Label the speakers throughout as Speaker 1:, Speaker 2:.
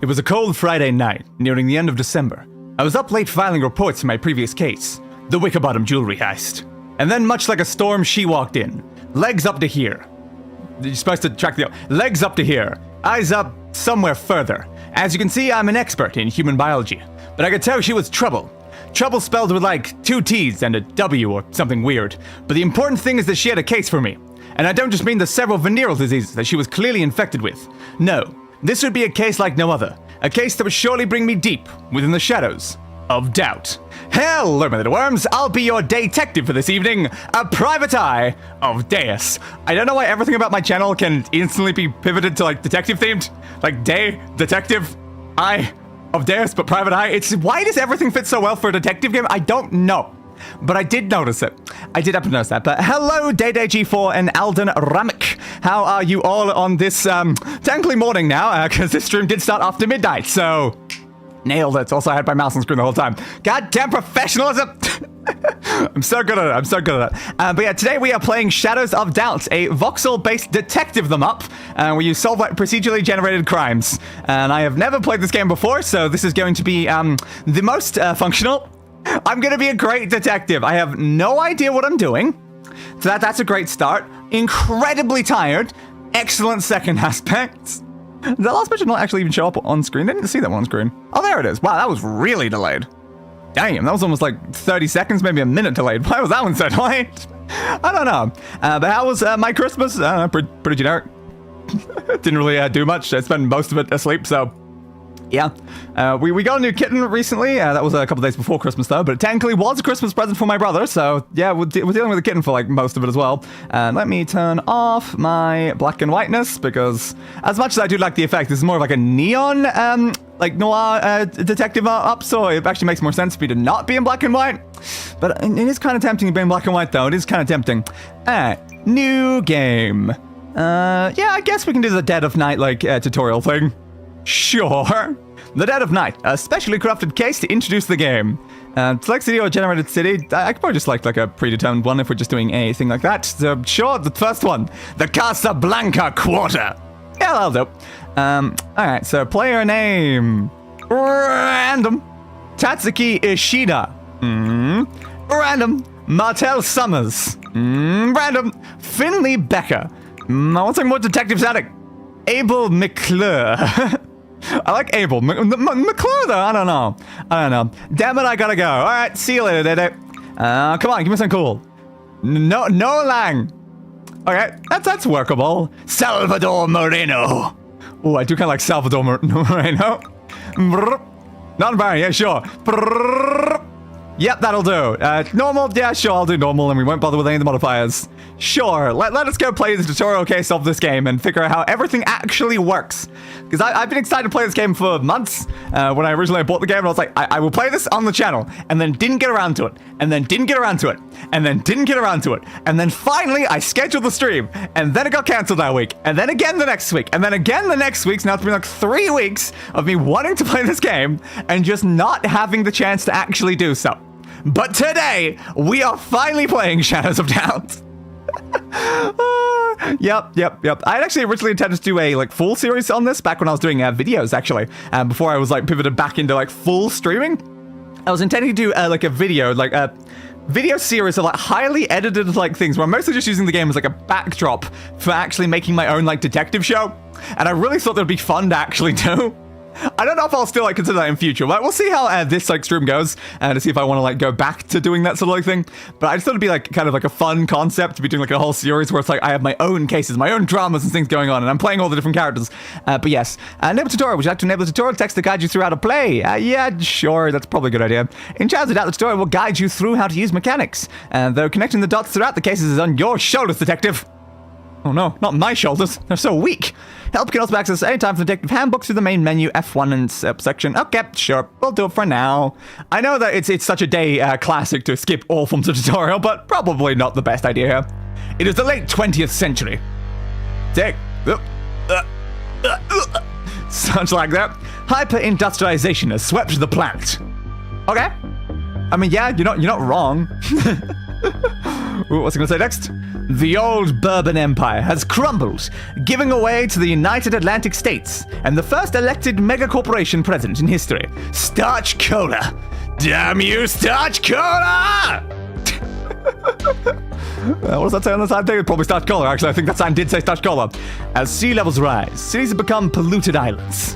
Speaker 1: It was a cold Friday night, nearing the end of December. I was up late filing reports in my previous case, the Wickerbottom jewelry heist. And then, much like a storm, she walked in. Legs up to here. You're supposed to track the... Legs up to here. Eyes up somewhere further. As you can see, I'm an expert in human biology. But I could tell she was trouble. Trouble spelled with like 2 T's and a W or something weird. But the important thing is that she had a case for me. And I don't just mean the several venereal diseases that she was clearly infected with. No. This would be a case like no other. A case that would surely bring me deep within the shadows of doubt. Hello, my little worms. I'll be your detective for this evening. A private eye of Deus. I don't know why everything about my channel can instantly be pivoted to like detective themed. Like detective, eye of Deus, but private eye. Why does everything fit so well for a detective game? I don't know. But I did notice it. I did happen to notice that. But hello, Day4 and Alden Ramik. How are you all on this, technically morning now, because this stream did start after midnight, so... Nailed it. Also, I had my mouse on screen the whole time. Goddamn professionalism! I'm so good at it. I'm so good at it. But yeah, today we are playing Shadows of Doubt, a voxel-based detective them up, where you solve like procedurally generated crimes. And I have never played this game before, so this is going to be the most functional. I'm going to be a great detective. I have no idea what I'm doing. So that's a great start. Incredibly tired. Excellent second aspect. Did that last picture not actually even show up on screen? I didn't see that one on screen. Oh, there it is. Wow, that was really delayed. Damn, that was almost like 30 seconds, maybe a minute delayed. Why was that one so delayed? I don't know. But how was my Christmas? Pretty generic. Didn't really do much. I spent most of it asleep, so... Yeah, we got a new kitten recently. That was a couple days before Christmas, though, but it technically was a Christmas present for my brother, so yeah, we're dealing with the kitten for, like, most of it as well. Let me turn off my black and whiteness, because as much as I do like the effect, this is more of like a neon, like, noir detective up, so it actually makes more sense for me to not be in black and white. But it is kind of tempting to be in black and white, though. It is kind of tempting. New game. Yeah, I guess we can do the Dead of Night, like, tutorial thing. Sure. The Dead of Night, a specially crafted case to introduce the game. Select city or generated city. I could probably just like a predetermined one if we're just doing a thing like that. So sure, the first one, the Casablanca Quarter. Yeah, that'll do. Alright, so player name. Random. Tatsuki Ishida. Random. Martel Summers. Random. Finley Becker. I want something more detective static. Abel McClure. I like Abel. McClure, though? I don't know. Damn it, I gotta go. Alright, see you later, Dede. Come on, give me something cool. No Lang. Okay, that's workable. Salvador Moreno. Oh, I do kind of like Salvador Moreno. Not bad, yeah, sure. Yep, that'll do. Normal, yeah, sure, I'll do normal, and we won't bother with any of the modifiers. Sure, let us go play the tutorial case of this game and figure out how everything actually works. Because I've been excited to play this game for months. When I originally bought the game, and I was like, I will play this on the channel, and then didn't get around to it, and then didn't get around to it, and then didn't get around to it, and then finally I scheduled the stream, and then it got cancelled that week, and then again the next week, and then again the next week, so now it's been like 3 weeks of me wanting to play this game, and just not having the chance to actually do so. But today, we are finally playing Shadows of Doubt. Yep. I had actually originally intended to do a like full series on this back when I was doing videos, actually. Before I was like pivoted back into like full streaming. I was intending to do like a video, like a video series of like highly edited like things where I'm mostly just using the game as like a backdrop for actually making my own like detective show. And I really thought that would be fun to actually do. I don't know if I'll still like consider that in future, but we'll see how this like stream goes to see if I want to like go back to doing that sort of like thing. But I just thought it'd be like kind of like a fun concept to be doing like a whole series where it's like I have my own cases, my own dramas and things going on, and I'm playing all the different characters. But yes, enable tutorial. Would you like to enable the tutorial text to guide you through how to play? Yeah, sure, that's probably a good idea. In Shadows of Doubt, the tutorial will guide you through how to use mechanics, though connecting the dots throughout the cases is on your shoulders, detective. Oh no, not my shoulders. They're so weak. Help can also be accessed anytime from the Detective Handbook through the main menu, F1 and section. Okay, sure. We'll do it for now. I know that it's such a day classic to skip all forms of tutorial, but probably not the best idea here. It is the late 20th century. Such like that. Hyper-industrialization has swept the planet. Okay. I mean, yeah, you're not wrong. Ooh, what's it gonna say next? The old Bourbon Empire has crumbled, giving away to the United Atlantic States and the first elected megacorporation president in history, Starch Cola. Damn you, Starch Cola! What does that say on the sign thing? Probably Starch Cola. Actually, I think that sign did say Starch Cola. As sea levels rise, cities have become polluted islands.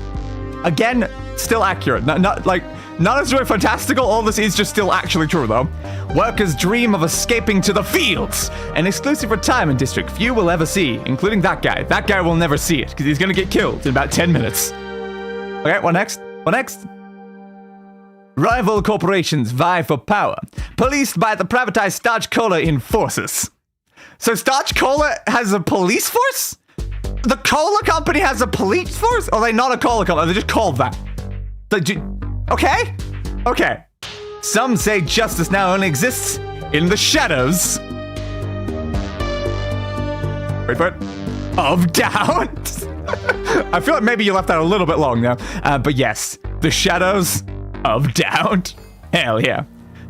Speaker 1: Again, still accurate. Not necessarily fantastical. All this is just still actually true, though. Workers dream of escaping to the fields, an exclusive retirement district few will ever see, including that guy. That guy will never see it, because he's going to get killed in about 10 minutes. Okay, what next? What next? Rival corporations vie for power, policed by the privatized Starch Cola enforcers. So Starch Cola has a police force? The cola company has a police force? Or are they not a cola company? They're just called that. Okay? Okay. Some say justice now only exists in the shadows. Wait for it. Of doubt. I feel like maybe you left that a little bit long now. But yes, the shadows of doubt. Hell yeah.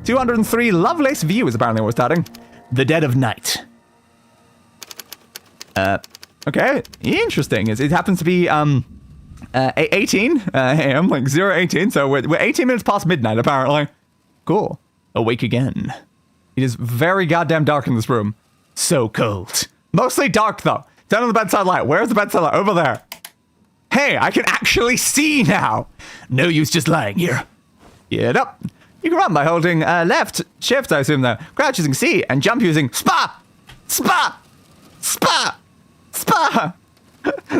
Speaker 1: 203 Lovelace views apparently we're starting. The Dead of Night. Okay, interesting. It happens to be 18 a.m., like 0:18, so we're 18 minutes past midnight apparently. Cool. Awake again. It is very goddamn dark in this room. So cold. Mostly dark though. Turn on the bedside light. Where's the bedside light? Over there. Hey, I can actually see now. No use just lying here. Get up. You can run by holding left shift, I assume though. Crouch using C and jump using SPA. SPA. SPA. SPA.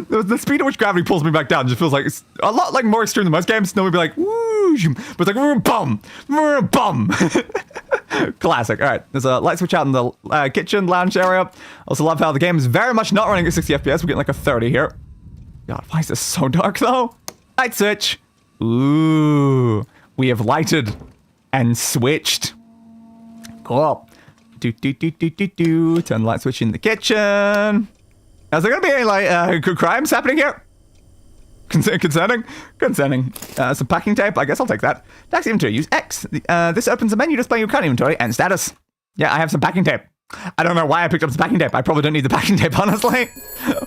Speaker 1: The speed at which gravity pulls me back down just feels like it's a lot like more extreme than most games. No, we'd be like, whoosh, but it's like, bum, bum. Classic. All right, there's a light switch out in the kitchen lounge area. Also love how the game is very much not running at 60 FPS. We're getting like a 30 here. God, why is this so dark though? Light switch. Ooh, we have lighted and switched. Cool. Turn the light switch in the kitchen. Is there gonna be any like crimes happening here? Concerning? Some packing tape. I guess I'll take that. Tax inventory. Use X. This opens a menu displaying your current inventory and status. Yeah, I have some packing tape. I don't know why I picked up some packing tape. I probably don't need the packing tape, honestly.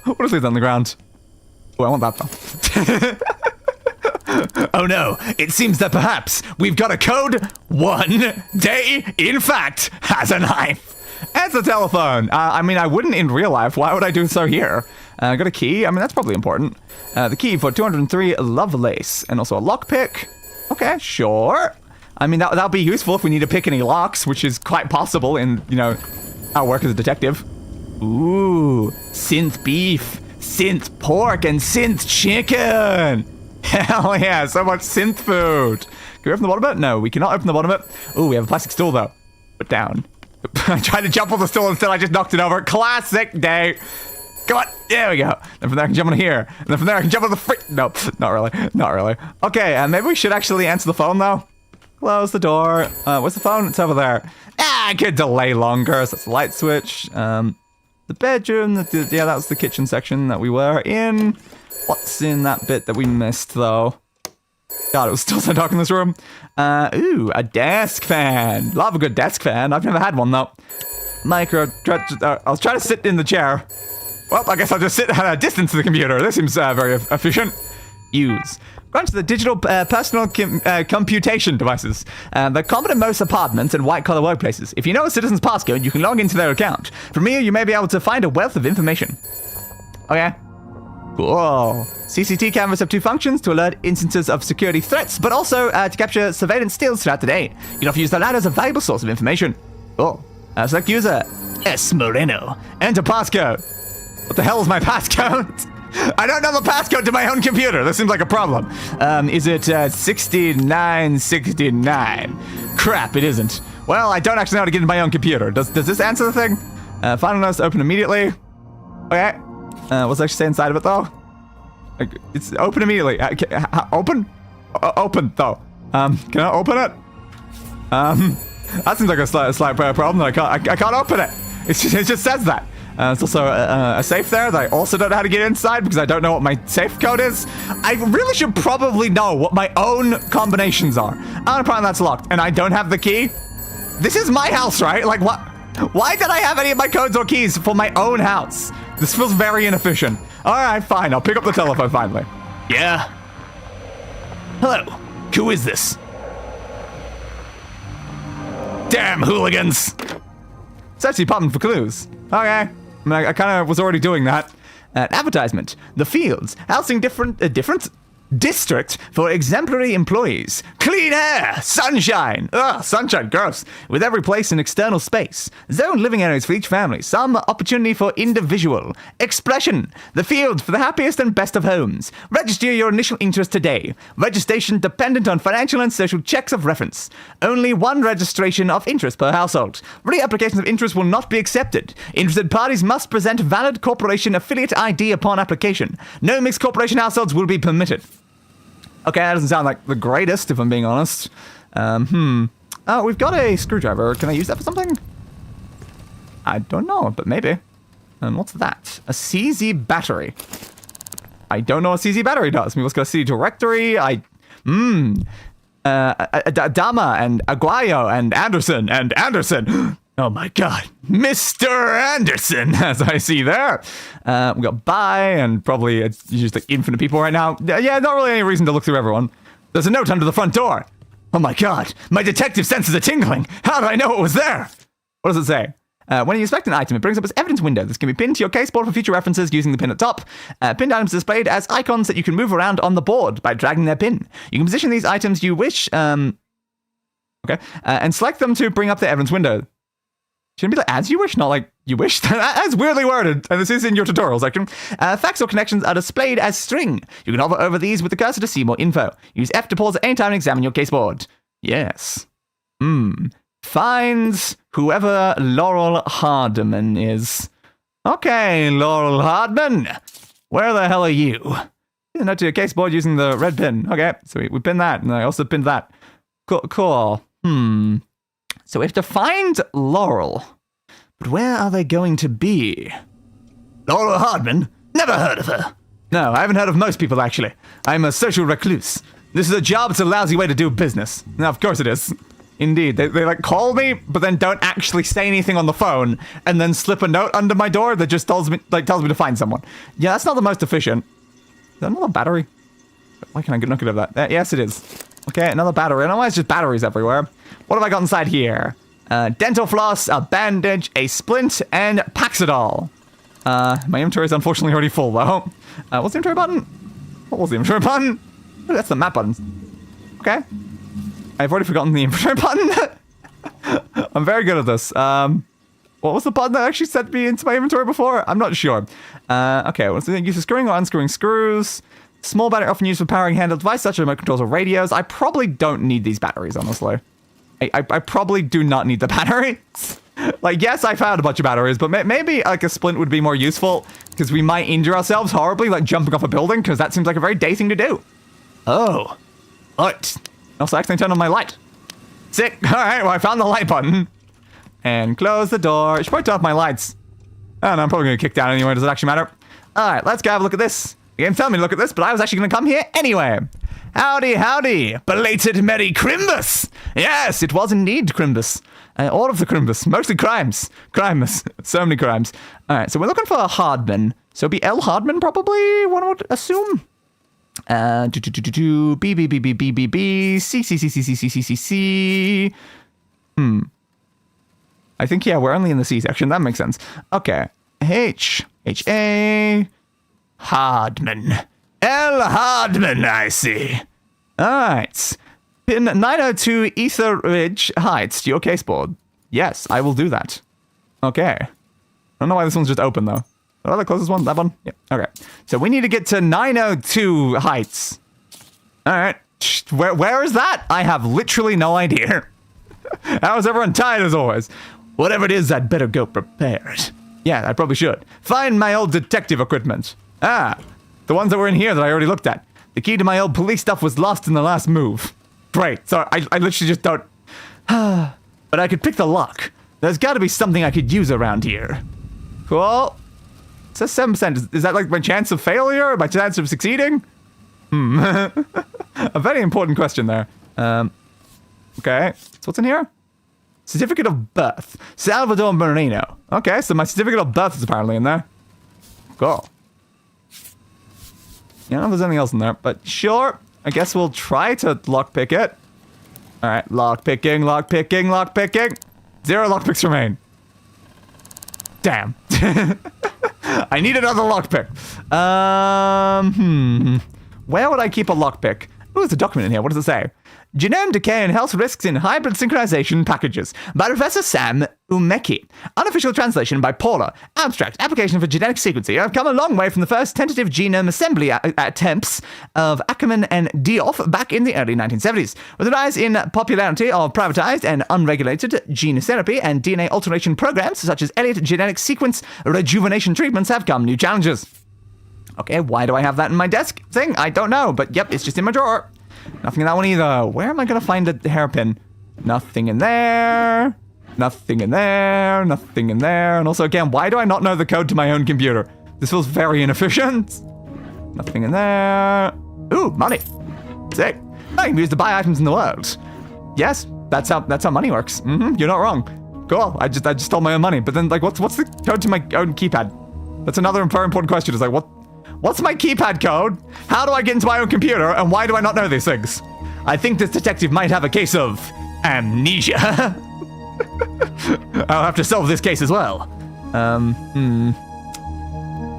Speaker 1: What else is on the ground? Oh, I want that though. Oh no, it seems that perhaps we've got a code. One day, in fact, has a knife. It's a telephone. I mean, I wouldn't in real life. Why would I do so here? I got a key. I mean, that's probably important. The key for 203 Lovelace. And also a lockpick. Okay, sure. I mean, that'll be useful if we need to pick any locks, which is quite possible in, you know, our work as a detective. Ooh, synth beef, synth pork, and synth chicken. Hell yeah, so much synth food. Can we open the bottom of it? No, we cannot open the bottom of it. Ooh, we have a plastic stool, though. Put down. I tried to jump on the stool instead I just knocked it over. Classic day. Come on. There we go. Then from there I can jump on here. And then from there I can jump on the No, not really. Not really. Okay, maybe we should actually answer the phone though. Close the door. Where's the phone? It's over there. I could delay longer. So that's the light switch. The bedroom. Yeah, that was the kitchen section that we were in. What's in that bit that we missed though? God, it was still so dark in this room. Ooh, a desk fan. Love a good desk fan. I've never had one, though. I was trying to sit in the chair. Well, I guess I'll just sit at a distance to the computer. This seems very efficient. Use. Grant to the digital personal computation devices. They're common in most apartments and white-collar workplaces. If you know a citizen's passcode, you can log into their account. From here, you may be able to find a wealth of information. Okay. Cool. CCTV cameras have two functions: to alert instances of security threats, but also to capture surveillance stills throughout the day. You can often use the latter as a valuable source of information. Cool. Select user S. Moreno. Enter passcode. What the hell is my passcode? I don't know the passcode to my own computer. This seems like a problem. Is it 6969? Crap, it isn't. Well, I don't actually know how to get into my own computer. Does this answer the thing? Final notice open immediately. Okay. What's actually say inside of it though? Like, it's open immediately. Open? Open though. Can I open it? That seems like a slight problem. I can't open it. It just says that. It's also a safe there that I also don't know how to get inside because I don't know what my safe code is. I really should probably know what my own combinations are. Apparently that's locked and I don't have the key. This is my house, right? Like what? Why did I have any of my codes or keys for my own house? This feels very inefficient. All right, fine. I'll pick up the telephone finally. Yeah? Hello. Who is this? Damn hooligans. It's actually popping for clues. Okay. I mean, I kind of was already doing that. Advertisement. The Fields. Housing district for exemplary employees. Clean air, sunshine. Ugh, sunshine, gross. With every place an external space. Zone living areas for each family. Some opportunity for individual expression. The Fields for the happiest and best of homes. Register your initial interest today. Registration dependent on financial and social checks of reference. Only one registration of interest per household. Reapplications of interest will not be accepted. Interested parties must present valid corporation affiliate ID upon application. No mixed corporation households will be permitted. Okay, that doesn't sound like the greatest, if I'm being honest. Oh, we've got a screwdriver. Can I use that for something? I don't know, but maybe. And what's that? A CZ battery. I don't know what CZ battery does. I mean, let's go see directory. Dama and Aguayo and Anderson. Oh my god. Mr. Anderson, as I see there. We got bye, and probably it's just like infinite people right now. Yeah, not really any reason to look through everyone. There's a note under the front door. Oh my god. My detective senses are tingling. How did I know it was there? What does it say? When you inspect an item, it brings up its evidence window. This can be pinned to your caseboard for future references using the pin at top. Pinned items are displayed as icons that you can move around on the board by dragging their pin. You can position these items you wish, and select them to bring up the evidence window. Shouldn't be like as you wish, not like you wish. That's weirdly worded, and this is in your tutorial section. Facts or connections are displayed as string. You can hover over these with the cursor to see more info. Use F to pause at any time and examine your caseboard. Yes. Finds whoever Laurel Hardman is. Okay, Laurel Hardman. Where the hell are you? A note to your caseboard using the red pin. Okay, so we pinned that, and I also pinned that. Cool. So we have to find Laurel. But where are they going to be? Laurel Hardman? Never heard of her. No, I haven't heard of most people, actually. I'm a social recluse. This is a job, it's a lousy way to do business. Now, of course it is. Indeed. They like, call me, but then don't actually say anything on the phone, and then slip a note under my door that just tells me to find someone. Yeah, that's not the most efficient. Is that another battery? Why can I not get over that? Yes, it is. Okay, another battery. I don't know why it's just batteries everywhere. What have I got inside here? Dental floss, a bandage, a splint, and Paxidol. My inventory is unfortunately already full, though. What's the inventory button? What was the inventory button? Oh, that's the map button. Okay. I've already forgotten the inventory button. I'm very good at this. What was the button that actually sent me into my inventory before? I'm not sure. Okay, what's the use of screwing or unscrewing screws? Small battery often used for powering handheld devices such as remote controls or radios. I probably don't need these batteries, honestly. I probably do not need the batteries. Like, yes, I found a bunch of batteries, but maybe like a splint would be more useful because we might injure ourselves horribly, like jumping off a building, because that seems like a very day thing to do. Oh. Light. Also, I accidentally turned on my light. Sick. All right, well, I found the light button. And close the door. I should probably turn off my lights. I don't know, I'm probably going to kick down anyway. Does it actually matter? All right, let's go have a look at this. The game told me to look at this, but I was actually going to come here anyway. Howdy. Belated Merry Crimbus. Yes, it was indeed Crimbus. All of the Crimbus. Mostly crimes. Crimes. So many crimes. All right, so we're looking for a Hardman. So it'd be L. Hardman, probably, one would assume. B, B, B, B, B, B, B, C, C, C, C, C, C, C, C, C. I think, yeah, we're only in the C section. That makes sense. Okay. H, A, Hardman. L. Hardman, I see. Alright. Pin 902 Ether Ridge Heights to your caseboard. Yes, I will do that. Okay. I don't know why this one's just open, though. Oh, the closest one? That one? Yeah. Okay. So we need to get to 902 Heights. Alright. Where is that? I have literally no idea. How is everyone tired as always? Whatever it is, I'd better go prepared. Yeah, I probably should. Find my old detective equipment. Ah, the ones that were in here that I already looked at. The key to my old police stuff was lost in the last move. Great. So I literally just don't... But I could pick the lock. There's got to be something I could use around here. Cool. It says 7%. Is that like my chance of failure? Or my chance of succeeding? A very important question there. Okay. So what's in here? Certificate of birth. Salvador Moreno. Okay, so my certificate of birth is apparently in there. Cool. I don't know if there's anything else in there, but sure. I guess we'll try to lockpick it. Alright, lockpicking, lockpicking, lockpicking. 0 lockpicks remain. Damn. I need another lockpick. Where would I keep a lockpick? Ooh, there's a document in here. What does it say? Genome decay and health risks in hybrid synchronization packages by Professor Sam Umeki. Unofficial translation by Paula. Abstract. Application for genetic sequencing. I've come a long way from the first tentative genome assembly attempts of Ackerman and Deus back in the early 1970s. With the rise in popularity of privatized and unregulated gene therapy and DNA alteration programs such as Elliott genetic sequence rejuvenation treatments have come new challenges. Okay, why do I have that in my desk thing? I don't know, but yep, it's just in my drawer. Nothing in that one either. Where am I going to find a hairpin? Nothing in there. Nothing in there. Nothing in there. And also, again, why do I not know the code to my own computer? This feels very inefficient. Nothing in there. Ooh, money. Sick. I can use to buy items in the world. Yes, that's how money works. You're not wrong. Cool. I just stole my own money. But then, like, what's the code to my own keypad? That's another very important question. It's like, what's my keypad code? How do I get into my own computer? And why do I not know these things? I think this detective might have a case of amnesia. I'll have to solve this case as well.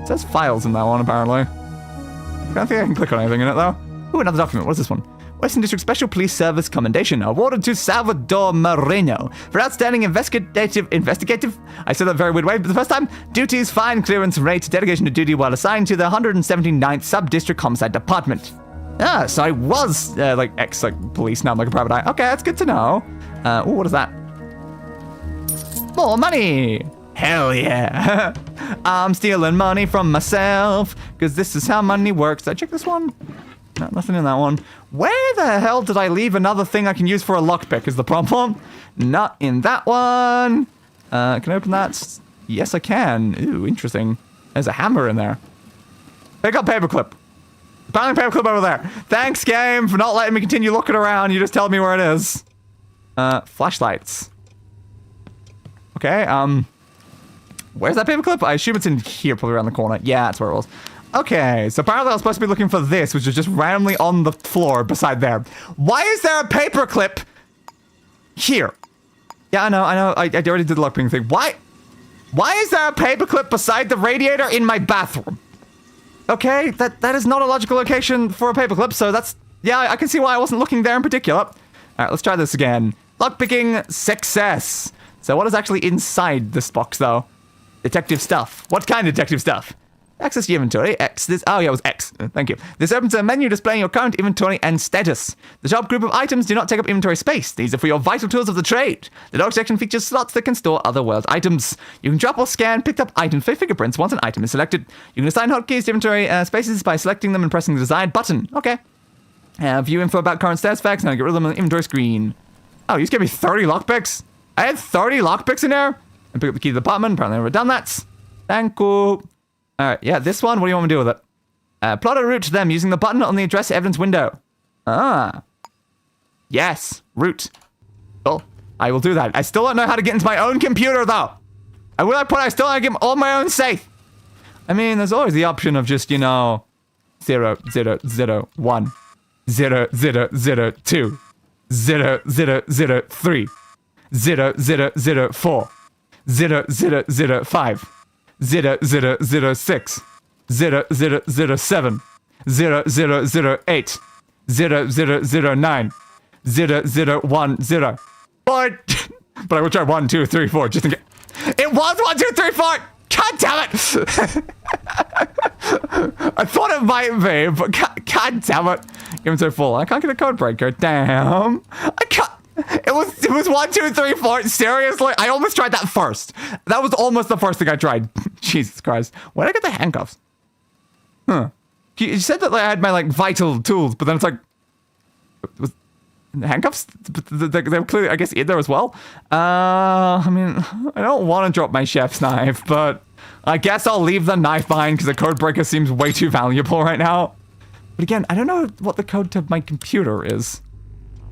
Speaker 1: It says files in that one, apparently. I don't think I can click on anything in it, though. Ooh, another document. What's this one? Western District Special Police Service Commendation awarded to Salvador Moreno for outstanding investigative. I said that very weird way, but the first time. Duties, fine, clearance, rate, dedication to duty while assigned to the 179th Sub-District Homicide Department. Ah, so I was, police, now I'm like a private eye. Okay, that's good to know. Ooh, what is that? More money! Hell yeah! I'm stealing money from myself, because this is how money works. Did I check this one? No, nothing in that one. Where the hell did I leave another thing I can use for a lockpick is the problem? Not in that one. Can I open that? Yes, I can. Ooh, interesting. There's a hammer in there. Pick up paperclip. Apparently paperclip over there. Thanks, game, for not letting me continue looking around. You just tell me where it is. Flashlights. Okay, where's that paperclip? I assume it's in here, probably around the corner. Yeah, that's where it was. Okay, so apparently I was supposed to be looking for this, which is just randomly on the floor beside there. Why is there a paperclip here? Yeah, I know, I already did the lockpicking thing. Why is there a paperclip beside the radiator in my bathroom? Okay, that is not a logical location for a paperclip, so that's... Yeah, I can see why I wasn't looking there in particular. Alright, let's try this again. Lockpicking success. So what is actually inside this box, though? Detective stuff. What kind of detective stuff? Access your inventory. X. This. Oh, yeah, it was X. Thank you. This opens a menu displaying your current inventory and status. The top group of items do not take up inventory space. These are for your vital tools of the trade. The dog section features slots that can store other world items. You can drop or scan picked up items for fingerprints once an item is selected. You can assign hotkeys to inventory spaces by selecting them and pressing the desired button. Okay. View info about current status facts. Now get rid of them on the inventory screen. Oh, you just gave me 30 lockpicks? I had 30 lockpicks in there? And pick up the key to the apartment. Apparently I've never done that. Thank you. Alright, yeah, this one, what do you want me to do with it? Plot a route to them using the button on the address evidence window. Ah. Yes, route. Cool. I will do that. I still don't know how to get into my own computer, though. I still don't get all my own safe. I mean, there's always the option of just, 0, 0, 0, 1, 0, 0, 0, 2, 0, 0, 0, 3, 0, 0, 0, 4, 0, 0, 0, 5. 0, 0, 0, 6, 0, 0, 0, 7, 0, 0, 0, 8, 0, 0, 0, 9, 0, 0, 1, 0. But I will try 1, 2, 3, 4, just in case. It was 1, 2, 3, 4! God damn it! I thought it might be, but God damn it. Inventory full. I can't get a code breaker. Damn. I can't. It was 1, 2, 3, 4. Seriously? I almost tried that first. That was almost the first thing I tried. Jesus Christ. Where did I get the handcuffs? Huh. You said that I had my, vital tools, but then it's like... Was handcuffs? They were clearly, I guess, in there as well. I mean, I don't want to drop my chef's knife, but I guess I'll leave the knife behind because the code breaker seems way too valuable right now. But again, I don't know what the code to my computer is.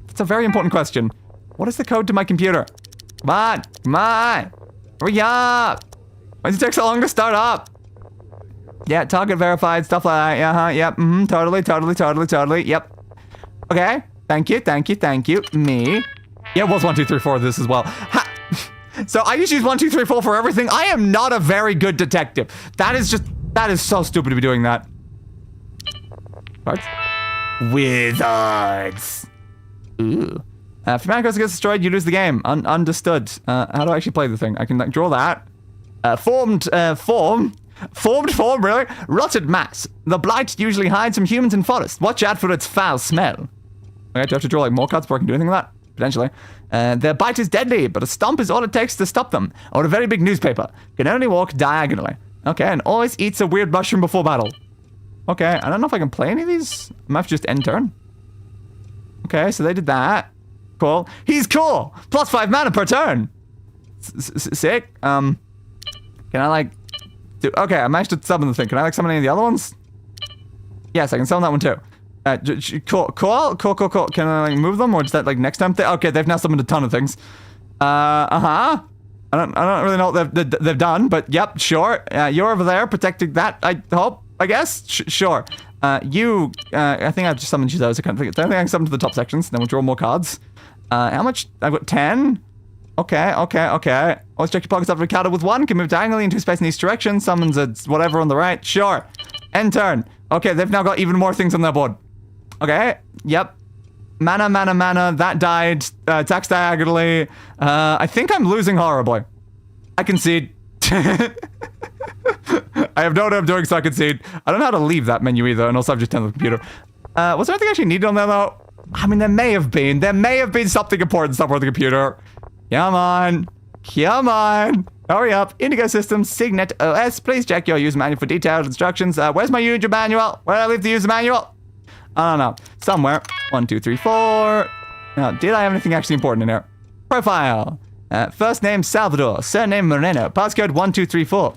Speaker 1: It's a very important question. What is the code to my computer? Come on. Come on. Hurry up. Why does it take so long to start up? Yeah, target verified, stuff like that. Yeah, yep. Totally. Yep. Okay. Thank you. Me. Yeah, it was 1, 2, 3, 4 this as well. Ha! So I just use 1, 2, 3, 4 for everything. I am not a very good detective. That is so stupid to be doing that. What? Wizards. Ooh. If your mana gets destroyed, you lose the game. Understood. How do I actually play the thing? I can like draw that. Formed form, really? Rotted mass. The blight usually hides from humans in forests. Watch out for its foul smell. Okay, do I have to draw like more cards before I can do anything with that? Potentially. Their bite is deadly, but a stomp is all it takes to stop them. Or a very big newspaper. Can only walk diagonally. Okay, and always eats a weird mushroom before battle. Okay, I don't know if I can play any of these. I might have to just end turn. Okay, so they did that. Cool. He's cool! Plus 5 mana per turn! Sick. Can I like... Okay, I managed to summon the thing. Can I like summon any of the other ones? Yes, I can summon that one too. Cool. Can I like move them or is that like next time? Okay, they've now summoned a ton of things. I don't really know what they've done, but yep, sure. You're over there protecting that. I hope. I guess. Sure. I think I've just summoned you those. I can't think. I think I can summon to the top sections. Then we'll draw more cards. How much? I've got 10. Okay. Always check your pockets after a counter with 1. Can move diagonally into space in each direction. Summons a whatever on the right. Sure. End turn. Okay, they've now got even more things on their board. Okay. Yep. Mana. That died. Attacks diagonally. I think I'm losing horribly. I concede. I have no idea what I'm doing, so I concede. I don't know how to leave that menu either, and also I've just turned the computer. Was there anything actually needed on there, though? I mean, there may have been. There may have been something important somewhere on the computer. Come on. Hurry up. Indigo Systems, Signet OS. Please check your user manual for detailed instructions. Where's my user manual? Where did I leave the user manual? I don't know. Somewhere. 1, 2, 3, 4. Now, did I have anything actually important in here? Profile. First name Salvador. Surname Moreno. Passcode 1234.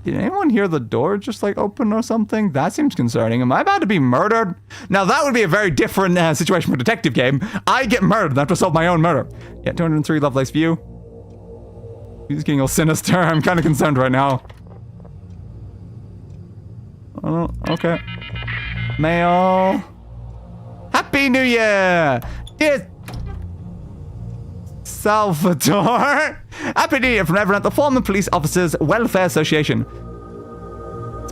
Speaker 1: Did anyone hear the door just like open or something? That seems concerning. Am I about to be murdered? Now that would be a very different situation for a detective game. I get murdered and I have to solve my own murder. Yeah, 203 Lovelace View. He's getting all sinister. I'm kind of concerned right now. Oh, okay. Mail. Happy New Year! Dear Salvador. Happy New Year from everyone at the former Police Officers Welfare Association.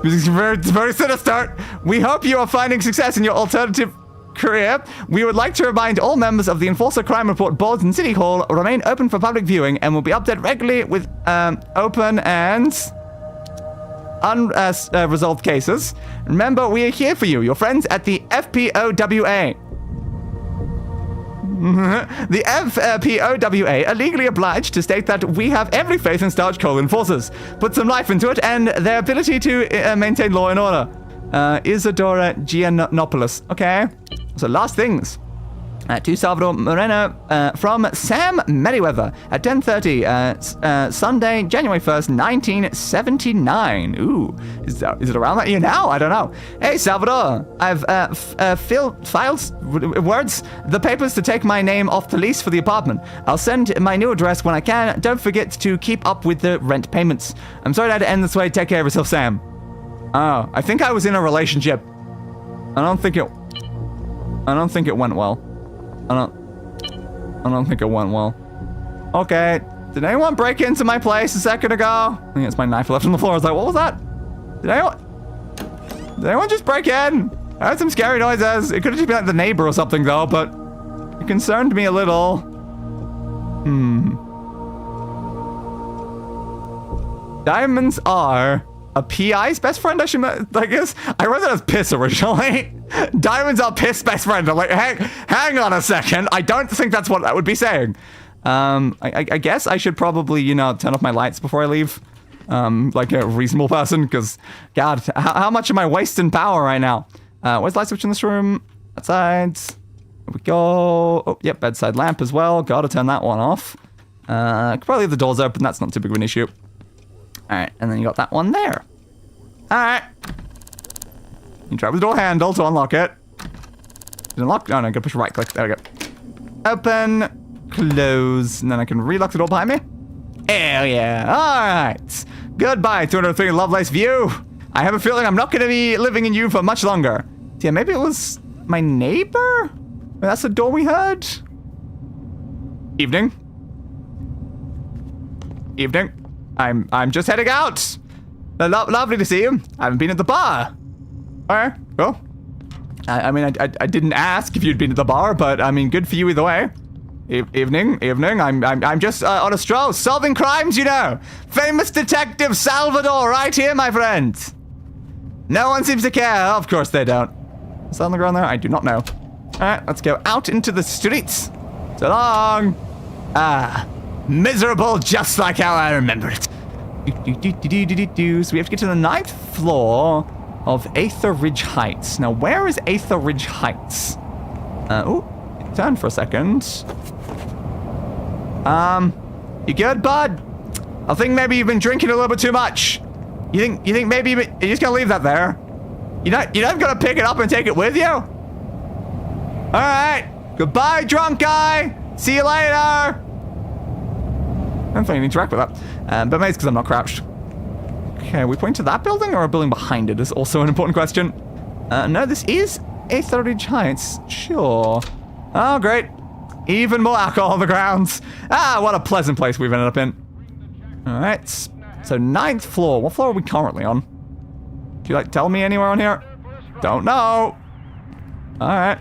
Speaker 1: This music's very sinister. We hope you are finding success in your alternative career. We would like to remind all members of the Enforcer Crime Report boards in City Hall remain open for public viewing and will be updated regularly with open and unresolved cases. Remember, we are here for you, your friends at the FPOWA. The FPOWA are legally obliged to state that we have every faith in Starch Coal Enforcers, put some life into it, and their ability to maintain law and order. Isadora Giannopoulos. Okay. So last things. To Salvador Moreno from Sam Merriweather at 10:30 Sunday, January 1st, 1979. Ooh, is it around that year now? I don't know. Hey Salvador, I've filed the papers to take my name off the lease for the apartment. I'll send my new address when I can. Don't forget to keep up with the rent payments. I'm sorry I had to end this way. Take care of yourself, Sam. Oh, I think I was in a relationship. I don't think it went well. I don't think it went well. Okay. Did anyone break into my place a second ago? I think it's my knife left on the floor. I was like, what was that? Did anyone just break in? I heard some scary noises. It could have just been like the neighbor or something though, but it concerned me a little. Diamonds are a PI's best friend, I guess. I read that as piss originally. Diamonds are piss best friend. I'm like, hang on a second. I don't think that's what that would be saying. I guess I should probably, turn off my lights before I leave. Like a reasonable person, because, God, how much am I wasting power right now? Where's the light switch in this room? Outside. Here we go. Oh, yep, bedside lamp as well. Gotta turn that one off. Could probably leave the doors open. That's not too big of an issue. Alright, and then you got that one there. Alright. You try with the door handle to unlock it. Is it unlocked? Oh no, gotta push right click. There we go. Open, close, and then I can relock the door behind me. Hell yeah. Alright. Goodbye, 203 Lovelace View. I have a feeling I'm not going to be living in you for much longer. Yeah, maybe it was my neighbor? That's the door we heard? Evening. Evening. I'm just heading out. Lovely to see you. I haven't been at the bar. Alright, well. I mean, I didn't ask if you'd been at the bar, but I mean, good for you either way. Evening. I'm just on a stroll, solving crimes, you know. Famous detective Salvador, right here, my friend. No one seems to care. Of course they don't. Is that on the ground there? I do not know. All right, let's go out into the streets. So long. Ah, miserable, just like how I remember it. So we have to get to the 9th floor of Aether Ridge Heights. Now, where is Aether Ridge Heights? Turn for a second. You good, bud? I think maybe you've been drinking a little bit too much. You think maybe you're just gonna leave that there? You're not gonna pick it up and take it with you? All right. Goodbye, drunk guy. See you later. I don't think I need to interact with that. But maybe it's because I'm not crouched. Okay, are we pointing to that building or a building behind it is also an important question. No, this is Aether Ridge Heights. Sure. Oh, great. Even more alcohol on the grounds. Ah, what a pleasant place we've ended up in. All right. So 9th floor. What floor are we currently on? Do you tell me anywhere on here? Don't know. All right.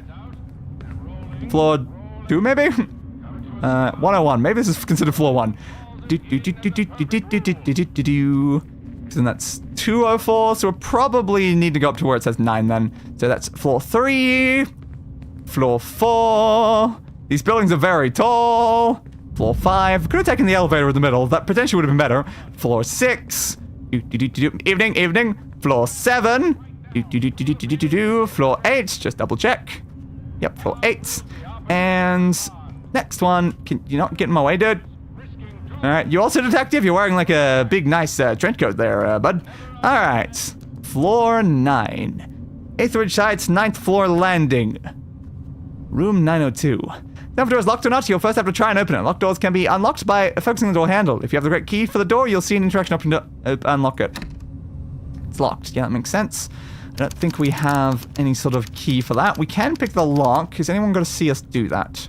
Speaker 1: Floor 2 maybe? 101. Maybe this is considered floor 1. So that's 204. So we'll probably need to go up to where it says 9 then. So that's floor 3. Floor 4. These buildings are very tall. Floor 5. Could have taken the elevator in the middle. That potentially would have been better. Floor 6. Evening. Floor 7. Floor 8. Just double check. Yep, floor 8. And next one. Can you not get in my way, dude? Alright, you also detective? You're wearing like a big, nice trench coat there, bud. Alright. Floor 9. Aether Ridge Heights, 9th floor landing. Room 902. Now, if the door is locked or not, you'll first have to try and open it. Locked doors can be unlocked by focusing on the door handle. If you have the correct key for the door, you'll see an interaction unlock it. It's locked. Yeah, that makes sense. I don't think we have any sort of key for that. We can pick the lock. Is anyone going to see us do that?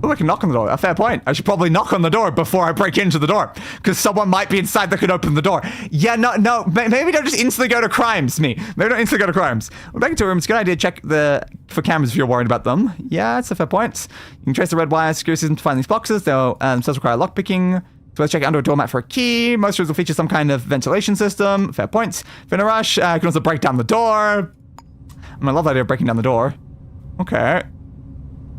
Speaker 1: Oh, I can knock on the door. A fair point. I should probably knock on the door before I break into the door. Because someone might be inside that could open the door. Yeah, no. Maybe don't just instantly go to crimes, me. Maybe don't instantly go to crimes. We're back into a room. It's a good idea to check for cameras if you're worried about them. Yeah, that's a fair point. You can trace the red wire security system to find these boxes. They'll themselves require lockpicking. So let's check under a doormat for a key. Most rooms will feature some kind of ventilation system. Fair point. If you're in a rush, you can also break down the door. I love the idea of breaking down the door. Okay.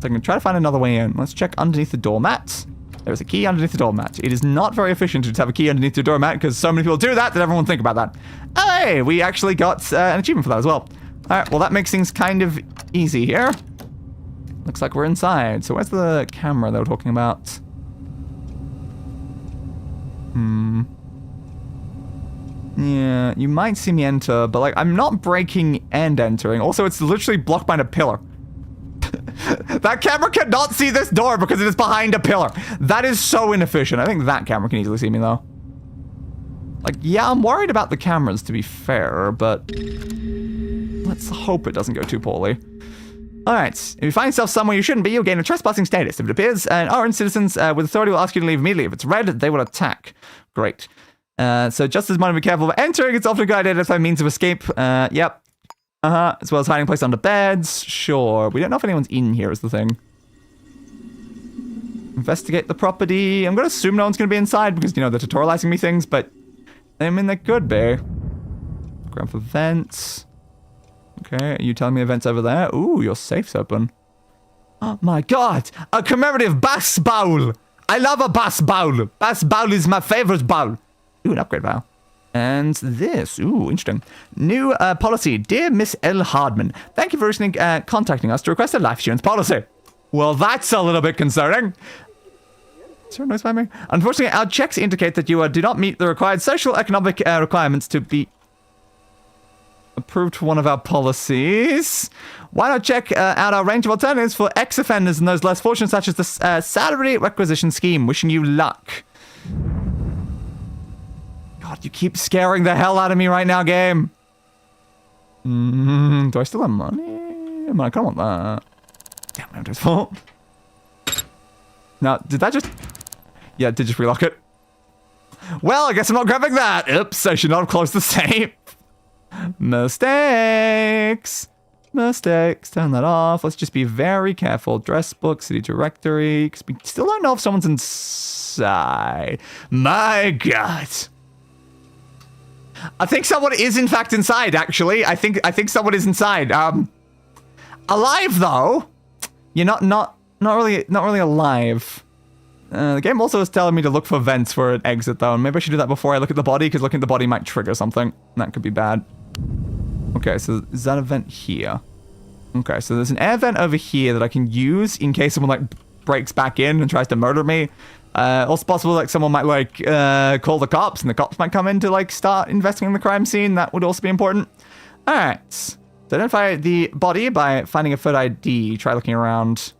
Speaker 1: So I'm going to try to find another way in. Let's check underneath the doormat. There's a key underneath the doormat. It is not very efficient to just have a key underneath the doormat because so many people do that everyone think about that. Hey, we actually got an achievement for that as well. All right, well, that makes things kind of easy here. Looks like we're inside. So where's the camera they were talking about? Yeah, you might see me enter, but like I'm not breaking and entering. Also, it's literally blocked by a pillar. That camera cannot see this door because it is behind a pillar. That is so inefficient. I think that camera can easily see me, though. Like, yeah, I'm worried about the cameras, to be fair, but let's hope it doesn't go too poorly. Alright, if you find yourself somewhere you shouldn't be, you'll gain a trespassing status. If it appears an orange citizens with authority will ask you to leave immediately. If it's red, they will attack. Great. So just as mind to be careful of entering, it's often a good idea to identify means of escape. Yep. As well as hiding place under beds. Sure. We don't know if anyone's in here is the thing. Investigate the property. I'm going to assume no one's going to be inside because, you know, they're tutorializing me things, but I mean, they could be. Ground for vents. Okay, are you telling me events over there? Ooh, your safe's open. Oh my god! A commemorative bass bowl! I love a bass bowl! Bass bowl is my favorite bowl! Ooh, an upgrade bowl. And this, ooh, interesting. New policy. Dear Miss L. Hardman, thank you for recently contacting us to request a life insurance policy. Well, that's a little bit concerning. Is there a noise by me? Unfortunately, our checks indicate that you do not meet the required social economic requirements to be... approved one of our policies. Why not check out our range of alternatives for ex-offenders and those less fortunate, such as the salary requisition scheme. Wishing you luck. God, you keep scaring the hell out of me right now, game. Do I still have money? I kind of want that. Damn, my inventory's full. Now, did that just... Yeah, it did just relock it. Well, I guess I'm not grabbing that. Oops, I should not have closed the safe. Mistakes. Mistakes. Turn that off. Let's just be very careful. Address book, city directory. Because we still don't know if someone's inside. My God. I think someone is in fact inside, actually. I think someone is inside. Alive though. You're not really alive. The game also is telling me to look for vents for an exit though, and maybe I should do that before I look at the body, because looking at the body might trigger something. That could be bad. Okay, so is that a vent here? Okay, so there's an air vent over here that I can use in case someone like breaks back in and tries to murder me. Also possible like someone might like call the cops, and the cops might come in to like start investigating the crime scene. That would also be important. All right, so identify the body by finding a photo ID. Try looking around.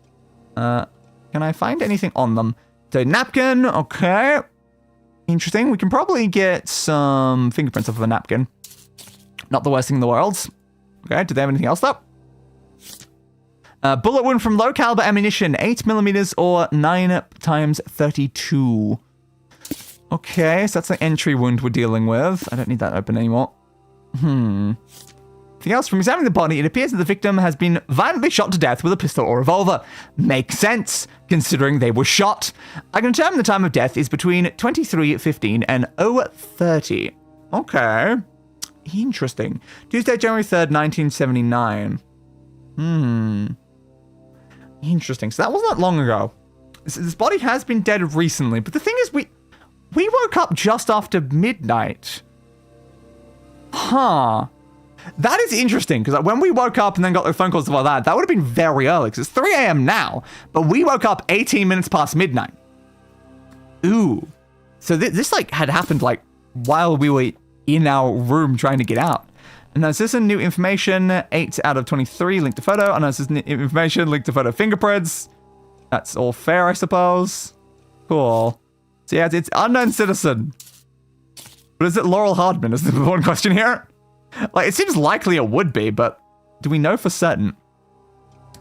Speaker 1: Can I find anything on them? The napkin, okay. Interesting. We can probably get some fingerprints off of a napkin. Not the worst thing in the world. Okay, do they have anything else though? Bullet wound from low caliber ammunition, 8mm or 9x32. Okay, so that's the entry wound we're dealing with. I don't need that open anymore. Anything else? From examining the body, it appears that the victim has been violently shot to death with a pistol or revolver. Makes sense, considering they were shot. I can determine the time of death is between 23:15 and 0:30. Okay. Interesting. Tuesday, January 3rd, 1979. Interesting. So that wasn't that long ago. This body has been dead recently, but the thing is, we woke up just after midnight. Huh. That is interesting, because when we woke up and then got the phone calls and stuff like that, that would have been very early, because it's 3 a.m. now, but we woke up 18 minutes past midnight. Ooh. So this like had happened like while we were in our room trying to get out. And this is new information, 8 out of 23, linked to photo. And this is new information, linked to photo fingerprints. That's all fair, I suppose. Cool. So yeah, it's unknown citizen. But is it Laurel Hardman is the one question here? Like, it seems likely it would be, but do we know for certain?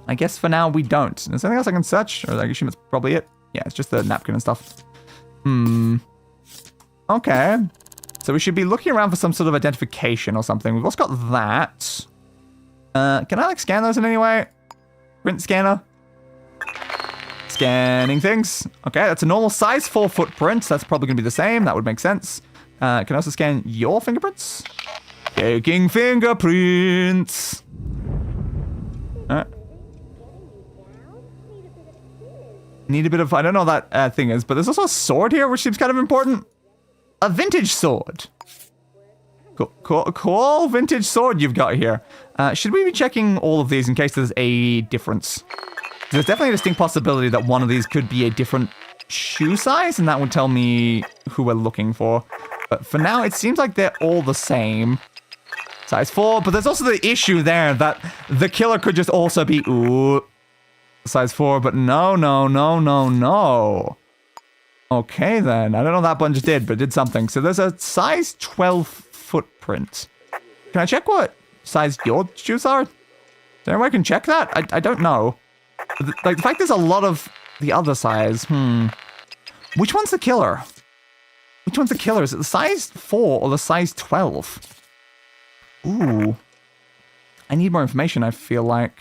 Speaker 1: I guess for now we don't. Is there anything else I can search? Or I assume it's probably it. Yeah, it's just the napkin and stuff. Okay. So we should be looking around for some sort of identification or something. We've also got that. Can I like scan those in any way? Print scanner. Scanning things. Okay, that's a normal size 4 footprint. That's probably going to be the same. That would make sense. Can I also scan your fingerprints? Taking fingerprints. Alright. Need a bit of... I don't know what that thing is, but there's also a sword here, which seems kind of important. A vintage sword. Cool vintage sword you've got here. Should we be checking all of these in case there's a difference? There's definitely a distinct possibility that one of these could be a different shoe size, and that would tell me who we're looking for. But for now, it seems like they're all the same. Size 4, but there's also the issue there that the killer could just also be, ooh, size 4, but no. Okay then, I don't know what that one just did, but it did something. So there's a size 12 footprint. Can I check what size your shoes are? Is there any way I can check that? I don't know. Like, the fact there's a lot of the other size, Which one's the killer? Which one's the killer? Is it the size 4 or the size 12? Ooh. I need more information, I feel like.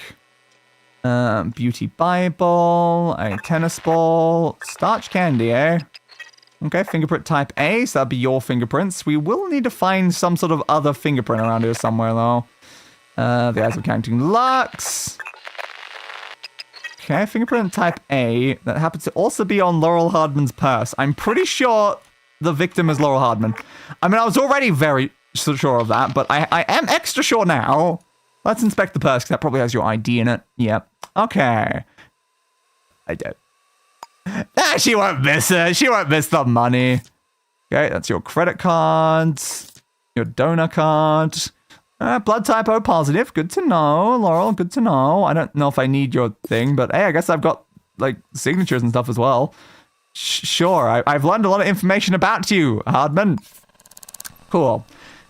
Speaker 1: Beauty Bible, a tennis ball, starch candy, eh? Okay, fingerprint type A, so that'd be your fingerprints. We will need to find some sort of other fingerprint around here somewhere, though. The eyes of counting Lux. Okay, fingerprint type A. That happens to also be on Laurel Hardman's purse. I'm pretty sure the victim is Laurel Hardman. I mean, I was already very sure of that, but I am extra sure now. Let's inspect the purse, because that probably has your ID in it. Yep. Okay. I did. She won't miss it. She won't miss the money. Okay, that's your credit cards. Your donor card.
Speaker 2: Blood type O positive. Good to know, Laurel. Good to know. I don't know if I need your thing, but hey, I guess I've got, like, signatures and stuff as well. Sure, I've learned a lot of information about you, Hardman. Cool.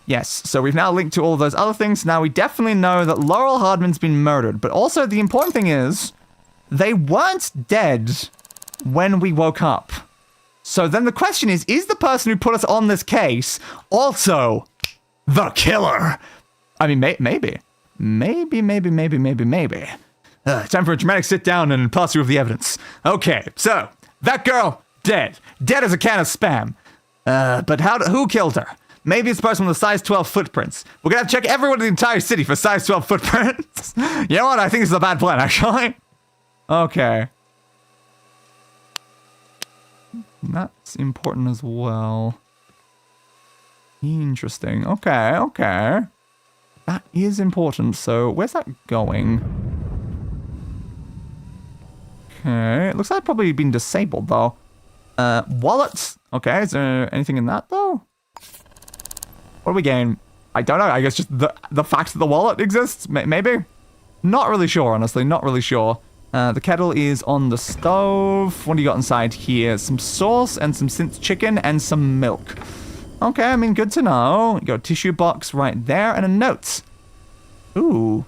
Speaker 2: Yes, so we've now linked to all of those other things. Now we definitely know that Laurel Hardman's been murdered, but also the important thing is they weren't dead when we woke up. So then the question is the person who put us on this case also the killer? I mean, maybe. Maybe. Time for a dramatic sit down and pass through of the evidence. Okay, so that girl, dead. Dead as a can of Spam. But who killed her? Maybe it's the person with the size 12 footprints. We're gonna have to check everyone in the entire city for size 12 footprints. You know what? I think this is a bad plan, actually. Okay. That's important as well. Interesting. Okay. That is important. So, where's that going? Okay. It looks like it's probably been disabled, though. Wallets. Okay, is there anything in that, though? What do we gain? I don't know. I guess just the fact that the wallet exists? Maybe? Not really sure, honestly. Not really sure. The kettle is on the stove. What do you got inside here? Some sauce and some synth chicken and some milk. Okay, I mean, good to know. You got a tissue box right there and a note. Ooh.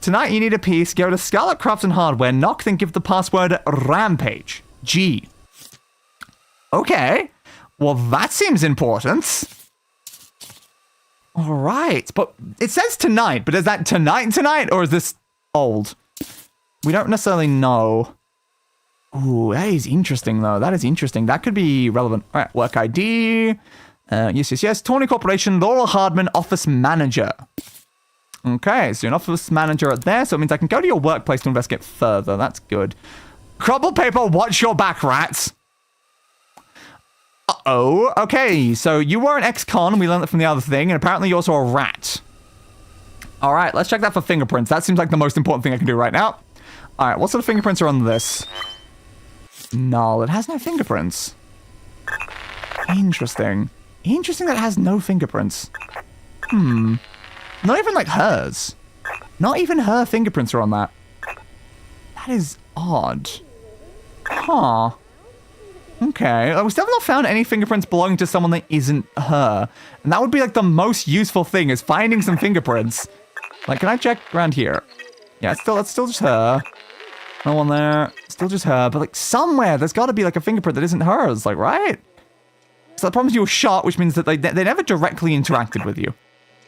Speaker 2: Tonight you need a piece. Go to Scarlet Crafts and Hardware. Knock, then give the password Rampage. G. Okay. Well, that seems important. All right, but it says tonight, but is that tonight, or is this old? We don't necessarily know. Ooh, that is interesting, though. That is interesting. That could be relevant. All right, work ID. Yes. Tawny Corporation, Laurel Hardman, Office Manager. Okay, so you're an Office Manager there, so it means I can go to your workplace to investigate further. That's good. Crumble paper, watch your back, rats. Uh-oh. Okay, so you were an ex-con. We learned that from the other thing, and apparently you're also a rat. All right, let's check that for fingerprints. That seems like the most important thing I can do right now. All right, what sort of fingerprints are on this? No, it has no fingerprints. Interesting. Interesting that it has no fingerprints. Not even like hers. Not even her fingerprints are on that. That is odd. Huh. Okay, we still have not found any fingerprints belonging to someone that isn't her. And that would be like the most useful thing, is finding some fingerprints. Like, can I check around here? Yeah, it's still just her. No one there. Still just her. But like somewhere, there's got to be like a fingerprint that isn't hers, like, right? So the problem is you were shot, which means that they never directly interacted with you.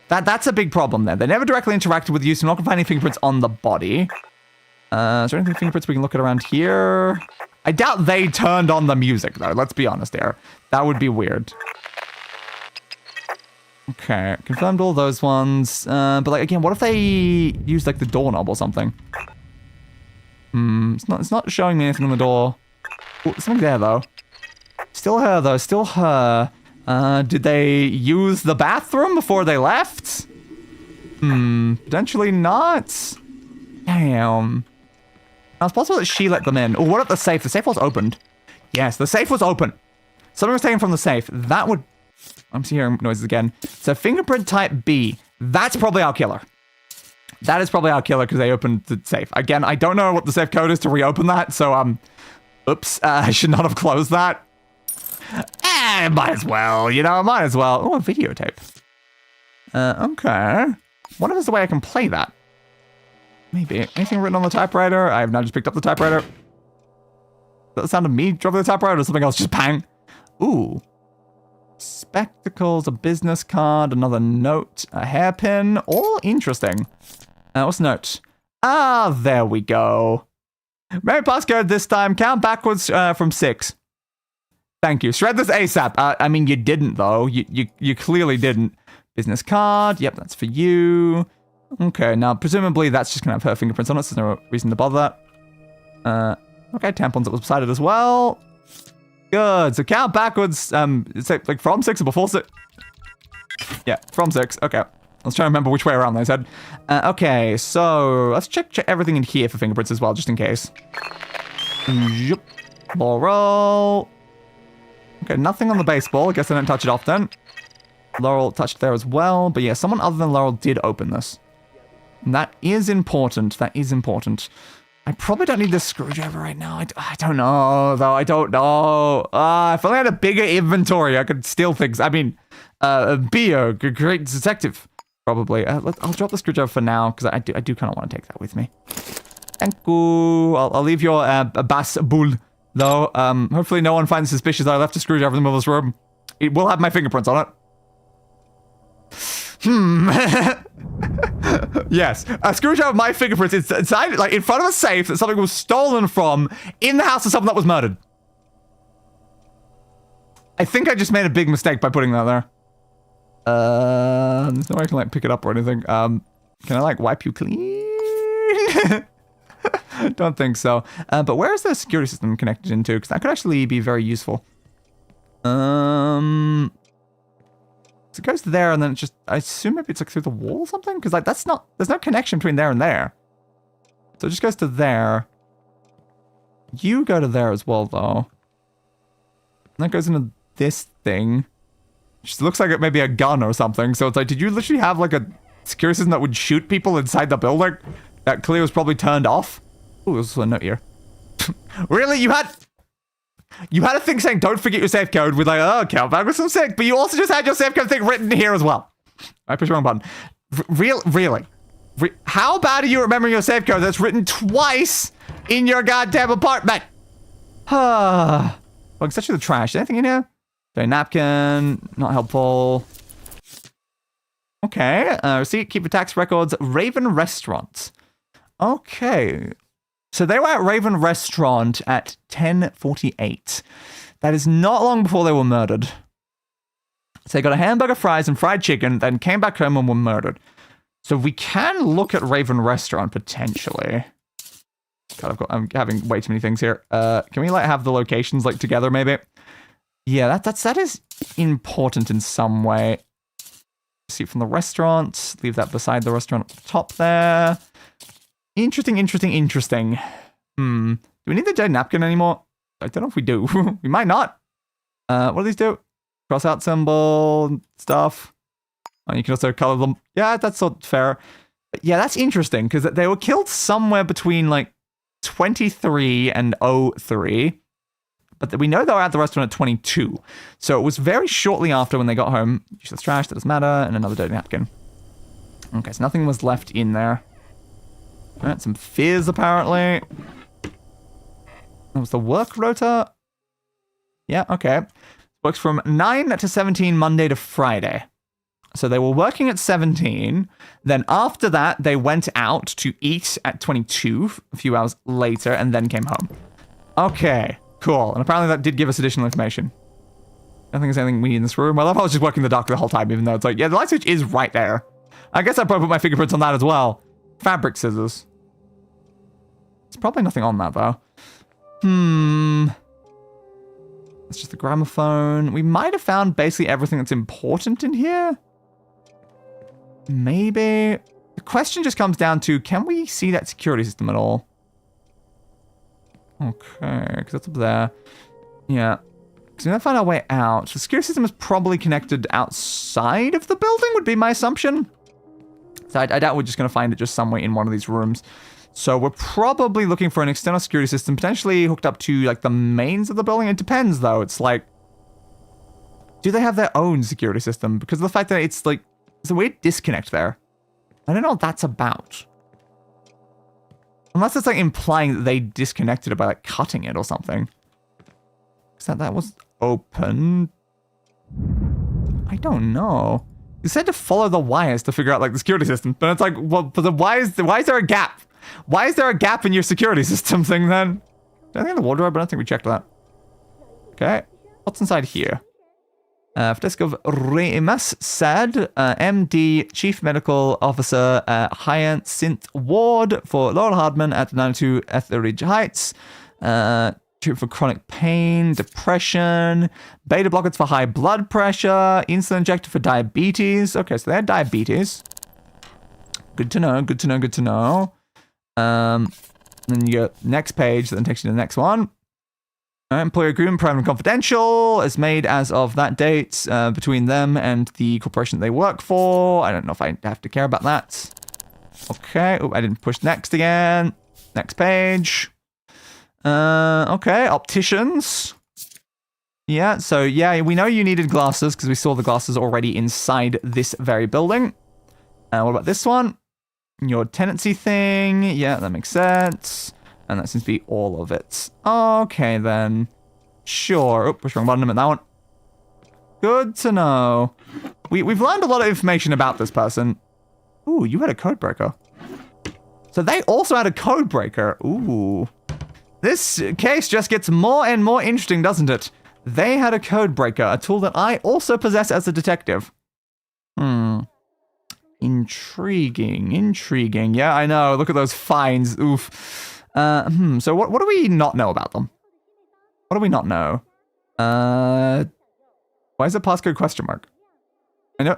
Speaker 2: That's a big problem there. They never directly interacted with you, so we're not going to find any fingerprints on the body. Is there anything fingerprints we can look at around here? I doubt they turned on the music, though. Let's be honest here. That would be weird. Okay, confirmed all those ones. But like again, what if they used like the doorknob or something? It's not showing me anything on the door. Ooh, something there though. Still her though. Still her. Did they use the bathroom before they left? Potentially not. Damn. Now, it's possible that she let them in. Oh, what about the safe? The safe was opened. Yes, the safe was open. Something was taken from the safe. That would... I'm hearing noises again. So, fingerprint type B. That's probably our killer. That is probably our killer because they opened the safe. Again, I don't know what the safe code is to reopen that. So, oops. I should not have closed that. Might as well. You know, might as well. Oh, a videotape. Okay. What if there's a way I can play that? Maybe. Anything written on the typewriter? I have now just picked up the typewriter. Is that the sound of me dropping the typewriter or something else? Just bang. Ooh. Spectacles, a business card, another note, a hairpin. All interesting. What's the note? Ah, there we go. Mary passcode this time. Count backwards from 6. Thank you. Shred this ASAP. I mean, you didn't, though. You clearly didn't. Business card. Yep, that's for you. Okay, now presumably that's just gonna have her fingerprints on it, so there's no reason to bother that. Okay, tampons that was beside it as well. Good, so count backwards, it's like from 6 or before 6? Yeah, from 6, okay. I was trying to remember which way around they said. Okay, so let's check everything in here for fingerprints as well, just in case. Yep. Laurel. Okay, nothing on the baseball, I guess I didn't touch it off then. Laurel touched there as well. But yeah, someone other than Laurel did open this. And that is important. That is important. I probably don't need this screwdriver right now. I don't know, though. I don't know. If I only had a bigger inventory, I could steal things. I mean, be a great detective, probably. I'll drop the screwdriver for now, because I do kind of want to take that with me. Thank you. I'll leave your bas boule, though. Hopefully no one finds suspicious that I left a screwdriver in the middle of this room. It will have my fingerprints on it. Yes, a screwdriver with my fingerprints inside, like in front of a safe that something was stolen from in the house of someone that was murdered. I think I just made a big mistake by putting that there. There's no way I can like pick it up or anything. Can I like wipe you clean? Don't think so. But where is the security system connected into? Because that could actually be very useful. So it goes there and then it just, I assume maybe it's like through the wall or something? Because like that's not, there's no connection between there and there. So it just goes to there. You go to there as well though. And that goes into this thing. Just looks like it may be a gun or something. So it's like, did you literally have like a security system that would shoot people inside the building? That clearly was probably turned off. Ooh, there's a note here. Really? You had a thing saying, don't forget your safe code with like, oh, count back with some sick, but you also just had your safe code thing written here as well. I pushed the wrong button. Really? How bad are you remembering your safe code that's written twice in your goddamn apartment? Well, especially the trash. Anything in here? Okay, napkin. Not helpful. Okay. Receipt, keep the tax records. Raven Restaurant. Okay. So they were at Raven Restaurant at 10:48. That is not long before they were murdered. So they got a hamburger, fries, and fried chicken, then came back home and were murdered. So we can look at Raven Restaurant potentially. God, I'm having way too many things here. Can we like have the locations like together maybe? Yeah, that is important in some way. See from the restaurant. Leave that beside the restaurant at the top there. Interesting. Do we need the dead napkin anymore? I don't know if we do. We might not. What do these do? Cross out symbol stuff. Oh, you can also color them. Yeah, that's sort of fair. But yeah, that's interesting because they were killed somewhere between like 23 and 03. But we know they were at the restaurant at 22. So it was very shortly after when they got home. Useless trash, that doesn't matter. And another dirty napkin. Okay, so nothing was left in there. Alright, some fizz apparently. That was the work rota. Yeah, okay. Works from 9 to 17 Monday to Friday. So they were working at 17. Then after that, they went out to eat at 22, a few hours later, and then came home. Okay, cool. And apparently that did give us additional information. I don't think there's anything we need in this room. I love how I was just working the dark the whole time, even though it's like, yeah, the light switch is right there. I guess I probably put my fingerprints on that as well. Fabric scissors. There's probably nothing on that, though. It's just the gramophone. We might have found basically everything that's important in here. Maybe. The question just comes down to, can we see that security system at all? Okay, because that's up there. Yeah. Because we're going to find our way out. The security system is probably connected outside of the building, would be my assumption. So I doubt we're just going to find it just somewhere in one of these rooms. So we're probably looking for an external security system, potentially hooked up to like the mains of the building. It depends though. It's like, do they have their own security system? Because of the fact that it's like, there's a weird disconnect there. I don't know what that's about. Unless it's like implying that they disconnected it by like cutting it or something. Because that was open. I don't know. You said to follow the wires to figure out like the security system, but it's like, well, but why is there a gap? Why is there a gap in your security system thing then? I think in the wardrobe, but I don't think we checked that. Okay, what's inside here? Desk of Remus said, MD, Chief Medical Officer, Hyatt Synth Ward for Laurel Hardman at 92 Etheridge Heights. Treatment for chronic pain, depression, beta blockers for high blood pressure, insulin injector for diabetes. Okay, so they had diabetes. Good to know, good to know, good to know. Then you go next page, then takes you to the next one. Employee agreement, private and confidential, is made as of that date between them and the corporation they work for. I don't know if I have to care about that. Okay. Oh, I didn't push next again. Next page. Okay. Opticians. Yeah. So yeah, we know you needed glasses because we saw the glasses already inside this very building. What about this one? Your tenancy thing. Yeah, that makes sense. And that seems to be all of it. Okay, then. Sure. Oh, push wrong button at that one. Good to know. We've learned a lot of information about this person. Ooh, you had a code breaker. So they also had a code breaker. Ooh. This case just gets more and more interesting, doesn't it? They had a code breaker, a tool that I also possess as a detective. Intriguing. Yeah, I know. Look at those fines. Oof. So what do we not know about them? What do we not know? Why is it passcode question mark? I know.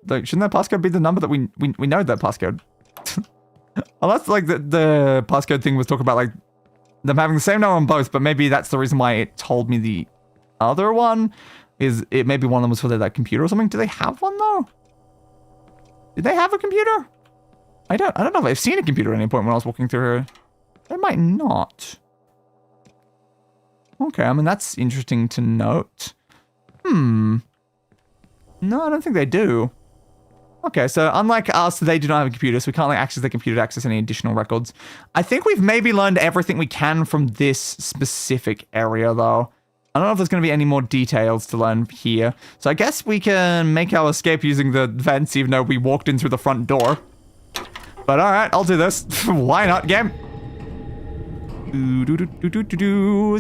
Speaker 2: Like, shouldn't that passcode be the number that we know that passcode? Unless, like, the passcode thing was talking about, like, them having the same number on both, but maybe that's the reason why it told me the other one is it maybe one of them was for that computer or something. Do they have one, though? Did they have a computer? I don't know if I've seen a computer at any point when I was walking through here. They might not. Okay, I mean, that's interesting to note. No, I don't think they do. Okay, so unlike us, they do not have a computer, so we can't like access the computer to access any additional records. I think we've maybe learned everything we can from this specific area, though. I don't know if there's going to be any more details to learn here. So I guess we can make our escape using the vents, even though we walked in through the front door. But alright, I'll do this. Why not, game? So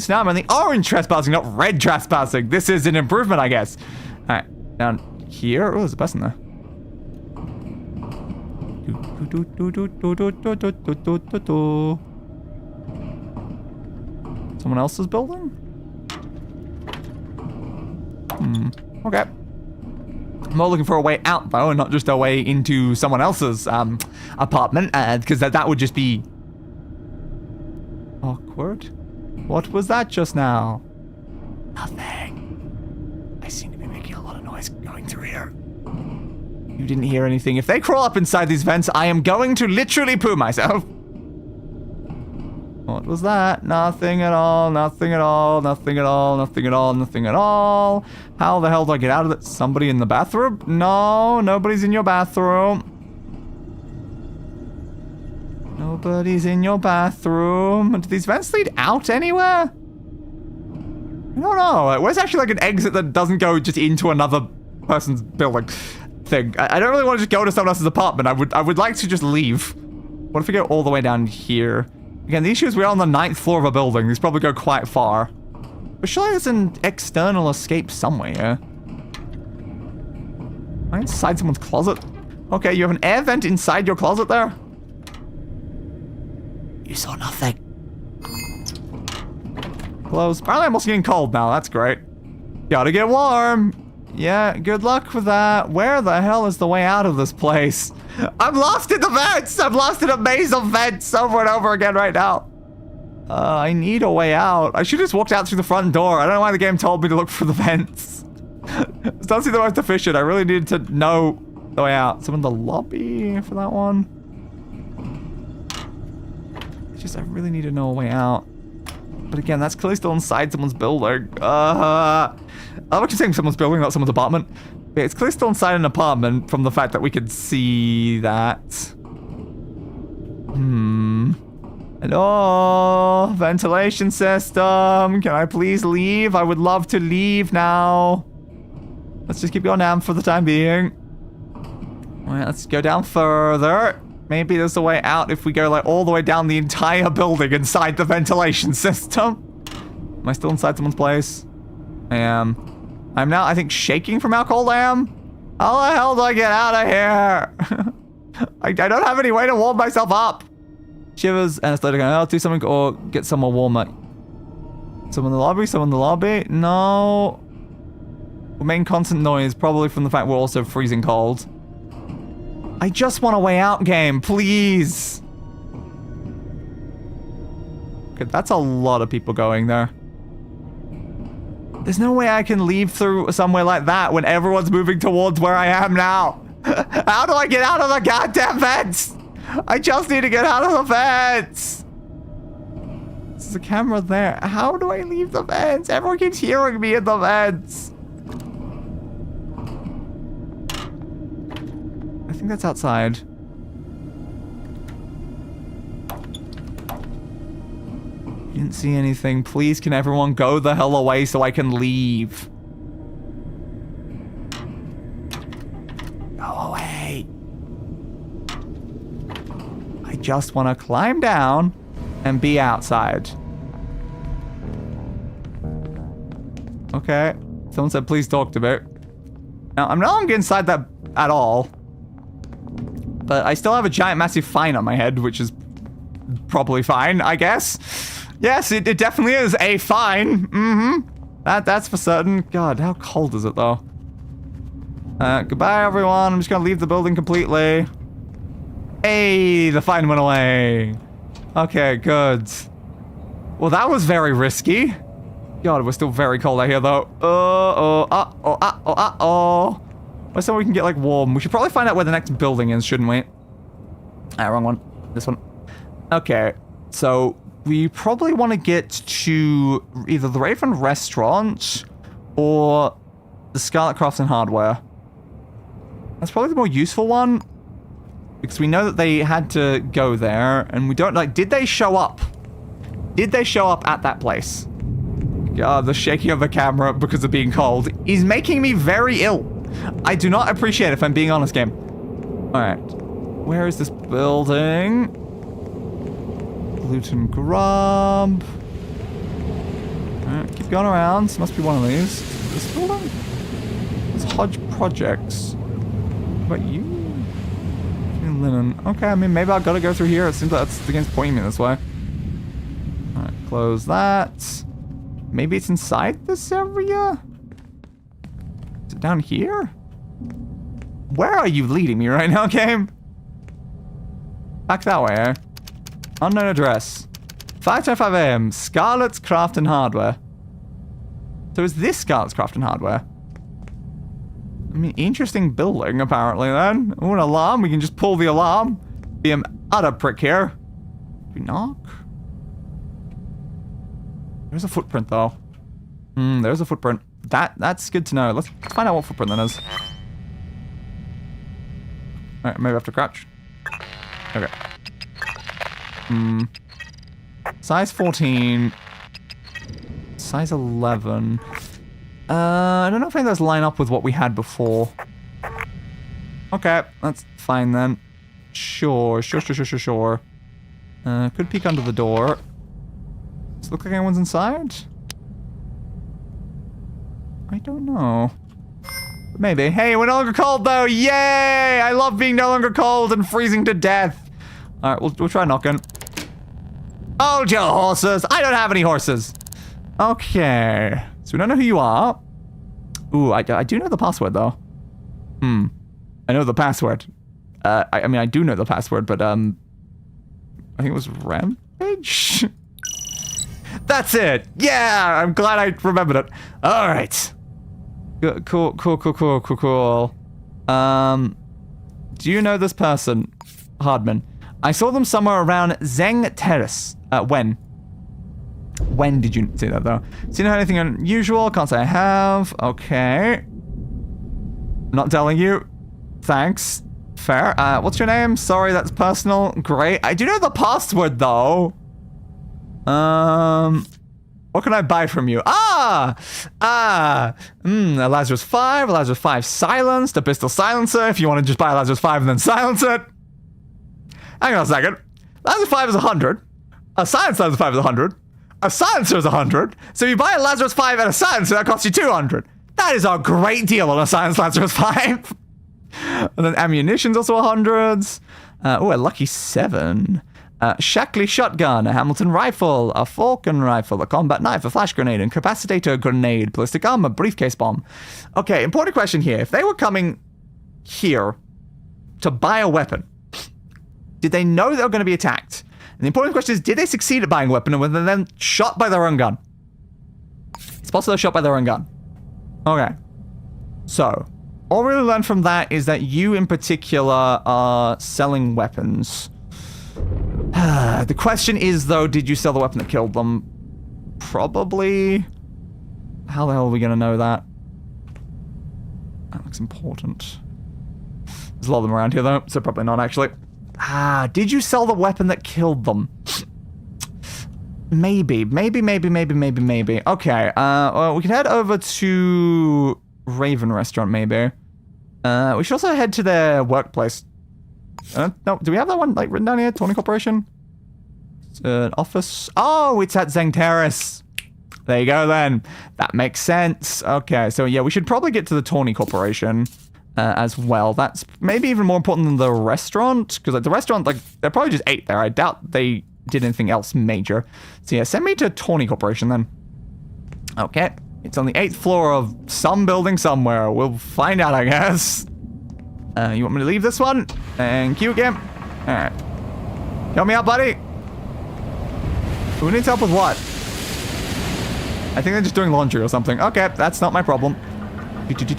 Speaker 2: now I'm on the orange trespassing, not red trespassing. This is an improvement, I guess. Alright, down here. Oh, there's a person there. Someone else's building? Okay. I'm more looking for a way out, though, and not just a way into someone else's apartment, because that would just be awkward. What was that just now? Nothing. I seem to be making a lot of noise going through here. You didn't hear anything. If they crawl up inside these vents, I am going to literally poo myself. What was that? Nothing at all, nothing at all, nothing at all, nothing at all, nothing at all. How the hell do I get out of it? Somebody in the bathroom? No, nobody's in your bathroom. Nobody's in your bathroom. Do these vents lead out anywhere? I don't know. Where's actually like an exit that doesn't go just into another person's building thing? I don't really want to just go to someone else's apartment. I would like to just leave. What if we go all the way down here? Again, the issue is we're on the 9th floor of a building. These probably go quite far. But surely there's an external escape somewhere. Am I inside someone's closet? Okay, you have an air vent inside your closet there? You saw nothing. Close. Apparently I'm also getting cold now. That's great. Gotta get warm. Yeah, good luck with that. Where the hell is the way out of this place? I'm lost in the vents! I'm lost in a maze of vents over and over again right now. I need a way out. I should have just walked out through the front door. I don't know why the game told me to look for the vents. It doesn't seem the most efficient. I really needed to know the way out. Someone in the lobby for that one. It's just, I really need to know a way out. But again, that's clearly still inside someone's building. I'm actually saying someone's building, not someone's apartment. Yeah, it's clearly still inside an apartment from the fact that we could see that. Hello? Ventilation system. Can I please leave? I would love to leave now. Let's just keep going down for the time being. Alright, let's go down further. Maybe there's a way out if we go like all the way down the entire building inside the ventilation system. Am I still inside someone's place? I am. I'm now, I think, shaking from how cold I am. How the hell do I get out of here? I don't have any way to warm myself up. Shivers, anesthetic. I'll do something or get somewhere warmer. Someone in the lobby? Someone in the lobby? No. Remain constant noise, probably from the fact we're also freezing cold. I just want a way out, game, please. Okay, that's a lot of people going there. There's no way I can leave through somewhere like that when everyone's moving towards where I am now. How do I get out of the goddamn vents? I just need to get out of the vents. There's a camera there. How do I leave the vents? Everyone keeps hearing me in the vents. I think that's outside. Didn't see anything. Please, can everyone go the hell away so I can leave? Go away. I just want to climb down and be outside. Okay. Someone said, please talk to me. Now, I'm no longer inside that at all. But I still have a giant, massive fine on my head, which is probably fine, I guess. Yes, it definitely is a fine. That's for certain. God, how cold is it, though? Goodbye, everyone. I'm just gonna leave the building completely. Hey, the fine went away. Okay, good. Well, that was very risky. God, we're still very cold out here, though. Where's somewhere we can get, like, warm? We should probably find out where the next building is, shouldn't we? Wrong one. This one. Okay, so we probably want to get to either the Raven Restaurant or the Scarlet Crafts and Hardware. That's probably the more useful one. Because we know that they had to go there, and we don't, like, did they show up? Did they show up at that place? God, the shaking of the camera because of being cold is making me very ill. I do not appreciate it, if I'm being honest, game. Alright. Where is this building? Loot and grub. Alright, keep going around. This must be one of these. This building? It's Hodge Projects. What about you? Linen. Okay, I mean, maybe I've got to go through here. It seems like that's the game's pointing me this way. Alright, close that. Maybe it's inside this area? Is it down here? Where are you leading me right now, game? Back that way, eh? Unknown address. 5:25 AM. Scarlet's Craft and Hardware. So is this Scarlet's Craft and Hardware? I mean, interesting building, apparently, then. Oh, an alarm. We can just pull the alarm. Be an utter prick here. Do we knock? There's a footprint, though. There's a footprint. That's good to know. Let's find out what footprint that is. Alright, maybe I have to crouch. Okay. Size 14. Size 11. I don't know if any of those line up with what we had before. Okay, that's fine then. Sure. Could peek under the door. Does it look like anyone's inside? I don't know. Maybe. Hey, we're no longer cold though! Yay! I love being no longer cold and freezing to death! Alright, we'll try knocking. Hold your horses! I don't have any horses! Okay. So we don't know who you are. Ooh, I do know the password, though. I know the password. I mean, I do know the password, but, I think it was Rampage? That's it! Yeah! I'm glad I remembered it. Alright. Cool. Do you know this person? Hardman. I saw them somewhere around Zeng Terrace. When? When did you see that, though? Seen anything unusual? Can't say I have. Okay. Not telling you. Thanks. Fair. What's your name? Sorry, that's personal. Great. I do know the password, though. What can I buy from you? A Lazarus 5, a Lazarus 5 silenced, a pistol silencer, if you want to just buy a Lazarus 5 and then silence it. Hang on a second. Lazarus 5 is 100. A silenced Lazarus 5 is 100. A silencer is 100. So if you buy a Lazarus 5 and a silencer, that costs you 200. That is a great deal on a silenced Lazarus 5. And then ammunition's also 100s. A lucky 7. Shackley shotgun, a Hamilton rifle, a Falcon rifle, a combat knife, a flash grenade, incapacitator grenade, ballistic armor, briefcase bomb. Okay, important question here. If they were coming here to buy a weapon, did they know they were going to be attacked? And the important question is, did they succeed at buying a weapon and were they then shot by their own gun? It's possible they're shot by their own gun. Okay. So, all we really learned from that is that you in particular are selling weapons. The question is, though, did you sell the weapon that killed them? Probably. How the hell are we going to know that? That looks important. There's a lot of them around here, though, so probably not, actually. Did you sell the weapon that killed them? Maybe. Okay, well, we can head over to Raven Restaurant, maybe. We should also head to their workplace. No, do we have that one, like, written down here? Tawny Corporation? Office? Oh, it's at Zeng Terrace. There you go, then. That makes sense. Okay, so yeah, we should probably get to the Tawny Corporation as well. That's maybe even more important than the restaurant, because like, the restaurant, like, they probably just ate there. I doubt they did anything else major. So yeah, send me to Tawny Corporation, then. Okay. It's on the 8th floor of some building somewhere. We'll find out, I guess. You want me to leave this one? Thank you again. Alright. Help me out, buddy. Who needs help with what? I think they're just doing laundry or something. Okay, that's not my problem. What's the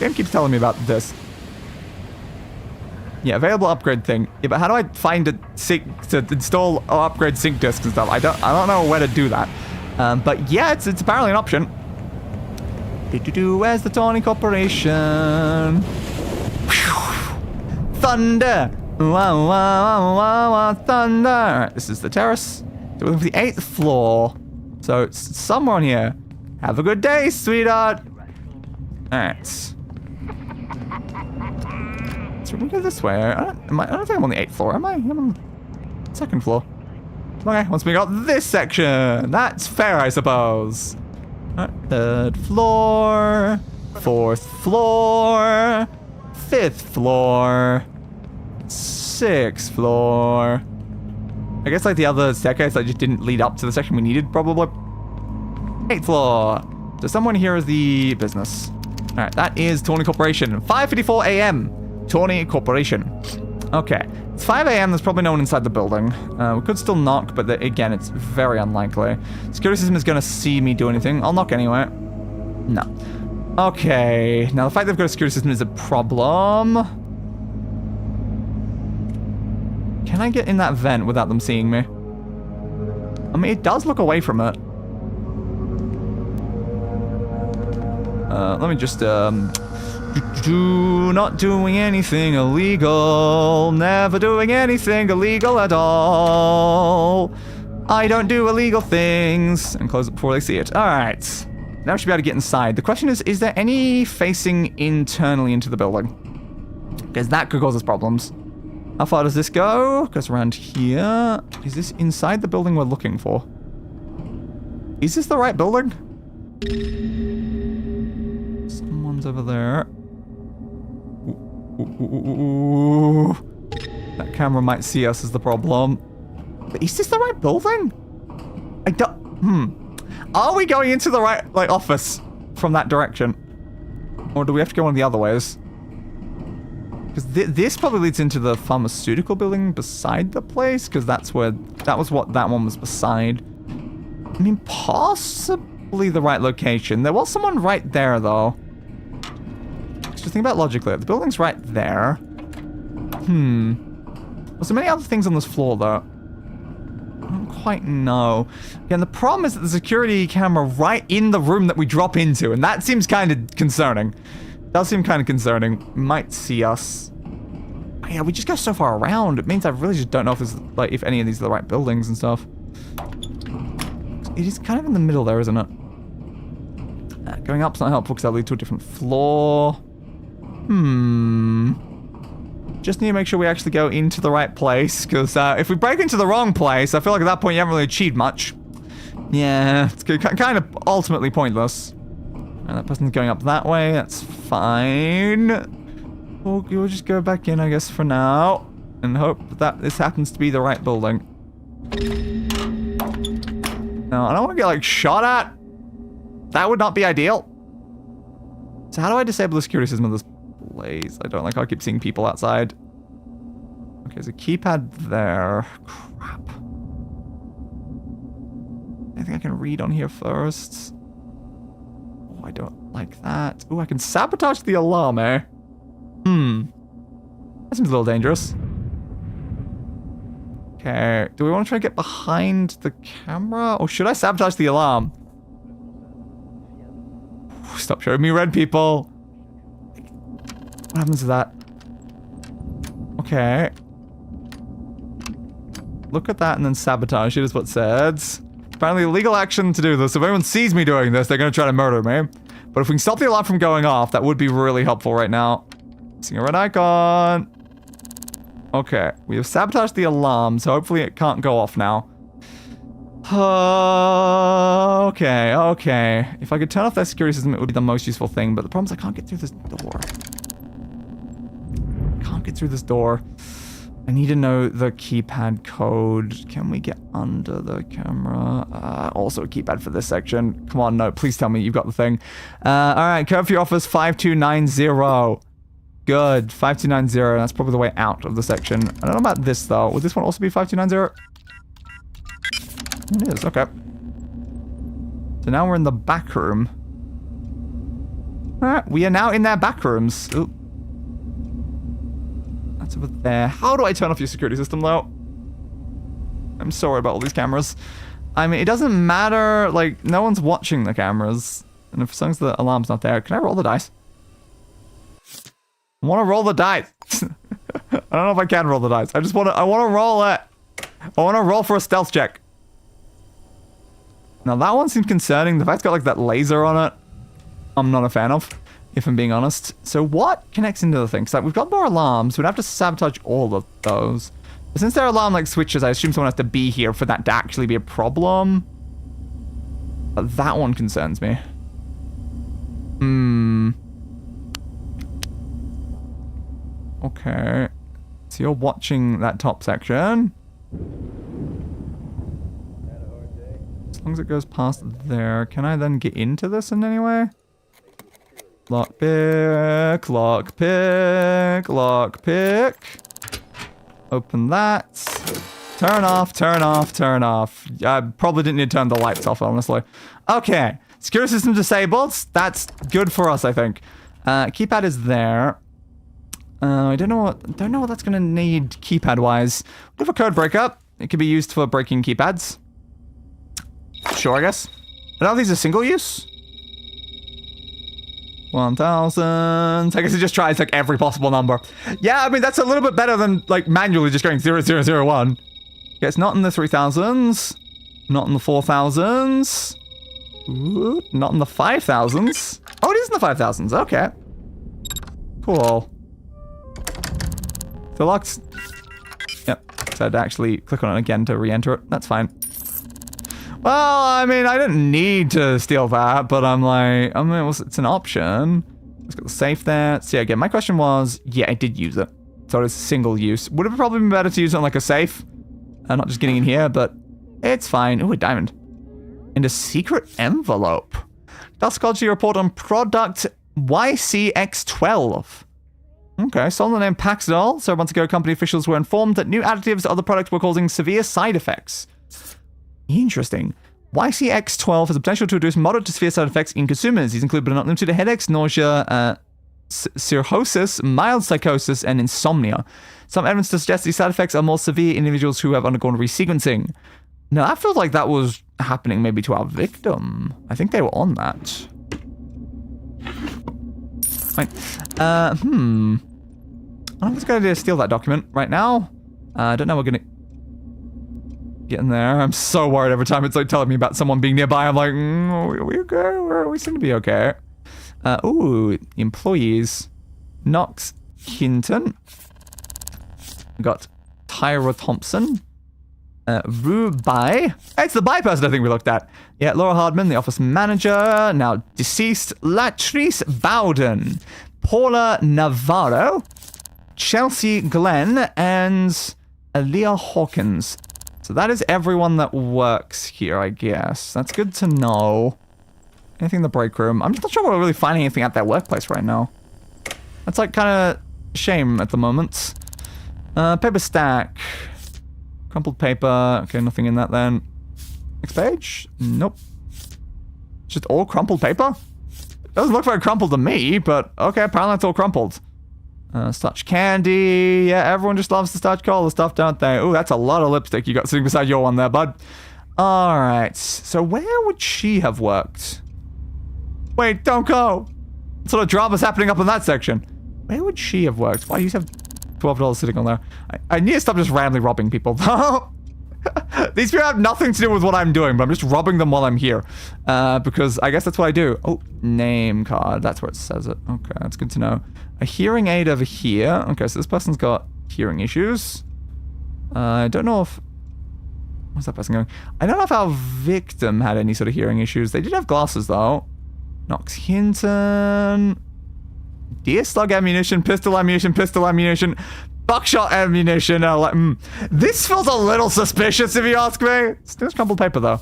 Speaker 2: game keeps telling me about this? Yeah, available upgrade thing. Yeah, but how do I find a sink to install or upgrade sync disks and stuff? I don't know where to do that. But yeah, it's apparently an option. Where's the Tawny Corporation? Thunder! Wow, wow, wow, wow, thunder! Alright, this is the terrace. So we're looking for the 8th floor. So it's somewhere on here. Have a good day, sweetheart! Alright. So we can go this way. I don't think I'm on the 8th floor, am I? I'm on the 2nd floor. Okay, once we got this section. That's fair, I suppose. Alright, 3rd floor. 4th floor. 5th floor. 6th floor. I guess like the other staircase that just didn't lead up to the section we needed, probably. 8th floor. So someone here is the business. Alright, that is Tawny Corporation. 5:54 a.m. Tawny Corporation. Okay. It's 5 a.m. There's probably no one inside the building. We could still knock, but again, it's very unlikely. Security system is going to see me do anything. I'll knock anyway. No. Okay. Now, the fact they've got a security system is a problem. Can I get in that vent without them seeing me? I mean, it does look away from it. Let me just, not doing anything illegal. Never doing anything illegal at all. I don't do illegal things. And close it before they see it. Alright. Now we should be able to get inside. The question is there any facing internally into the building? Because that could cause us problems. How far does this go? Goes around here. Is this inside the building we're looking for? Is this the right building? Someone's over there. Ooh. That camera might see us is the problem. But is this the right building? I don't... Are we going into the right, like, office from that direction? Or do we have to go one of the other ways? Because this probably leads into the pharmaceutical building beside the place, because that's where... That was what that one was beside. I mean, possibly the right location. There was someone right there, though. Just think about logically. The building's right there. Was there many other things on this floor, though? I don't quite know. Again, the problem is that the security camera right in the room that we drop into, and that seems kind of concerning. Does seem kind of concerning. Might see us. Oh, yeah, we just go so far around. It means I really just don't know if this, like, if any of these are the right buildings and stuff. It is kind of in the middle there, isn't it? Going up's not helpful because that'll lead to a different floor. Just need to make sure we actually go into the right place, because if we break into the wrong place, I feel like at that point you haven't really achieved much. Yeah, it's kind of ultimately pointless. And that person's going up that way, that's fine. We'll just go back in, I guess, for now, and hope that this happens to be the right building. No, I don't want to get, like, shot at. That would not be ideal. So how do I disable the security system of this place? I don't like how I keep seeing people outside. Okay, there's a keypad there. Crap. Anything I can read on here first? Oh, I don't like that. Oh, I can sabotage the alarm, eh? That seems a little dangerous. Okay, do we want to try to get behind the camera? Or should I sabotage the alarm? Stop showing me red, people. What happens to that? Okay. Look at that and then sabotage it is what it says. Apparently illegal action to do this. If anyone sees me doing this, they're going to try to murder me. But if we can stop the alarm from going off, that would be really helpful right now. Seeing a red icon. Okay, we have sabotaged the alarm, so hopefully it can't go off now. Okay. If I could turn off that security system, it would be the most useful thing, but the problem is I can't get through this door. I need to know the keypad code. Can we get under the camera? Also a keypad for this section. Come on, no, please tell me you've got the thing. Alright, code for your office 5290. Good, 5290. That's probably the way out of the section. I don't know about this, though. Would this one also be 5290? It is, okay. So now we're in the back room. Alright, we are now in their back rooms. Ooh. That's over there. How do I turn off your security system, though? I'm so worried about all these cameras. I mean, it doesn't matter, like, no one's watching the cameras. And if as the alarm's not there, can I roll the dice? I want to roll the dice. I don't know if I can roll the dice. I want to roll it. I want to roll for a stealth check. Now that one seems concerning. The fact it's got like that laser on it, I'm not a fan of, if I'm being honest. So what connects into the thing? So like, we've got more alarms. We'd have to sabotage all of those. But since there are alarm like switches, I assume someone has to be here for that to actually be a problem. But that one concerns me. Okay. So you're watching that top section. As long as it goes past there, can I then get into this in any way? Lockpick, lockpick, lockpick. Open that. Turn off, turn off, turn off. I probably didn't need to turn the lights off, honestly. Okay. Security system disabled. That's good for us, I think. Keypad is there. I don't know what that's gonna need keypad-wise. We have a code breakup. It could be used for breaking keypads. Sure, I guess. I don't think these are single use. 1000. I guess it just tries like every possible number. Yeah, I mean that's a little bit better than like manually just going 0001. Yeah, it's not in the 3000s. Not in the 4000s. Ooh, not in the 5000s. Oh, it is in the 5000s. Okay. Cool. The lock's... Yep. So I'd actually click on it again to re-enter it. That's fine. Well, I mean, I didn't need to steal that, but I'm like... I mean, it's an option. Let's got the safe there. So yeah, again, my question was... Yeah, I did use it. So it's single use. Would have probably been better to use it on like a safe. Not just getting in here, but... It's fine. Ooh, a diamond. And a secret envelope. Toxicology report on product YCX12. Okay, sold the name Paxdol. Several months ago, company officials were informed that new additives to other products were causing severe side effects. Interesting. YCX12 has the potential to reduce moderate to severe side effects in consumers. These include but are not limited to headaches, nausea, cirrhosis, mild psychosis, and insomnia. Some evidence to suggest these side effects are more severe in individuals who have undergone resequencing. Now, that feels like that was happening maybe to our victim. I think they were on that. Fine. I don't think it's a good idea to steal that document right now. I don't know we're gonna get in there. I'm so worried every time it's like telling me about someone being nearby. I'm like, are we okay? We seem to be okay. Ooh, employees. Knox Hinton. We got Tyra Thompson. Rubai. It's the Bai person I think we looked at. Yeah, Laura Hardman, the office manager, now deceased. Latrice Bowden. Paula Navarro. Chelsea Glenn. And Aaliyah Hawkins. So that is everyone that works here, I guess. That's good to know. Anything in the break room? I'm just not sure we're really finding anything at their workplace right now. That's like kind of shame at the moment. Paper stack. Crumpled paper. Okay, nothing in that then. Next page. Nope. Just all crumpled paper? Doesn't look very crumpled to me, but okay, apparently it's all crumpled. Starch candy. Yeah, everyone just loves the starch cola stuff, don't they? Ooh, that's a lot of lipstick you got sitting beside your one there, bud. Alright, so where would she have worked? Wait, don't go! What sort of drama's happening up in that section? Where would she have worked? Why do you have $12 sitting on there? I need to stop just randomly robbing people. These people have nothing to do with what I'm doing, but I'm just robbing them while I'm here. Because I guess that's what I do. Oh, name card. That's where it says it. Okay, that's good to know. A hearing aid over here. Okay, so this person's got hearing issues. I don't know if... Where's that person going? I don't know if our victim had any sort of hearing issues. They did have glasses, though. Knox Hinton. Deer slug ammunition, pistol ammunition, buckshot ammunition. This feels a little suspicious if you ask me. Still crumpled paper though.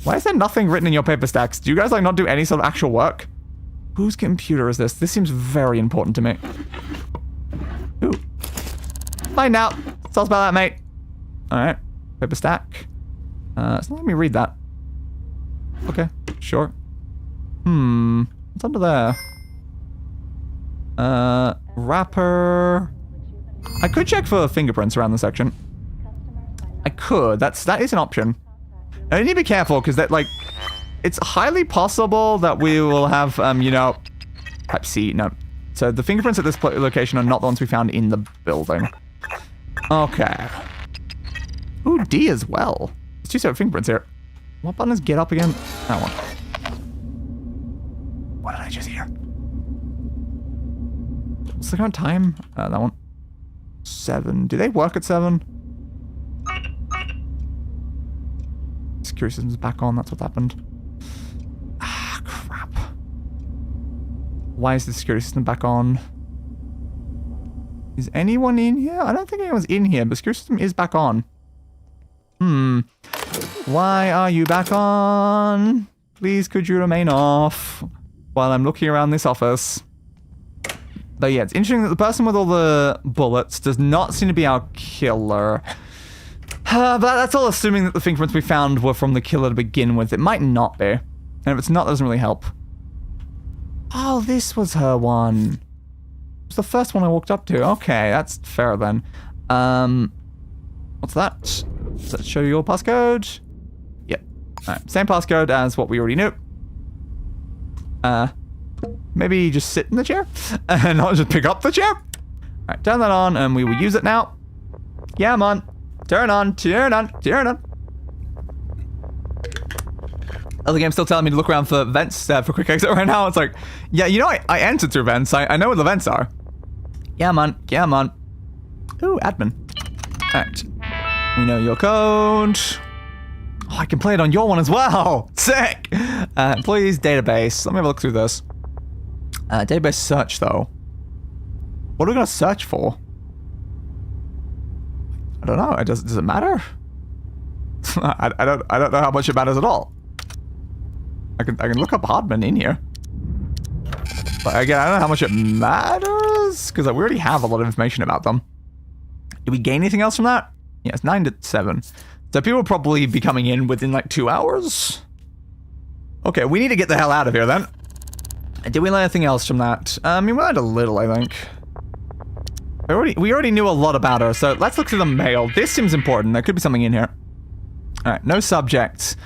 Speaker 2: Why is there nothing written in your paper stacks? Do you guys like not do any sort of actual work? Whose computer is this? This seems very important to me. Ooh. Find out. Tell us about that, mate. Alright. Paper stack. It's not letting me read that. Okay, sure. What's under there? Wrapper. I could check for fingerprints around the section. I could. That is an option. I need to be careful because that, like, it's highly possible that we will have, you know, type C. No. So the fingerprints at this location are not the ones we found in the building. Okay. Ooh, D as well. There's two separate fingerprints here. What button is get up again? That one. What did I just hear? What's the current time? That one. 7. Do they work at 7? Security system's back on. That's what happened. Ah, crap. Why is the security system back on? Is anyone in here? I don't think anyone's in here, but the security system is back on. Why are you back on? Please, could you remain off while I'm looking around this office? But yeah, it's interesting that the person with all the bullets does not seem to be our killer. But that's all assuming that the fingerprints we found were from the killer to begin with. It might not be. And if it's not, that doesn't really help. Oh, this was her one. It was the first one I walked up to. Okay, that's fair then. What's that? Does that show your passcode? Yep. Alright, same passcode as what we already knew. Maybe just sit in the chair and not just pick up the chair. Alright, turn that on and we will use it now. Yeah, man. Turn on, turn on, turn on. Oh, the game's still telling me to look around for vents for quick exit right now. It's like, yeah, you know, I entered through vents. I know where the vents are. Yeah, man. Yeah, man. Ooh, admin. Alright. We know your code. Oh, I can play it on your one as well. Sick. Employees database. Let me have a look through this. Database search, though. What are we going to search for? I don't know. Does it matter? I don't know how much it matters at all. I can look up Hardman in here. But again, I don't know how much it matters because we already have a lot of information about them. Did we gain anything else from that? Yeah, it's 9 to 7. So people will probably be coming in within like 2 hours. Okay, we need to get the hell out of here then. Did we learn anything else from that? I mean, we learned a little, I think. We already knew a lot about her, so let's look through the mail. This seems important. There could be something in here. Alright, no subjects.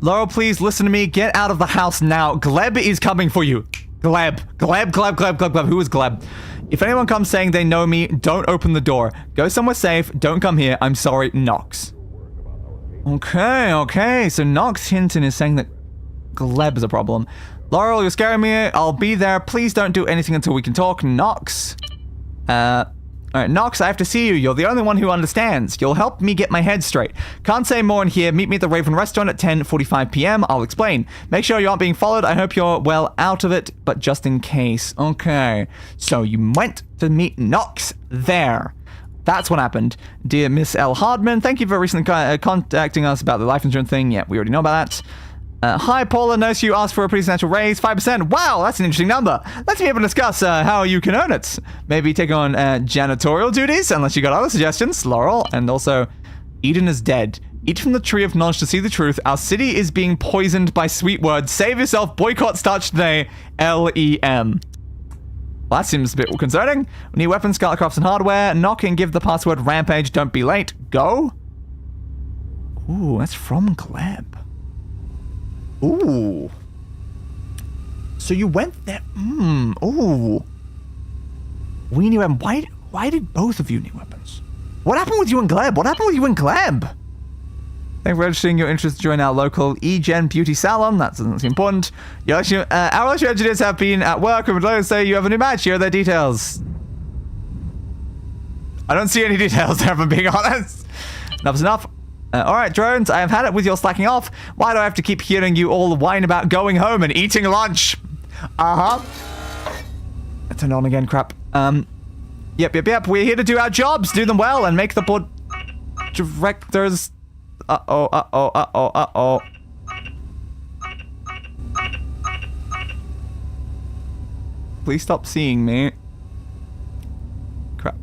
Speaker 2: Laurel, please listen to me. Get out of the house now. Gleb is coming for you. Gleb. Who is Gleb? If anyone comes saying they know me, don't open the door. Go somewhere safe. Don't come here. I'm sorry, Knox. Okay. So Knox Hinton is saying that Gleb is a problem. Laurel, you're scaring me. I'll be there. Please don't do anything until we can talk. Knox. Alright, Knox, I have to see you. You're the only one who understands. You'll help me get my head straight. Can't say more in here. Meet me at the Raven Restaurant at 10:45 p.m. I'll explain. Make sure you aren't being followed. I hope you're well out of it, but just in case. Okay. So you went to meet Knox there. That's what happened. Dear Miss L. Hardman, thank you for recently contacting us about the life insurance thing. Yeah, we already know about that. Hi, Paula. Notice you asked for a pretty substantial raise, 5%. Wow, that's an interesting number. Let's be able to discuss how you can earn it. Maybe take on janitorial duties, unless you got other suggestions. Laurel, and also, Eden is dead. Eat from the tree of knowledge to see the truth. Our city is being poisoned by sweet words. Save yourself. Boycott starts today. LEM. Well, that seems a bit concerning. We need weapons, scarlet crafts, and hardware. Knock and give the password rampage. Don't be late. Go. Ooh, that's from Gleb. Ooh. So you went there. Ooh. We need weapons. Why did both of you need weapons? What happened with you and Gleb? What happened with you and Gleb? Thank you for registering your interest to join our local eGen beauty salon. That's important. Our election engineers have been at work and would like to say you have a new match. Here are their details. I don't see any details there, if I'm being honest. Enough's enough. Alright, drones, I have had it with your slacking off. Why do I have to keep hearing you all whine about going home and eating lunch? Turn on again, crap. Yep. We're here to do our jobs, do them well, and make the board directors... Uh-oh. Please stop seeing me. Crap.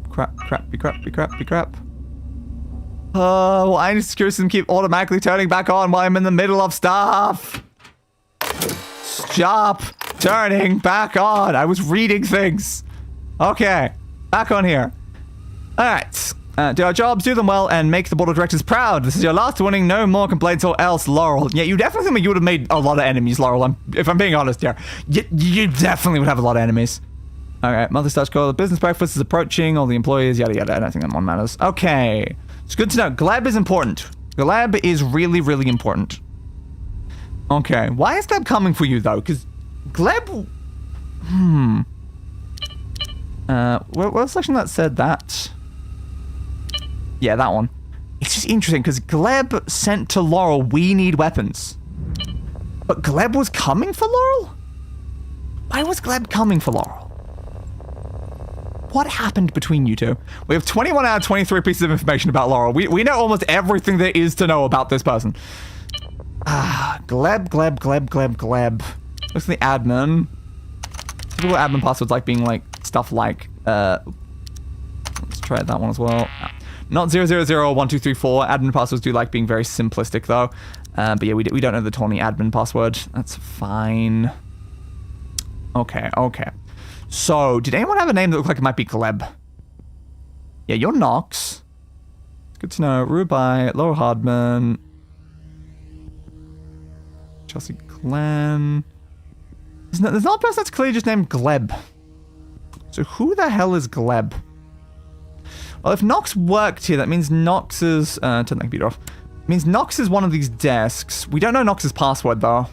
Speaker 2: Well, I need to keep automatically turning back on while I'm in the middle of stuff. Stop turning back on. I was reading things. Okay, back on here. All right. Do our jobs, do them well, and make the board of directors proud. This is your last warning. No more complaints or else, Laurel. Yeah, you definitely think you would have made a lot of enemies, Laurel. If I'm being honest here. You definitely would have a lot of enemies. Alright, Mother starts call. The business breakfast is approaching. All the employees, yada yada. I don't think that one matters. Okay. It's good to know. Gleb is important. Gleb is really, really important. Okay. Why is Gleb coming for you, though? Because Gleb... What section that said that? Yeah, that one. It's just interesting because Gleb sent to Laurel, we need weapons. But Gleb was coming for Laurel? Why was Gleb coming for Laurel? What happened between you two? We have 21 out of 23 pieces of information about Laurel. We know almost everything there is to know about this person. Gleb. Looks like the admin. Typical admin passwords like being like stuff like, let's try that one as well. Not 000 or 1234. Admin passwords do like being very simplistic though. But yeah, we don't know the Tawny admin password. That's fine. Okay. So, did anyone have a name that looked like it might be Gleb? Yeah, you're Nox. Good to know. Rubai, Laura Hardman. Chelsea Glenn. There's not a person that's clearly just named Gleb. So who the hell is Gleb? Well, if Nox worked here, that means Nox is... turn the computer off. It means Nox is one of these desks. We don't know Nox's password, though.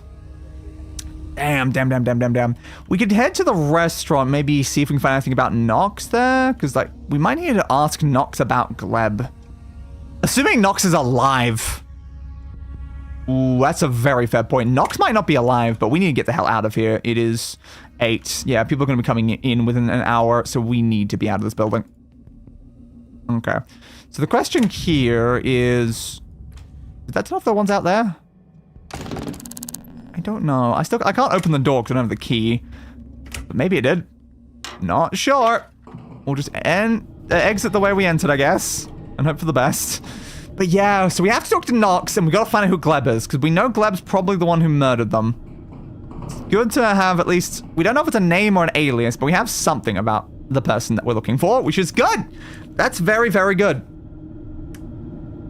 Speaker 2: Damn. We could head to the restaurant, maybe see if we can find anything about Nox there. Because, like, we might need to ask Nox about Gleb. Assuming Nox is alive. Ooh, that's a very fair point. Nox might not be alive, but we need to get the hell out of here. It is 8. Yeah, people are going to be coming in within an hour, so we need to be out of this building. Okay. So the question here is... Did that turn off the ones out there? I don't know. I can't open the door because I don't have the key. But maybe it did. Not sure. We'll just exit the way we entered, I guess. And hope for the best. But yeah, so we have to talk to Nox and we gotta find out who Gleb is. Because we know Gleb's probably the one who murdered them. It's good to have at least... We don't know if it's a name or an alias, but we have something about the person that we're looking for, which is good. That's very, very good.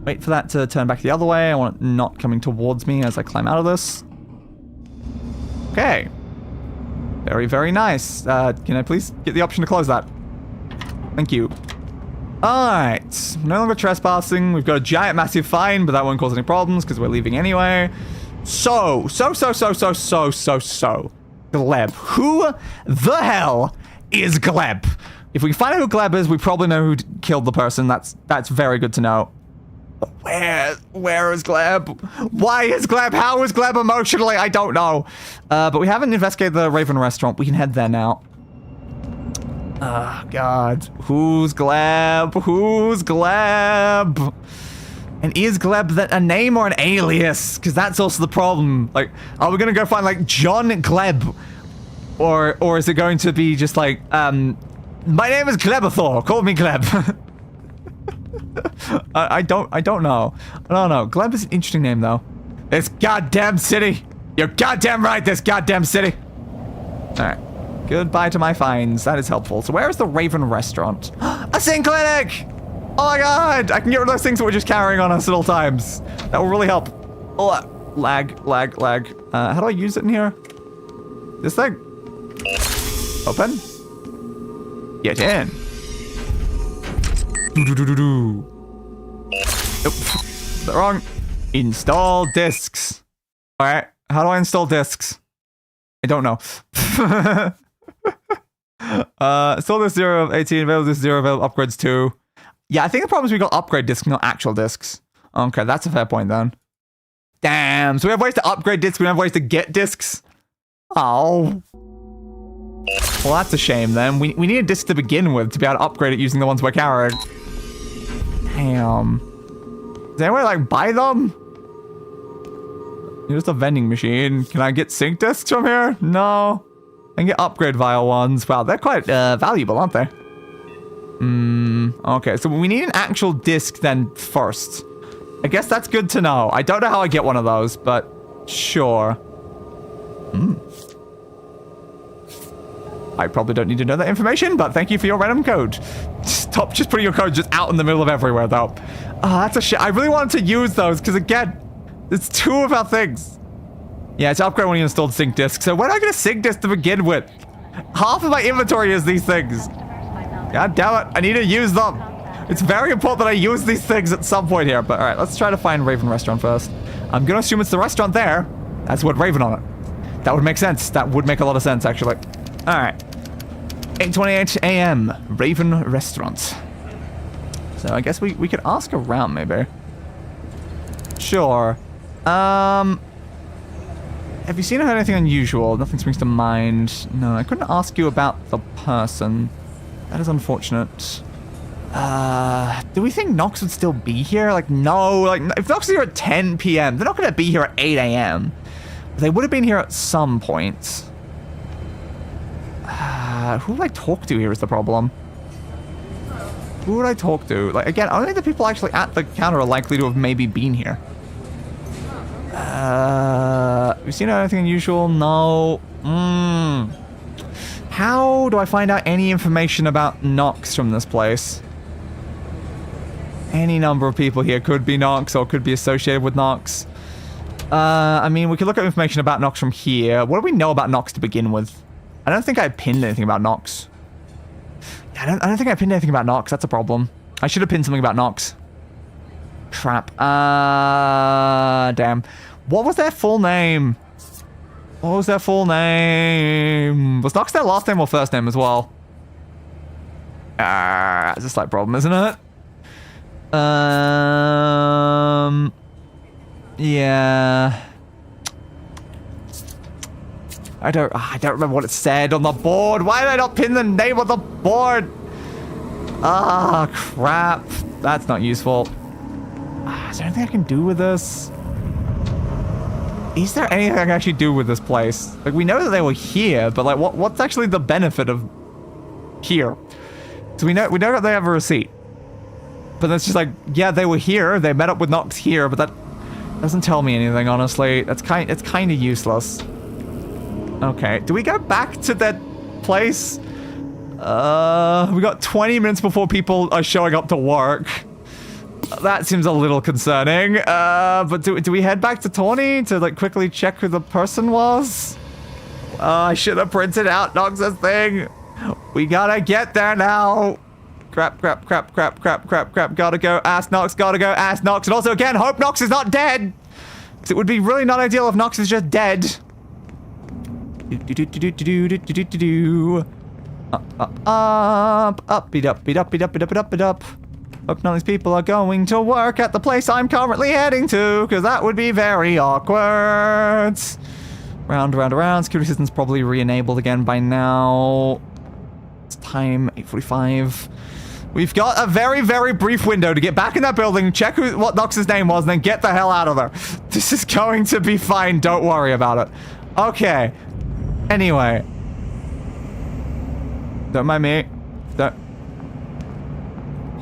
Speaker 2: Wait for that to turn back the other way. I want it not coming towards me as I climb out of this. Okay. Very, very nice. Can I please get the option to close that? Thank you. Alright. No longer trespassing. We've got a giant, massive fine, but that won't cause any problems because we're leaving anyway. So. Gleb. Who the hell is Gleb? If we find out who Gleb is, we probably know who killed the person. That's very good to know. Where is Gleb? Why is Gleb? How is Gleb emotionally? I don't know. But we haven't investigated the Raven restaurant. We can head there now. Oh, God. Who's Gleb? And is Gleb a name or an alias? Because that's also the problem. Like, are we going to go find, like, John Gleb? Or is it going to be just like, my name is Glebathor. Call me Gleb. I don't know. I don't know. Gleb is an interesting name, though. This goddamn city. You're goddamn right, this goddamn city. Alright. Goodbye to my fines. That is helpful. So where is the Raven restaurant? A sing clinic! Oh my god! I can get rid of those things that we're just carrying on us at all times. That will really help. Oh, lag. How do I use it in here? This thing? Open? Get in. Nope. Is that wrong? Install discs. Alright. How do I install discs? I don't know. Install this 0 of 18, available this 0 available upgrades 2. Yeah, I think the problem is we got upgrade discs, not actual discs. Okay, that's a fair point then. Damn, so we have ways to upgrade discs, we have ways to get discs. Oh. Well, that's a shame then. We need a disc to begin with to be able to upgrade it using the ones we're carrying. Damn. Is there any way to, like, buy them? You're just a vending machine. Can I get sync discs from here? No. I can get upgrade vial ones. Wow, they're quite valuable, aren't they? Okay, so we need an actual disc then first. I guess that's good to know. I don't know how I get one of those, but sure. I probably don't need to know that information, but thank you for your random code. Stop just putting your code just out in the middle of everywhere, though. Oh, that's a shit. I really wanted to use those, because again, it's 2 of our things. Yeah, to upgrade when you installed sync disc. So where do I get a sync disc to begin with? Half of my inventory is these things. God damn it, I need to use them. It's very important that I use these things at some point here. But all right, let's try to find Raven Restaurant first. I'm going to assume it's the restaurant there. That's what Raven on it. That would make sense. That would make a lot of sense, actually. All right. 8:28 a.m. Raven Restaurant. So I guess we could ask around, maybe. Sure. Have you seen or heard anything unusual? Nothing springs to mind. No, I couldn't ask you about the person. That is unfortunate. Do we think Nox would still be here? Like, no. Like, if Nox is here at 10 p.m., they're not going to be here at 8 a.m. They would have been here at some point. Who would I talk to here is the problem. Who would I talk to? Like, again, only the people actually at the counter are likely to have maybe been here. Have you seen anything unusual? No. How do I find out any information about Nox from this place? Any number of people here could be Nox or could be associated with Nox. I mean, we could look at information about Nox from here. What do we know about Nox to begin with? I don't think I pinned anything about Nox. I don't think I pinned anything about Nox. That's a problem. I should have pinned something about Nox. Crap. Damn. What was their full name? What was their full name? Was Nox their last name or first name as well? It's a slight problem, isn't it? Yeah. I don't remember what it said on the board. Why did I not pin the name on the board? Ah, crap. That's not useful. Is there anything I can do with this? Is there anything I can actually do with this place? Like, we know that they were here, but like, what's actually the benefit of here? So we know that they have a receipt. But that's just like, yeah, they were here. They met up with Nox here, but that doesn't tell me anything, honestly. It's kind of useless. Okay, do we go back to that place? We got 20 minutes before people are showing up to work. That seems a little concerning. But do we head back to Tawny to like quickly check who the person was? I should have printed out Nox's thing. We gotta get there now. Crap. Gotta go ask Nox, And also again, hope Nox is not dead. Because it would be really not ideal if Nox is just dead. Up, beat up. Hope none of these people are going to work at the place I'm currently heading to, because that would be very awkward. Round. Security system's probably re-enabled again by now. It's time, 8:45. We've got a very, very brief window to get back in that building, check what Nox's name was, and then get the hell out of there. This is going to be fine. Don't worry about it. Okay. Anyway. Don't mind me.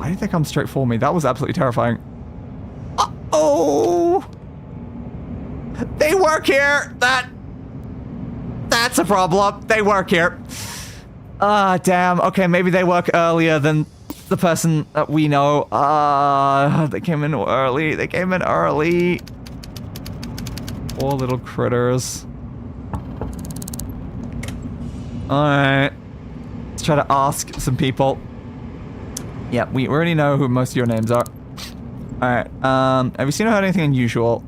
Speaker 2: Why did they come straight for me? That was absolutely terrifying. Uh-oh! They work here! That's a problem. They work here. Ah, damn. Okay, maybe they work earlier than the person that we know. They came in early. They came in early. Poor little critters. Alright. Let's try to ask some people. Yeah, we already know who most of your names are. Alright, have you seen or heard anything unusual?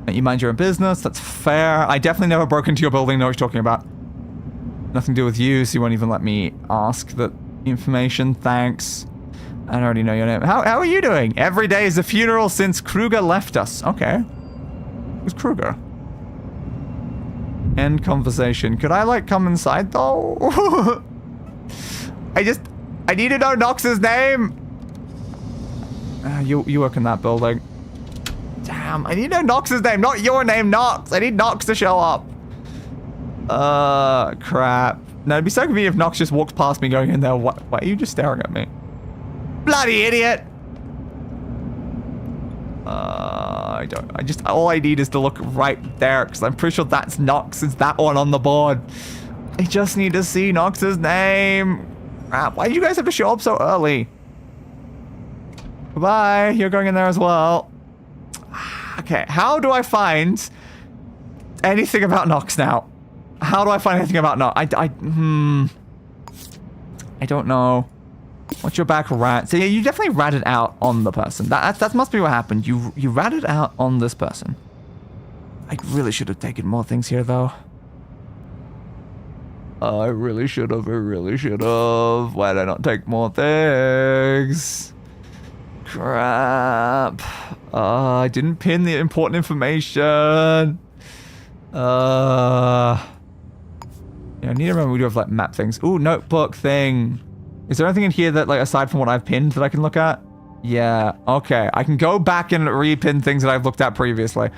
Speaker 2: You mind your own business, that's fair. I definitely never broke into your building, know what you're talking about. Nothing to do with you, so you won't even let me ask the information, thanks. I already know your name. How are you doing? Every day is a funeral since Kruger left us. Okay. Who's Kruger? End conversation. Could I, like, come inside, though? I need to know Nox's name! You work in that building. Damn, I need to know Nox's name, not your name, Nox! I need Nox to show up. Crap. No, it'd be so convenient if Nox just walks past me going in there. Why are you just staring at me? Bloody idiot! All I need is to look right there, because I'm pretty sure that's Nox. It's that one on the board. I just need to see Nox's name. Crap, why did you guys have to show up so early? Goodbye, you're going in there as well. Okay, how do I find anything about Nox now? How do I find anything about Nox? I don't know. What's your back rat? So yeah, you definitely ratted out on the person. That must be what happened. You ratted out on this person. I really should have taken more things here, though. I really should have. Why did I not take more things? Crap. I didn't pin the important information. Yeah, I need to remember we do have, like, map things. Ooh, notebook thing. Is there anything in here that, like, aside from what I've pinned that I can look at? Yeah, okay. I can go back and repin things that I've looked at previously.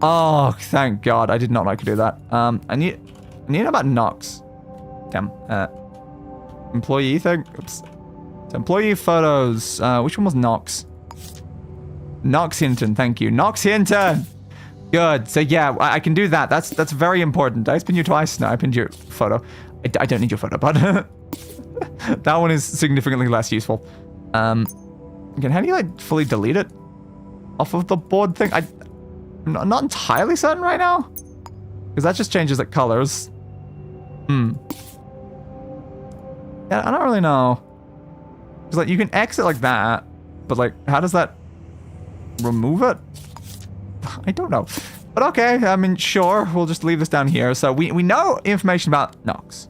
Speaker 2: Oh, thank God. I did not like to do that. I need to know about Nox. Damn. Employee thing? Oops. So employee photos. Which one was Nox? Nox Hinton, thank you. Nox Hinton! Good. So yeah, I can do that. That's very important. Did I pin you twice? No, I pinned your photo. I don't need your photo, but that one is significantly less useful. Again, how do you, like, fully delete it off of the board thing? I'm not entirely certain right now. Because that just changes, like, colors. Yeah, I don't really know. Because, like, you can exit like that, but, like, how does that remove it? I don't know. But okay, I mean, sure, we'll just leave this down here. So we know information about Nox.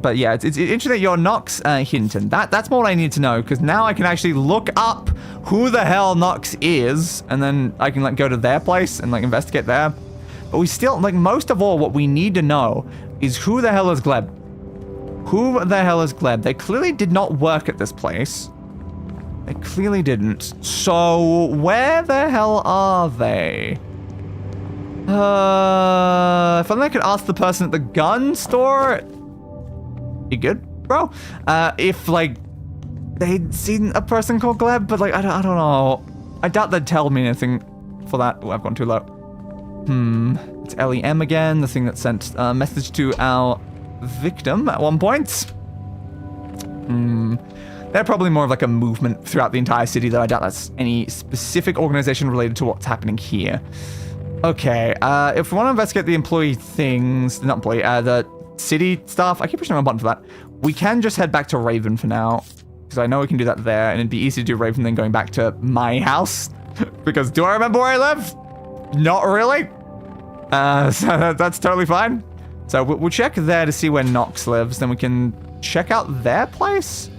Speaker 2: But yeah, it's interesting that you're Nox Hinton. That's more what I need to know, because now I can actually look up who the hell Nox is, and then I can, like, go to their place and, like, investigate there. But we still, like, most of all, what we need to know is who the hell is Gleb? Who the hell is Gleb? They clearly did not work at this place. They clearly didn't. So, where the hell are they? If only I could ask the person at the gun store. You good, bro? If, like, they'd seen a person called Gleb, but, like, I don't know. I doubt they'd tell me anything for that. Oh, I've gone too low. It's LEM again, the thing that sent a message to our victim at one point. They're probably more of, like, a movement throughout the entire city, though I doubt that's any specific organization related to what's happening here. Okay, if we want to investigate the employee things, not employee, the city stuff, I keep pushing my button for that. We can just head back to Raven for now, because I know we can do that there, and it'd be easy to do Raven than going back to my house. Because do I remember where I live? Not really. So that's totally fine. So we'll check there to see where Nox lives, then we can check out their place.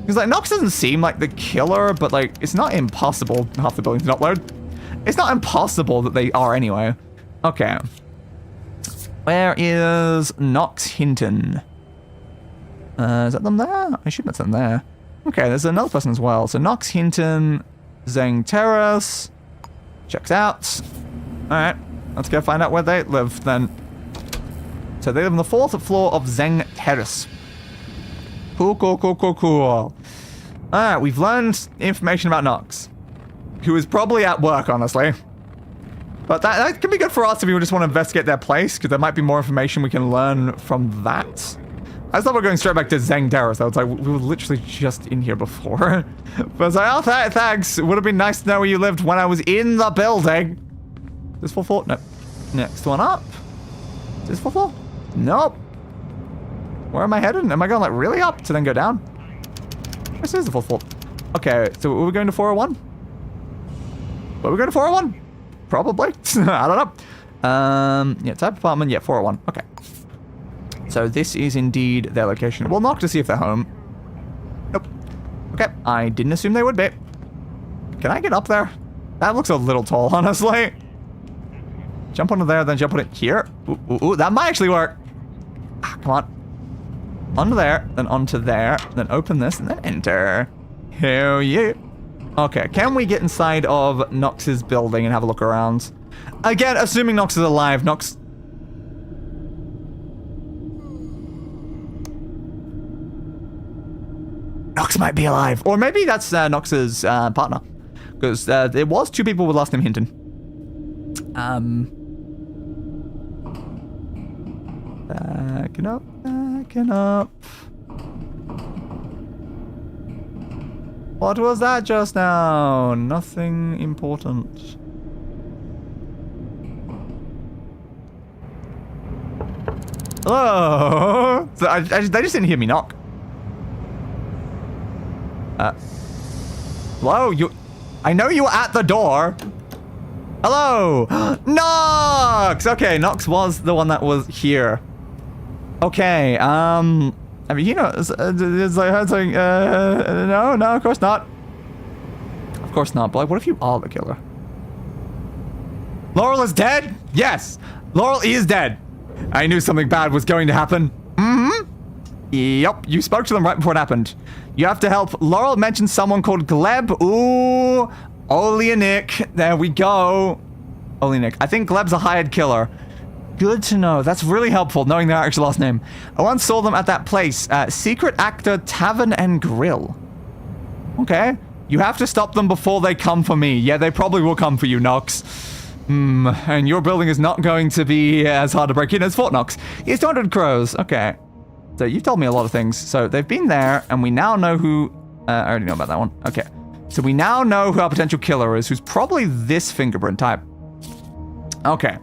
Speaker 2: Because, like, Nox doesn't seem like the killer, but, like, it's not impossible. Half the buildings not load. It's not impossible that they are anyway. Okay. Where is Nox Hinton? Is that them there? I assume that's them there. Okay, there's another person as well. So Nox Hinton, Zeng Terrace. Checks out. Alright, let's go find out where they live then. So they live on the 4th floor of Zeng Terrace. Cool. Alright, we've learned information about Nox, who is probably at work, honestly. But that can be good for us if we just want to investigate their place, because there might be more information we can learn from that. I thought we were going straight back to Zhang Terrace, though. It's like, we were literally just in here before. But it's like, oh, thanks. It would have been nice to know where you lived when I was in the building. Is this full floor? No. Next one up. Is this full floor? Nope. Where am I headed? Am I going, like, really up to then go down? This is the full floor. Okay, so we're going to 401? Are we going to 401? Probably. I don't know. Yeah, type apartment. Yeah, 401. Okay. So this is indeed their location. We'll knock to see if they're home. Nope. Okay, I didn't assume they would be. Can I get up there? That looks a little tall, honestly. Jump onto there, then jump on it here. Ooh, that might actually work. Ah, come on. Onto there, then onto there, then open this, and then enter. Hell yeah. Okay, can we get inside of Nox's building and have a look around? Again, assuming Nox is alive. Nox might be alive. Or maybe that's Nox's partner. Because there was 2 people with last name Hinton. Backing up, backing up. What was that just now? Nothing important. Hello? So they just didn't hear me knock. Hello? I know you were at the door. Hello? Nox! Okay, Nox was the one that was here. Okay, I mean, you know, it's like, I heard something, no, of course not. Of course not, but like, what if you are the killer? Laurel is dead? Yes, Laurel is dead. I knew something bad was going to happen. Yep, you spoke to them right before it happened. You have to help. Laurel mentioned someone called Gleb. Ooh, Oleanick. There we go. Oleanick. I think Gleb's a hired killer. Good to know. That's really helpful, knowing their actual last name. I once saw them at that place. Secret Actor Tavern and Grill. Okay. You have to stop them before they come for me. Yeah, they probably will come for you, Nox. And your building is not going to be as hard to break in as Fort Knox. It's 200 crows. Okay. So you've told me a lot of things. So they've been there, and we now know who... I already know about that one. Okay. So we now know who our potential killer is, who's probably this fingerprint type. Okay.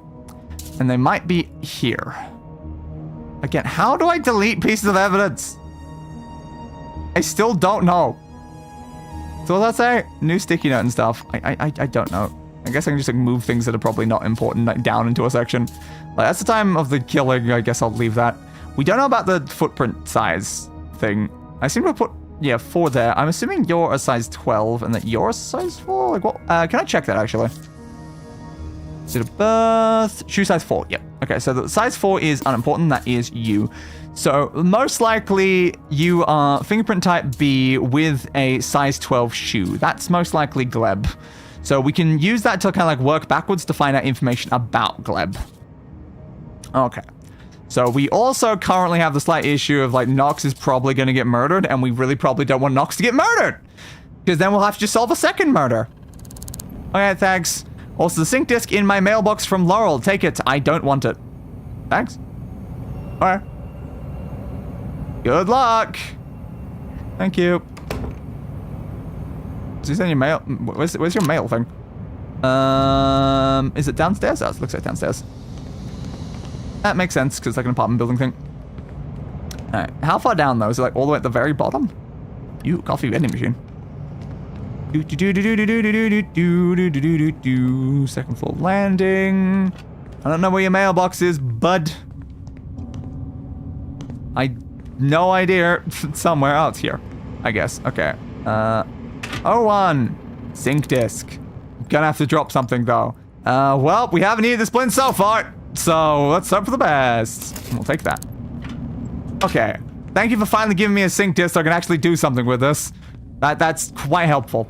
Speaker 2: And they might be here. Again, how do I delete pieces of evidence? I still don't know. So what does that say? New sticky note and stuff. I don't know. I guess I can just like move things that are probably not important like down into a section. Like, that's the time of the killing. I guess I'll leave that. We don't know about the footprint size thing. I seem to have put, 4 there. I'm assuming you're a size 12 and that you're a size 4. Like, what? Can I check that actually? Date of birth, shoe size 4. Yep. Okay, so the size 4 is unimportant. That is you. So most likely you are fingerprint type B with a size 12 shoe. That's most likely Gleb. So we can use that to kind of like work backwards to find out information about Gleb. Okay. So we also currently have the slight issue of like Nox is probably going to get murdered, and we really probably don't want Nox to get murdered, because then we'll have to just solve a second murder. Okay, thanks. Also, the sync disk in my mailbox from Laurel. Take it. I don't want it. Thanks. Alright. Good luck. Thank you. Is this in your mail? Where's your mail thing? Is it downstairs? Oh, it looks like downstairs. That makes sense, because it's like an apartment building thing. Alright. How far down, though? Is it like all the way at the very bottom? Ooh, coffee vending machine. Second floor landing. I don't know where your mailbox is, bud. No idea. Somewhere out here, I guess. Okay. 01. Sync disk. Gonna have to drop something, though. Well, we haven't needed this splint so far, so let's hope for the best. We'll take that. Okay. Thank you for finally giving me a sync disk so I can actually do something with this. That's quite helpful.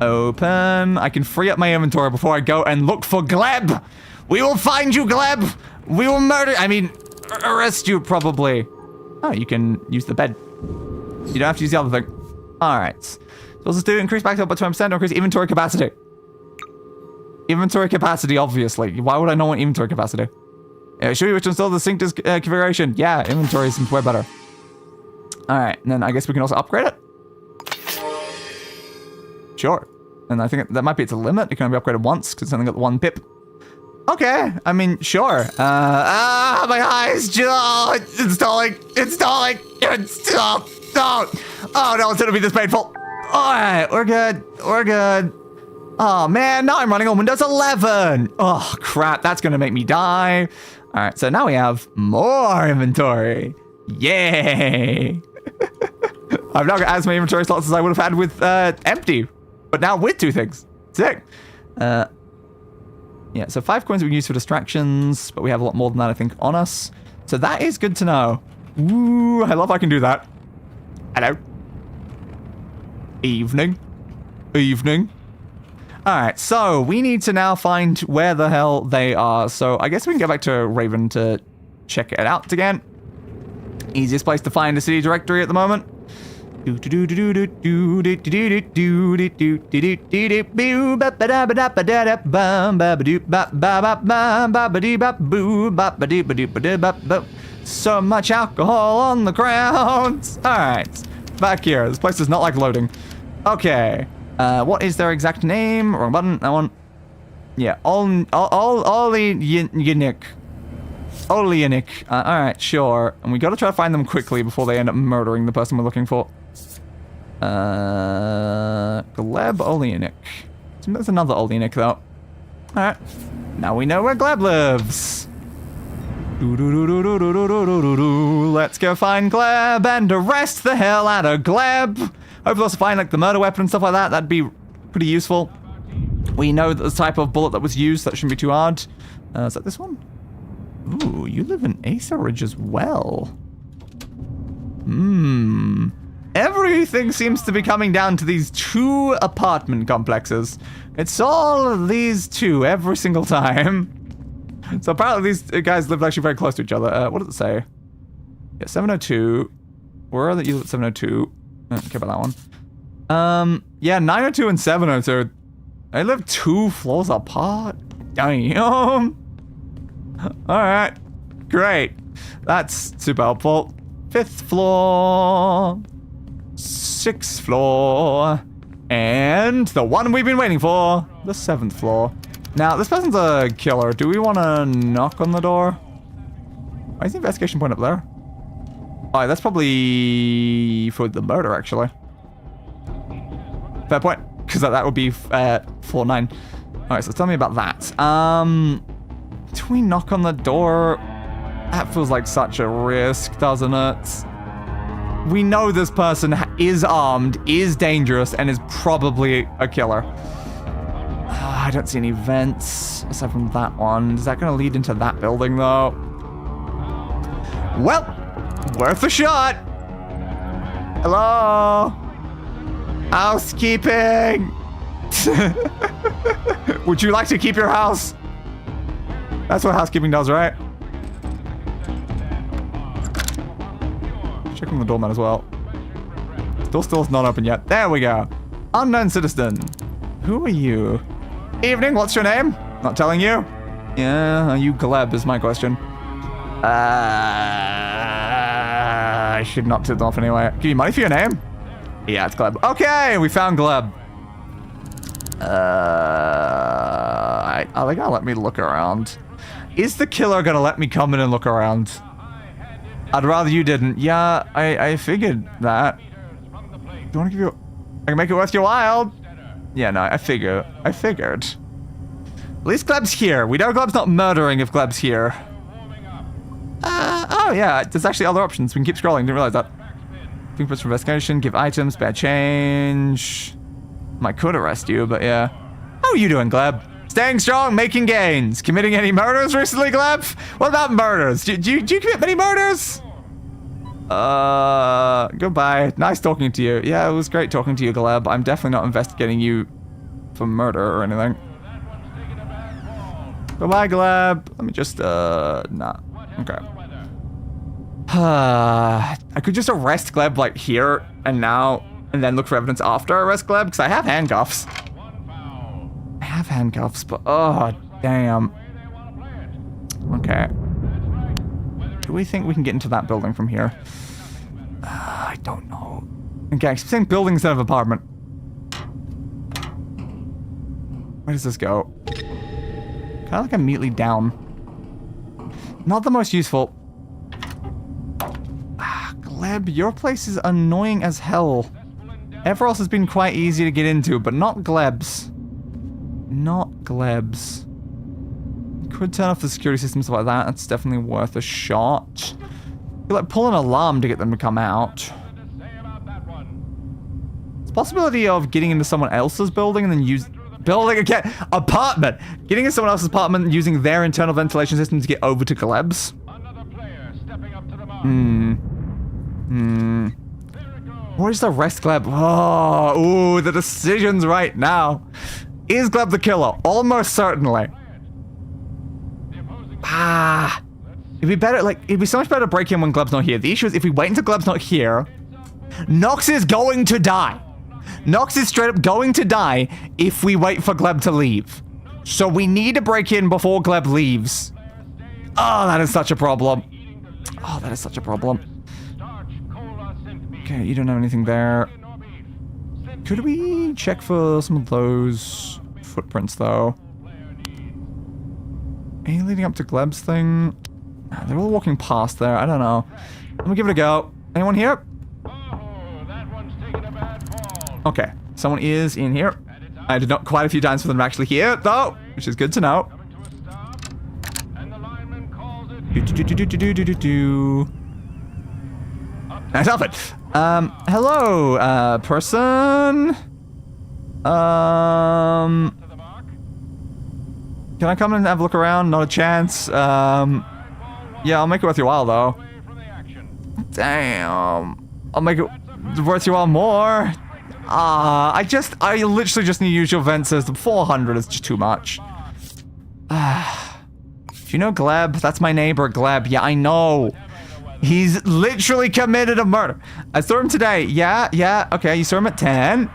Speaker 2: Open. I can free up my inventory before I go and look for Gleb. We will find you, Gleb. We will arrest you, probably. Oh, you can use the bed. You don't have to use the other thing. Alright. So let's just do increase back up by 20% or increase inventory capacity. Inventory capacity, obviously. Why would I not want inventory capacity? Should we wish to install the sync disk configuration? Yeah, inventory seems way better. Alright, and then I guess we can also upgrade it? Sure. And I think that might be its limit. It can only be upgraded once because it's only got 1 pip. Okay, I mean, sure. My eyes, it's installing. Stop. Oh no, it's gonna be this painful. Alright, we're good. Oh man, now I'm running on Windows 11. Oh crap, that's gonna make me die. Alright, so now we have more inventory. Yay! I've now got as many inventory slots as I would have had with empty, but now with 2 things. Sick. Yeah, so 5 coins we can use for distractions, but we have a lot more than that, I think, on us. So that is good to know. Ooh, I love I can do that. Hello. Evening. Alright, so we need to now find where the hell they are. So I guess we can go back to Raven to check it out again. Easiest place to find a city directory at the moment. So much alcohol on the ground. Alright, back here. This place does not like loading. Okay. What is their exact name? Wrong button. That one. Yeah. Oleanic. Alright, sure. And we gotta try to find them quickly before they end up murdering the person we're looking for. Gleb Oleanic. There's another Oleanic though. Alright. Now we know where Gleb lives. Let's go find Gleb and arrest the hell out of Gleb. Hopefully also find like the murder weapon and stuff like that. That'd be pretty useful. We know the type of bullet that was used. That shouldn't be too hard. Is that this one? Ooh, you live in Acer Ridge as well. Everything seems to be coming down to these 2 apartment complexes. It's all these 2 every single time. So apparently these guys live actually very close to each other. What does it say? Yeah, 702. Where are the you live at 702? I don't care about that one. Yeah, 902 and 702. They live 2 floors apart. Damn. Alright. Great. That's super helpful. 5th floor. 6th floor. And the one we've been waiting for. The 7th floor. Now, this person's a killer. Do we want to knock on the door? Why is the investigation point up there? Oh, that's probably for the murder, actually. Fair point. Because that would be floor 9. Alright, so tell me about that. Do we knock on the door? That feels like such a risk, doesn't it? We know this person is armed, is dangerous, and is probably a killer. I don't see any vents aside from that one. Is that going to lead into that building, though? Well, worth a shot. Hello? Housekeeping. Would you like to keep your house? That's what housekeeping does, right? Check on the doorman as well. Door still's not open yet. There we go. Unknown citizen. Who are you? Evening, what's your name? Not telling you? Yeah, are you Gleb is my question. I should not tip off anyway. Give you money for your name? Yeah, it's Gleb. Okay, we found Gleb. Are they gonna let me look around? Is the killer gonna let me come in and look around? I'd rather you didn't. Yeah, I figured that. Do you want to give you... I can make it worth your while. Yeah, no, I figured. At least Gleb's here. We know Gleb's not murdering if Gleb's here. Oh yeah, there's actually other options. We can keep scrolling. Didn't realize that. Fingerprints for investigation, give items, bad change. Might could arrest you, but yeah. How are you doing, Gleb? Staying strong, making gains. Committing any murders recently, Gleb? What about murders? Do you commit many murders? Goodbye. Nice talking to you. Yeah, it was great talking to you, Gleb. I'm definitely not investigating you for murder or anything. Goodbye, Gleb. Let me just, nah. Okay. I could just arrest Gleb, like, here and now and then look for evidence after I arrest Gleb, because I have handcuffs. I have handcuffs, but oh, damn. Okay. Do we think we can get into that building from here? I don't know. Okay, I'm saying building instead of apartment. Where does this go? Kind of like immediately down. Not the most useful. Gleb, your place is annoying as hell. Everywhere else has been quite easy to get into, but not Gleb's. Not Gleb's. Could turn off the security system, stuff like that. That's definitely worth a shot. You like pull an alarm to get them to come out. It's a possibility of getting into someone else's building and then use building again. Apartment. Getting into someone else's apartment and using their internal ventilation system to get over to Gleb's. Where is the rest Gleb? Oh, ooh, the decision's right now. Is Gleb the killer? Almost certainly. It'd be better, like, it'd be so much better to break in when Gleb's not here. The issue is if we wait until Gleb's not here, Nox is going to die. Nox is straight up going to die if we wait for Gleb to leave. So we need to break in before Gleb leaves. Oh, that is such a problem. Oh, that is such a problem. Okay, you don't have anything there. Could we check for some of those footprints, though? Any leading up to Gleb's thing? They're all walking past there. I don't know. Let me give it a go. Anyone here? Okay, someone is in here. I did not quite a few times for them actually here, though, which is good to know. Nice outfit. Hello, person. Can I come and have a look around? Not a chance. Yeah, I'll make it worth your while, though. Damn. I'll make it worth your while more. I literally just need to use your vent system. 400 is just too much. Do you know Gleb? That's my neighbor, Gleb. Yeah, I know. He's literally committed a murder. I saw him today. Yeah. Okay, you saw him at 10.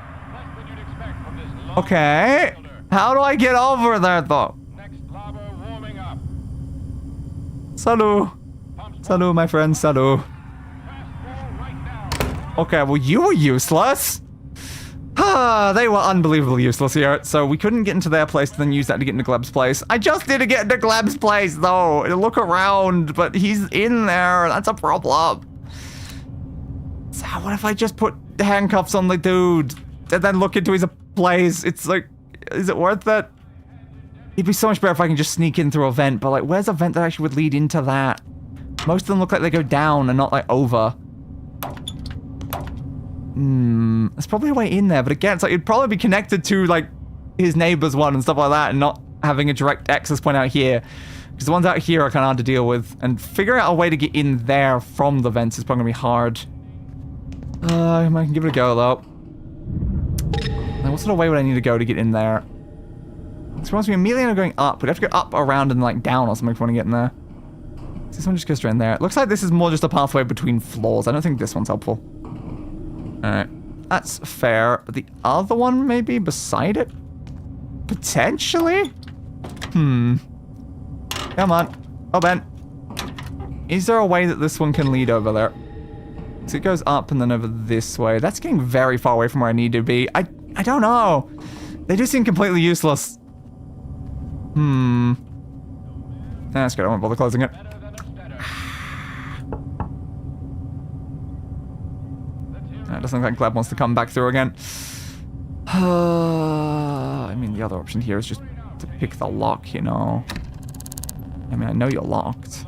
Speaker 2: Okay. How do I get over there, though? Salut. Salut, my friend. Salut. Okay, well, you were useless. They were unbelievably useless here, so we couldn't get into their place and then use that to get into Gleb's place. I just need to get into Gleb's place, though, and look around, but he's in there. That's a problem. So what if I just put handcuffs on the dude and then look into his place? It's like, is it worth it? It'd be so much better if I can just sneak in through a vent, but like, where's a vent that actually would lead into that? Most of them look like they go down and not like over. There's probably a way in there, but again, it's like it'd probably be connected to like his neighbor's one and stuff like that, and not having a direct access point out here. Because the ones out here are kind of hard to deal with, and figuring out a way to get in there from the vents is probably gonna be hard. I can give it a go though. Now, what sort of way would I need to go to get in there? This reminds me immediately of going up. We'd have to go up, around, and like down or something if we want to get in there. So this one just goes straight in there. It looks like this is more just a pathway between floors. I don't think this one's helpful. Alright. That's fair. But the other one maybe beside it? Potentially? Come on. Oh, Ben. Is there a way that this one can lead over there? So it goes up and then over this way. That's getting very far away from where I need to be. I don't know. They do seem completely useless. That's good. I won't bother closing it. It doesn't look like Gleb wants to come back through again. I mean, the other option here is just to pick the lock, you know. I mean, I know you're locked.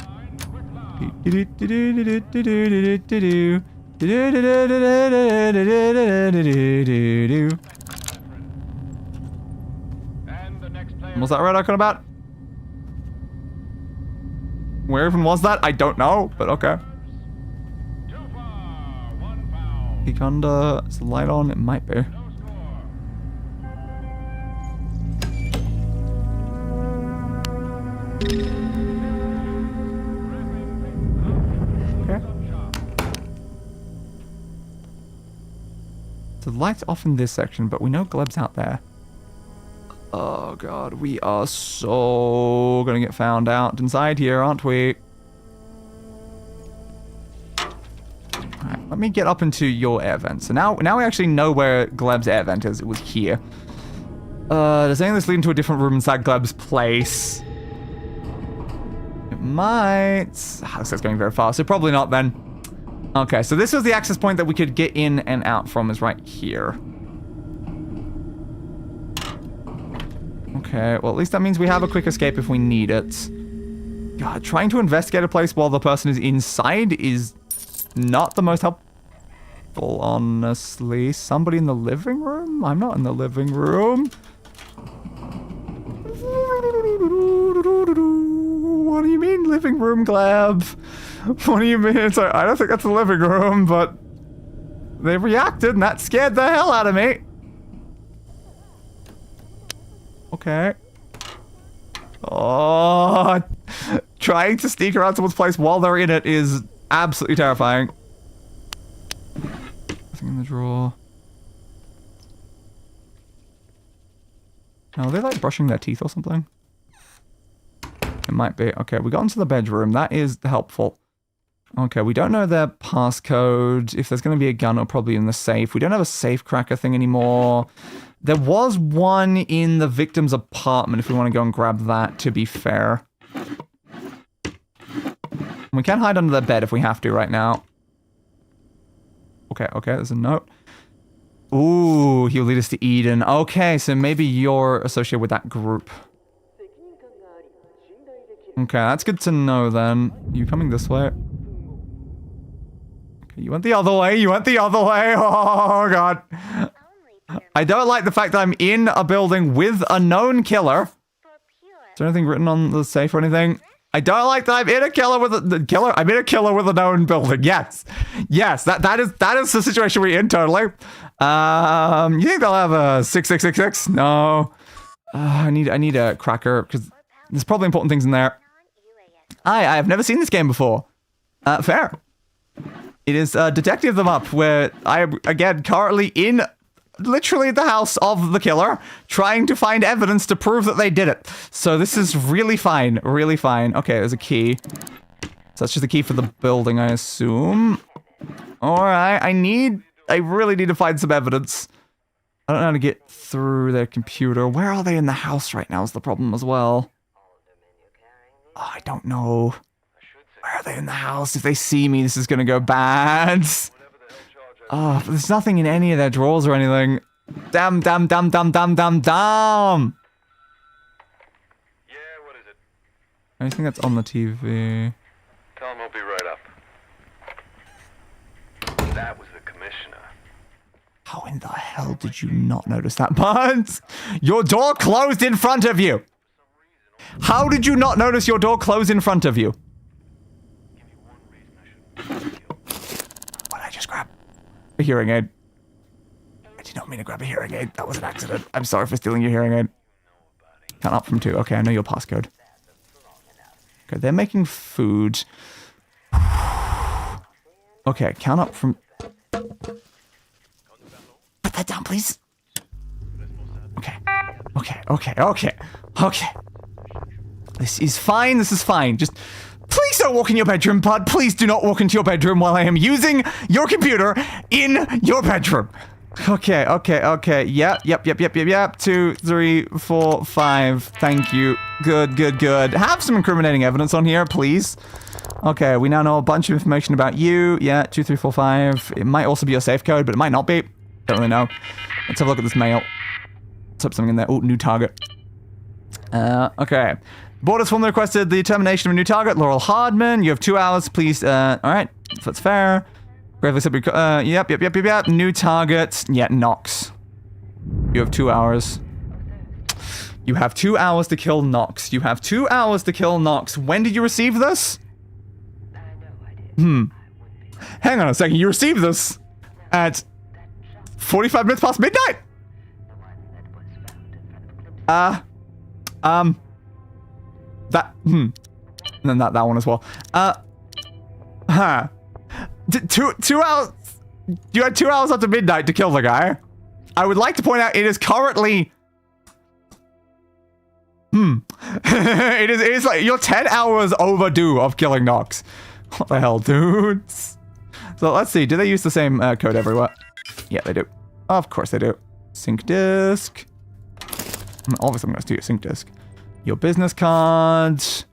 Speaker 2: Was that right, Acrobat? Where even was that? I don't know, but okay. Is the light on? It might be. Okay. The light's off in this section, but we know Gleb's out there. Oh god, we are so gonna get found out inside here, aren't we? Alright, let me get up into your air vent. So now we actually know where Gleb's air vent is. It was here. Does any of this lead into a different room inside Gleb's place? It might. Looks like it's going very fast, so probably not then. Okay, so this was the access point that we could get in and out from, is right here. Okay, well at least that means we have a quick escape if we need it. God, trying to investigate a place while the person is inside is not the most helpful, honestly. Somebody in the living room? I'm not in the living room. What do you mean, living room, Gleb? What do you mean? Sorry, I don't think that's the living room, but they reacted and that scared the hell out of me. Okay. Oh, trying to sneak around someone's place while they're in it is absolutely terrifying. Nothing in the drawer. Now, are they like brushing their teeth or something? It might be. Okay, we got into the bedroom. That is helpful. Okay, we don't know their passcode. If there's going to be a gun, it'll probably be in the safe. We don't have a safe cracker thing anymore. There was one in the victim's apartment if we want to go and grab that, to be fair. We can hide under their bed if we have to right now. Okay, there's a note. Ooh, he'll lead us to Eden. Okay, so maybe you're associated with that group. Okay, that's good to know then. You coming this way? Okay, you went the other way. You went the other way. Oh, God. I don't like the fact that I'm in a building with a known killer. Is there anything written on the safe or anything? I don't like that I'm in a killer with I'm in a killer with a known building. Yes. Yes, that is the situation we're in, totally. You think they'll have a 6666? No. I need a cracker, because there's probably important things in there. I have never seen this game before. Fair. It is Detective Them Up, where I am, again, currently in literally the house of the killer, trying to find evidence to prove that they did it. So this is really fine, really fine. Okay, there's a key. So that's just the key for the building, I assume. Alright, I really need to find some evidence. I don't know how to get through their computer. Where are they in the house right now is the problem as well. Oh, I don't know. Where are they in the house? If they see me, this is gonna go bad. Oh, but there's nothing in any of their drawers or anything. Damn.
Speaker 3: Yeah, what is it?
Speaker 2: Anything that's on the TV.
Speaker 3: Tell him I'll be right up. That was the commissioner.
Speaker 2: How in the hell did you not notice that, Barnes? Your door closed in front of you! How did you not notice your door closed in front of you? What did I just grab? A hearing aid. I did not mean to grab a hearing aid. That was an accident. I'm sorry for stealing your hearing aid. Count up from 2. Okay, I know your passcode. Okay, they're making food. Okay, count up from... Put that down, please. Okay. This is fine, Just... Please don't walk in your bedroom, bud. Please do not walk into your bedroom while I am using your computer in your bedroom. Okay. Yep. 2, 3, 4, 5. Thank you. Good. Have some incriminating evidence on here, please. Okay, we now know a bunch of information about you. Yeah, 2, 3, 4, 5. It might also be your safe code, but it might not be. Don't really know. Let's have a look at this mail. Let's hope something in there. Oh, new target. Okay. Borders formally requested the termination of a new target, Laurel Hardman. You have 2 hours, please. Alright, that's fair. Gravely said, yep. New target. Yeah, Knox. You have 2 hours. You have 2 hours to kill Knox. When did you receive this? Hang on a second. You received this at 45 minutes past midnight? And then that one as well. 2 hours. You had 2 hours after midnight to kill the guy. I would like to point out it is currently... it is like you're 10 hours overdue of killing Nox. What the hell, dudes? So let's see. Do they use the same code everywhere? Yeah, they do. Of course they do. Sync disk. Obviously, I'm going to do your sync disk. Your business cards.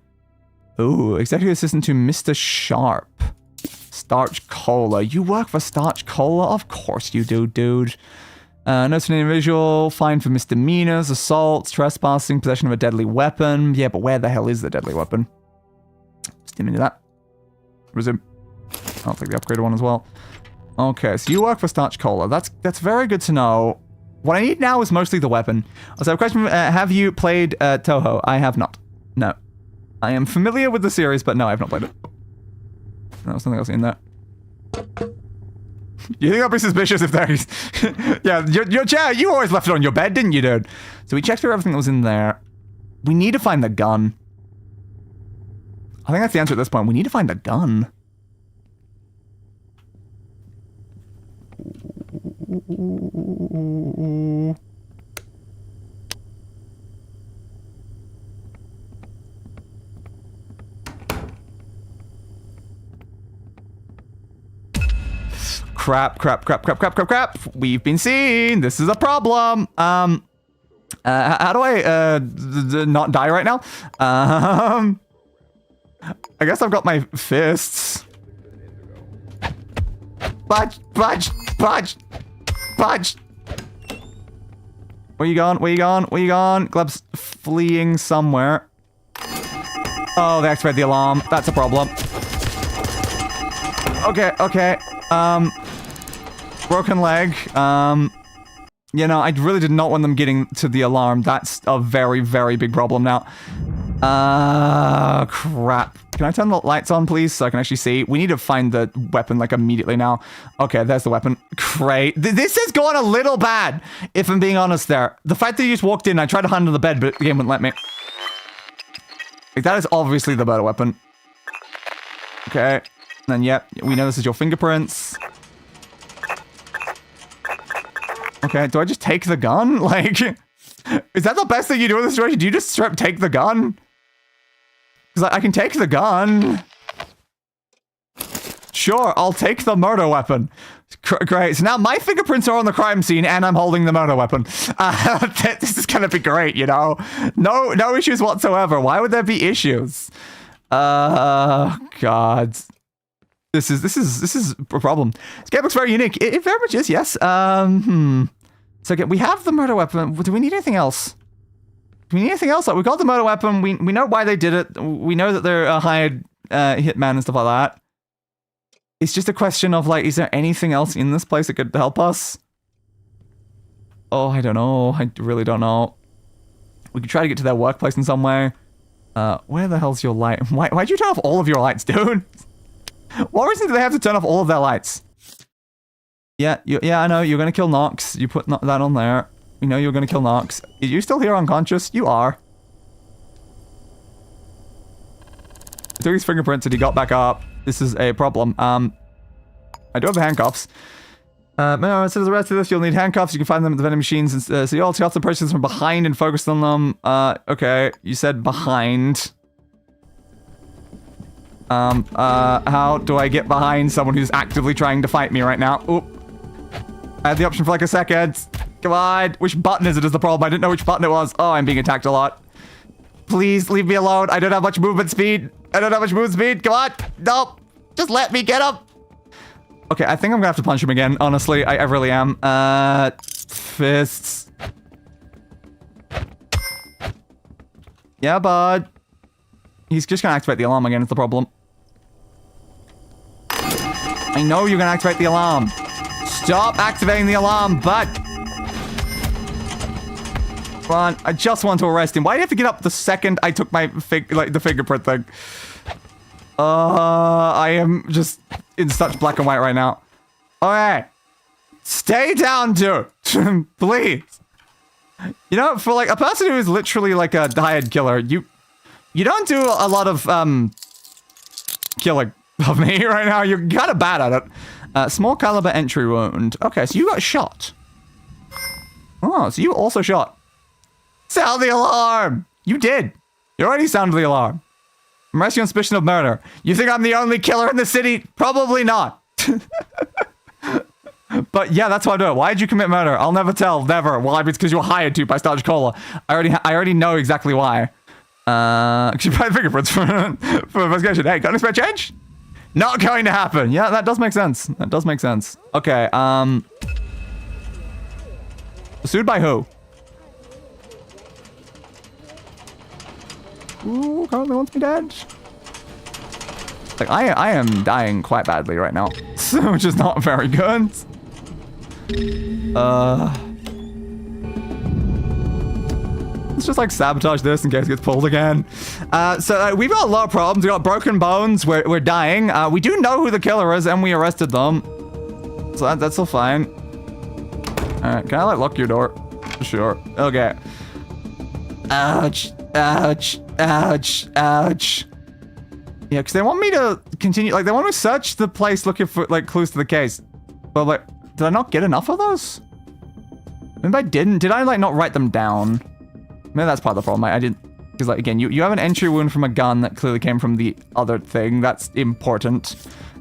Speaker 2: Ooh, executive assistant to Mr. Sharp. Starch Cola. You work for Starch Cola? Of course you do, dude. Notice an individual, fine for misdemeanors, assaults, trespassing, possession of a deadly weapon. Yeah, but where the hell is the deadly weapon? Stim into that. Resume. I'll take the upgraded one as well. Okay, so you work for Starch Cola. That's very good to know. What I need now is mostly the weapon. Also, a question, have you played Toho? I have not. No. I am familiar with the series, but no, I have not played it. No, there's something else in there. You think I'll be suspicious if there's... yeah, your chair, you always left it on your bed, didn't you, dude? So we checked through everything that was in there. We need to find the gun. I think that's the answer at this point. We need to find the gun. Crap. We've been seen. This is a problem. How do I not die right now? I guess I've got my fists. Budge. Where you gone? Gleb's fleeing somewhere. Oh, they activated the alarm. That's a problem. Okay. Broken leg. You know, I really did not want them getting to the alarm. That's a very, very big problem now. Crap. Can I turn the lights on, please, so I can actually see? We need to find the weapon, like, immediately now. Okay, there's the weapon. Great. This has gone a little bad, if I'm being honest there. The fact that you just walked in, I tried to hide under the bed, but the game wouldn't let me. Like, that is obviously the better weapon. Okay. And then, yep, we know this is your fingerprints. Okay, do I just take the gun? Like, is that the best thing you do in this situation? Do you just straight up take the gun? Because I can take the gun. Sure, I'll take the murder weapon. Great. So now my fingerprints are on the crime scene and I'm holding the murder weapon. This is gonna be great, you know? No issues whatsoever. Why would there be issues? God. This is a problem. This game looks very unique. It very much is, yes. So again, we have the murder weapon. Do we need anything else? Do we need anything else? Like, we got the murder weapon. We know why they did it. We know that they're a hired hitman and stuff like that. It's just a question of, like, is there anything else in this place that could help us? Oh, I don't know. I really don't know. We could try to get to their workplace in some way. Where the hell's your light? Why'd you turn off all of your lights, dude? What reason do they have to turn off all of their lights? Yeah, I know. You're gonna kill Nox. You put that on there. We know you're gonna kill Nox. Are you still here unconscious? You are. I took his fingerprints and he got back up. This is a problem. I do have the handcuffs. No, instead of the rest of this, you'll need handcuffs. You can find them at the vending machines. And, so you also got the purchases from behind and focused on them. Okay. You said behind. How do I get behind someone who's actively trying to fight me right now? Oop. I had the option for like a second. Come on. Which button is it is the problem. I didn't know which button it was. Oh, I'm being attacked a lot. Please leave me alone. I don't have much movement speed. Come on. Nope. Just let me get up. Okay, I think I'm gonna have to punch him again. Honestly, I really am. Fists. Yeah, bud. He's just gonna activate the alarm again. It's the problem. I know you're gonna activate the alarm. Stop activating the alarm, bud. Come on, I just want to arrest him. Why do you have to get up the second I took my the fingerprint thing? I am just in such black and white right now. Okay. Stay down, dude. Please. You know, for like a person who is literally like a hired killer, you don't do a lot of killing of me right now. You're kind of bad at it. Small caliber entry wound. Okay, so you got shot. Oh, so you also shot. Sound the alarm! You did. You already sounded the alarm. I'm arresting on suspicion of murder. You think I'm the only killer in the city? Probably not. But yeah, that's why I do it. Why did you commit murder? I'll never tell. Never. Why? It's because you were hired to by Starch Cola. I already know exactly why. Because you provide fingerprints for investigation. Hey, got any spare change? Not going to happen. Yeah, that does make sense. That does make sense. Okay, sued by who? Ooh, currently wants me dead. Like, I am dying quite badly right now. Which is not very good. Let's just like sabotage this in case it gets pulled again. So we've got a lot of problems. We got broken bones. We're dying. We do know who the killer is, and we arrested them. So that's all fine. All right, can I like lock your door? Sure. Okay. Ouch! Ouch! Ouch! Ouch! Yeah, because they want me to continue. Like they want me to search the place looking for like clues to the case. But like, did I not get enough of those? Maybe I didn't. Did I like not write them down? Maybe that's part of the problem. I didn't, because like again, you have an entry wound from a gun that clearly came from the other thing. That's important.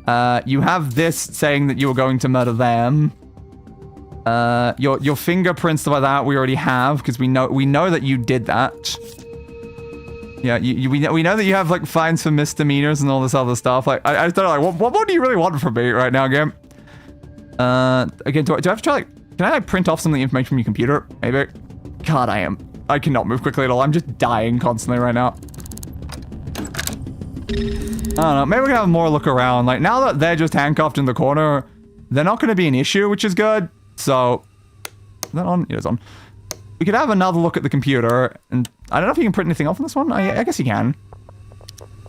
Speaker 2: You have this saying that you were going to murder them. Your fingerprints stuff like that we already have because we know that you did that. Yeah, we know that you have like fines for misdemeanors and all this other stuff. Like I just don't know, like what do you really want from me right now, game? Again, do I have to try like, can I like print off some of the information from your computer? Maybe. God, I cannot move quickly at all. I'm just dying constantly right now. I don't know. Maybe we can have more look around. Like, now that they're just handcuffed in the corner, they're not going to be an issue, which is good. So, is that on? It is on. We could have another look at the computer. And I don't know if you can print anything off on this one. I guess you can.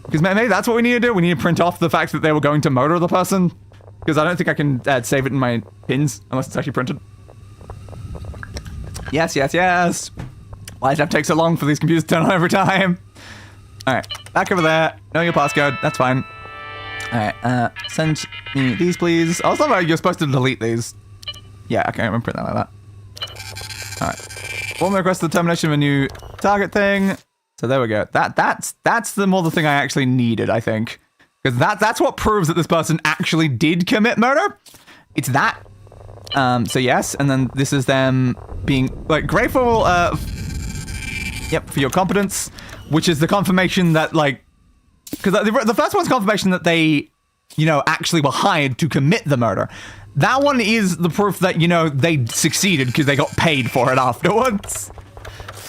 Speaker 2: Because maybe that's what we need to do. We need to print off the fact that they were going to murder the person. Because I don't think I can save it in my pins unless it's actually printed. Yes, yes, yes. Why does it have to take so long for these computers to turn on every time? Alright, back over there. Know your passcode. That's fine. Alright, send me these, please. I was not like you're supposed to delete these. Yeah, okay, I'm gonna print that like that. Alright. Formally request the termination of a new target thing. So there we go. That's the more the thing I actually needed, I think. Because that's what proves that this person actually did commit murder. It's that. So yes, and then this is them being like grateful for your competence, which is the confirmation that like, because the first one's confirmation that they, actually were hired to commit the murder. That one is the proof that, they succeeded because they got paid for it afterwards.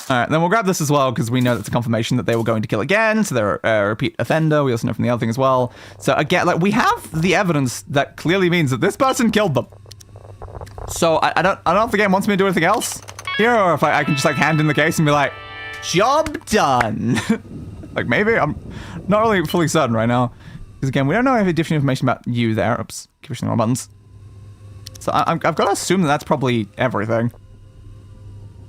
Speaker 2: All right, then we'll grab this as well because we know that's a confirmation that they were going to kill again. So they're a repeat offender. We also know from the other thing as well. So again, like we have the evidence that clearly means that this person killed them. So I don't know if the game wants me to do anything else here, or if I can just like hand in the case and be like, job done. Like maybe I'm not really fully certain right now, because again we don't know any different information about you there. Oops, keep pushing the wrong buttons. So I've got to assume that that's probably everything.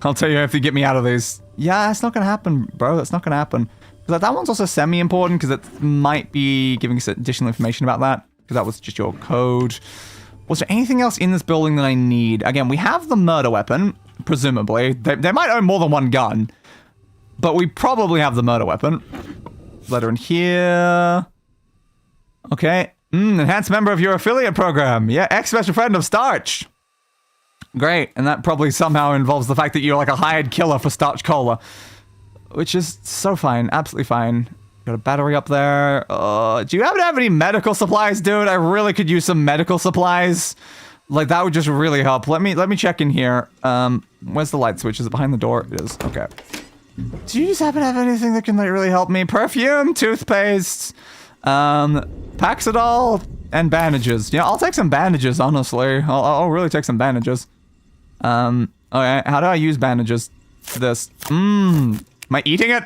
Speaker 2: I'll tell you if you get me out of these. Yeah, that's not gonna happen, bro. That's not gonna happen. Because that one's also semi-important because it might be giving us additional information about that, because that was just your code. Was there anything else in this building that I need? Again, we have the murder weapon, presumably. They might own more than one gun, but we probably have the murder weapon. Letter in here. Okay. Enhanced member of your affiliate program. Yeah, ex-special friend of Starch. Great. And that probably somehow involves the fact that you're like a hired killer for Starch Cola, which is so fine. Absolutely fine. Got a battery up there. Do you happen to have any medical supplies, dude? I really could use some medical supplies. Like, that would just really help. Let me check in here. Where's the light switch? Is it behind the door? It is. Okay. Do you just happen to have anything that can, like, really help me? Perfume, toothpaste, Paxidol, and bandages. Yeah, I'll take some bandages, honestly. I'll really take some bandages. Okay, how do I use bandages? This. Am I eating it?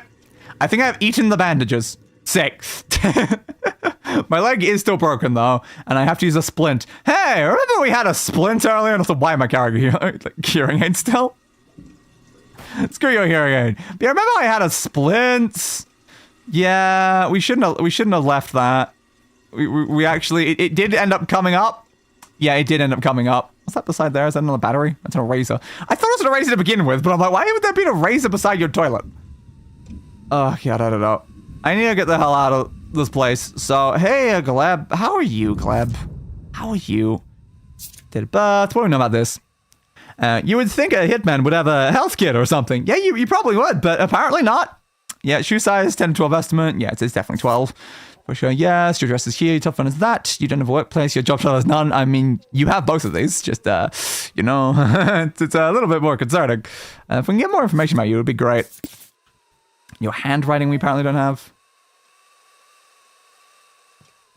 Speaker 2: I think I've eaten the bandages. Sick. My leg is still broken, though, and I have to use a splint. Hey, remember we had a splint earlier? And also, why am I carrying like, hearing aid still? Screw your hearing aid. But yeah, remember I had a splint? Yeah, we shouldn't have left that. We actually, it did end up coming up Yeah, it did end up coming up. What's that beside there? Is that another battery? That's an eraser. I thought it was an eraser to begin with, but I'm like, why would there be an eraser beside your toilet? Oh, God, I don't know. I need to get the hell out of this place. So, hey, Gleb. How are you, Gleb? How are you? Did a birth. What do we know about this? You would think a hitman would have a health kit or something. Yeah, you probably would, but apparently not. Yeah, shoe size, 10 to 12 estimate. Yeah, it's definitely 12. For sure, yes. Your address is here. Your top phone is that. You don't have a workplace. Your job title is none. I mean, you have both of these. Just, you know, it's a little bit more concerning. If we can get more information about you, it would be great. Your handwriting we apparently don't have.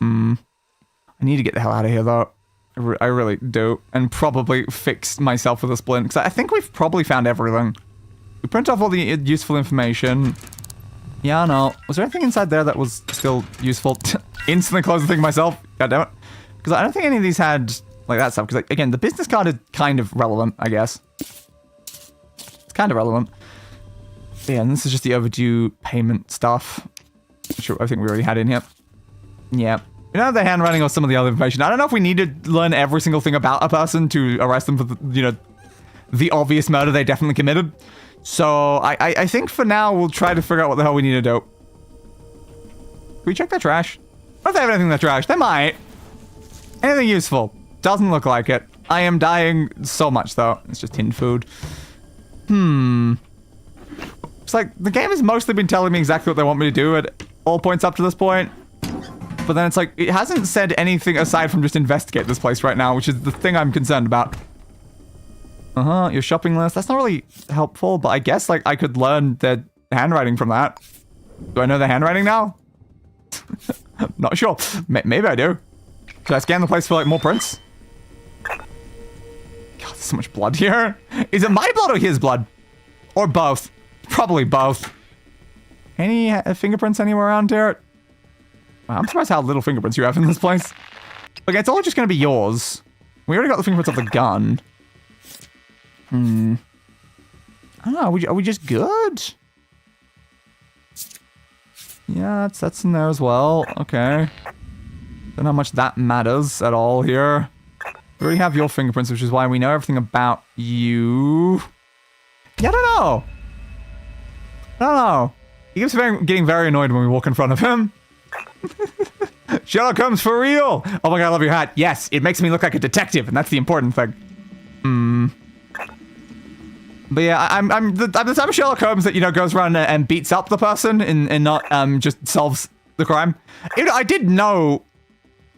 Speaker 2: I need to get the hell out of here, though. I really do. And probably fix myself with a splint. Because I think we've probably found everything. We print off all the useful information. Yeah, no. Was there anything inside there that was still useful? Instantly close the thing myself. God damn it. Because I don't think any of these had, like, that stuff. Because, like, again, the business card is kind of relevant, I guess. It's kind of relevant. Yeah, and this is just the overdue payment stuff. Which I think we already had in here. Yeah. We don't have the handwriting or some of the other information. I don't know if we need to learn every single thing about a person to arrest them for, the, you know, the obvious murder they definitely committed. So, I think for now, we'll try to figure out what the hell we need to do. Can we check their trash? What if they have anything in their trash? They might. Anything useful? Doesn't look like it. I am dying so much, though. It's just tin food. It's like, the game has mostly been telling me exactly what they want me to do at all points up to this point. But then it's like, it hasn't said anything aside from just investigate this place right now, which is the thing I'm concerned about. Your shopping list. That's not really helpful, but I guess, like, I could learn their handwriting from that. Do I know their handwriting now? Not sure. Maybe I do. Should I scan the place for, like, more prints? God, there's so much blood here. Is it my blood or his blood? Or both? Probably both. Any fingerprints anywhere around here? Wow, I'm surprised how little fingerprints you have in this place. Okay, it's all just gonna be yours. We already got the fingerprints of the gun. I don't know, are we just good? Yeah, that's in there as well. Okay. Don't know how much that matters at all here. We already have your fingerprints, which is why we know everything about you. Yeah, I don't know. I don't know. He keeps getting very annoyed when we walk in front of him. Sherlock Holmes for real! Oh my god, I love your hat. Yes, it makes me look like a detective, and that's the important thing. But yeah, I'm the type of Sherlock Holmes that, you know, goes around and beats up the person and not just solves the crime. You know, I did know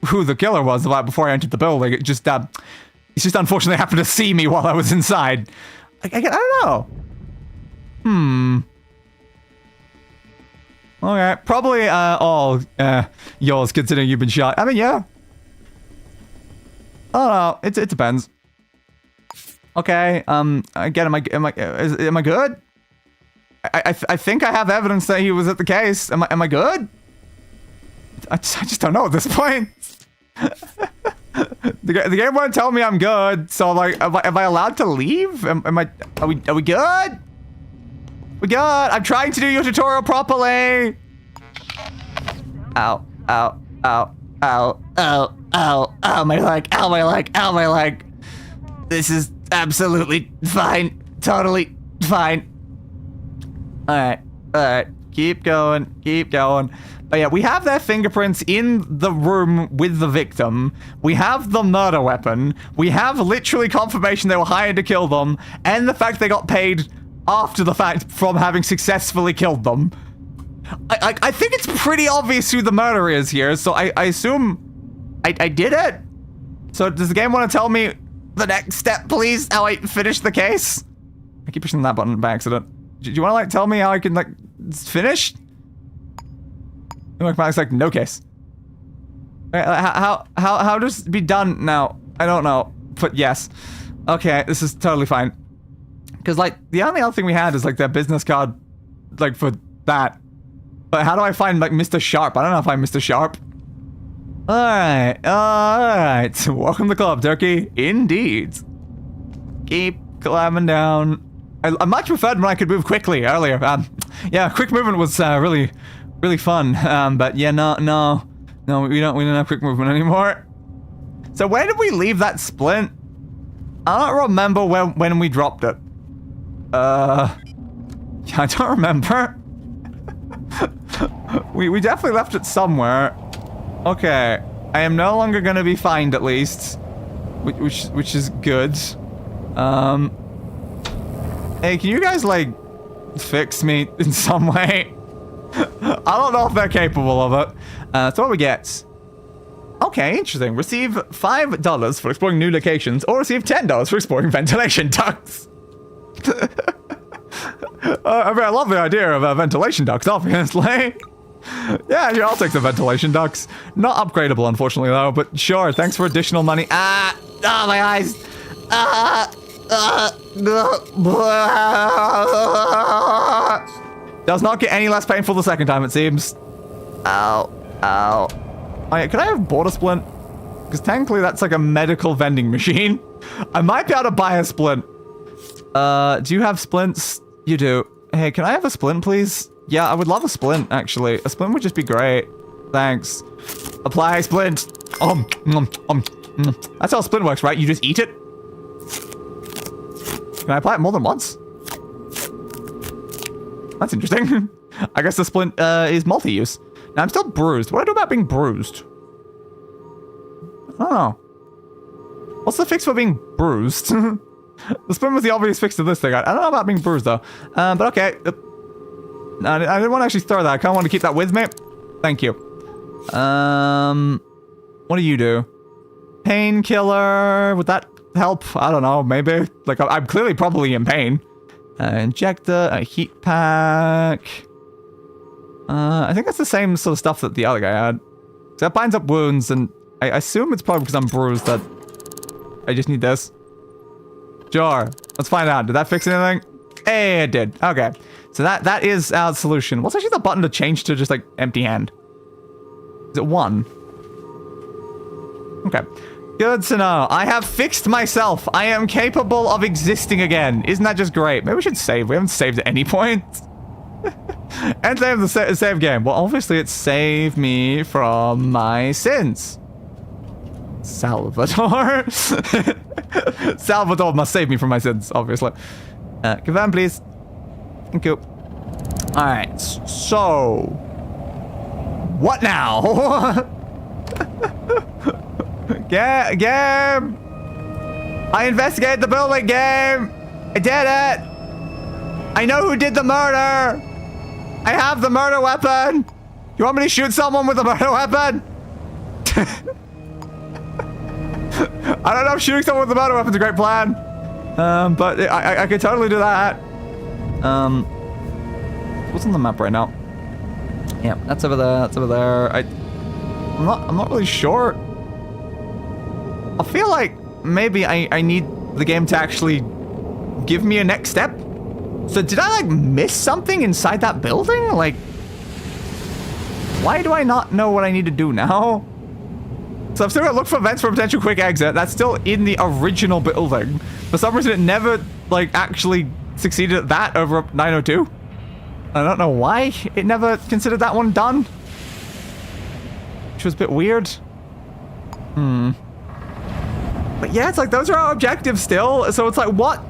Speaker 2: who the killer was before I entered the building. It just unfortunately happened to see me while I was inside. I don't know. Okay, probably all yours, considering you've been shot. I mean, yeah. I don't know. It depends. Okay. Again, am I good? I think I have evidence that he was at the case. Am I good? I just don't know at this point. The game won't tell me I'm good. So like, am I allowed to leave? Are we good? We good. I'm trying to do your tutorial properly. Ow, ow, ow, ow, ow, ow, ow, my leg, ow, my leg, ow, my leg. This is absolutely fine. Totally fine. Alright, alright. Keep going, keep going. But yeah, we have their fingerprints in the room with the victim. We have the murder weapon. We have literally confirmation they were hired to kill them. And the fact they got paid after the fact from having successfully killed them. I think it's pretty obvious who the murderer is here, so I assume I did it? So does the game want to tell me the next step, please? How I finish the case? I keep pushing that button by accident. Do you want to, like, tell me how I can, like, finish? It's like, no case. How does it be done now? I don't know, but yes. Okay, this is totally fine. Because, like, the only other thing we had is, like, their business card, like, for that. But how do I find, like, Mr. Sharp? I don't know if I'm Mr. Sharp. Alright, alright. Welcome to the club, Turkey. Indeed. Keep climbing down. I much preferred when I could move quickly earlier. Yeah, quick movement was really fun. But yeah, no, we don't have quick movement anymore. So where did we leave that splint? I don't remember when we dropped it. Yeah, I don't remember. we definitely left it somewhere. Okay. I am no longer gonna be fined, at least. Which is good. Hey, can you guys, like, fix me in some way? I don't know if they're capable of it. So what we get? Okay, interesting. Receive $5 for exploring new locations, or receive $10 for exploring ventilation ducts. I mean, I love the idea of ventilation ducts, obviously. Yeah, I'll take the ventilation ducts. Not upgradable, unfortunately, though, but sure, thanks for additional money. Ah, my eyes. Does not get any less painful the second time, it seems. Ow. Oh, yeah, could I have bought a splint? Because technically that's like a medical vending machine. I might be able to buy a splint. Do you have splints? You do. Hey, can I have a splint, please? Yeah, I would love a splint, actually. A splint would just be great. Thanks. Apply splint. That's how a splint works, right? You just eat it? Can I apply it more than once? That's interesting. I guess the splint is multi-use. Now, I'm still bruised. What do I do about being bruised? I don't know. What's the fix for being bruised? The splint was the obvious fix to this thing. I don't know about being bruised, though. But okay. I didn't want to actually throw that. I kind of want to keep that with me. Thank you. What do you do? Painkiller. Would that help? I don't know. Maybe. Like, I'm clearly probably in pain. Injector. A heat pack. I think that's the same sort of stuff that the other guy had. So that binds up wounds, and I assume it's probably because I'm bruised that I just need this. Sure. Let's find out. Did that fix anything? Hey, it did. Okay. So that is our solution. What's actually the button to change to just, like, empty hand? Is it 1? Okay. Good to know. I have fixed myself. I am capable of existing again. Isn't that just great? Maybe we should save. We haven't saved at any point. And save the save game. Well, obviously it saved me from my sins. Salvador. Salvador must save me from my sins, obviously. Confirm, please. Thank you. Alright, so... what now? Game! I investigated the building, game! I did it! I know who did the murder! I have the murder weapon! You want me to shoot someone with a murder weapon? I don't know if shooting someone with a murder weapon's a great plan. But I could totally do that. What's on the map right now? Yeah, that's over there, that's over there. I'm not really sure. I feel like maybe I need the game to actually give me a next step. So did I, like, miss something inside that building? Like, why do I not know what I need to do now? So I've still got to look for vents for a potential quick exit. That's still in the original building. For some reason, it never, like, actually succeeded at that over 902. I don't know why it never considered that one done. Which was a bit weird. But yeah, it's like, those are our objectives still. So it's like, what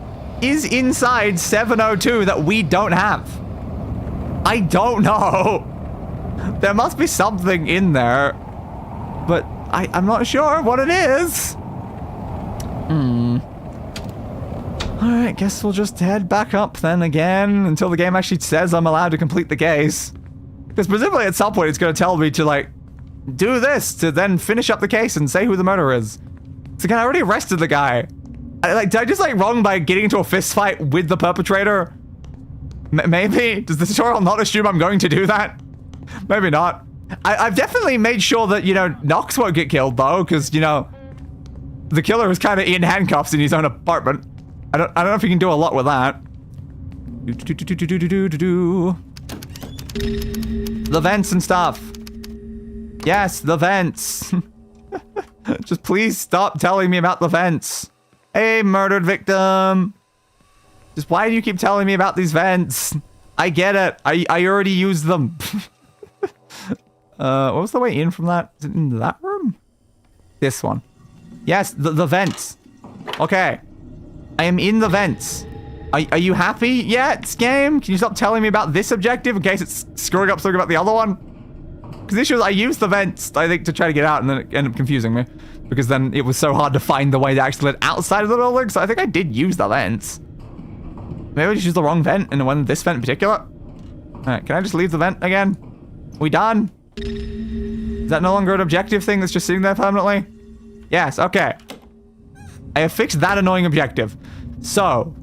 Speaker 2: is inside 702 that we don't have? I don't know. There must be something in there. But I'm not sure what it is. Alright, guess we'll just head back up then again until the game actually says I'm allowed to complete the case. Because presumably at some point it's going to tell me to, like, do this to then finish up the case and say who the murderer is. So again, I already arrested the guy. Did I just, like, wrong by getting into a fist fight with the perpetrator? Maybe? Does the tutorial not assume I'm going to do that? Maybe not. I've definitely made sure that, you know, Nox won't get killed, though, because, you know, the killer is kind of in handcuffs in his own apartment. I don't know if you can do a lot with that. The vents and stuff. Yes, the vents. Just please stop telling me about the vents. Hey, murdered victim. Just why do you keep telling me about these vents? I get it. I already used them. What was the way in from that? Is it in that room? This one. Yes, the vents. Okay. I am in the vents. Are you happy yet, game? Can you stop telling me about this objective in case it's screwing up something about the other one? Because the issue is I used the vents, I think, to try to get out, and then it ended up confusing me. Because then it was so hard to find the way that actually led outside of the building, so I think I did use the vents. Maybe I just used the wrong vent, and one this vent in particular. Alright, can I just leave the vent again? We done? Is that no longer an objective thing that's just sitting there permanently? Yes, okay. I have fixed that annoying objective. So,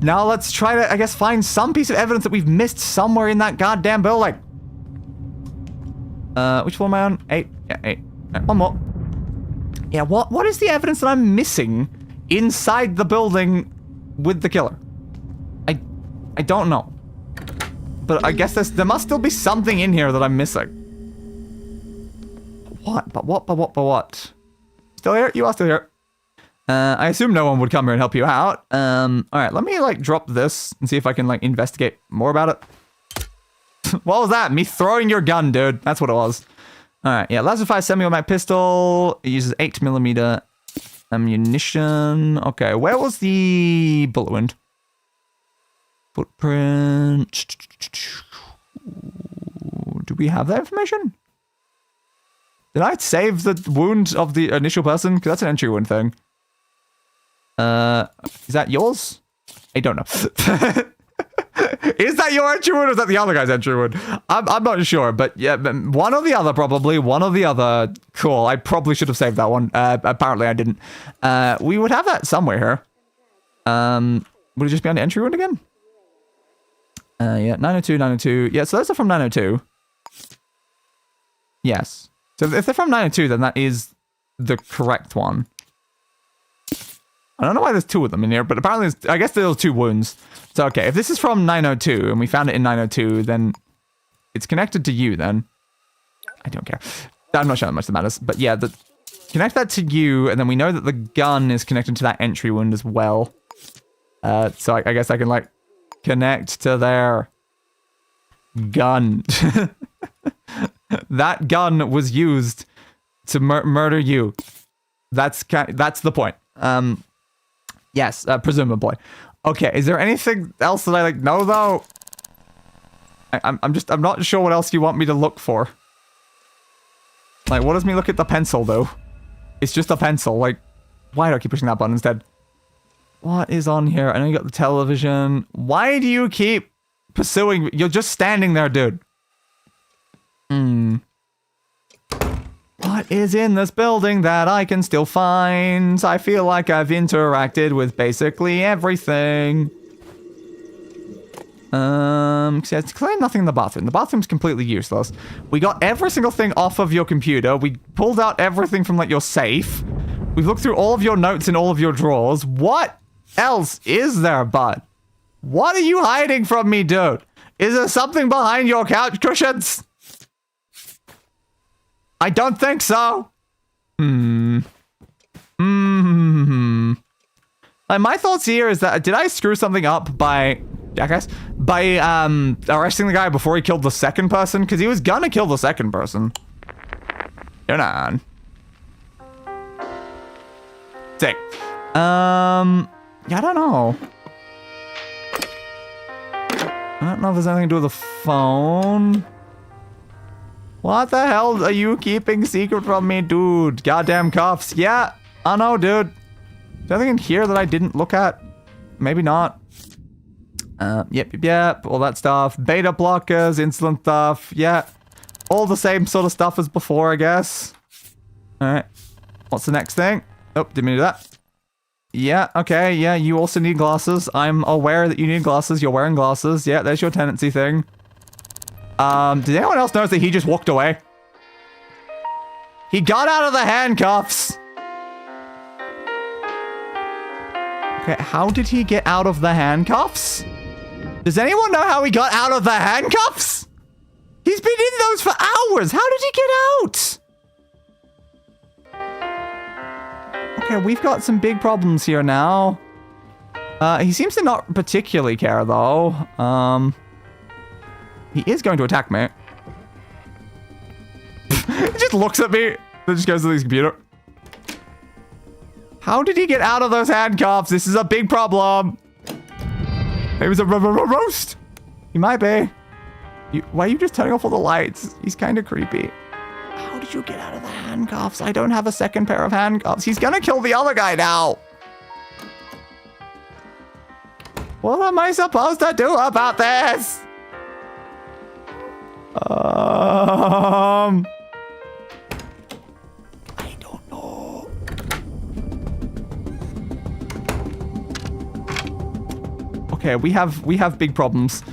Speaker 2: now let's try to, I guess, find some piece of evidence that we've missed somewhere in that goddamn building. Which floor am I on? 8? Yeah, 8. Right, one more. Yeah, what is the evidence that I'm missing inside the building with the killer? I don't know. But I guess there must still be something in here that I'm missing. What? But what? Still here? You are still here. I assume no one would come here and help you out. Alright, let me, like, drop this and see if I can, like, investigate more about it. What was that? Me throwing your gun, dude. That's what it was. Alright, yeah, laser fire semi-automatic pistol. It uses 8mm ammunition. Okay, where was the bullet wound? Footprint. Do we have that information? Did I save the wound of the initial person? Because that's an entry wound thing. Is that yours? I don't know. Is that your entry wound or is that the other guy's entry wound? I'm not sure, but yeah, one or the other probably. One or the other. Cool. I probably should have saved that one. Apparently I didn't. We would have that somewhere here. Would it just be on the entry wound again? Yeah, 902, 902. Yeah, so those are from 902. Yes. So if they're from 902, then that is the correct one. I don't know why there's two of them in here, but apparently I guess there's two wounds. So, okay, if this is from 902, and we found it in 902, then it's connected to you, then. I don't care. I'm not sure how much that matters, but yeah, connect that to you, and then we know that the gun is connected to that entry wound as well. So I guess I can, like, connect to their gun. That gun was used to murder you. That's the point. Yes, presumably. Okay, is there anything else that I, like, know, though? I'm not sure what else you want me to look for. Like, what does me look at the pencil, though? It's just a pencil, like, why do I keep pushing that button instead? What is on here? I know you got the television. Why do you keep pursuing me? You're just standing there, dude. What is in this building that I can still find? I feel like I've interacted with basically everything. It's clearly nothing in the bathroom. The bathroom's completely useless. We got every single thing off of your computer. We pulled out everything from, like, your safe. We've looked through all of your notes in all of your drawers. What else is there, bud? What are you hiding from me, dude? Is there something behind your couch cushions? I don't think so. Like, my thoughts here is that, did I screw something up by, jackass, by arresting the guy before he killed the second person? Because he was gonna kill the second person. You're not. Sick. Yeah, I don't know. I don't know if there's anything to do with the phone. What the hell are you keeping secret from me, dude? Goddamn cuffs. Yeah, I know, dude. Is there anything in here that I didn't look at? Maybe not. Yep. All that stuff. Beta blockers, insulin stuff. Yeah. All the same sort of stuff as before, I guess. Alright. What's the next thing? Oh, didn't mean to do that. Yeah, okay, yeah, you also need glasses. I'm aware that you need glasses. You're wearing glasses. Yeah, there's your tenancy thing. Did anyone else notice that he just walked away? He got out of the handcuffs! Okay, how did he get out of the handcuffs? Does anyone know how he got out of the handcuffs? He's been in those for hours! How did he get out? Okay, we've got some big problems here now. He seems to not particularly care, though. He is going to attack me. He just looks at me, then just goes to his computer. How did he get out of those handcuffs? This is a big problem. Maybe it's a roast. He might be. Why are you just turning off all the lights? He's kind of creepy. How did you get out of the handcuffs? I don't have a second pair of handcuffs. He's gonna kill the other guy now. What am I supposed to do about this? I don't know. Okay, we have big problems.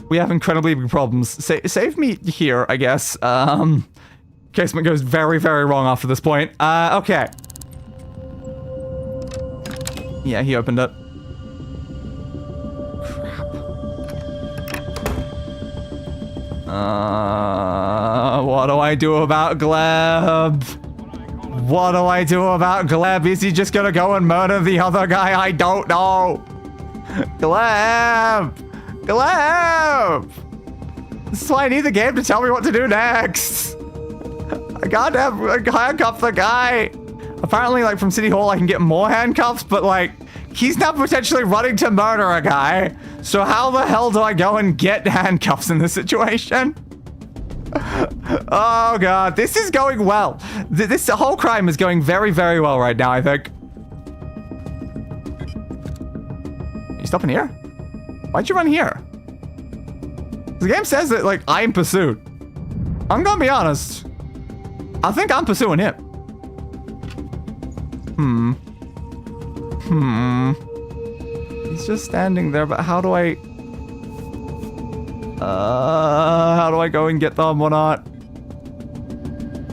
Speaker 2: We have incredibly big problems. Save me here, I guess. In case something goes very, very wrong after this point. Okay. Yeah, he opened it. What do I do about Gleb? What do I do about Gleb? Is he just gonna go and murder the other guy? I don't know. Gleb! Gleb! This is why I need the game to tell me what to do next. I gotta handcuff the guy. Apparently, like, from City Hall, I can get more handcuffs, but, like, he's now potentially running to murder a guy. So how the hell do I go and get handcuffs in this situation? Oh, God. This is going well. This whole crime is going very, very well right now, I think. You stopping here? Why'd you run here? The game says that, like, I'm pursued. I'm gonna be honest. I think I'm pursuing him. He's just standing there, but how do I go and get them or not?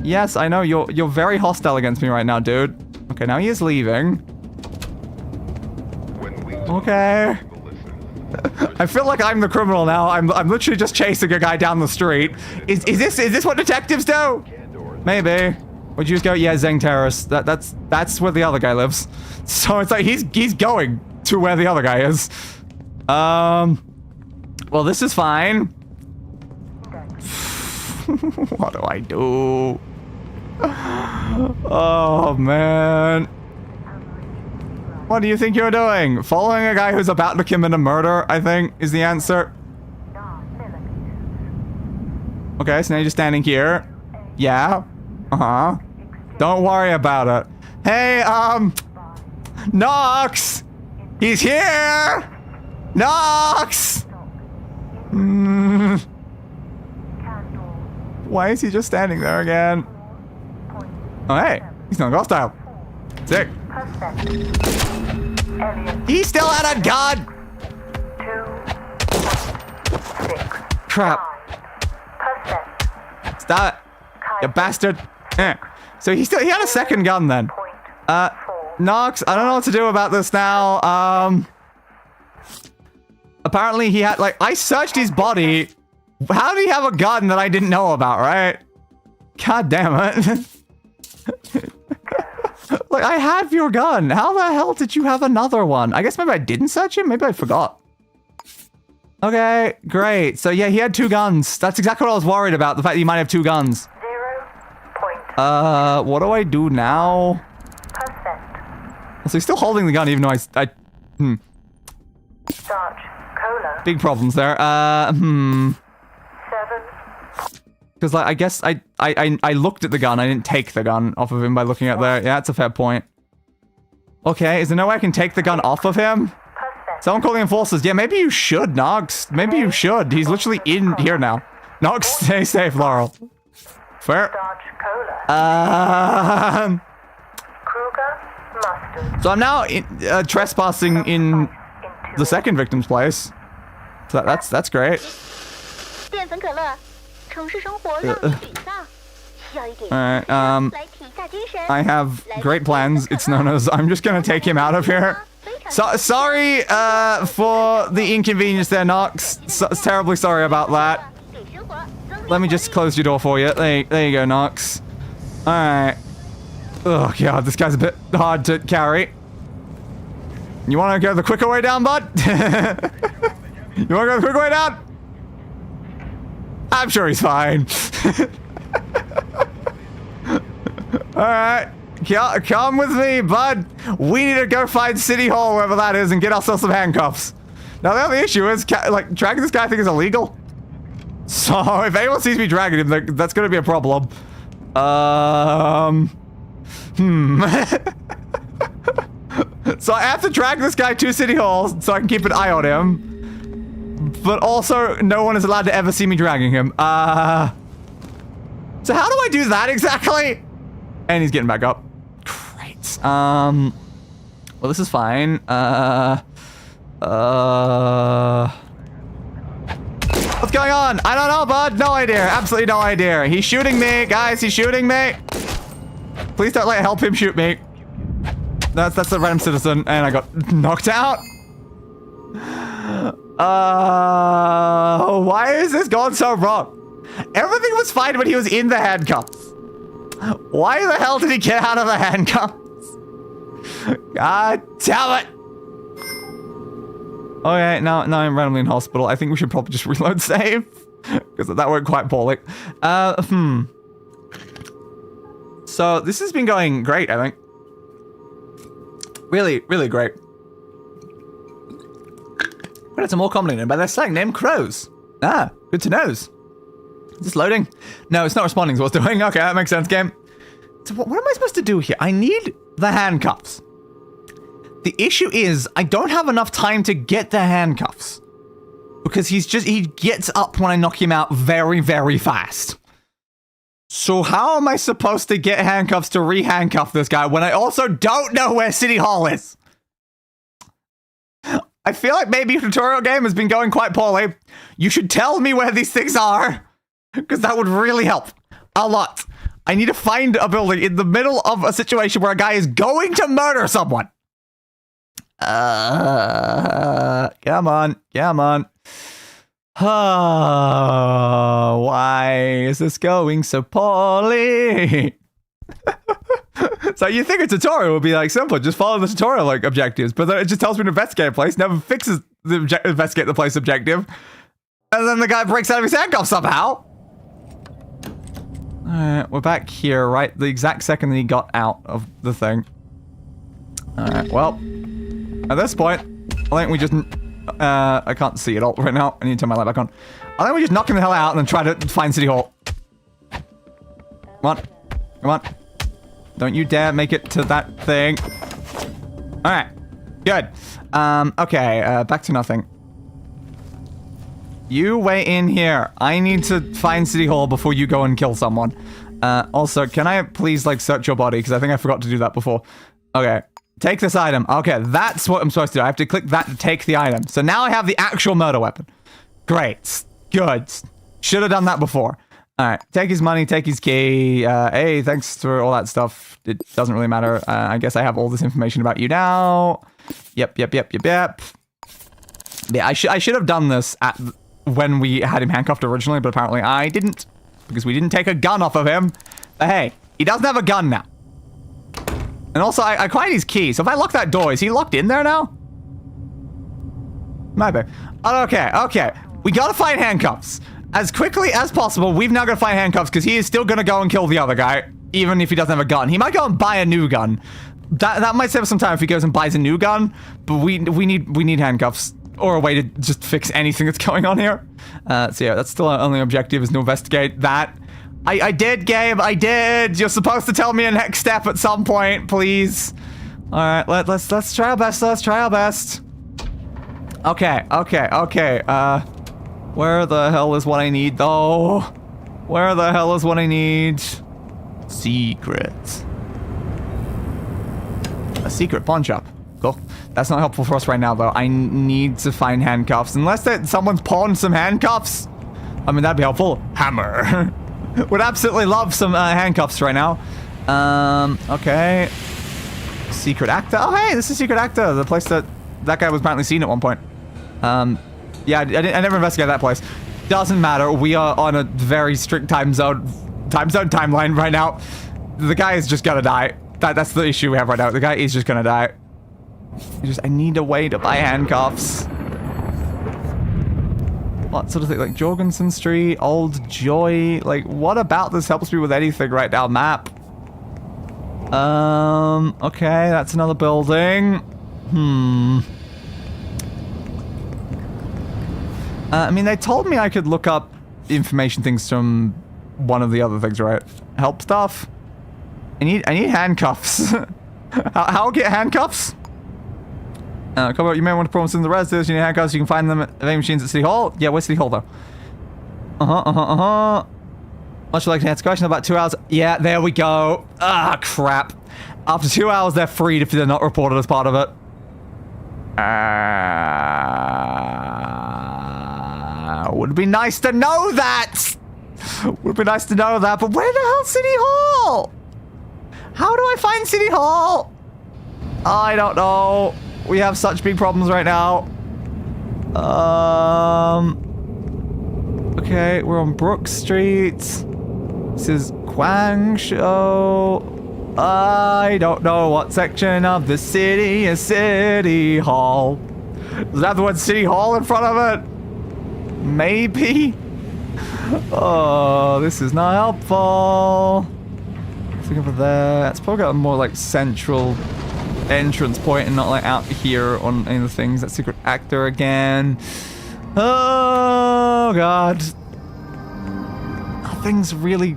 Speaker 2: Yes, I know you're very hostile against me right now, dude. Okay, now he is leaving. Okay. I feel like I'm the criminal now. I'm literally just chasing a guy down the street. Is this what detectives do? Maybe. Would you just go? Yeah, Zeng Terrace. That's where the other guy lives. So it's like he's going to where the other guy is. Well, this is fine. What do I do? Oh man. What do you think you're doing? Following a guy who's about to commit a murder, I think, is the answer. Okay, so now you're just standing here. Yeah. Uh-huh. Don't worry about it. Hey, Knox! He's here! Knox! Why is he just standing there again? Oh, hey. He's not hostile. Sick. He still had a gun! Crap. Stop it. You bastard. So he had a second gun then. Knox, I don't know what to do about this now. Apparently he had, like, I searched his body. How did he have a gun that I didn't know about, right? God damn it. Like, I have your gun. How the hell did you have another one? I guess maybe I didn't search him. Maybe I forgot. Okay, great. So yeah, he had two guns. That's exactly what I was worried about. The fact that he might have two guns. What do I do now? So he's still holding the gun even though Big problems there. Because, like, I guess I looked at the gun. I didn't take the gun off of him by looking at there. Yeah, that's a fair point. Okay, is there no way I can take the gun off of him? Someone call the enforcers. Yeah, maybe you should, Knox. Maybe you should. He's literally in here now. Knox, stay safe, Laurel. Fair. So I'm now trespassing in the second victim's place. So that's great. Alright, I have great plans. It's known as I'm just gonna take him out of here. So, sorry for the inconvenience there, Knox. Terribly sorry about that. Let me just close your door for you. There you go, Knox. Alright. Oh god, this guy's a bit hard to carry. You wanna go the quicker way down, bud? You wanna go the quicker way down? I'm sure he's fine. Alright. Come with me, bud. We need to go find City Hall, wherever that is, and get ourselves some handcuffs. Now, the only issue is, like, dragging this guy I think is illegal. So, if anyone sees me dragging him, that's going to be a problem. So I have to drag this guy to City Hall so I can keep an eye on him. But also, no one is allowed to ever see me dragging him. So how do I do that exactly? And he's getting back up. Great. Well, this is fine. What's going on? I don't know, bud. No idea. Absolutely no idea. He's shooting me, guys. He's shooting me. Please don't help him shoot me. That's a random citizen, and I got knocked out. Why is this going so wrong? Everything was fine when he was in the handcuffs. Why the hell did he get out of the handcuffs? God damn it. Okay, now I'm randomly in hospital. I think we should probably just reload save. Because that worked quite poorly. So this has been going great, I think. Really, really great. But it's a more common name by their slang name, crows. Ah, good to know. Is this loading? No, it's not responding to what's doing. Okay, that makes sense, game. So what am I supposed to do here? I need the handcuffs. The issue is, I don't have enough time to get the handcuffs. Because he gets up when I knock him out very, very fast. So how am I supposed to get handcuffs to re-handcuff this guy when I also don't know where City Hall is? I feel like maybe your tutorial game has been going quite poorly. You should tell me where these things are. Because that would really help. A lot. I need to find a building in the middle of a situation where a guy is going to murder someone. Come on. Come on. Why is this going so poorly? So you think a tutorial would be like simple, just follow the tutorial like objectives, but then it just tells me to investigate a place, never fixes the investigate the place objective, and then the guy breaks out of his handcuffs somehow. Alright, we're back here, right? The exact second that he got out of the thing. Alright, well, at this point, I think we just... I can't see it all right now. I need to turn my light back on. I think we just knock him the hell out and then try to find City Hall. Come on. Come on. Don't you dare make it to that thing. Alright. Good. Okay, back to nothing. You wait in here. I need to find City Hall before you go and kill someone. Also, can I please, like, search your body? Because I think I forgot to do that before. Okay. Take this item. Okay, that's what I'm supposed to do. I have to click that to take the item. So now I have the actual murder weapon. Great. Good. Should have done that before. Alright, take his money, take his key. Hey, thanks for all that stuff. It doesn't really matter. I guess I have all this information about you now. Yep. Yeah, I should have done this when we had him handcuffed originally, but apparently I didn't. Because we didn't take a gun off of him. But hey, he doesn't have a gun now. And also, I acquired his key, so if I lock that door, is he locked in there now? Might be. Okay. We gotta find handcuffs. As quickly as possible, we've now gotta find handcuffs, because he is still gonna go and kill the other guy, even if he doesn't have a gun. He might go and buy a new gun. That might save us some time if he goes and buys a new gun, but we need handcuffs, or a way to just fix anything that's going on here. So yeah, that's still our only objective, is to investigate that. I did, Gabe. I did. You're supposed to tell me a next step at some point, please. All right, let's try our best. Let's try our best. Okay. Where the hell is what I need, though? Where the hell is what I need? Secret. A secret pawn shop. Cool. That's not helpful for us right now, though. I need to find handcuffs. Unless someone's pawned some handcuffs. I mean, that'd be helpful. Hammer. Would absolutely love some handcuffs right now. Okay. Secret actor. Oh, hey, this is Secret Actor. The place that guy was apparently seen at one point. Yeah, I never investigated that place. Doesn't matter. We are on a very strict time zone timeline right now. The guy is just gonna die. That's the issue we have right now. The guy is just gonna die. I need a way to buy handcuffs. What sort of thing? Like Jorgensen Street, Old Joy? Like, what about this helps me with anything right now? Map. Okay, that's another building. I mean, they told me I could look up information things from one of the other things, right? Help stuff. I need handcuffs. How get handcuffs? Come on, you may want to promise in the residence. You need handcuffs. You can find them at vending machines at City Hall. Yeah, where's City Hall though? Much like an answer question, about 2 hours. Yeah, there we go. Ah, crap. After 2 hours, they're freed if they're not reported as part of it. Would be nice to know that. Would be nice to know that. But where the hell's City Hall? How do I find City Hall? I don't know. We have such big problems right now. Okay, we're on Brook Street. This is Guangzhou. I don't know what section of the city is City Hall. Does it have the word City Hall in front of it? Maybe? Oh, this is not helpful. Think over there. It's probably got a more like central entrance point and not like out here on any of the things. That secret actor again. Oh god. Nothing's really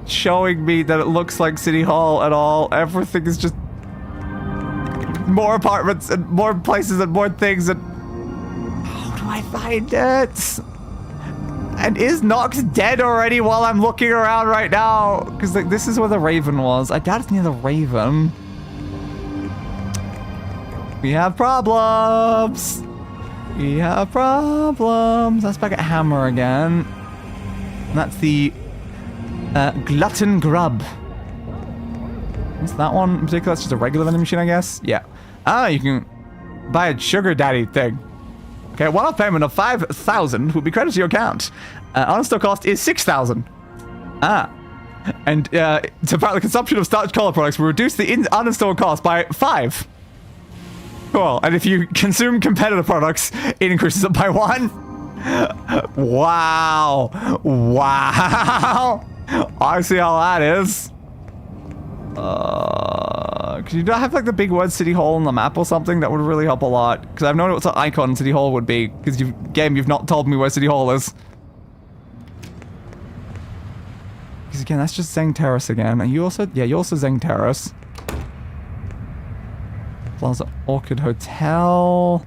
Speaker 2: showing me that it looks like City Hall at all. Everything is just more apartments and more places and more things and how do I find it? And is Nox dead already while I'm looking around right now? Because like, this is where the Raven was. I doubt it's near the Raven. We have problems. We have problems. Let's back at Hammer again. And that's the Glutton Grub. What's that one in particular? That's just a regular vending machine, I guess? Yeah. Ah, you can buy a sugar daddy thing. Okay, one-off payment of 5,000 will be credited to your account. On-store cost is 6,000. Ah. And to part the consumption of starch color products will reduce the uninstalled cost by 5. Cool. And if you consume competitor products, it increases it by 1. Wow. Wow. I see how that is. Could you not have like the big word City Hall on the map or something? That would really help a lot. Because I've known what the icon City Hall would be. Because you've not told me where City Hall is. Because again, that's just Zeng Terrace again. And you also, yeah, you're also Zeng Terrace. Plaza Orchid Hotel.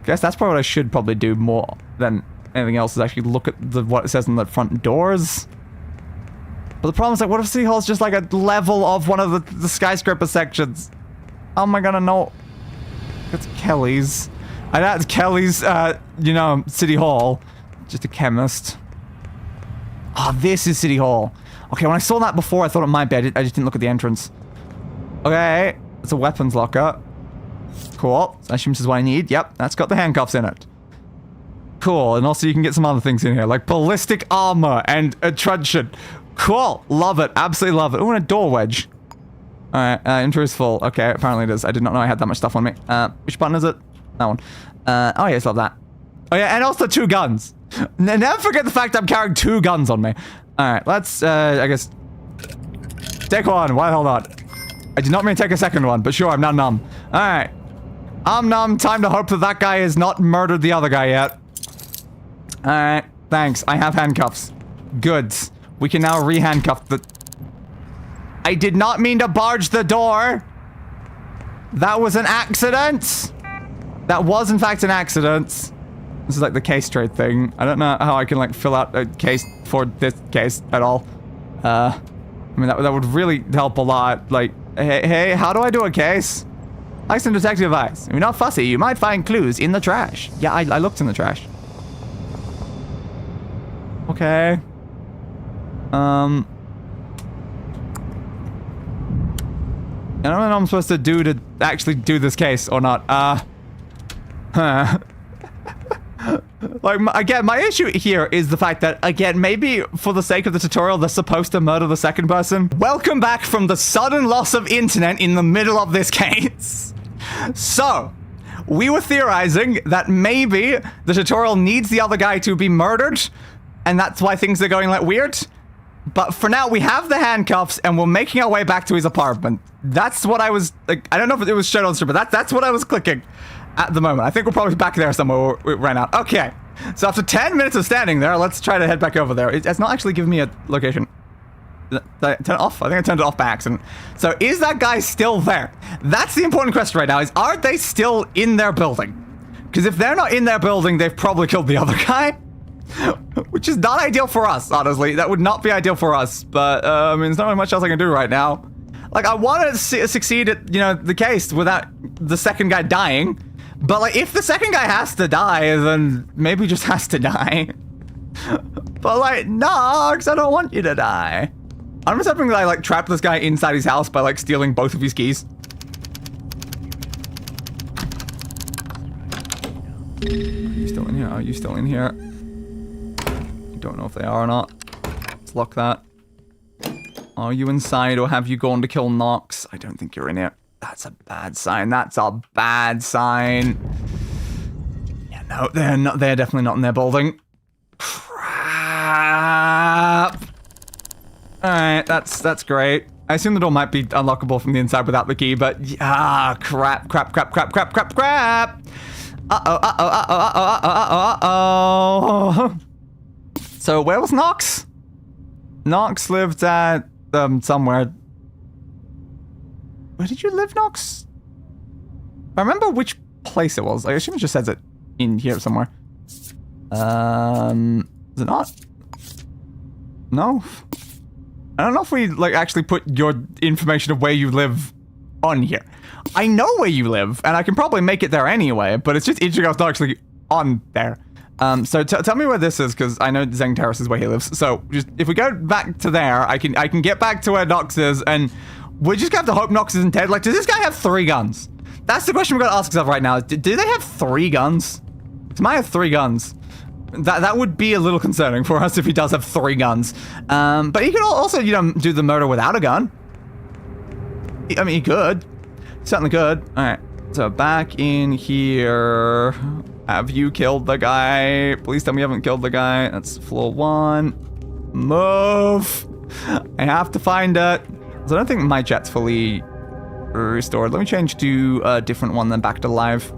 Speaker 2: Guess that's probably what I should probably do more than anything else is actually look at what it says on the front doors. But the problem is like, what if City Hall is just like a level of one of the skyscraper sections? How am I gonna know? It's Kelly's. I know it's Kelly's, you know, City Hall. Just a chemist. Oh, this is City Hall. Okay, when I saw that before, I thought it might be. I just didn't look at the entrance. Okay, it's a weapons locker. Cool. I assume this is what I need. Yep, that's got the handcuffs in it. Cool, and also you can get some other things in here, like ballistic armor and a truncheon. Cool, love it, absolutely love it. Oh, and a door wedge. Alright, intro is full. Okay, apparently it is. I did not know I had that much stuff on me. Which button is it? That one. Oh yes, love that. Oh yeah, and also 2 guns. Never forget the fact I'm carrying 2 guns on me. Alright, let's, I guess... Take one, why the hell not? I did not mean to take a second one, but sure, I'm now numb. Alright. I'm numb, time to hope that that guy has not murdered the other guy yet. Alright, thanks. I have handcuffs. Good. We can now re-handcuff the... I did not mean to barge the door. That was an accident. That was, in fact, an accident. This is like the case trade thing. I don't know how I can, like, fill out a case for this case at all. I mean, that would really help a lot. Like, hey, how do I do a case? Like some detective advice. If you're not fussy, you might find clues in the trash. Yeah, I looked in the trash. Okay. I don't know what I'm supposed to do to actually do this case or not. Like, again, my issue here is the fact that, again, maybe for the sake of the tutorial, they're supposed to murder the second person. Welcome back from the sudden loss of internet in the middle of this case. So, we were theorizing that maybe the tutorial needs the other guy to be murdered, and that's why things are going like weird. But for now, we have the handcuffs, and we're making our way back to his apartment. That's what I was, like, I don't know if it was shown on stream, but that's what I was clicking at the moment. I think we're probably back there somewhere. We ran out. Okay. So after 10 minutes of standing there, let's try to head back over there. It's not actually giving me a location. Did I turn it off? I think I turned it off by accident. So is that guy still there? That's the important question right now, is are they still in their building? Because if they're not in their building, they've probably killed the other guy. Which is not ideal for us, honestly. That would not be ideal for us. But, I mean, there's not really much else I can do right now. Like, I want to succeed at, you know, the case without the second guy dying. But, like, if the second guy has to die, then maybe he just has to die. But, like, Nox, I don't want you to die. I'm just hoping that I, like, trap this guy inside his house by, like, stealing both of his keys. Are you still in here? Are you still in here? I don't know if they are or not. Let's lock that. Are you inside or have you gone to kill Nox? I don't think you're in here. That's a bad sign. That's a bad sign. Yeah, no, they're definitely not in their building. Crap. Alright, that's great. I assume the door might be unlockable from the inside without the key, but crap. Uh-oh. So where was Nox? Nox lived at somewhere. Where did you live, Nox? I remember which place it was. I assume it just says it in here somewhere. Is it not? No. I don't know if we, like, actually put your information of where you live on here. I know where you live, and I can probably make it there anyway, but it's just interesting how it's not actually on there. So tell me where this is, because I know Zeng Terrace is where he lives. So just if we go back to there, I can get back to where Nox is, and we're just gonna have to hope Nox isn't dead. Like, does this guy have 3 guns? That's the question we're gonna ask ourselves right now. Do they have 3 guns? Does Maya have 3 guns? That would be a little concerning for us if he does have 3 guns. But he could also, you know, do the murder without a gun. I mean, he could. Certainly could. Alright, so back in here. Have you killed the guy? Please tell me you haven't killed the guy. That's floor 1. Move! I have to find it. So I don't think my chat's fully restored. Let me change to a different one, then back to live.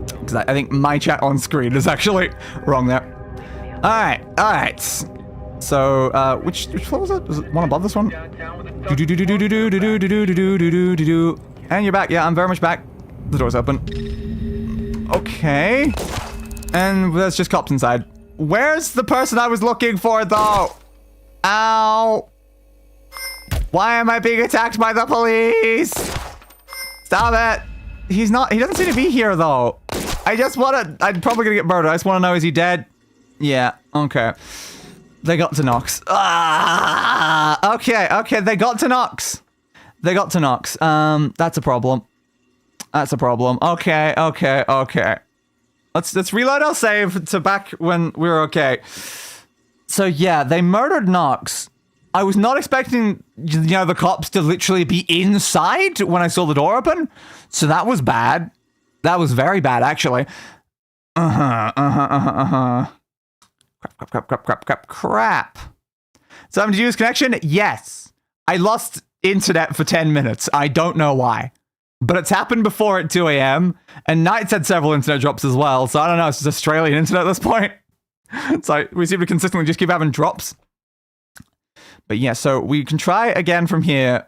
Speaker 2: Because I think my chat on screen is actually wrong there. Alright. So, which floor was it? Was it one above this one? And you're back. Yeah, I'm very much back. The door's open. Okay. And there's just cops inside. Where's the person I was looking for, though? Ow. Why am I being attacked by the police? Stop it. He doesn't seem to be here, though. I'm probably gonna get murdered. I just want to know, is he dead? Yeah, okay. They got to Nox. Okay, they got to Nox. That's a problem. Okay. Let's reload our save to back when we were okay. So yeah, they murdered Nox. I was not expecting, you know, the cops to literally be inside when I saw the door open. So that was bad. That was very bad, actually. Crap. So I'm to use connection? Yes. I lost internet for 10 minutes. I don't know why. But it's happened before at 2 a.m. And Knight's had several internet drops as well. So I don't know. It's just Australian internet at this point. So we seem to consistently just keep having drops. But yeah, so we can try again from here.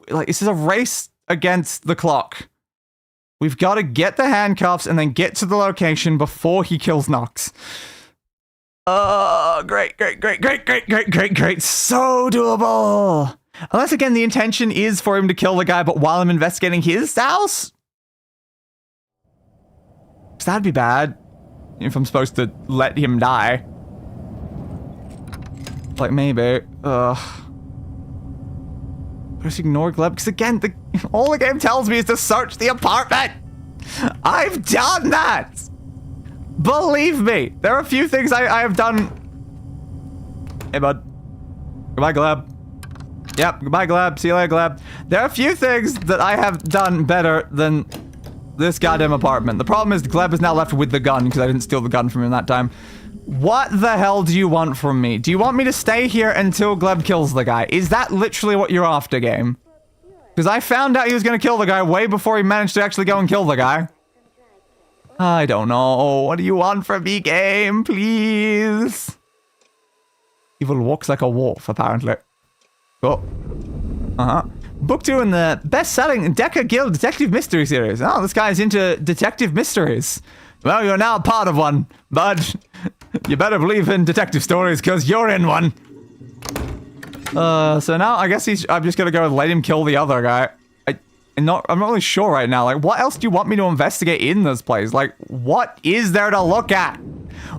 Speaker 2: Like, this is a race against the clock. We've got to get the handcuffs and then get to the location before he kills Nox. Oh, great. So doable. Unless, again, the intention is for him to kill the guy, but while I'm investigating his house? So that'd be bad. If I'm supposed to let him die. Like, maybe. Just ignore Gleb, because again, all the game tells me is to search the apartment! I've done that! Believe me, there are a few things I have done. Hey, bud. Goodbye, Gleb. Yep, goodbye, Gleb. See you later, Gleb. There are a few things that I have done better than this goddamn apartment. The problem is Gleb is now left with the gun, because I didn't steal the gun from him that time. What the hell do you want from me? Do you want me to stay here until Gleb kills the guy? Is that literally what you're after, game? Because I found out he was going to kill the guy way before he managed to actually go and kill the guy. I don't know. What do you want from me, game? Please. Evil walks like a wolf, apparently. Oh. Book 2 in the best-selling Deca Guild Detective Mystery Series. Oh, this guy's into detective mysteries. Well, you're now part of one, bud. You better believe in detective stories, because you're in one. So now I guess I'm just gonna go and let him kill the other guy. I'm not really sure right now. Like, what else do you want me to investigate in this place? Like, what is there to look at?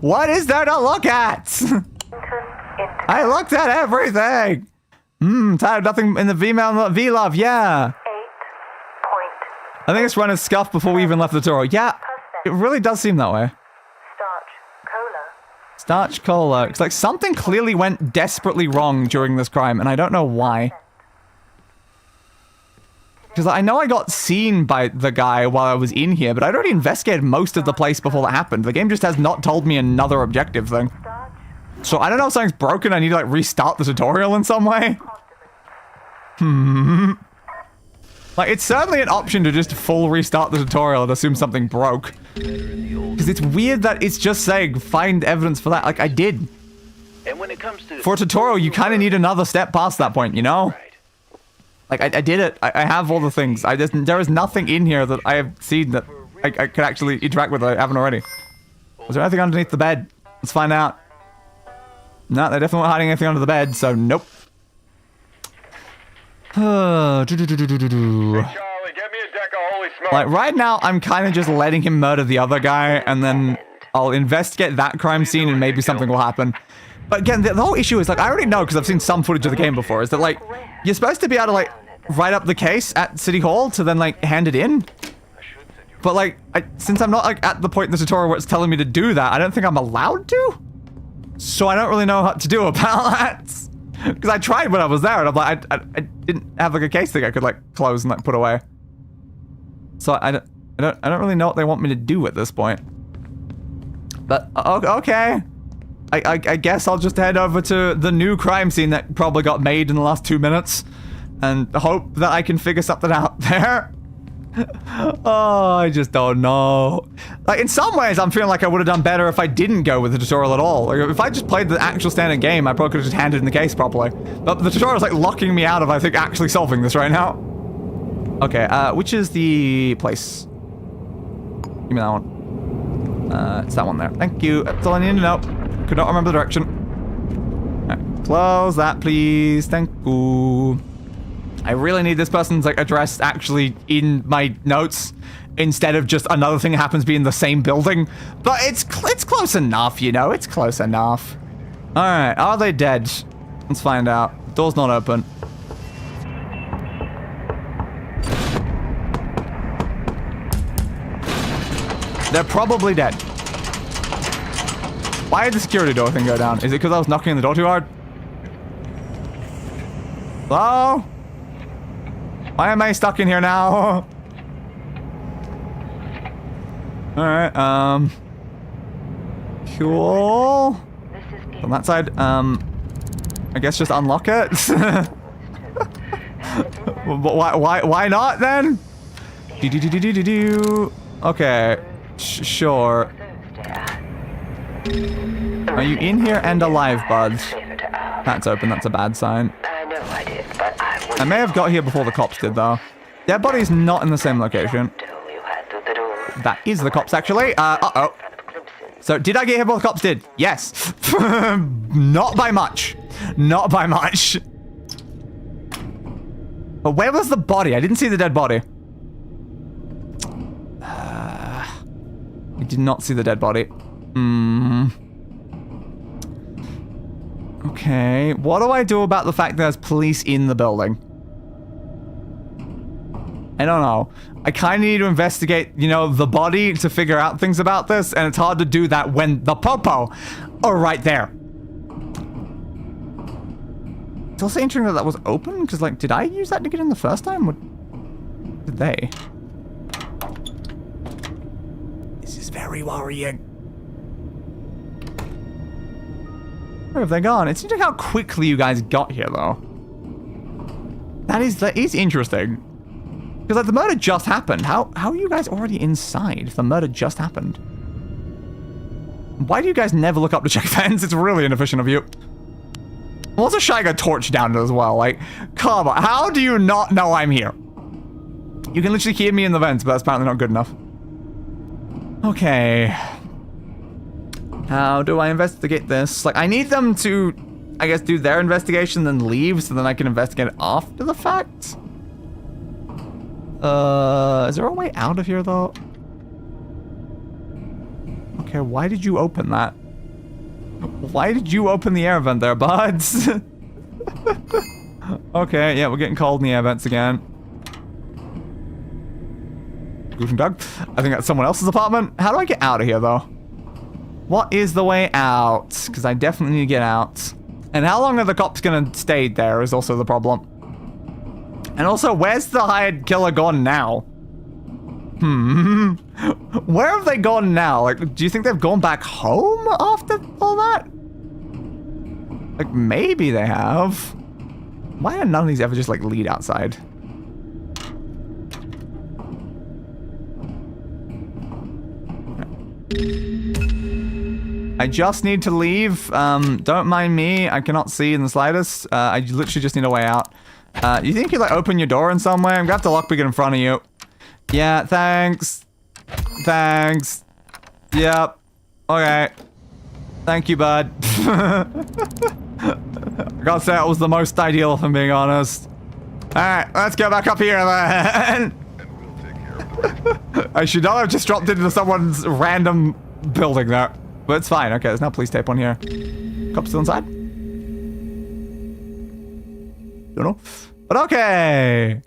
Speaker 2: What is there to look at? I looked at everything. Tired of nothing in the V-Love, yeah. I think it's run a scuff before we even left the door. Yeah, it really does seem that way. Starch cola. It's like something clearly went desperately wrong during this crime, and I don't know why. Because I know I got seen by the guy while I was in here, but I'd already investigated most of the place before that happened. The game just has not told me another objective thing. So I don't know if something's broken. I need to like restart the tutorial in some way. Like, it's certainly an option to just full restart the tutorial and assume something broke. Because it's weird that it's just saying find evidence for that. Like, I did.
Speaker 3: And when it comes to
Speaker 2: For a tutorial, you kind of need another step past that point, you know? Like, I did it. I have all the things. There is nothing in here that I have seen that I could actually interact with that I haven't already. Was there anything underneath the bed? Let's find out. No, they definitely weren't hiding anything under the bed, so nope.
Speaker 3: Charlie, get me a deck of holy smoke.
Speaker 2: Like, right now, I'm kind of just letting him murder the other guy, and then I'll investigate that crime scene, and maybe something will happen. But again, the whole issue is, like, I already know, because I've seen some footage of the game before, is that, like, you're supposed to be able to, like, write up the case at City Hall to then, like, hand it in. But, like, since I'm not, like, at the point in the tutorial where it's telling me to do that, I don't think I'm allowed to? So I don't really know what to do about that. Because I tried when I was there, and I'm like, I didn't have, like, a case thing I could, like, close and, like, put away. So I don't really know what they want me to do at this point. But, okay. I guess I'll just head over to the new crime scene that probably got made in the last 2 minutes and hope that I can figure something out there. Oh, I just don't know. Like, in some ways, I'm feeling like I would have done better if I didn't go with the tutorial at all. Like, if I just played the actual standard game, I probably could have just handed in the case properly. But the tutorial's, like, locking me out of, I think, actually solving this right now. Okay, which is the place? Give me that one. It's that one there. Thank you. That's all I need to know. Could not remember the direction. Right, close that, please. Thank you. I really need this person's, like, address actually in my notes instead of just another thing that happens to be in the same building. But it's close enough, you know? It's close enough. Alright, are they dead? Let's find out. Door's not open. They're probably dead. Why did the security door thing go down? Is it because I was knocking on the door too hard? Hello? Why am I stuck in here now? Alright, cool. On that side, I guess just unlock it. Why not then? Okay, sure. Are you in here and alive, buds? That's open, that's a bad sign. I may have got here before the cops did, though. Their body's not in the same location. That is the cops, actually. Uh-oh. So, did I get here before the cops did? Yes. Not by much. Not by much. But where was the body? I didn't see the dead body. I did not see the dead body. Okay, what do I do about the fact that there's police in the building? I don't know. I kind of need to investigate, you know, the body to figure out things about this, and it's hard to do that when the popo are right there. It's also interesting that that was open, because, like, did I use that to get in the first time? What did they? This is very worrying. Where have they gone? It's interesting how quickly you guys got here, though. That is interesting. Because, like, the murder just happened. How are you guys already inside if the murder just happened? Why do you guys never look up to check vents? It's really inefficient of you. I'm also shining a torch down it as well. Like, come on. How do you not know I'm here? You can literally hear me in the vents, but that's apparently not good enough. Okay. How do I investigate this? Like, I need them to, I guess, do their investigation, then leave, so then I can investigate it after the fact. Is there a way out of here, though? Okay, why did you open that? Why did you open the air vent there, buds? Okay, yeah, we're getting cold in the air vents again. Guten Tag. I think that's someone else's apartment. How do I get out of here, though? What is the way out? Because I definitely need to get out. And how long are the cops gonna stay there is also the problem. And also, where's the hired killer gone now? Where have they gone now? Like, do you think they've gone back home after all that? Like, maybe they have. Why are none of these ever just, like, lead outside? I just need to leave. Don't mind me. I cannot see in the slightest. I literally just need a way out. You think you, like, open your door in some way? I'm gonna have to lockpick it in front of you. Yeah, thanks. Thanks. Yep. Okay. Thank you, bud. I gotta say, it was the most ideal, if I'm being honest. Alright, let's go back up here then. I should not have just dropped into someone's random building there. But it's fine. Okay, there's no police tape on here. Cops still inside? Don't know. But okay.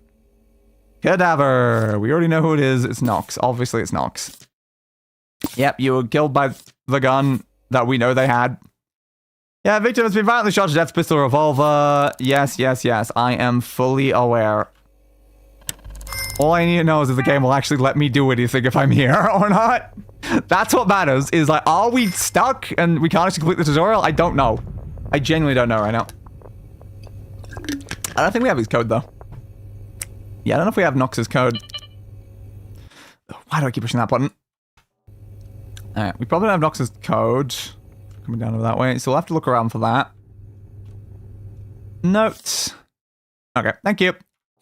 Speaker 2: Cadaver. We already know who it is. It's Nox. Obviously, it's Nox. Yep, you were killed by the gun that we know they had. Yeah, victim has been violently shot to death, pistol, revolver. Yes, yes, yes. I am fully aware. All I need to know is if the game will actually let me do anything if I'm here or not. That's what matters, is like, are we stuck and we can't actually complete the tutorial? I don't know. I genuinely don't know right now. I don't think we have his code, though. Yeah, I don't know if we have Nox's code. Why do I keep pushing that button? Alright, we probably don't have Nox's code. Coming down over that way, so we'll have to look around for that. Notes. Okay, thank you.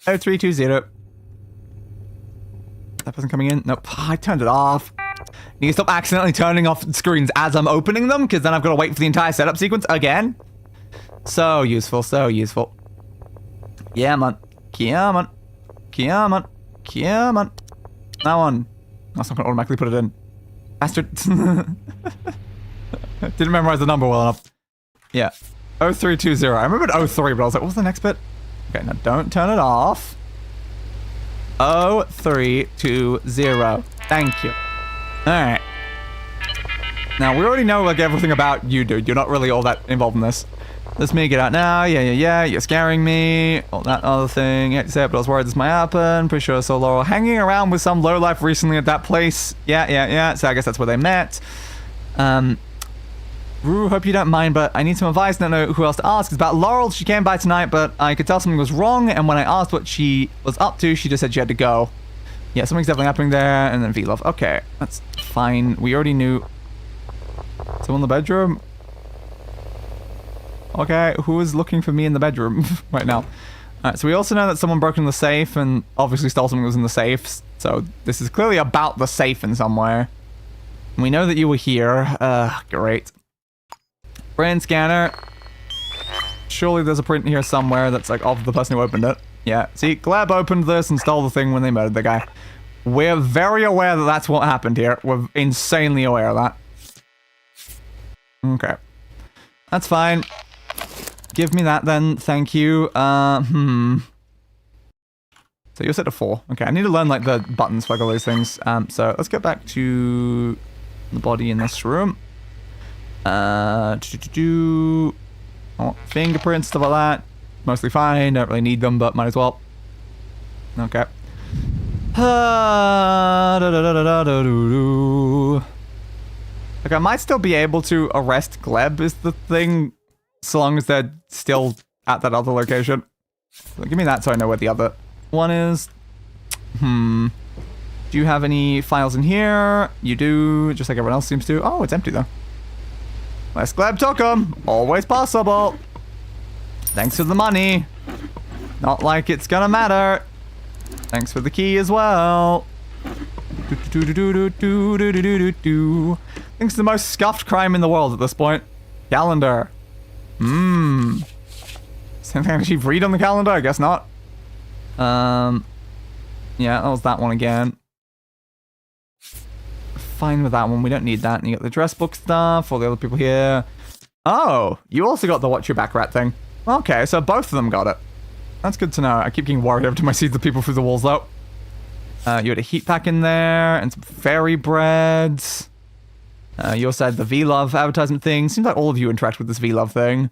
Speaker 2: 0320. That person coming in? Nope. I turned it off. You can stop accidentally turning off screens as I'm opening them, because then I've got to wait for the entire setup sequence again. So useful, so useful. Yeah, man. Yeah, man. Yeah, man. Yeah, man. That one. That's not going to automatically put it in. Bastard. Didn't memorize the number well enough. Yeah. 0320. I remembered 03, but I was like, what was the next bit? Okay, now don't turn it off. 0320. Thank you. Alright. Now, we already know, like, everything about you, dude. You're not really all that involved in this. Let's me get out now. Yeah. You're scaring me. All that other thing. You had to say it, but I was worried this might happen. Pretty sure I saw Laurel hanging around with some lowlife recently at that place. Yeah. So I guess that's where they met. Rue, hope you don't mind, but I need some advice. Don't know who else to ask. It's about Laurel. She came by tonight, but I could tell something was wrong, and when I asked what she was up to, she just said she had to go. Yeah, something's definitely happening there, and then V-Love. Okay, that's fine. We already knew. Someone in the bedroom? Okay, who is looking for me in the bedroom right now? Alright, so we also know that someone broke in the safe, and obviously stole something that was in the safe, so this is clearly about the safe in somewhere. We know that you were here. Great. Brain scanner. Surely there's a print here somewhere that's like of the person who opened it. Yeah, see, Gleb opened this and stole the thing when they murdered the guy. We're very aware that that's what happened here. We're insanely aware of that. Okay. That's fine. Give me that then, thank you. So you're set to 4. Okay, I need to learn like the buttons for like all those things. So let's get back to the body in this room. Oh, fingerprints, stuff like that. Mostly fine, don't really need them, but might as well. Okay. Like, I might still be able to arrest Gleb is the thing. so long as they're still at that other location. So give me that so I know where the other one is. Do you have any files in here? You do, just like everyone else seems to. Oh, it's empty though. Let's glad took them. Always possible. Thanks for the money. Not like it's gonna matter. Thanks for the key as well. I think it's the most scuffed crime in the world at this point. Calendar. Something I actually read on the calendar? I guess not. Yeah, that was that one again. Fine with that one. We don't need that. And you got the dress book stuff. All the other people here. Oh, you also got the watch your back rat thing. Okay, so both of them got it. That's good to know. I keep getting worried every time I see the people through the walls, though. You had a heat pack in there and some fairy breads. You also had the V-Love advertisement thing. Seems like all of you interact with this V-Love thing.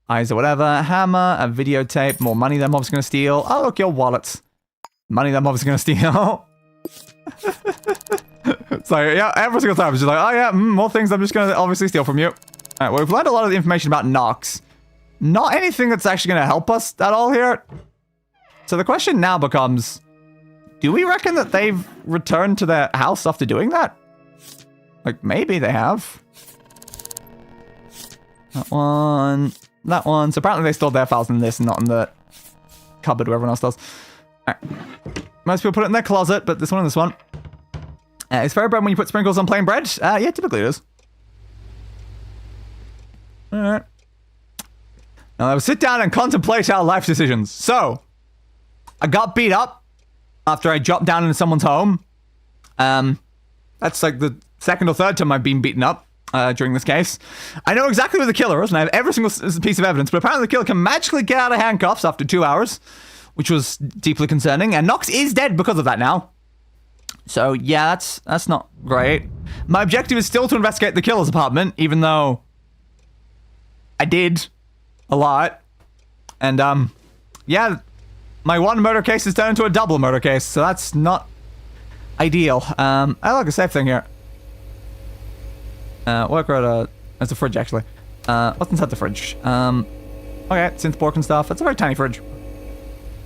Speaker 2: Eyes or whatever. Hammer, a videotape, more money that mob's gonna steal. Oh, look, your wallets. Money that mob's gonna steal. So, yeah, every single time it's just like, oh yeah, more things I'm just gonna obviously steal from you. Alright, well, we've learned a lot of the information about Nox. Not anything that's actually gonna help us at all here. So the question now becomes, do we reckon that they've returned to their house after doing that? Like, maybe they have. That one. That one. So apparently they stored their files in this and not in the cupboard where everyone else does. Alright. Most people put it in their closet, but this one and this one. Is fairy bread when you put sprinkles on plain bread? Yeah, typically it is. Alright. Now let's sit down and contemplate our life decisions. So, I got beat up after I dropped down into someone's home. That's like the second or third time I've been beaten up during this case. I know exactly who the killer is, and I have every single piece of evidence, but apparently the killer can magically get out of handcuffs after 2 hours, which was deeply concerning, and Nox is dead because of that now. So, yeah, that's not great. My objective is still to investigate the killer's apartment, even though I did a lot. And, yeah, my one murder case has turned into a double murder case, so that's not ideal. I like a safe thing here. Work out it's a fridge, actually. What's inside the fridge? Okay, synth pork and stuff. It's a very tiny fridge.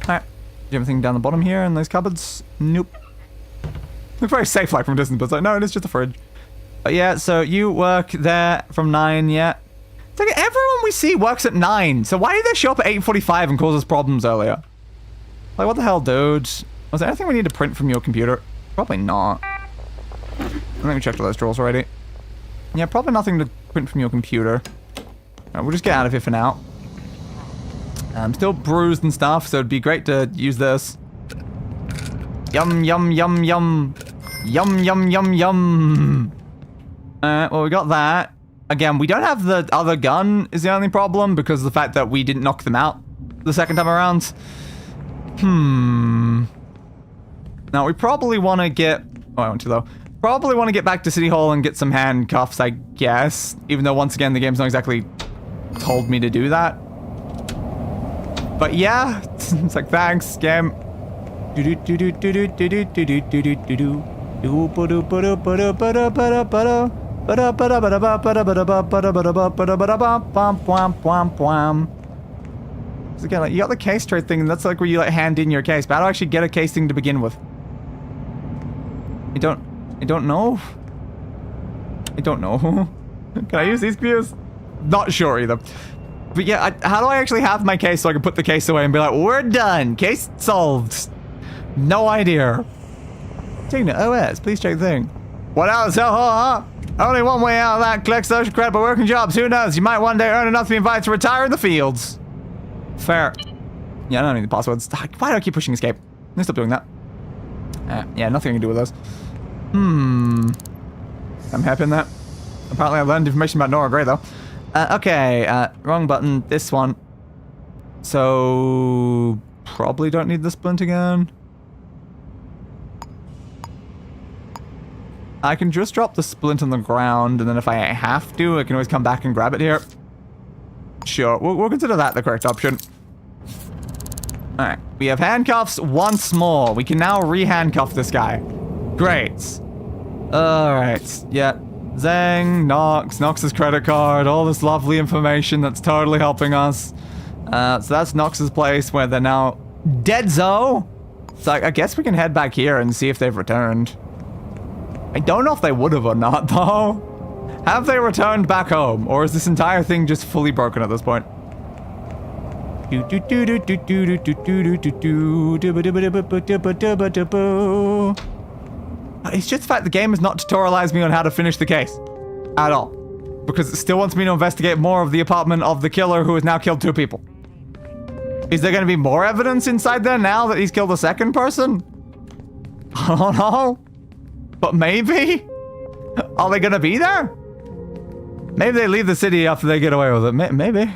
Speaker 2: Alright. Do you have anything down the bottom here in those cupboards? Nope. Look very safe like from a distance, but it's like, no, it is just a fridge. But yeah, so you work there from 9, yeah. It's like everyone we see works at 9, so why did they show up at 8:45 and cause us problems earlier? Like, what the hell, dude? Was there anything we need to print from your computer? Probably not. I think we checked all those drawers already. Yeah, probably nothing to print from your computer. Alright, we'll just get out of here for now. I'm still bruised and stuff, so it'd be great to use this. Yum, yum, yum, yum. Yum, yum, yum, yum. Well, we got that. Again, we don't have the other gun is the only problem because of the fact that we didn't knock them out the second time around. Now, we probably want to get... Oh, I went too low. Probably want to get back to City Hall and get some handcuffs, I guess. Even though, once again, the game's not exactly told me to do that. But yeah, it's like, thanks, game. Again, like, you got the case trade thing, and that's like where you like hand in your case. But how do I actually get a case thing to begin with? I don't know. I don't know. Can I use these views? Not sure either. But yeah, how do I actually have my case so I can put the case away and be like, we're done. Case solved. No idea. Checking the OS. Please check the thing. What else? Only one way out of that. Collect social credit by working jobs. Who knows? You might one day earn enough to be invited to retire in the fields. Fair. Yeah, I don't need the passwords. Why do I keep pushing escape? Let's stop doing that. Yeah, nothing I can do with those. I'm happy in that. Apparently I learned information about Nora Gray, though. Okay, wrong button. This one. So... probably don't need the splint again. I can just drop the splint on the ground, and then if I have to, I can always come back and grab it here. Sure, we'll consider that the correct option. Alright, we have handcuffs once more. We can now re-handcuff this guy. Great. Alright, yeah. Zeng, Nox's credit card, all this lovely information that's totally helping us. So that's Nox's place where they're now dead-zo. So I guess we can head back here and see if they've returned. I don't know if they would have or not, though. Have they returned back home, or is this entire thing just fully broken at this point? It's just the fact the game has not tutorialized me on how to finish the case. At all. Because it still wants me to investigate more of the apartment of the killer who has now killed 2 people. Is there going to be more evidence inside there now that he's killed a second person? I don't know. But maybe? Are they going to be there? Maybe they leave the city after they get away with it. Maybe.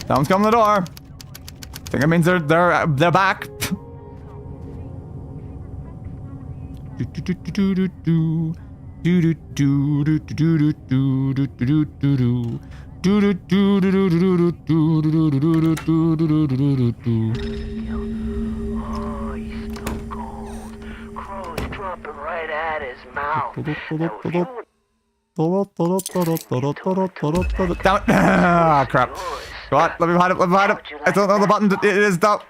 Speaker 2: Someone's coming to the door. I think it means they're back.
Speaker 3: Dropping right at his mouth.
Speaker 2: Down. Ah, crap. Go on, let me hide it, I don't know the button, it is though.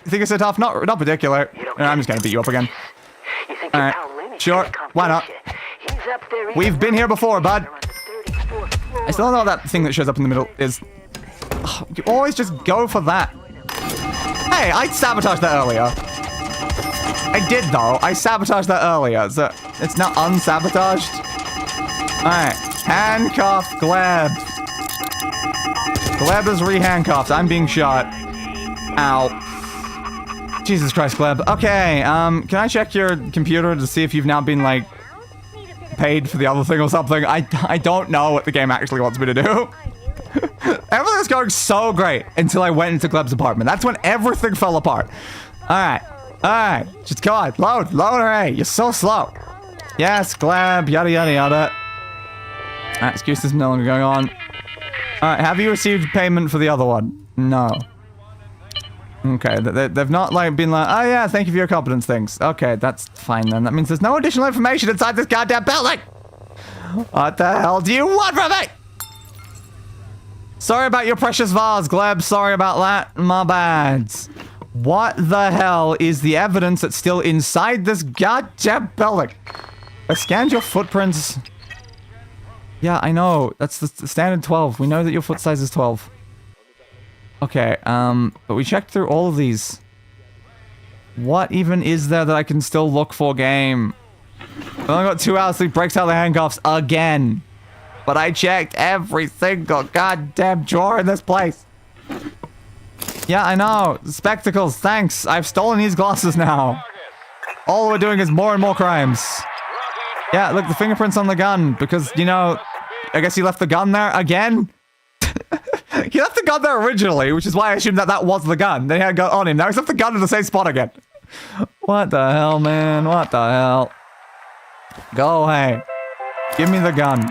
Speaker 2: You think it's so tough? Not particular. I'm just gonna beat you up again. Alright, sure, why not? We've been here before, bud. I still don't know what that thing that shows up in the middle is. Oh, you always just go for that. Hey, I sabotaged that earlier. I did though, I sabotaged that earlier, so it's now unsabotaged. Alright, handcuff Gleb. Gleb is re-handcuffed. I'm being shot. Ow. Jesus Christ, Gleb. Okay, can I check your computer to see if you've now been, like, paid for the other thing or something? I don't know what the game actually wants me to do. Everything was going so great until I went into Gleb's apartment. That's when everything fell apart. Alright. Alright. Just go on. Load. Hooray. You're so slow. Yes, Gleb. Yada, yada, yada. Alright, excuse this no longer going on. Alright, have you received payment for the other one? No. Okay, they've not, like, been like, oh yeah, thank you for your competence things. Okay, that's fine then. That means there's no additional information inside this goddamn building! What the hell do you want from me? Sorry about your precious vase, Gleb. Sorry about that. My bad. What the hell is the evidence that's still inside this goddamn building? I scanned your footprints. Yeah, I know. That's the standard 12. We know that your foot size is 12. Okay, but we checked through all of these. What even is there that I can still look for, game? I've only got 2 hours, so he breaks out the handcuffs again. But I checked every single goddamn drawer in this place. Yeah, I know. Spectacles, thanks. I've stolen these glasses now. All we're doing is more and more crimes. Yeah, look, the fingerprints on the gun, because, you know, I guess he left the gun there again? He left the gun there originally, which is why I assumed that that was the gun. Then he had a gun on him. Now he's left the gun in the same spot again. What the hell, man? What the hell? Go away. Give me the gun.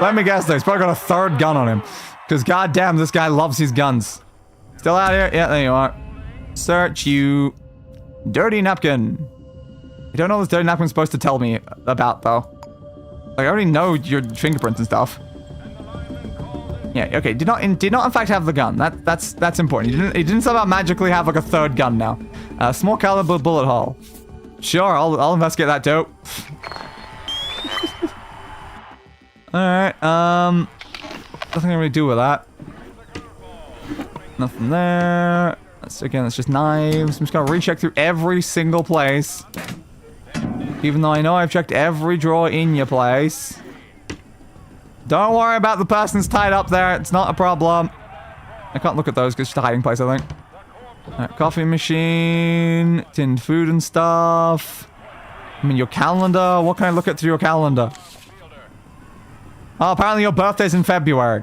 Speaker 2: Let me guess though, he's probably got a 3rd gun on him. Because goddamn, this guy loves his guns. Still out here? Yeah, there you are. Search you. Dirty napkin. I don't know what this dirty napkin's supposed to tell me about, though. Like, I already know your fingerprints and stuff. Yeah, okay, did not in fact have the gun. That's important. He didn't somehow magically have, like, a 3rd gun now. Small caliber bullet hole. Sure, I'll investigate that, too. Alright, nothing I really do with that. Nothing there. That's just knives. I'm just gonna recheck through every single place. Even though I know I've checked every drawer in your place. Don't worry about the person's tied up there. It's not a problem. I can't look at those because it's just a hiding place, I think. Alright, coffee machine. Tinned food and stuff. I mean, your calendar. What can I look at through your calendar? Oh, apparently your birthday's in February.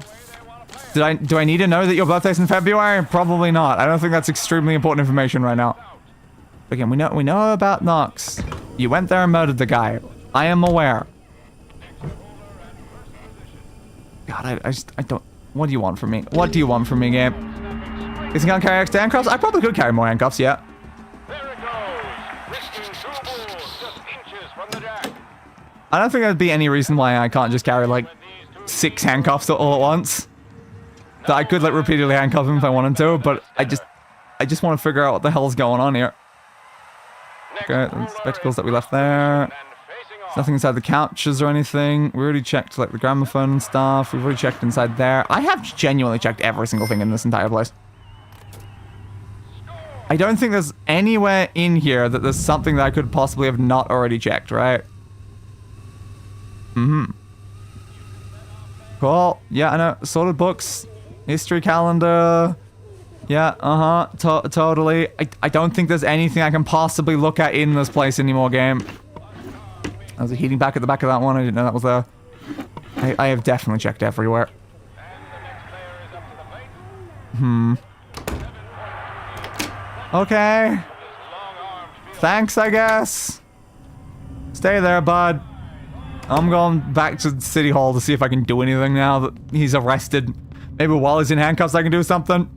Speaker 2: Do I need to know that your birthday's in February? Probably not. I don't think that's extremely important information right now. Again, we know about Nox. You went there and murdered the guy. I am aware. God, I don't... What do you want from me? What do you want from me, game? Guess you can't carry extra handcuffs? I probably could carry more handcuffs, yeah.
Speaker 3: There it goes. Risking two bulls just inches from the jack.
Speaker 2: I don't think there'd be any reason why I can't just carry, like, 6 handcuffs all at once. That I could, like, repeatedly handcuff him if I wanted to, but I just want to figure out what the hell's going on here. Okay, the spectacles that we left there. There's nothing inside the couches or anything. We already checked, like, the gramophone and stuff. We've already checked inside there. I have genuinely checked every single thing in this entire place. I don't think there's anywhere in here that there's something that I could possibly have not already checked, right? Cool. Yeah, I know. Sorted books. History calendar. Yeah, totally. I don't think there's anything I can possibly look at in this place anymore, game. There's a heating back at the back of that one. I didn't know that was there. I have definitely checked everywhere. Okay. Thanks, I guess. Stay there, bud. I'm going back to City Hall to see if I can do anything now that he's arrested. Maybe while he's in handcuffs I can do something.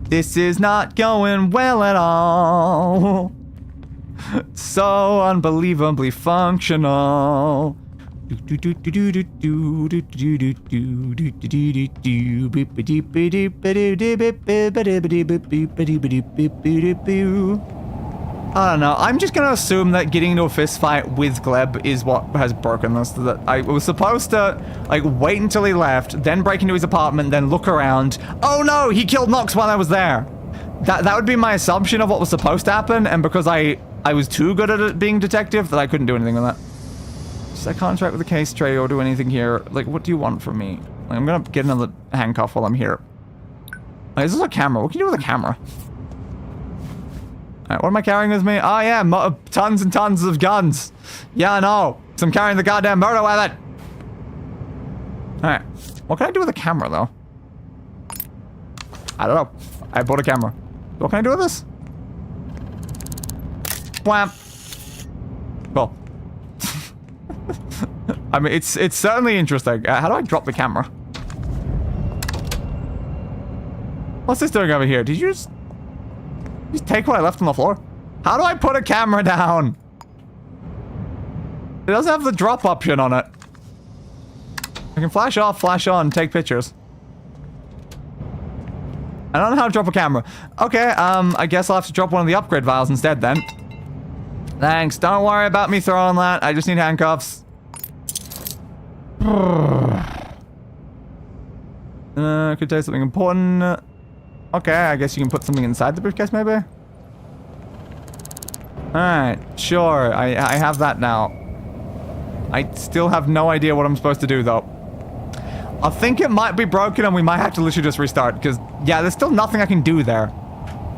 Speaker 2: This is not going well at all. So unbelievably functional. I don't know. I'm just gonna assume that getting into a fist fight with Gleb is what has broken this. That I was supposed to, like, wait until he left, then break into his apartment, then look around. Oh no, he killed Knox while I was there. That would be my assumption of what was supposed to happen, and because I was too good at it being detective that I couldn't do anything with that. Just I can't interact with the case tray or do anything here. Like, what do you want from me? Like, I'm gonna get another handcuff while I'm here. Like, is this a camera? What can you do with a camera? Alright, what am I carrying with me? Oh yeah, tons and tons of guns. Yeah, I know. So I'm carrying the goddamn murder weapon. Alright. What can I do with a camera, though? I don't know. I bought a camera. What can I do with this? Wham. Cool. I mean, it's certainly interesting. How do I drop the camera? What's this doing over here? Did you just take what I left on the floor? How do I put a camera down? It doesn't have the drop option on it. I can flash off, flash on, take pictures. I don't know how to drop a camera. Okay, I guess I'll have to drop one of the upgrade vials instead then. Thanks, don't worry about me throwing that. I just need handcuffs. Could take something important. Okay, I guess you can put something inside the briefcase, maybe? Alright, sure. I have that now. I still have no idea what I'm supposed to do, though. I think it might be broken and we might have to literally just restart, because, yeah, there's still nothing I can do there.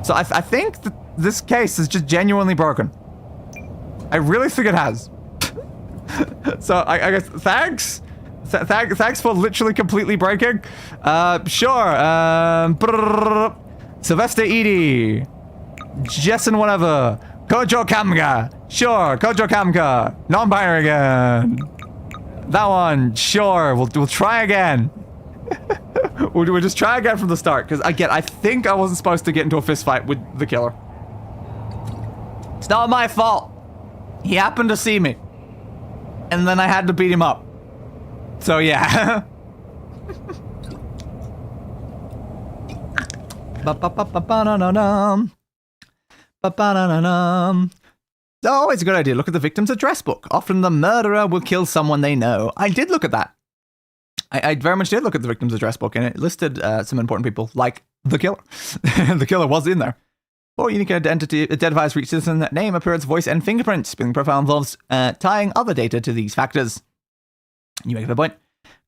Speaker 2: So I think that this case is just genuinely broken. I really think it has. So I guess, thanks? Thanks for literally completely breaking. Sure. Sylvester Edie. Jessen whatever. Kojo Kamga. Sure. Kojo Kamga. Non-binary again. That one. Sure. We'll try again. we'll just try again from the start. Because again, I think I wasn't supposed to get into a fist fight with the killer. It's not my fault. He happened to see me. And then I had to beat him up. So yeah. It's always a good idea to look at the victim's address book. Often the murderer will kill someone they know. I did look at that. I very much did look at the victim's address book, and it listed some important people, like the killer. The killer was in there. Or unique identity identifies for each citizen, name, appearance, voice, and fingerprint. Spinning profile involves tying other data to these factors. You make a point.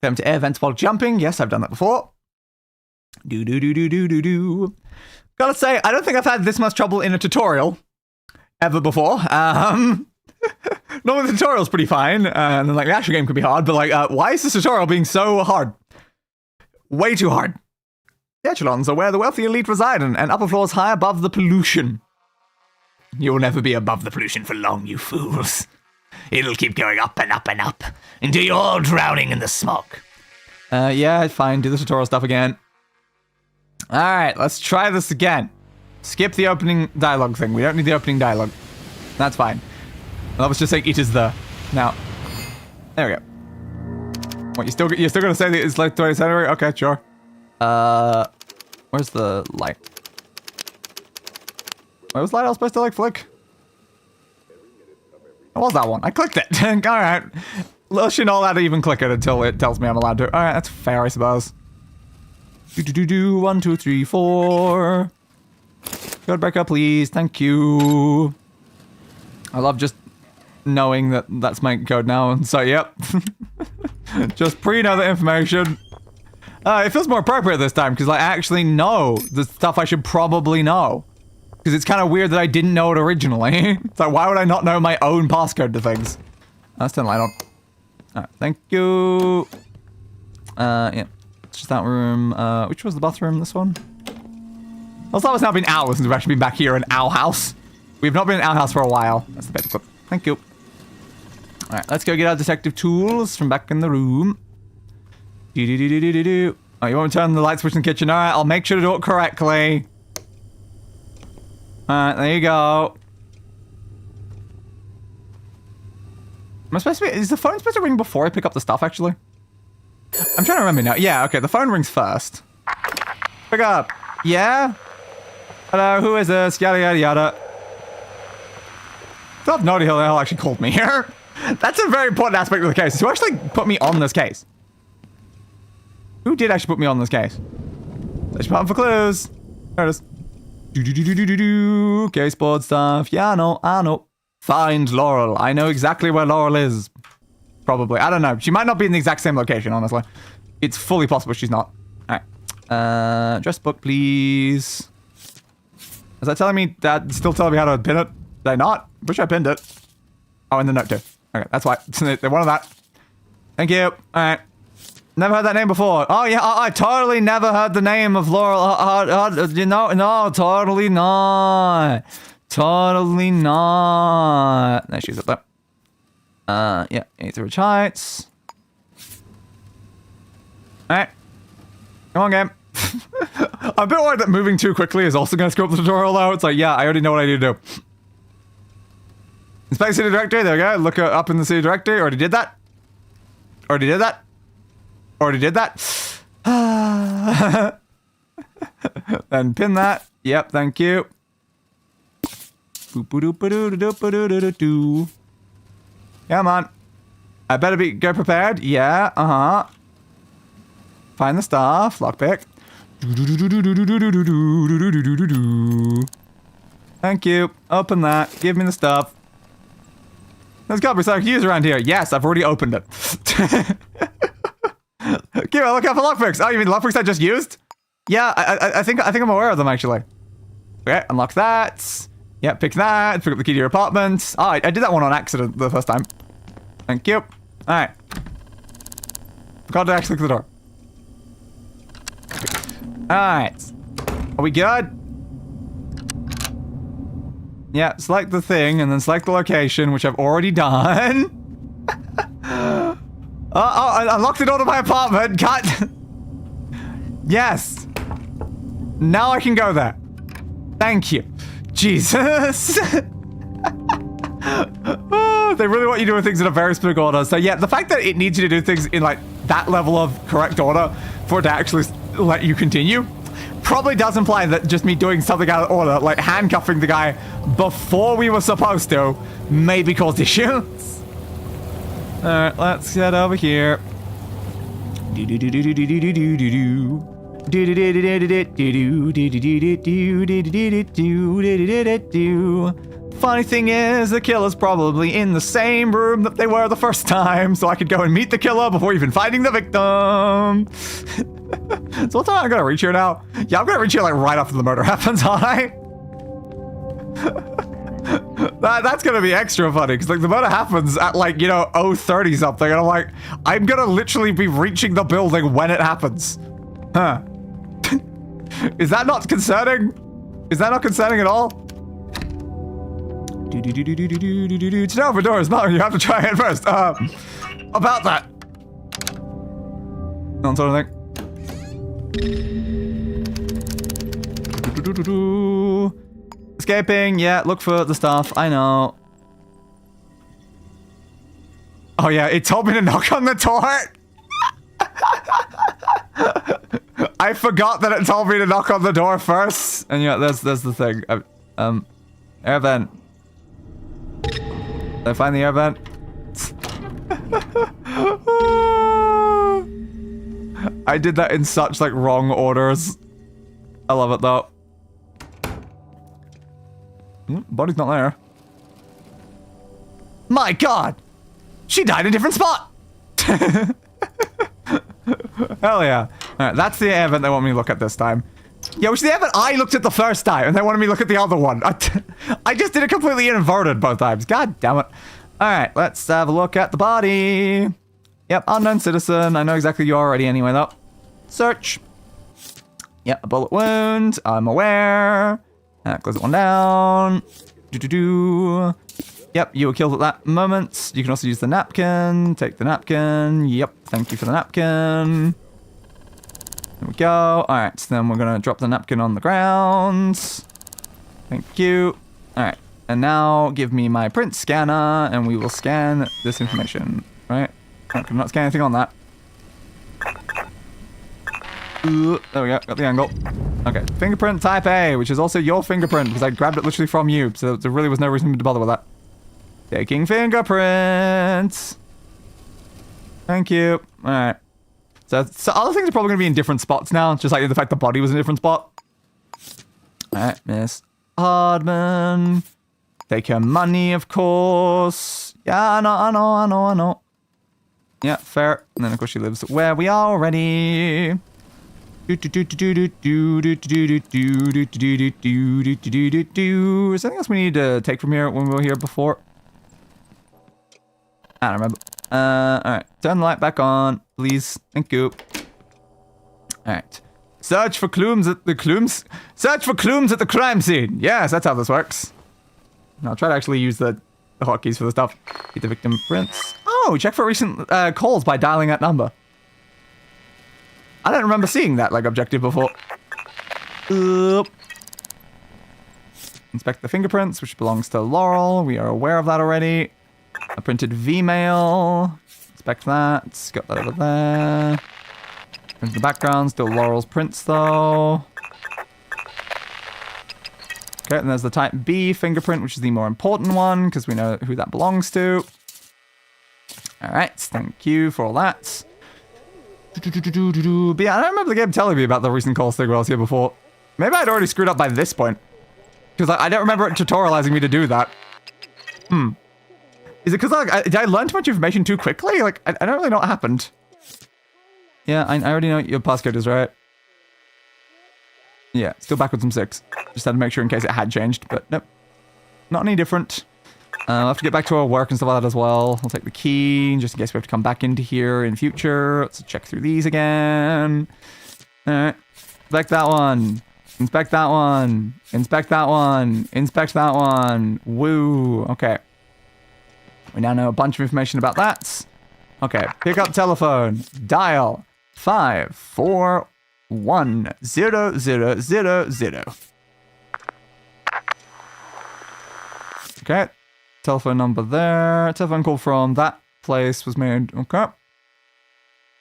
Speaker 2: Come to air vents while jumping. Yes, I've done that before. Do. Gotta say, I don't think I've had this much trouble in a tutorial ever before. Normally the tutorial's pretty fine, and then like the actual game could be hard, but like, why is this tutorial being so hard? Way too hard. The echelons are where the wealthy elite reside, and upper floors high above the pollution. You'll never be above the pollution for long, you fools. It'll keep going up and up and up, until you're all drowning in the smoke. Yeah, fine. Do the tutorial stuff again. Alright, let's try this again. Skip the opening dialogue thing. We don't need the opening dialogue. That's fine. I was just saying it is the. Now. There we go. What, you're still gonna say that it's like 20th century? Okay, sure. Where's the light? Where was the light I was supposed to like flick? What was that one? I clicked it. Alright. Well, she not allowed to even click it until it tells me I'm allowed to. Alright, that's fair, I suppose. 1, 2, 3, 4. Code breaker, please. Thank you. I love just knowing that that's my code now. And so, yep. Just pre-know the information. It feels more appropriate this time because I actually know the stuff I should probably know. Because it's kind of weird that I didn't know it originally. It's like, why would I not know my own passcode to things? Let's turn the light on. Alright, thank you. Yeah. It's just that room. Which was the bathroom? This one? Also, it's now been hours since we've actually been back here in our house. We've not been in our house for a while. That's the paperclip. Thank you. Alright, let's go get our detective tools from back in the room. Oh, you want me to turn the light switch in the kitchen? Alright, I'll make sure to do it correctly. Alright, there you go. Am I supposed to be... Is the phone supposed to ring before I pick up the stuff, actually? I'm trying to remember now. Yeah, okay, the phone rings first. Pick up. Yeah? Hello, who is this? Yada, yada, yada. I have no idea who the hell actually called me here. That's a very important aspect of the case. Who actually put me on this case? Who did actually put me on this case? Search button for clues. There it is. Case board stuff. Yeah, I know. Find Laurel. I know exactly where Laurel is. Probably. I don't know. She might not be in the exact same location, honestly. It's fully possible she's not. Alright. Address book, please. Is that telling me that still telling me how to pin it? Did I not? Wish I pinned it. Oh, in the note too. Okay, that's why. They wanted that. Thank you. Alright. Never heard that name before. Oh, yeah, I totally never heard the name of Laurel. You know, no, totally not. Totally not. There she's up there. Yeah, Aetherage Heights. Alright. Come on, game. I'm a bit worried that moving too quickly is also going to screw up the tutorial, though. It's like, yeah, I already know what I need to do. Inspect city directory. There we go. Look up in the city directory. Already did that. Already did that. Already did that. Then pin that. Yep, thank you. Come on. I better go prepared. Yeah, Find the stuff. Lockpick. Thank you. Open that. Give me the stuff. There's got to be something to use around here. Yes, I've already opened it. Give a look out for lockpicks. Oh, you mean lockpicks I just used? Yeah, I think I'm aware of them, actually. Okay, unlock that. Yeah, pick that. Pick up the key to your apartment. Oh, I did that one on accident the first time. Thank you. Alright. Forgot to actually click the door. Alright. Are we good? Yeah, select the thing and then select the location, which I've already done. I unlocked the door to my apartment. Cut. Yes. Now I can go there. Thank you. Jesus. Oh, they really want you doing things in a very specific order. So yeah, the fact that it needs you to do things in like that level of correct order for it to actually let you continue probably does imply that just me doing something out of order, like handcuffing the guy before we were supposed to, maybe caused issues. Alright, let's get over here. Funny thing is, the killer's probably in the same room that they were the first time, so I could go and meet the killer before even finding the victim. So what time I'm gonna reach here now? Yeah, I'm gonna reach here like right after the murder happens, aren't I? That's gonna be extra funny, because like the murder happens at like, you know, 0:30 something, and I'm like, I'm gonna literally be reaching the building when it happens. Huh. Is that not concerning? Is that not concerning at all? To open doors, no, you have to try it first. About that. That sort of thing. Escaping, yeah, look for the stuff, I know. Oh yeah, it told me to knock on the door! I forgot that it told me to knock on the door first! And yeah, there's the thing. Air vent. Did I find the air vent? I did that in such, like, wrong orders. I love it, though. Body's not there. My god! She died in a different spot! Hell yeah. Alright, that's the air vent they want me to look at this time. Yeah, which the air vent I looked at the first time, and they wanted me to look at the other one. I just did it completely inverted both times. God damn it. Alright, let's have a look at the body. Yep, unknown citizen. I know exactly who you are already anyway, though. Search. Yep, a bullet wound. I'm aware. Close that one down. Yep, you were killed at that moment. You can also use the napkin. Take the napkin. Yep, thank you for the napkin. There we go. Alright, so then we're going to drop the napkin on the ground. Thank you. Alright, and now give me my print scanner, and we will scan this information. Right? I cannot scan anything on that. There we go, got the angle. Okay, fingerprint type A, which is also your fingerprint, because I grabbed it literally from you, so there really was no reason to bother with that. Taking fingerprints. Thank you. Alright. So other things are probably going to be in different spots now, just like the fact the body was in a different spot. Alright, Miss Hardman. Take her money, of course. Yeah, I know. Yeah, fair. And then, of course, she lives where we are already. Is there anything else we need to take from here when we were here before? I don't remember. Alright. Turn the light back on, please. Thank you. Alright. Search for clues at the crime scene. Yes, that's how this works. I'll try to actually use the hotkeys for the stuff. Get the victim prints. Oh, check for recent calls by dialing that number. I don't remember seeing that, like, objective before. Inspect the fingerprints, which belongs to Laurel. We are aware of that already. A printed V-mail. Inspect that. Got that over there. Into the background. Still Laurel's prints, though. Okay, and there's the type B fingerprint, which is the more important one, because we know who that belongs to. Alright, thank you for all that. But yeah, I don't remember the game telling me about the recent calls thing when I was here before. Maybe I'd already screwed up by this point. Because I don't remember it tutorializing me to do that. Is it because did I learn too much information too quickly? Like, I don't really know what happened. Yeah, I already know what your passcode is, right? Yeah, still backwards from 6. Just had to make sure in case it had changed, but nope. Not any different. I'll have to get back to our work and stuff like that as well. I'll take the key, just in case we have to come back into here in future. Let's check through these again. Alright. Inspect that one. Inspect that one. Inspect that one. Inspect that one. Woo. Okay. We now know a bunch of information about that. Okay. Pick up telephone. Dial 5410000. Okay. Telephone number there. Telephone call from that place was made. Okay.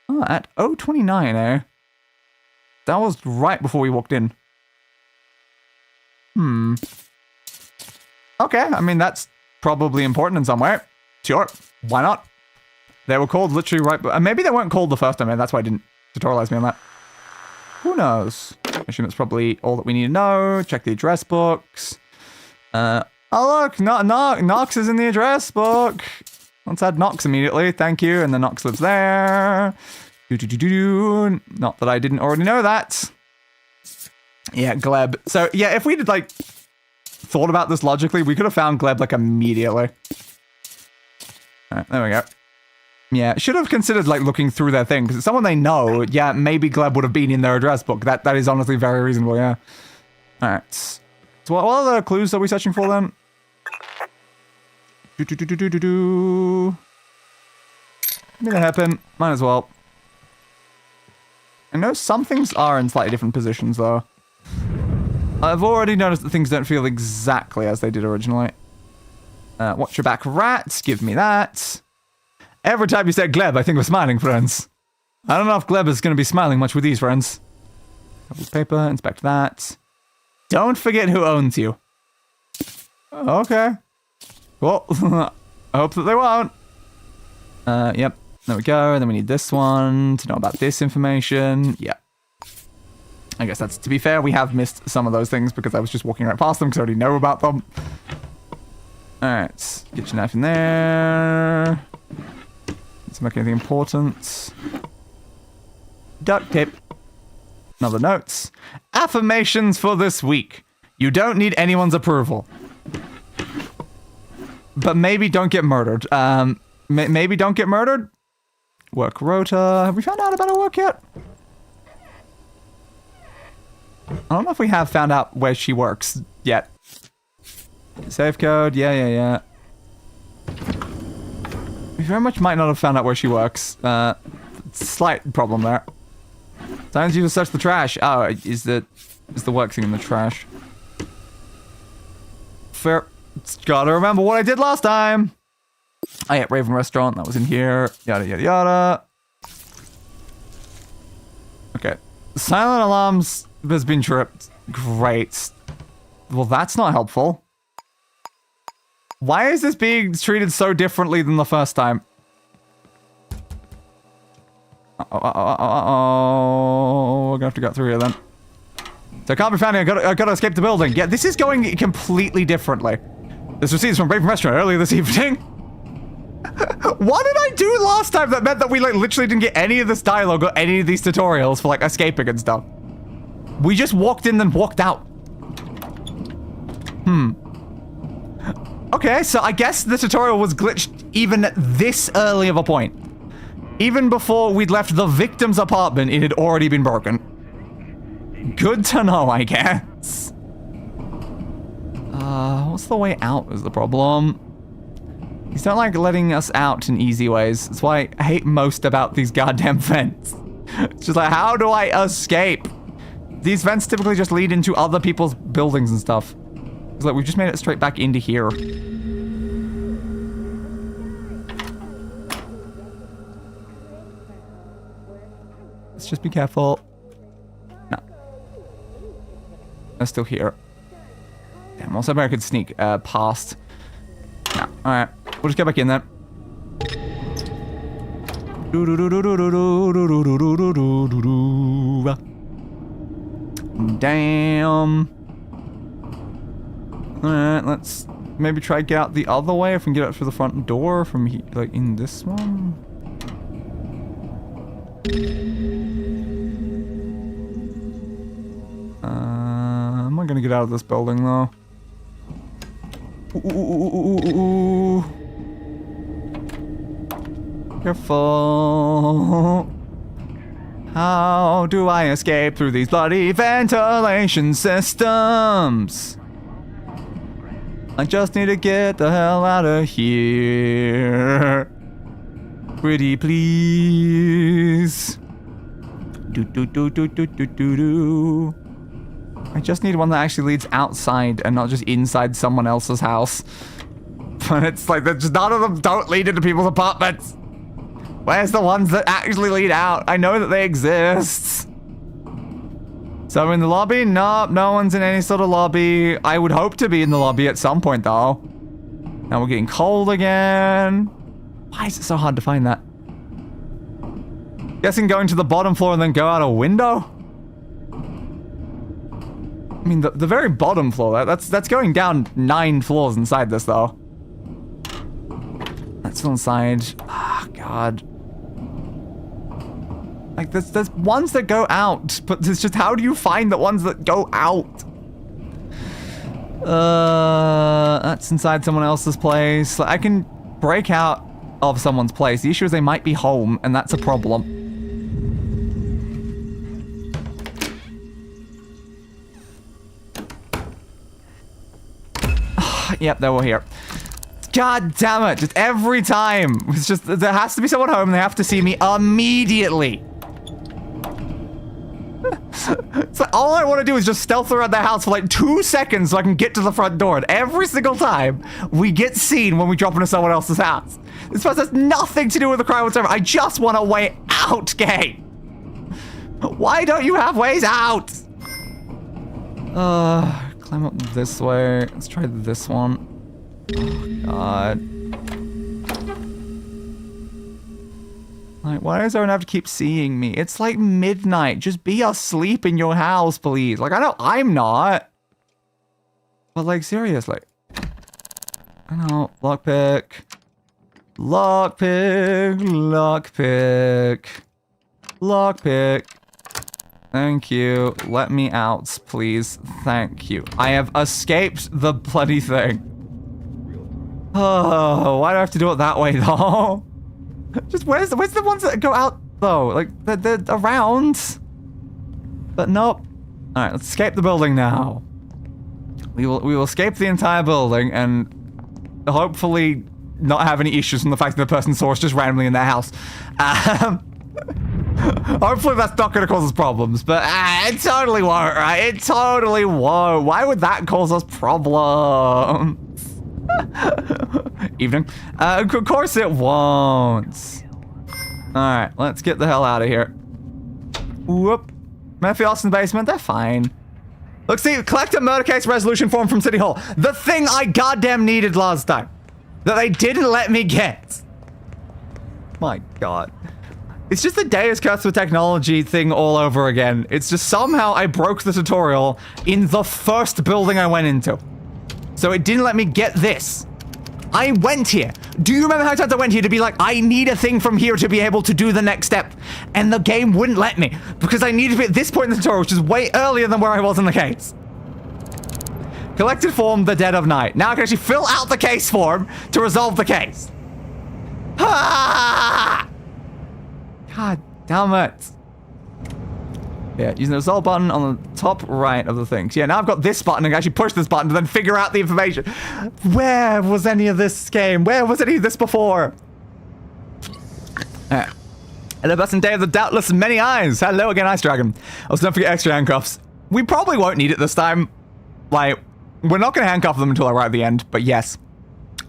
Speaker 2: Oh, at 029, eh? That was right before we walked in. Okay, I mean, that's probably important in some way. Sure, why not? They were called literally right... maybe they weren't called the first time, and that's why I didn't tutorialize me on that. Who knows? I assume it's probably all that we need to know. Check the address books. Oh, look, Knox is in the address book. Let's add Knox immediately. Thank you. And then Knox lives there. Not that I didn't already know that. Yeah, Gleb. So, yeah, if we'd, like, thought about this logically, we could have found Gleb, like, immediately. Alright, there we go. Yeah, should have considered, like, looking through their thing, because it's someone they know. Yeah, maybe Gleb would have been in their address book. That is honestly very reasonable, yeah. Alright. So what other clues are we searching for, then? Made it happen. Might as well. I know some things are in slightly different positions, though. I've already noticed that things don't feel exactly as they did originally. Watch your back, rats. Give me that. Every time you say Gleb, I think we're smiling, friends. I don't know if Gleb is going to be smiling much with these friends. Couple of paper, inspect that. Don't forget who owns you. Okay. Well, I hope that they won't. Yep. There we go. And then we need this one to know about this information. Yep. I guess that's, to be fair, we have missed some of those things because I was just walking right past them because I already know about them. Alright. Get your knife in there. Let's make anything important. Duct tape. Another notes. Affirmations for this week. You don't need anyone's approval. But maybe don't get murdered. Maybe don't get murdered? Work rota. Have we found out about her work yet? I don't know if we have found out where she works yet. Safe code. Yeah. We very much might not have found out where she works. Slight problem there. Sometimes you just search the trash. Oh, is the work thing in the trash? Fair. Gotta remember what I did last time. Oh yeah, Raven Restaurant. That was in here. Yada, yada, yada. Okay. Silent alarms has been tripped. Great. Well, that's not helpful. Why is this being treated so differently than the first time? Oh, we're gonna have to get through here then. So I can't be found here. I gotta escape the building. Yeah, this is going completely differently. This receipts from Raven Restaurant earlier this evening. What did I do last time that meant that we like literally didn't get any of this dialogue or any of these tutorials for like escaping and stuff? We just walked in then walked out. Okay, so I guess the tutorial was glitched even at this early of a point. Even before we'd left the victim's apartment, it had already been broken. Good to know, I guess. What's the way out is the problem. He's not like letting us out in easy ways. That's why I hate most about these goddamn vents. It's just like, how do I escape? These vents typically just lead into other people's buildings and stuff. It's like, we've just made it straight back into here. Let's just be careful. No. They're still here. Damn, also I could sneak past. No, alright. We'll just get back in there. Damn. Alright, let's maybe try to get out the other way if we can get out through the front door from here, like in this one. Am I gonna get out of this building though? Ooh. Careful. How do I escape through these bloody ventilation systems? I just need to get the hell out of here. Pretty please. Do. I just need one that actually leads outside and not just inside someone else's house. But it's like, there's just none of them don't lead into people's apartments. Where's the ones that actually lead out? I know that they exist. So in the lobby? Nope, no one's in any sort of lobby. I would hope to be in the lobby at some point though. Now we're getting cold again. Why is it so hard to find that? Guessing going to the bottom floor and then go out a window? I mean, the very bottom floor, that's going down 9 floors inside this, though. That's still inside. Ah, God. Like, there's ones that go out, but it's just, how do you find the ones that go out? That's inside someone else's place. I can break out of someone's place. The issue is they might be home, and that's a problem. Yep, they were here. God damn it, just every time. It's just, there has to be someone home and they have to see me immediately. So all I want to do is just stealth around the house for like 2 seconds so I can get to the front door. And every single time, we get seen when we drop into someone else's house. This person has nothing to do with the crime whatsoever. I just want a way out, game. Why don't you have ways out? Climb up this way. Let's try this one. God. Like, why does everyone have to keep seeing me? It's like midnight. Just be asleep in your house, please. Like, I know I'm not. But, like, seriously. I know. Lockpick. Lockpick. Lockpick. Lockpick. Thank you. Let me out, please. Thank you. I have escaped the bloody thing. Oh, why do I have to do it that way, though? Just where's the ones that go out though? Like they're around. But nope. All right, let's escape the building now. We will escape the entire building and hopefully not have any issues from the fact that the person saw us just randomly in their house. Hopefully that's not going to cause us problems, but it totally won't, right? It totally won't. Why would that cause us problems? Evening. Of course it won't. Alright, let's get the hell out of here. Whoop. Murphy Austin basement, they're fine. Look, see, collect a murder case resolution form from City Hall. The thing I goddamn needed last time. That they didn't let me get. My god. It's just the Deus curse with technology thing all over again. It's just somehow I broke the tutorial in the first building I went into. So it didn't let me get this. I went here. Do you remember how many times I went here to be like, I need a thing from here to be able to do the next step? And the game wouldn't let me because I needed to be at this point in the tutorial, which is way earlier than where I was in the case. Collected form, the dead of night. Now I can actually fill out the case form to resolve the case. Ah! God damn it. Yeah, using the resolve button on the top right of the things. Yeah, now I've got this button and I can actually push this button to then figure out the information. Where was any of this game? Where was any of this before? Alright. Hello, Bustin' Day of the Doubtless Many Eyes. Hello again, Ice Dragon. Also, don't forget extra handcuffs. We probably won't need it this time. Like, we're not going to handcuff them until right at the end, but yes.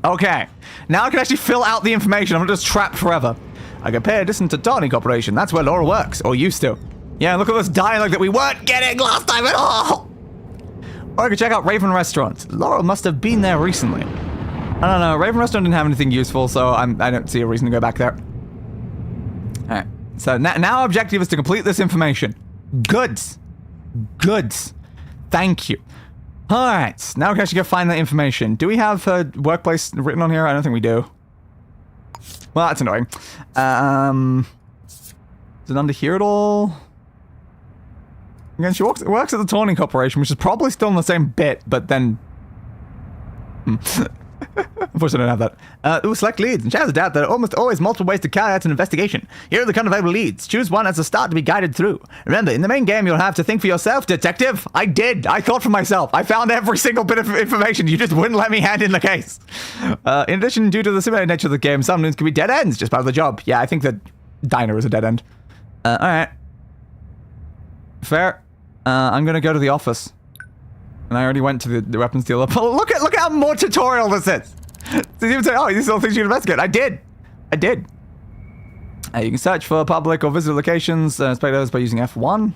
Speaker 2: Okay. Now I can actually fill out the information. I'm not just trapped forever. I can pay addition to Tawny Corporation. That's where Laura works, or used to. Yeah, look at this dialogue that we weren't getting last time at all! Or I could check out Raven Restaurant. Laura must have been there recently. I don't know, Raven Restaurant didn't have anything useful, so I don't see a reason to go back there. Alright, so now our objective is to complete this information. Goods. Goods. Thank you. Alright, now we can actually go find that information. Do we have her workplace written on here? I don't think we do. Well, that's annoying. Is it under here at all? Again, she works at the Tawny Corporation, which is probably still in the same bit, but then... Unfortunately, I don't have that. Ooh, select leads. And she has a doubt there are almost always multiple ways to carry out an investigation. Here are the kind of available leads. Choose one as a start to be guided through. Remember, in the main game, you'll have to think for yourself, detective. I did. I thought for myself. I found every single bit of information. You just wouldn't let me hand in the case. In addition, due to the simulated nature of the game, some news can be dead ends, just part of the job. Yeah, I think that diner is a dead end. Alright. Fair. I'm gonna go to the office. And I already went to the weapons dealer. But look at how more tutorial this is. They even say, oh, these are all things you can investigate. I did. You can search for public or visitor locations, inspect those by using F1.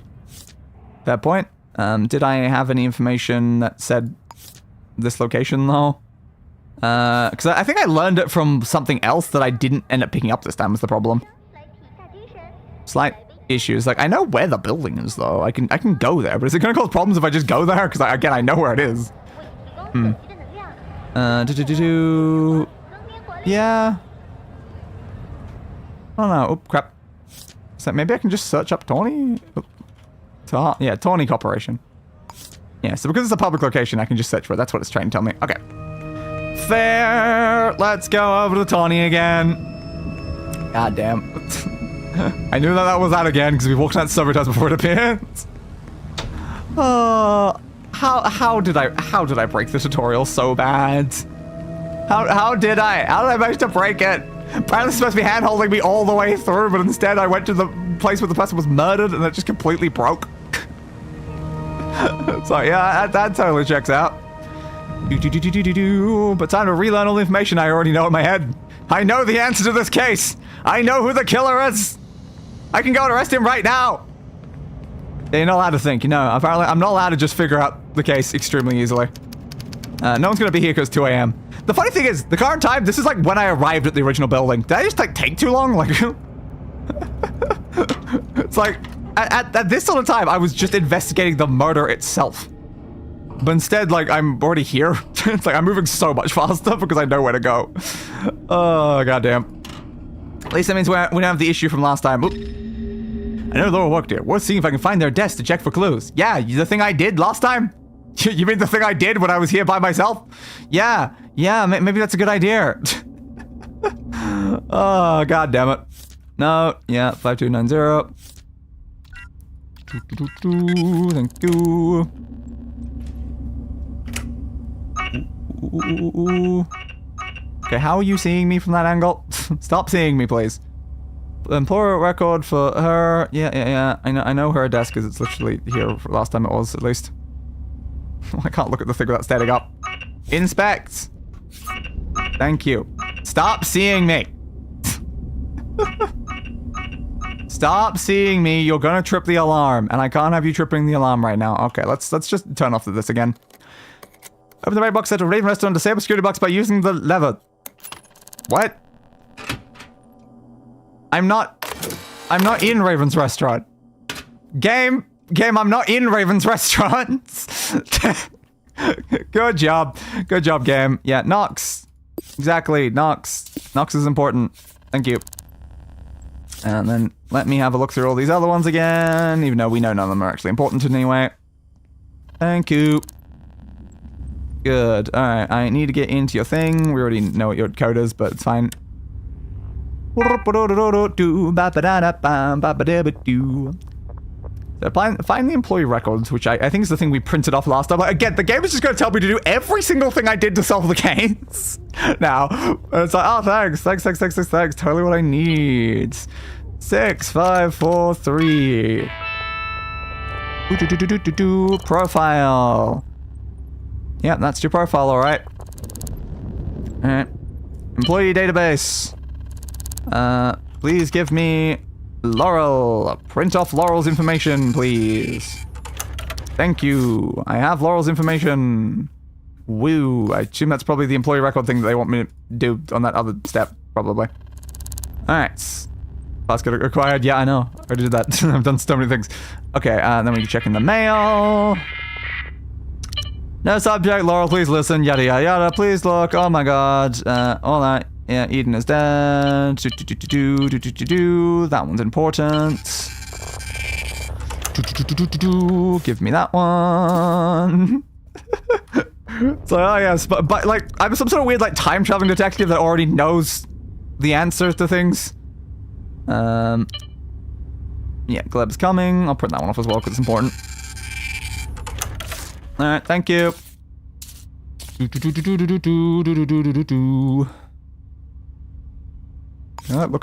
Speaker 2: Fair point. Did I have any information that said this location though? Because I think I learned it from something else that I didn't end up picking up this time was the problem. Slight issues. Like, I know where the building is though. I can go there, but is it going to cause problems if I just go there? Because again, I know where it is. Yeah. Oh no. Oh crap. So maybe I can just search up Tawny? Yeah, Tawny Corporation. Yeah, so because it's a public location, I can just search for it. That's what it's trying to tell me. Okay. Fair. Let's go over to Tawny again. God damn. I knew that was that again because we walked that several times before it appeared. How did I break the tutorial so bad? How did I manage to break it? Apparently it's supposed to be hand-holding me all the way through, but instead I went to the place where the person was murdered and it just completely broke. So yeah, that totally checks out. But time to relearn all the information I already know in my head. I know the answer to this case. I know who the killer is. I can go and arrest him right now. You're not allowed to think, you know. Apparently, I'm not allowed to just figure out the case extremely easily. No one's gonna be here because 2 a.m. The funny thing is, the current time, this is like when I arrived at the original building. Did I just like take too long? Like, it's like at this sort of time, I was just investigating the murder itself. But instead, like, I'm already here. It's like I'm moving so much faster because I know where to go. Oh, goddamn. At least that means we don't have the issue from last time. Oop. I know Laura worked here. Worth seeing if I can find their desk to check for clues. Yeah, the thing I did last time? You mean the thing I did when I was here by myself? Yeah, maybe that's a good idea. Oh, god damn it. No, yeah, 5290. Thank you. Ooh. Okay, how are you seeing me from that angle? Stop seeing me, please. Employer record for her. Yeah. I know her desk because it's literally here for last time it was, at least. I can't look at the thing without standing up. Inspect. Thank you. Stop seeing me. Stop seeing me. You're gonna trip the alarm, and I can't have you tripping the alarm right now. Okay, let's just turn off this again. Open the right box at a Raven restaurant. Disable security box by using the lever. What? I'm not in Raven's restaurant. Game, I'm not in Raven's restaurant. Good job, game. Yeah, Nox. Exactly, Nox. Nox is important. Thank you. And then let me have a look through all these other ones again, even though we know none of them are actually important anyway. Thank you. Good. Alright, I need to get into your thing. We already know what your code is, but it's fine. So find the employee records, which I think is the thing we printed off last time. Like, again, the game is just going to tell me to do every single thing I did to solve the case. Now, it's like, oh, thanks. Totally what I need. 6543. Profile. Yeah, that's your profile, alright. Alright. Employee database. Please give me Laurel. Print off Laurel's information, please. Thank you. I have Laurel's information. Woo. I assume that's probably the employee record thing that they want me to do on that other step, probably. Alright. Basket acquired. Yeah, I know. I already did that. I've done so many things. Okay, then we can check in the mail. No subject, Laurel, please listen, yada yada yada, please look, oh my god, all that, yeah, Eden is dead, that one's important, give me that one. So, oh yes, but like, I'm some sort of weird, like, time-traveling detective that already knows the answers to things. Yeah, Gleb's coming, I'll print that one off as well, because it's important. Alright, thank you. Look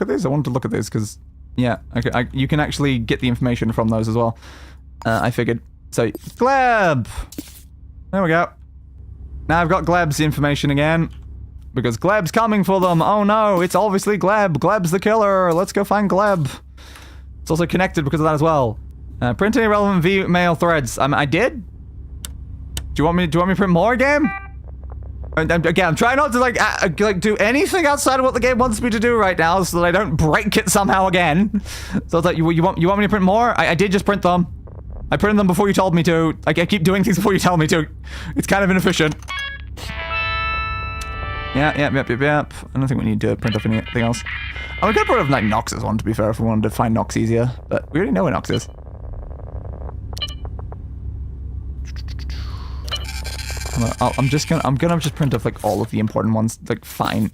Speaker 2: at these. I wanted to look at these because, yeah, okay, you can actually get the information from those as well. I figured. So, Gleb! There we go. Now I've got Gleb's information again. Because Gleb's coming for them. Oh no, it's obviously Gleb. Gleb's the killer. Let's go find Gleb. It's also connected because of that as well. Print any relevant V-mail threads. I did? Do you want me to print more again? Again, I'm trying not to like do anything outside of what the game wants me to do right now, so that I don't break it somehow again. So it's like, you want me to print more? I did just print them. I printed them before you told me to. I keep doing things before you tell me to. It's kind of inefficient. Yep. I don't think we need to print off anything else. Oh, we could print off like Nox's one, to be fair, if we wanted to find Nox easier, but we already know where Nox is. I'm gonna just print off like all of the important ones. Like, fine.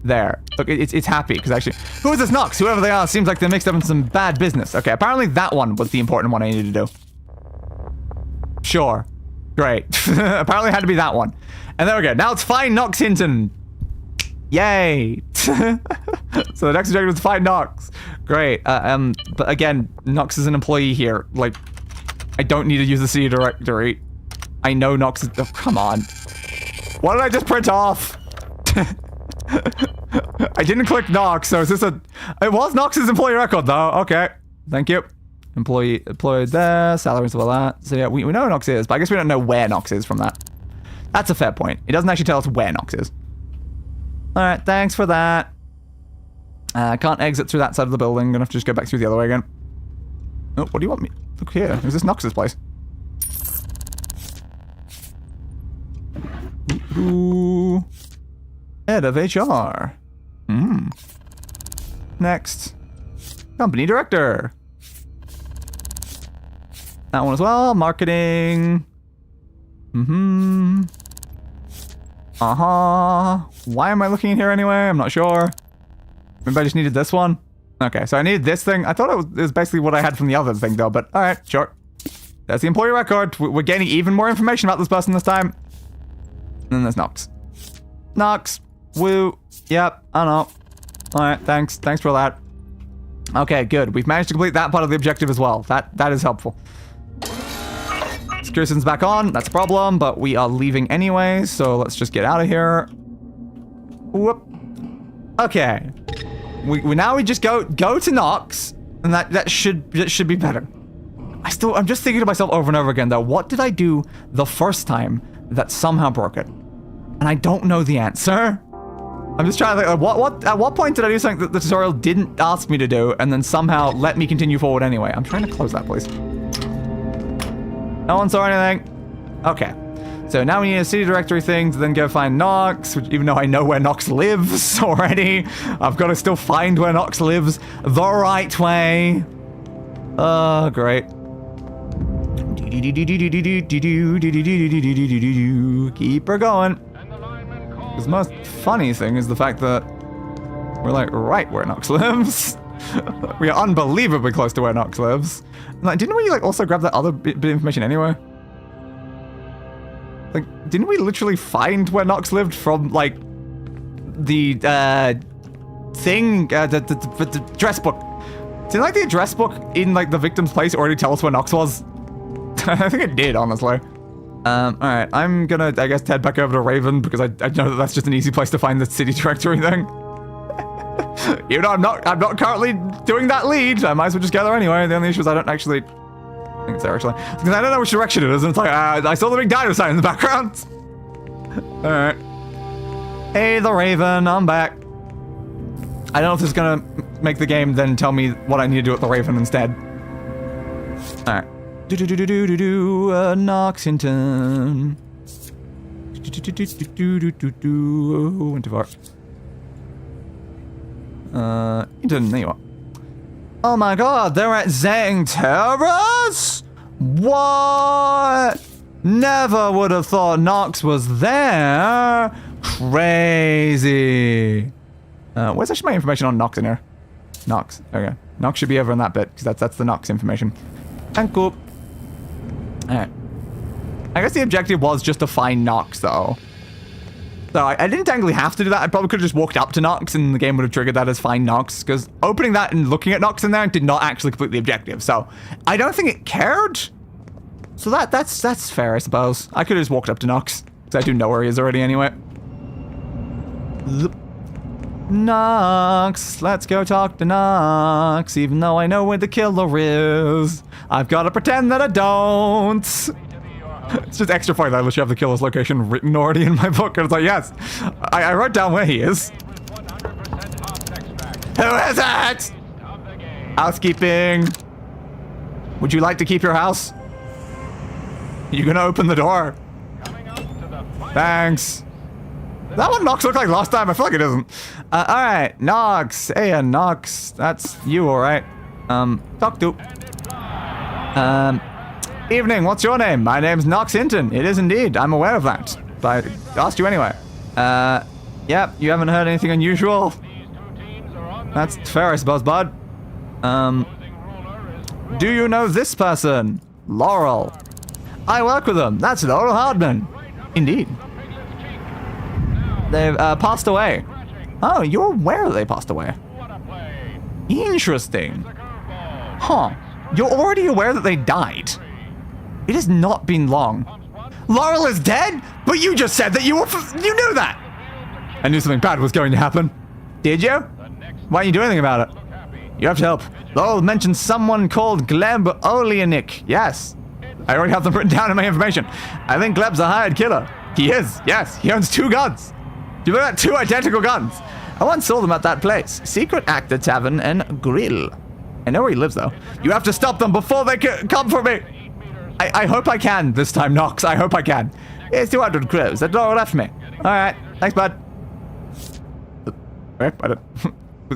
Speaker 2: There. Look, it's happy because actually, who is this Nox? Whoever they are, seems like they're mixed up in some bad business. Okay, apparently that one was the important one I needed to do. Sure. Great. Apparently it had to be that one. And there we go. Now it's find Nox Hinton. Yay. So the next objective is to find Nox. Great. But again, Nox is an employee here. Like, I don't need to use the CD directory. I know Nox is... Oh, come on. What did I just print off? I didn't click Nox, so is this a... It was Nox's employee record, though. Okay. Thank you. Employee there, salary and stuff like that. So yeah, we know where Nox is, but I guess we don't know where Nox is from that. That's a fair point. It doesn't actually tell us where Nox is. Alright, thanks for that. I can't exit through that side of the building. Gonna have to just go back through the other way again. Oh, what do you want me? Look here. Is this Nox's place? Ooh. Head of HR. Next. Company director. That one as well. Marketing. Why am I looking in here anyway? I'm not sure. Maybe I just needed this one. Okay, so I needed this thing. I thought it was basically what I had from the other thing, though, but alright, sure. That's the employee record. We're getting even more information about this person this time. And then there's Nox. Nox. Woo. Yep, I know. Alright, thanks. Thanks for that. Okay, good. We've managed to complete that part of the objective as well. That is helpful. Security system's back on. That's a problem, but we are leaving anyway, so let's just get out of here. Whoop. Okay. We just go to Nox, and that should be better. I'm just thinking to myself over and over again though, what did I do the first time that somehow broke it? And I don't know the answer. I'm just trying to think, at what point did I do something that the tutorial didn't ask me to do, and then somehow let me continue forward anyway? I'm trying to close that, please. No one saw anything. Okay. So now we need a city directory thing to then go find Nox, which, even though I know where Nox lives already, I've got to still find where Nox lives the right way. Oh, great. Keep her going. The most funny thing is the fact that we're like right where Nox lives. We are unbelievably close to where Nox lives. And, like, didn't we like also grab that other bit of information anywhere? Like, didn't we literally find where Nox lived from, like, the, thing, the address book? Didn't, like, the address book in, like, the victim's place already tell us where Nox was? I think it did, honestly. Alright, I'm gonna, I guess, head back over to Raven, because I know that that's just an easy place to find the city directory thing. Even though I'm not currently doing that lead, I might as well just go there anyway. The only issue is I don't actually... I think it's there, actually. Because I don't know which direction it is, and it's like, I saw the big dino sign in the background. Alright. Hey, the Raven, I'm back. I don't know if this is gonna make the game then tell me what I need to do at the Raven instead. Alright. Noxington. Went too far. Eden, there you are. Oh my god, they're at Zang Terrace? What? Never would have thought Nox was there. Crazy. Where's actually my information on Nox in here? Nox. Okay. Nox should be over in that bit, because that's the Nox information. And cool. Alright. I guess the objective was just to find Nox, though. So I didn't technically have to do that. I probably could have just walked up to Nox and the game would have triggered that as find Nox, because opening that and looking at Nox in there did not actually complete the objective. So I don't think it cared. So that's fair, I suppose. I could have just walked up to Nox, because I do know where he is already anyway. Nox, let's go talk to Nox, even though I know where the killer is. I've got to pretend that I don't. It's just extra funny that I literally have the killer's location written already in my book, and it's like, yes, I wrote down where he is. Who is it? Housekeeping. Would you like to keep your house? You gonna open the door? Thanks. That what Nox looked like last time? I feel like it isn't. Alright, Nox. Hey, Nox. That's you, alright. Talk to. Evening, what's your name? My name's Nox Hinton. It is indeed. I'm aware of that. But I asked you anyway. Yep, you haven't heard anything unusual? That's fair, I suppose, bud. Do you know this person? Laurel. I work with them. That's Laurel Hardman. Indeed. They've passed away. Oh, you're aware they passed away. Interesting. Huh. You're already aware that they died. It has not been long. Laurel is dead? But you just said that you knew that! I knew something bad was going to happen. Did you? Why don't you do anything about it? You have to help. Laurel mentioned someone called Gleb Oleanik. Yes. I already have them written down in my information. I think Gleb's a hired killer. He is, yes. He owns 2 guns. You know that? 2 identical guns. I once saw them at that place. Secret Actor Tavern and Grill. I know where he lives, though. You have to stop them before they come for me. I hope I can this time, Nox. I hope I can. Here's 200 crows. That Laurel left me. All right. Thanks, bud.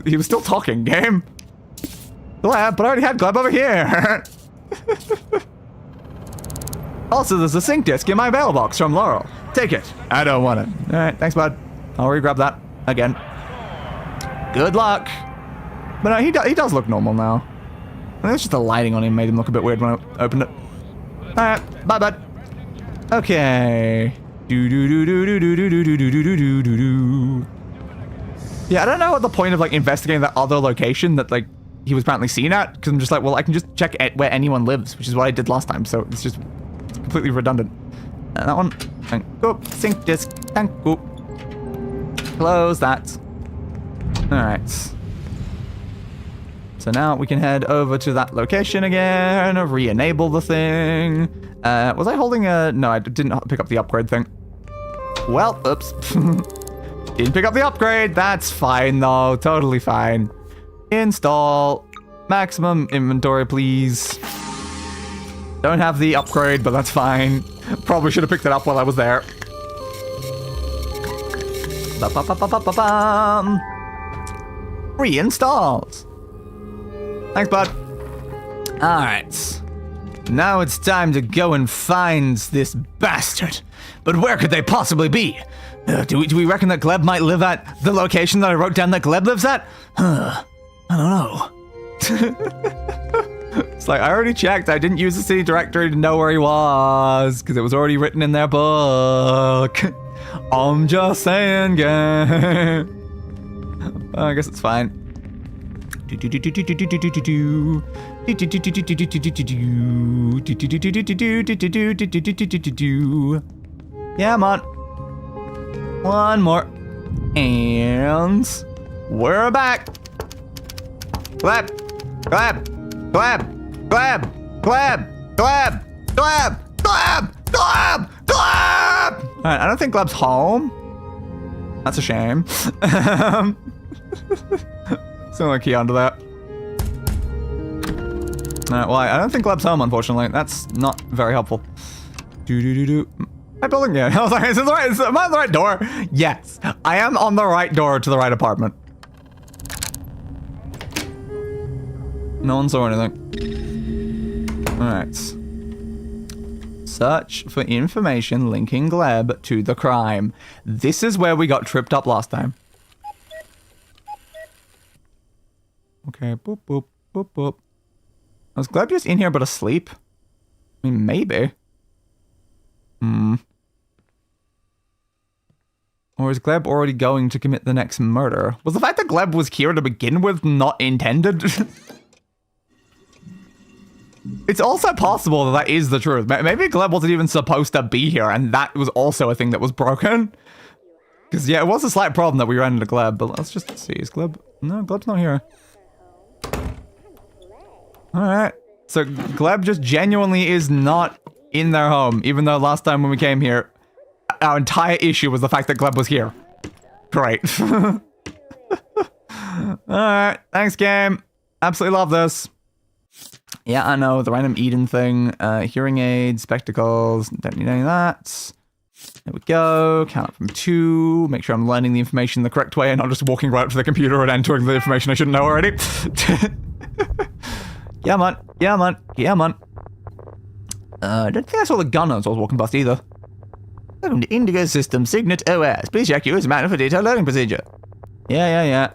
Speaker 2: He was still talking, game. Gleb, but I already had Gleb over here. Also, there's a sync disc in my mailbox from Laurel. Take it. I don't want it. All right, thanks, bud. I'll re-grab that again. Good luck. But no, he does look normal now. I think it's just the lighting on him made him look a bit weird when I opened it. All right, bye, bud. Okay. Yeah, I don't know what the point of like investigating that other location that like he was apparently seen at, because I'm just like, well, I can just check where anyone lives, which is what I did last time. So it's completely redundant. That one. Thank you. Sync disk. Thank you. Close that. All right. So now we can head over to that location again, re-enable the thing. Was I holding a... No, I didn't pick up the upgrade thing. Well, oops. Didn't pick up the upgrade. That's fine, though. Totally fine. Install. Maximum inventory, please. Don't have the upgrade, but that's fine. Probably should have picked it up while I was there. Reinstalls. Thanks, bud. Alright. Now it's time to go and find this bastard. But where could they possibly be? Do we reckon that Gleb might live at the location that I wrote down that Gleb lives at? I don't know. It's like, I already checked. I didn't use the city directory to know where he was, because it was already written in their book. I'm just saying, gang. I guess it's fine. Yeah, I'm on. One more. And we're back. Gleb, Gleb, Gleb, Gleb, Gleb, Gleb, Gleb, Gleb, Gleb, Gleb. All right, I don't think Gleb's home. That's a shame. So I'm gonna key onto that. Alright, well, I don't think Gleb's home, unfortunately. That's not very helpful. My building again. I was like, am I on the right door? Yes, I am on the right door to the right apartment. No one saw anything. Alright. Search for information linking Gleb to the crime. This is where we got tripped up last time. Okay, boop, boop, boop, boop. Was Gleb just in here but asleep? I mean, maybe. Or is Gleb already going to commit the next murder? Was the fact that Gleb was here to begin with not intended? It's also possible that that is the truth. Maybe Gleb wasn't even supposed to be here, and that was also a thing that was broken. Because, yeah, it was a slight problem that we ran into Gleb, but let's just see. Is Gleb... No, Gleb's not here. Alright. So, Gleb just genuinely is not in their home, even though last time when we came here, our entire issue was the fact that Gleb was here. Great. Alright, thanks, game. Absolutely love this. Yeah, I know, the random Eden thing. Hearing aids, spectacles, don't need any of that. There we go. Count up from 2. Make sure I'm learning the information the correct way and not just walking right up to the computer and entering the information I shouldn't know already. Yeah, man. Yeah, man. Yeah, man. I don't think I saw the gun as I was walking past either. Welcome to Indigo System Signet OS. Please check your user manual for detailed learning procedure. Yeah.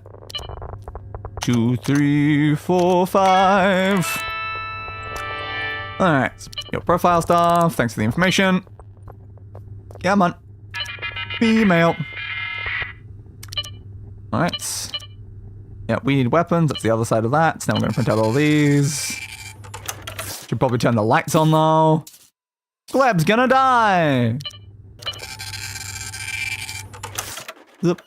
Speaker 2: 2, 3, 4, 5. Alright. Your profile stuff. Thanks for the information. Come on. Female. Alright. Yeah, we need weapons. That's the other side of that. So now we're going to print out all these. Should probably turn the lights on though. Gleb's gonna die. Zip.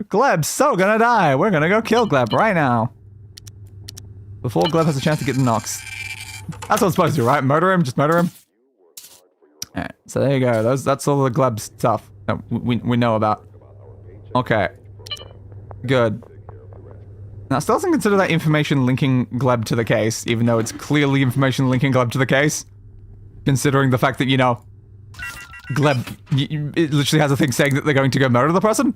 Speaker 2: Gleb's so gonna die. We're gonna go kill Gleb right now. Before Gleb has a chance to get the knocks. That's what I'm supposed to do, right? Murder him? Just murder him? Alright, so there you go. That's all the Gleb stuff that we know about. Okay. Good. Now, still doesn't consider that information linking Gleb to the case, even though it's clearly information linking Gleb to the case. Considering the fact that, you know, Gleb it literally has a thing saying that they're going to go murder the person.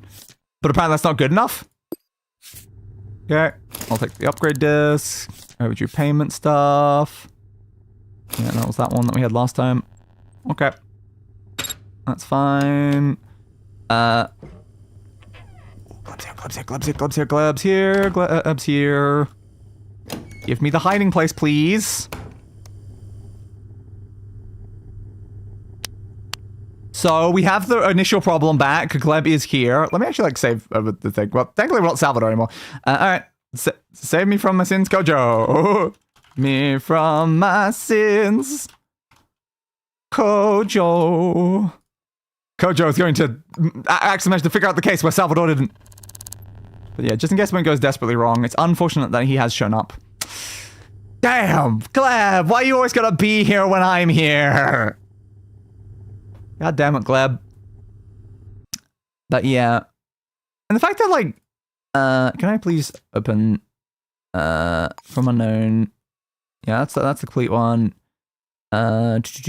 Speaker 2: But apparently that's not good enough. Okay, I'll take the upgrade disc. Overdue payment stuff. Yeah, that was that one that we had last time. Okay. That's fine. Gleb's here. Give me the hiding place, please. So we have the initial problem back. Gleb is here. Let me actually like save over the thing. Well, thankfully we're not Salvador anymore. All right, save me from my sins, Kojo. Me from my sins, Kojo. Kojo is going to actually manage to figure out the case where Salvador didn't. But yeah, just in case when it goes desperately wrong, it's unfortunate that he has shown up. Damn, Gleb, why you always gotta be here when I'm here? God damn it, Gleb. But yeah. And the fact that, like, can I please open, from unknown? Yeah, that's the complete one. Which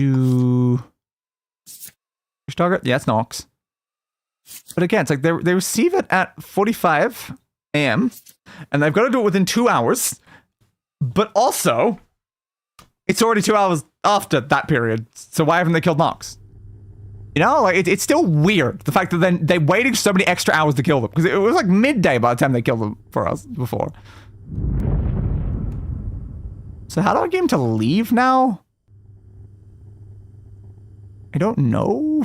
Speaker 2: target? Yeah, it's Nox. But again, it's like they receive it at 45 a.m. and they've got to do it within 2 hours. But also, it's already 2 hours after that period. So why haven't they killed Nox? You know, like, it's still weird, the fact that then they waited so many extra hours to kill them. Because it was like midday by the time they killed them for us before. So how do I get him to leave now? I don't know.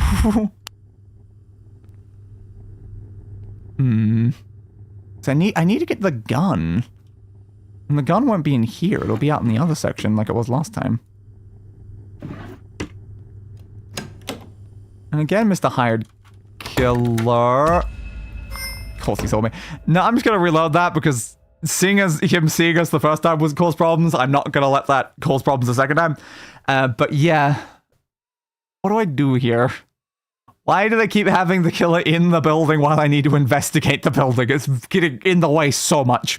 Speaker 2: So I need to get the gun. And the gun won't be in here. It'll be out in the other section like it was last time. And again, Mr. Hired Killer. Of course he told me. No, I'm just going to reload that because seeing us the first time was cause problems. I'm not going to let that cause problems the second time. But yeah. What do I do here? Why do they keep having the killer in the building while I need to investigate the building? It's getting in the way so much.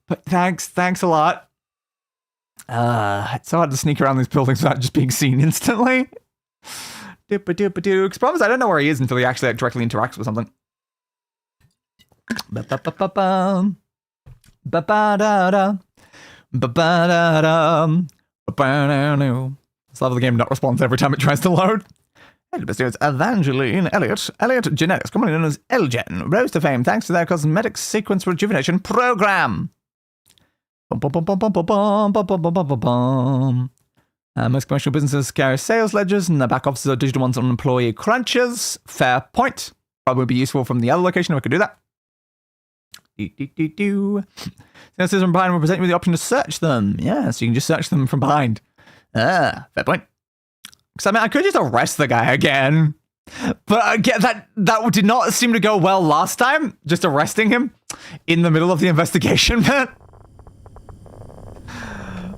Speaker 2: But thanks a lot. It's so hard to sneak around these buildings without just being seen instantly. Because problem is I don't know where he is until he actually like, directly interacts with something. This level of the game not responds every time it tries to load. It's Evangeline Elliott Genetics, commonly known as Elgen, rose to fame thanks to their cosmetic sequence rejuvenation program. Most commercial businesses carry sales ledgers, and their back offices are digital ones on employee crunches. Fair point. Probably would be useful from the other location if I could do that. Sensors from behind will present you with the option to search them. Yeah, so you can just search them from behind. Fair point. Because I mean, I could just arrest the guy again. But again, that did not seem to go well last time. Just arresting him in the middle of the investigation bit.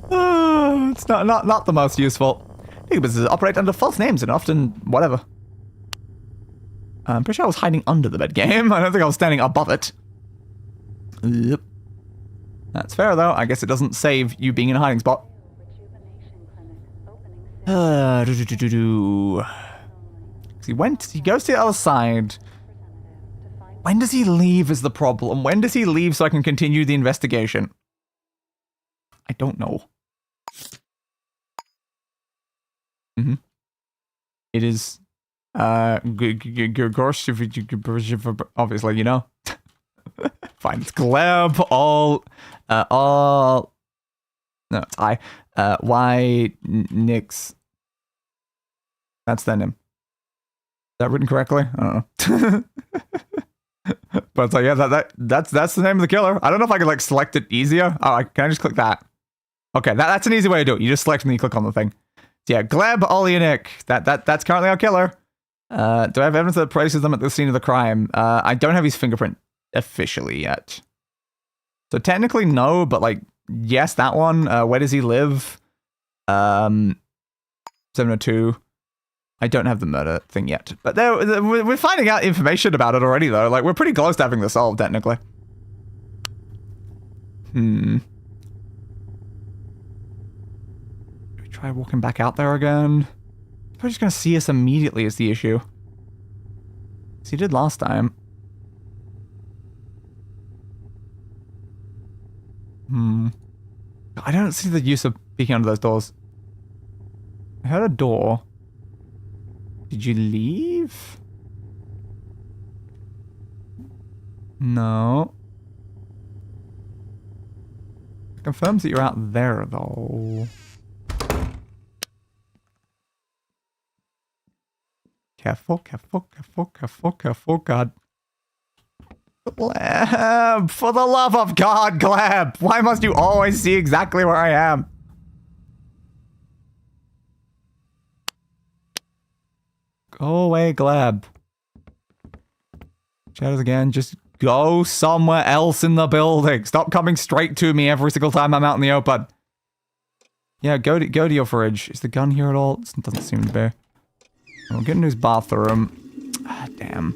Speaker 2: It's not the most useful. Legal businesses operate under false names and often whatever. I'm pretty sure I was hiding under the bed game. I don't think I was standing above it. Yep. That's fair though. I guess it doesn't save you being in a hiding spot. He goes to the other side. When does he leave is the problem. When does he leave so I can continue the investigation? I don't know. It is obviously, you know. Fine, it's Gleb, all no, it's I. Y Nix. That's their name. Is that written correctly? I don't know. But it's like, yeah, that's the name of the killer. I don't know if I can like select it easier. Oh, can I just click that? Okay, that's an easy way to do it. You just select and then you click on the thing. Yeah, Gleb, Ollie, and Nick. That's currently our killer. Do I have evidence that places them at the scene of the crime? I don't have his fingerprint officially yet. So technically no, but like, yes, that one. Where does he live? 702. I don't have the murder thing yet. But we're finding out information about it already, though. Like, we're pretty close to having this solved, technically. We try walking back out there again. Probably just gonna see us immediately is the issue. As he did last time. I don't see the use of peeking under those doors. I heard a door. Did you leave? No. It confirms that you're out there, though. Careful, careful, careful, careful, careful, God. Gleb! For the love of God, Gleb! Why must you always see exactly where I am? Go away, Gleb. Shadows again, just go somewhere else in the building. Stop coming straight to me every single time I'm out in the open. Yeah, go to your fridge. Is the gun here at all? It doesn't seem to be. We'll get into his bathroom. Ah, damn.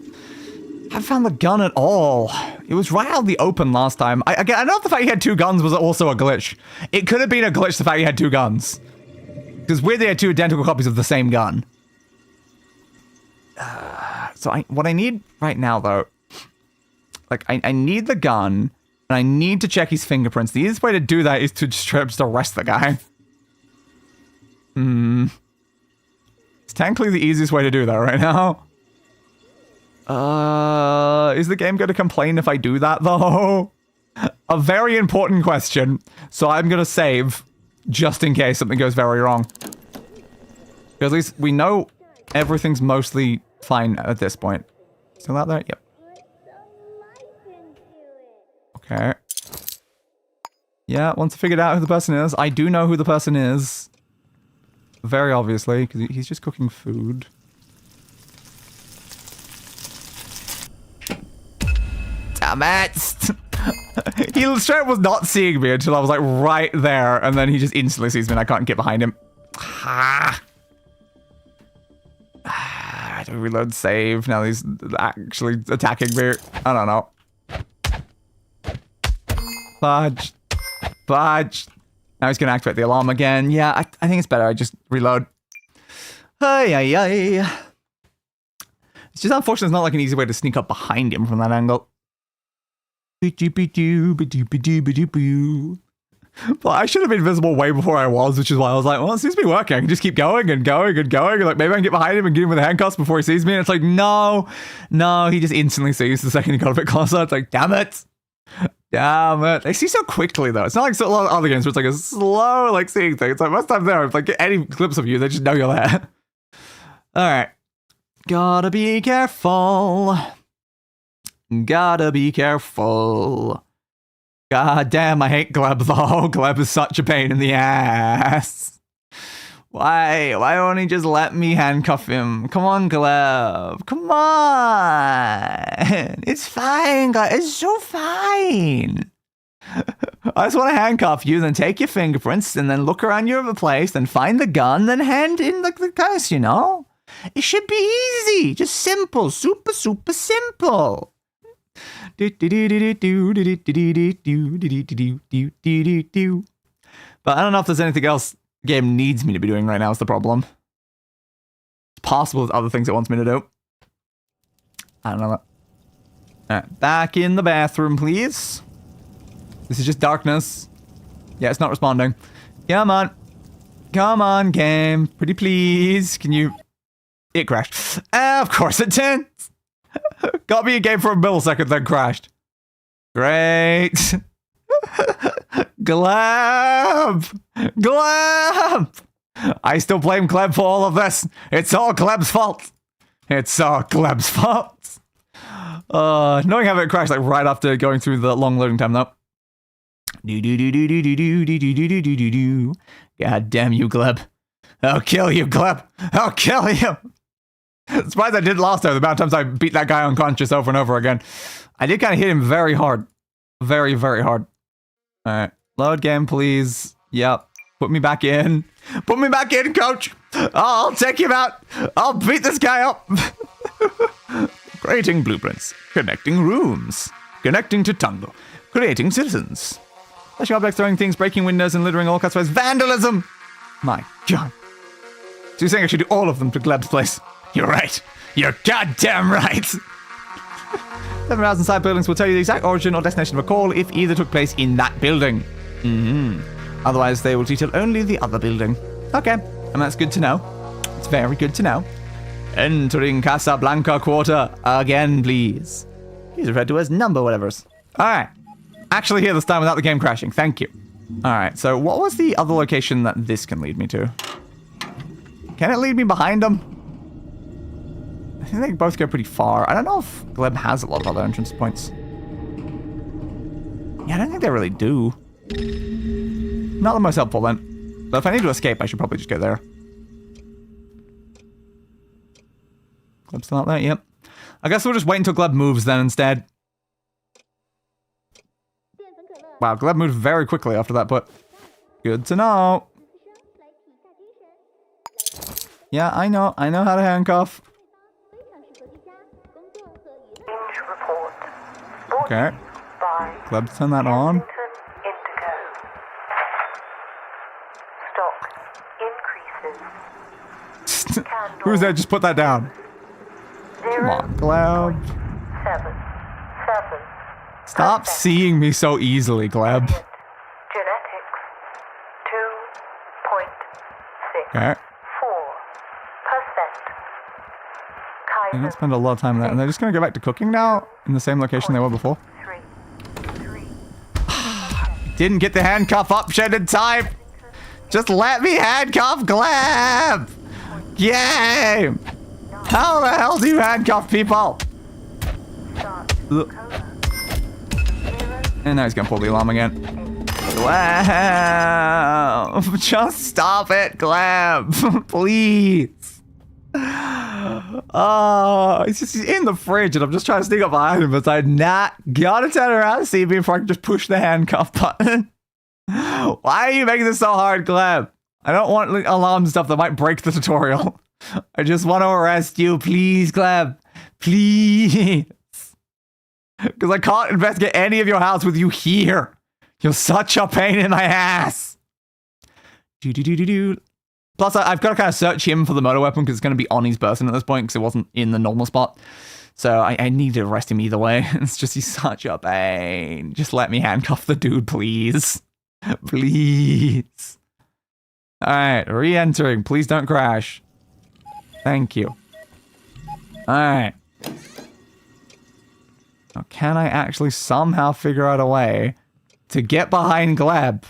Speaker 2: I haven't found the gun at all. It was right out in the open last time. I know the fact he had two guns was also a glitch. It could have been a glitch the fact he had two guns. Because weirdly, he had two identical copies of the same gun. So what I need right now, though, like, I need the gun, and I need to check his fingerprints. The easiest way to do that is to straight up just arrest the guy. It's technically the easiest way to do that right now. Is the game going to complain if I do that, though? A very important question. So I'm going to save, just in case something goes very wrong. Because at least we know everything's mostly fine at this point. Still out there? Yep. Okay. Yeah, once I figured out who the person is, I do know who the person is. Very obviously, because he's just cooking food. Damn it! He straight was not seeing me until I was like right there, and then he just instantly sees me and I can't get behind him. I had to reload save. Now he's actually attacking me. I don't know. Fudge. Fudge. Now he's going to activate the alarm again. Yeah, I think it's better I just reload. Hey, hey, hey. It's just unfortunate it's not like an easy way to sneak up behind him from that angle. But I should have been visible way before I was, which is why I was like, well, it seems to be working. I can just keep going and going and going. Like, maybe I can get behind him and get him with the handcuffs before he sees me. And it's like, no, he just instantly sees the second he got a bit closer. It's like, damn it. Damn it. They see so quickly, though. It's not like a lot of other games where it's like a slow, like, seeing thing. It's like, most times there, if like, get any clips of you, they just know you're there. Alright. Gotta be careful. Gotta be careful. God damn, I hate Gleb, though. Gleb is such a pain in the ass. Why won't he just let me handcuff him? Come on, Gleb. Come on. It's fine, Gleb. It's so fine. I just want to handcuff you, then take your fingerprints, and then look around your place, then find the gun, then hand in the case, you know? It should be easy. Just simple. Super, super simple. But I don't know if there's anything else the game needs me to be doing right now is the problem. It's possible there's other things it wants me to do. I don't know. Alright, back in the bathroom, please. This is just darkness. Yeah, it's not responding. Come on. Come on, game. Pretty please. Can you... It crashed. Of course it did. Got me a game for a millisecond, then crashed. Great. Gleb! Gleb! I still blame Gleb for all of this. It's all Gleb's fault. It's all Gleb's fault. Knowing how it crashed like right after going through the long loading time though. God damn you, Gleb.
Speaker 1: I'll kill you, Gleb. I'll kill you. Surprised I didn't last time. The amount of times I beat that guy unconscious over and over again. I did kind of hit him very hard. Very, very hard. Alright. Load game, please. Yep. Put me back in. Put me back in, coach. I'll take him out. I'll beat this guy up. Creating blueprints. Connecting rooms. Connecting to tunnel. Creating citizens. Flashing objects, throwing things, breaking windows, and littering all kinds of vandalism. My God. So you're saying I should do all of them to Gleb's place? You're right. You're goddamn right. 7,000 side buildings will tell you the exact origin or destination of a call if either took place in that building. Otherwise, they will detail only the other building. Okay, and that's good to know. It's very good to know. Entering Casablanca Quarter again, please. He's referred to as number whatevers. Alright. Actually here this time without the game crashing. Thank you. Alright, so what was the other location that this can lead me to? Can it lead me behind them? I think they both go pretty far. I don't know if Gleb has a lot of other entrance points. Yeah, I don't think they really do. Not the most helpful then. But if I need to escape, I should probably just go there. Gleb's still out there? Yep. I guess we'll just wait until Gleb moves then instead. Wow, Gleb moved very quickly after that, but good to know. Yeah, I know how to handcuff. Okay. Gleb, turn that on. Who's that? Just put that down. Come on, Gleb. Stop seeing me so easily, Gleb.
Speaker 4: Genetics 2.64%.
Speaker 2: Okay. I didn't spend a lot of time on that. And they're just gonna go back to cooking now? In the same location they were before? Didn't get the handcuff option in time! Just let me handcuff Gleb! Game! How the hell do you handcuff people? And now he's gonna pull the alarm again. Gleb! Just stop it, Gleb! Please! Oh, he's in the fridge and I'm just trying to sneak up behind him, but I'm not gonna turn around and see me if I can just push the handcuff button. Why are you making this so hard, Gleb? I don't want alarm stuff that might break the tutorial. I just want to arrest you, please, Gleb. Please. Because I can't investigate any of your house with you here. You're such a pain in my ass. Plus, I've got to kind of search him for the motor weapon because it's going to be on his person at this point because it wasn't in the normal spot. So I need to arrest him either way. It's just he's such a pain. Just let me handcuff the dude, please. Please. Alright, re-entering. Please don't crash. Thank you. Alright. Now, can I actually somehow figure out a way to get behind Gleb?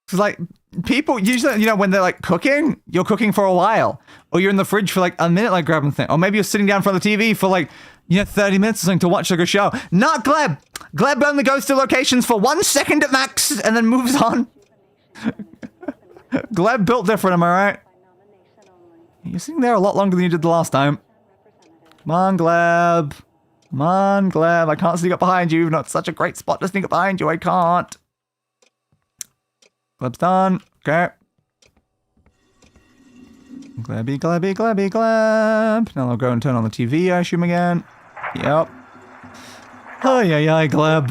Speaker 2: Because, like, people usually, you know, when they're like cooking, you're cooking for a while. Or you're in the fridge for like a minute, like grabbing thing. Or maybe you're sitting down in front of the TV for like, 30 minutes or something to watch like a show. Not Gleb! Gleb only goes to locations for 1 second at max and then moves on. Gleb built different, am I right? You're sitting there a lot longer than you did the last time. Come on, Gleb. Come on, Gleb. I can't sneak up behind you. Not such a great spot to sneak up behind you. I can't. Gleb's done. Okay. Glebby, Glebby, Glebby, Gleb. Now I'll go and turn on the TV, I assume, again. Yep. Oh, yeah, Gleb.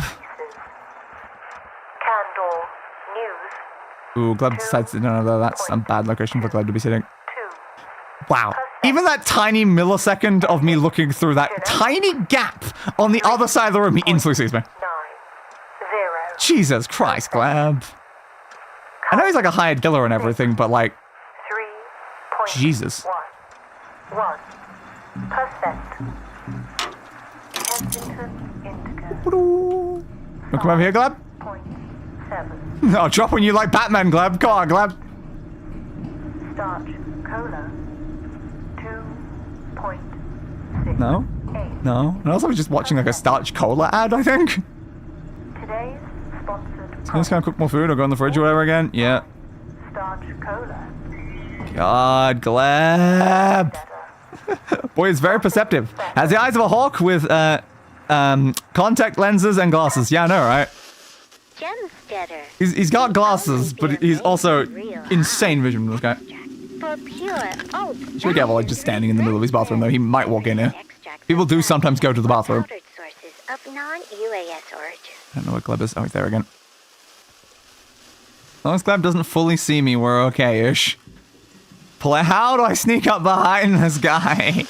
Speaker 4: Candle News.
Speaker 2: Ooh, Gleb decides to... No, that's a bad location for Gleb to be sitting. Wow. Even that tiny millisecond of me looking through that tiny gap on the other side of the room, he instantly sees me.
Speaker 4: 9, 0.
Speaker 2: Jesus Christ, Gleb. I know he's like a hired killer and everything, but like...
Speaker 4: 3.1.
Speaker 2: Jesus.
Speaker 4: 1%. Kensington Indigo.
Speaker 2: Oh, come over here, Gleb.
Speaker 4: 0.7.
Speaker 2: I'll drop on you like Batman, Gleb. Come on, Gleb.
Speaker 4: Starch Cola. 2.6.
Speaker 2: No. No. And also, I was just watching like a Starch Cola ad, I think.
Speaker 4: Today's sponsored
Speaker 2: I'm just gonna cook more food or go in the fridge or whatever again. Yeah.
Speaker 4: Starch Cola.
Speaker 2: God, Gleb. Boy, it's very perceptive. Has the eyes of a hawk with contact lenses and glasses. Yeah, I know, right? He's got glasses, but he's also insane vision, this guy. Should be careful, like, just standing in the middle of his bathroom, though. He might walk in here. People do sometimes go to the bathroom. I don't know what Gleb is. Oh, he's there again. As long as Gleb doesn't fully see me, we're okay-ish. How do I sneak up behind this guy?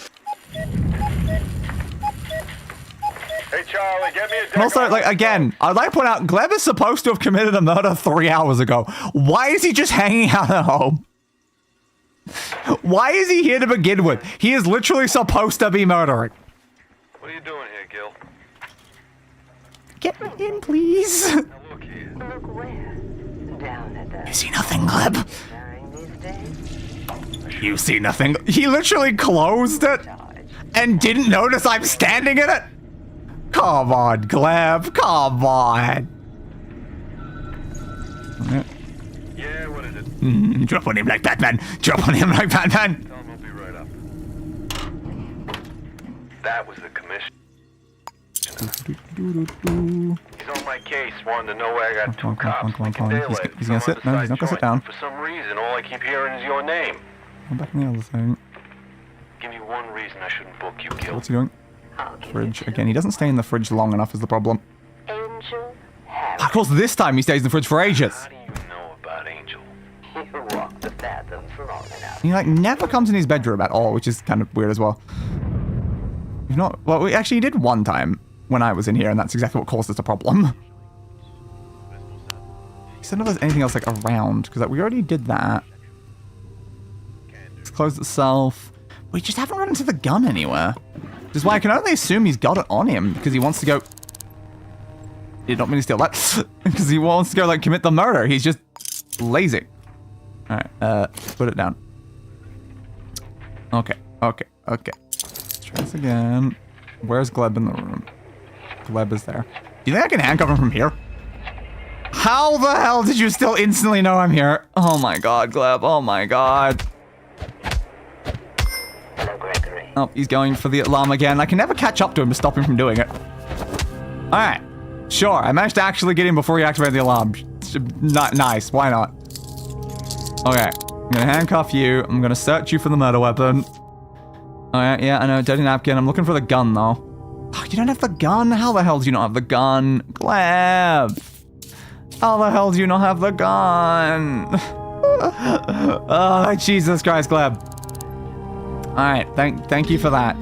Speaker 3: Hey, Charlie, get me a
Speaker 2: And also, like, again, I'd like to point out, Gleb is supposed to have committed a murder 3 hours ago. Why is he just hanging out at home? Why is he here to begin with? He is literally supposed to be murdering.
Speaker 3: What are you doing here, Gil?
Speaker 2: Get me in, please.
Speaker 3: Now look here.
Speaker 4: Look where? Down at the
Speaker 2: You see nothing, Gleb?
Speaker 4: during these days.
Speaker 2: You see nothing? He literally closed it and didn't notice I'm standing in it? Come on, Gleb. Come on.
Speaker 3: Yeah, what is it?
Speaker 2: Drop on him like Batman. Drop on him like Batman.
Speaker 3: Tell him I'll be right up. That was the commission. He's on my case, wanting to know where I got
Speaker 2: Come on,
Speaker 3: two cops.
Speaker 2: come on, come on.
Speaker 3: making
Speaker 2: He's
Speaker 3: daylight.
Speaker 2: gonna sit. No, he's not gonna sit down.
Speaker 3: For some reason, all I keep hearing is your name.
Speaker 2: Come back in the other thing.
Speaker 3: Give me one reason I shouldn't book you, Gil.
Speaker 2: What's he doing?
Speaker 4: I'll give
Speaker 2: Fridge.
Speaker 4: it to
Speaker 2: Again, he doesn't stay in the fridge long enough is the problem.
Speaker 4: Angel Harry.
Speaker 2: Of course, this time he stays in the fridge for ages.
Speaker 3: How do you know about Angel?
Speaker 4: You walked the fathoms long enough.
Speaker 2: He, like, never comes in his bedroom at all, which is kind of weird as well. You've not... Well, we actually did one time when I was in here, and that's exactly what caused us a problem. He said if there's anything else, like, around, because like, we already did that. It's closed itself. We just haven't run into the gun anywhere. Which is why I can only assume he's got it on him, because he wants to go... Did not mean to steal that. Because he wants to go, like, commit the murder. He's just lazy. Alright, put it down. Okay, okay, okay. Let's try this again. Where's Gleb in the room? Gleb is there. Do you think I can handcuff him from here? How the hell did you still instantly know I'm here? Oh my god, Gleb. Oh my god.
Speaker 4: Hello, Gregory.
Speaker 2: Oh, he's going for the alarm again. I can never catch up to him to stop him from doing it. Alright. Sure, I managed to actually get him before he activated the alarm. Not nice. Why not? Okay. I'm gonna handcuff you. I'm gonna search you for the murder weapon. Alright, yeah, I know. Dirty napkin. I'm looking for the gun, though. Oh, you don't have the gun? How the hell do you not have the gun? Gleb! How the hell do you not have the gun? Oh, Jesus Christ, Gleb. Alright, thank you for that.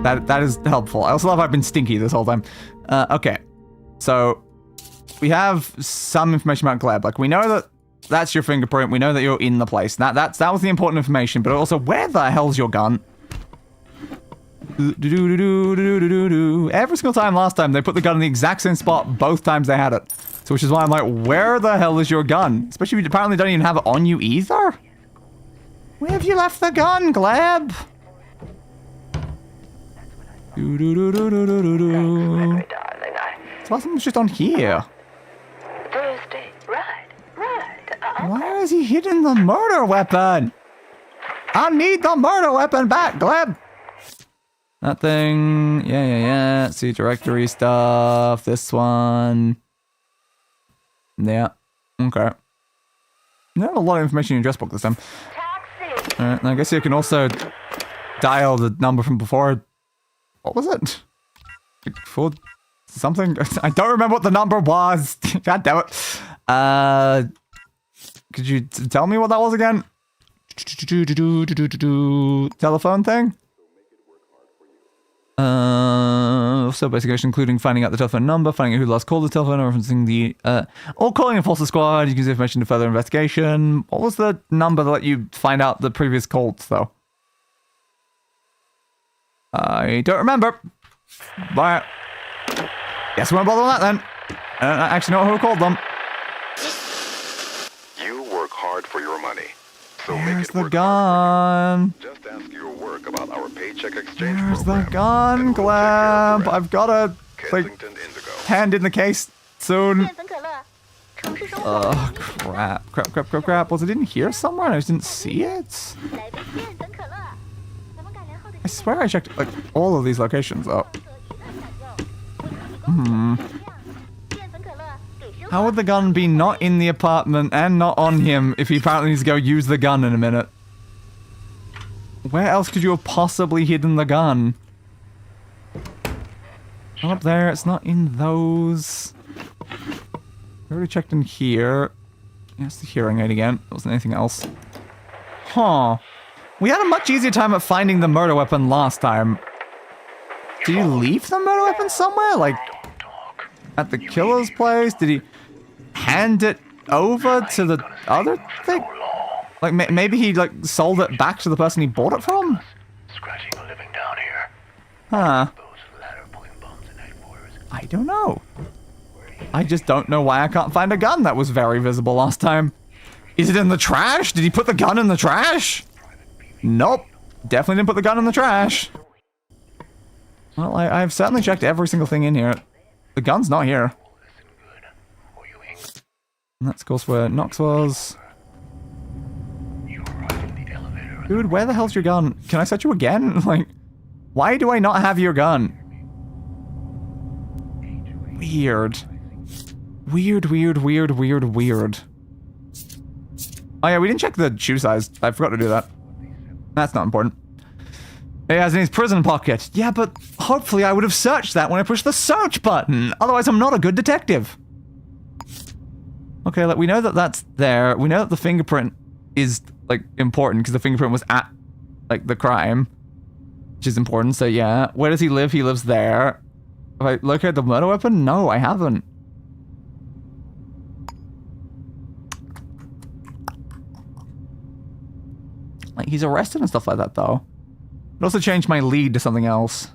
Speaker 2: That is helpful. I also love I've been stinky this whole time. Okay. So, we have some information about Gleb. Like, we know that that's your fingerprint. We know that you're in the place. That was the important information. But also, where the hell's your gun? Every single time last time, they put the gun in the exact same spot both times they had it. So, which is why I'm like, where the hell is your gun? Especially if you apparently don't even have it on you either. Where have you left the gun, Gleb?
Speaker 4: Gregory, darling,
Speaker 2: Last time was just on here.
Speaker 4: Thursday. Right.
Speaker 2: Where is he hidden the murder weapon? I need the murder weapon back, Gleb. That thing. Yeah. See directory stuff. This one. Yeah. Okay. You have a lot of information in your address book this time.
Speaker 4: Taxi.
Speaker 2: Alright, I guess you can also dial the number from before. What was it? For something? I don't remember what the number was. God damn it. Could you tell me what that was again? Telephone thing? So basically, including finding out the telephone number, finding out who last called the telephone, or referencing the, or calling a false squad. You can use information to further investigation. What was the number that let you find out the previous calls, though? I don't remember. But guess we won't bother with that then. I don't actually know who called them.
Speaker 5: You work hard for your money. So
Speaker 2: Where's
Speaker 5: make it
Speaker 2: the
Speaker 5: work
Speaker 2: gun?
Speaker 5: Just ask your work about our paycheck exchange
Speaker 2: Where's
Speaker 5: program.
Speaker 2: the gun,
Speaker 5: and we'll take care of the
Speaker 2: Gleb?
Speaker 5: rest.
Speaker 2: I've got a like
Speaker 5: Kensington Indigo.
Speaker 2: hand in the case soon. Oh, crap. Was it in here somewhere and I just didn't see it? I swear I checked, like, all of these locations up. How would the gun be not in the apartment and not on him if he apparently needs to go use the gun in a minute? Where else could you have possibly hidden the gun? Not up there, it's not in those. I already checked in here. Yes, the hearing aid again. There wasn't anything else. Huh. We had a much easier time at finding the murder weapon last time. Did he leave the murder weapon somewhere? Like, at the killer's place? Did he hand it over to the other thing? Like, maybe he, like, sold it back to the person he bought it from?
Speaker 3: Scratching a living down here.
Speaker 2: Huh.
Speaker 3: Those ladder pulling bums in headquarters.
Speaker 2: I don't know. I just don't know why I can't find a gun that was very visible last time. Is it in the trash? Did he put the gun in the trash? Nope. Definitely didn't put the gun in the trash. Well, I've certainly checked every single thing in here. The gun's not here. And that's of course where Knox was. Dude, where the hell's your gun? Can I set you again? Like, why do I not have your gun? Weird. Weird. Oh yeah, we didn't check the shoe size. I forgot to do that. That's not important. He has in his prison pocket. Yeah, but hopefully I would have searched that when I pushed the search button. Otherwise, I'm not a good detective. Okay, like, we know that that's there. We know that the fingerprint is, like, important because the fingerprint was at, like, the crime. Which is important, so yeah. Where does he live? He lives there. Have I located the murder weapon? No, I haven't. Like, he's arrested and stuff like that, though. It also changed my lead to something else.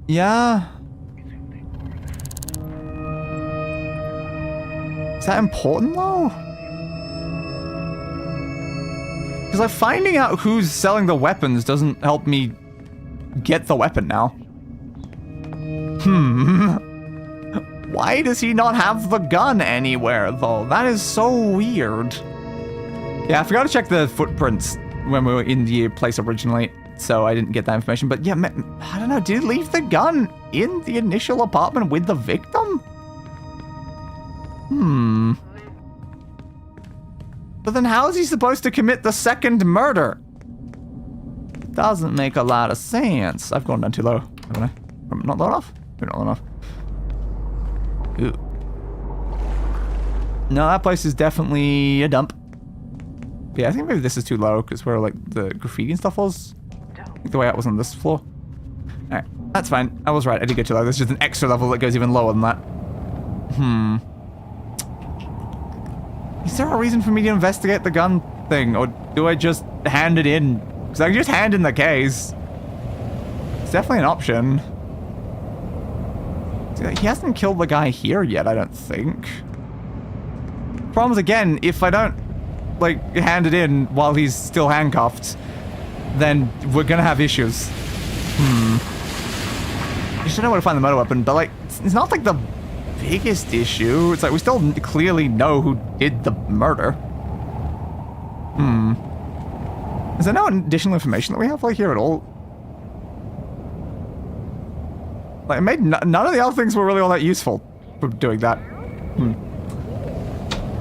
Speaker 2: Yeah. Is that important, though? Because like, finding out who's selling the weapons doesn't help me get the weapon now. Why does he not have the gun anywhere, though? That is so weird. Yeah, I forgot to check the footprints when we were in the place originally, so I didn't get that information. But yeah, I don't know, did he leave the gun in the initial apartment with the victim? But then how is he supposed to commit the second murder? Doesn't make a lot of sense. I've gone down too low, haven't I? Not low enough? Maybe not low enough. Ooh. No, that place is definitely a dump. Yeah, I think maybe this is too low because where like the graffiti and stuff was. I think the way out was on this floor. Alright, that's fine. I was right. I did go too low. There's just an extra level that goes even lower than that. Is there a reason for me to investigate the gun thing, or do I just hand it in? Because I can just hand in the case. It's definitely an option. He hasn't killed the guy here yet, I don't think. Problem is, again, if I don't, like, hand it in while he's still handcuffed, then we're gonna have issues. I just don't know where to find the murder weapon, but, like, it's not, like, the biggest issue. It's like, we still clearly know who did the murder. Is there no additional information that we have, like, here at all? Like, it made none of the other things were really all that useful for doing that.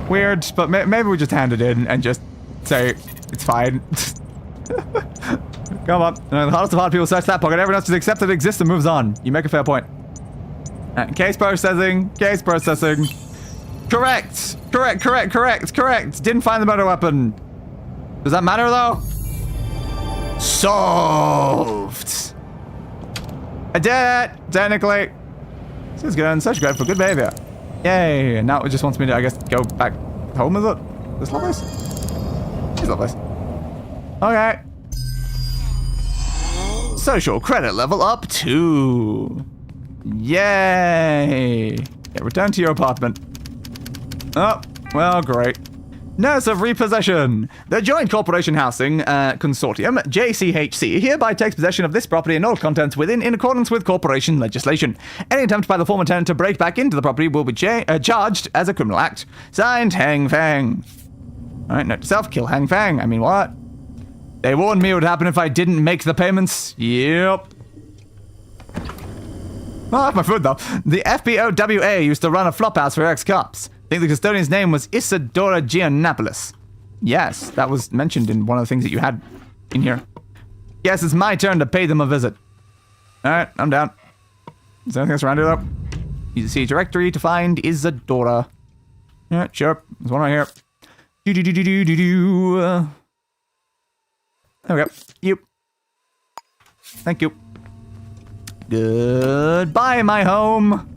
Speaker 2: Weird, but maybe we just hand it in and just say, it's fine. Come on. The hardest of hard people search that pocket. Everyone else just accepts that it exists and moves on. You make a fair point. Case processing. Case processing. Correct. Correct. Didn't find the murder weapon. Does that matter, though? Solved. I did it! Technically. This is good. Such good for good behavior. Yay. And now it just wants me to, I guess, go back home, is it? This Lovelace? This Lovelace. Okay. Social credit level up 2. Yay. Yeah, return to your apartment. Oh, well, great. Notice of repossession. The Joint Corporation Housing Consortium, JCHC, hereby takes possession of this property and all contents within in accordance with corporation legislation. Any attempt by the former tenant to break back into the property will be charged as a criminal act. Signed, Hang Fang. Alright, note to self, kill Hang Fang. I mean, what? They warned me it would happen if I didn't make the payments. Yep. Oh, I have my food, though. The FBOWA used to run a flophouse for ex-cops. I think the custodian's name was Isadora Giannopoulos. Yes, that was mentioned in one of the things that you had in here. Yes, it's my turn to pay them a visit. Alright, I'm down. Is there anything else around here, though? Use the C directory to find Isadora. Yeah, sure. There's one right here. Do-do-do-do-do-do-do. There we go. You. Thank you. Goodbye, my home.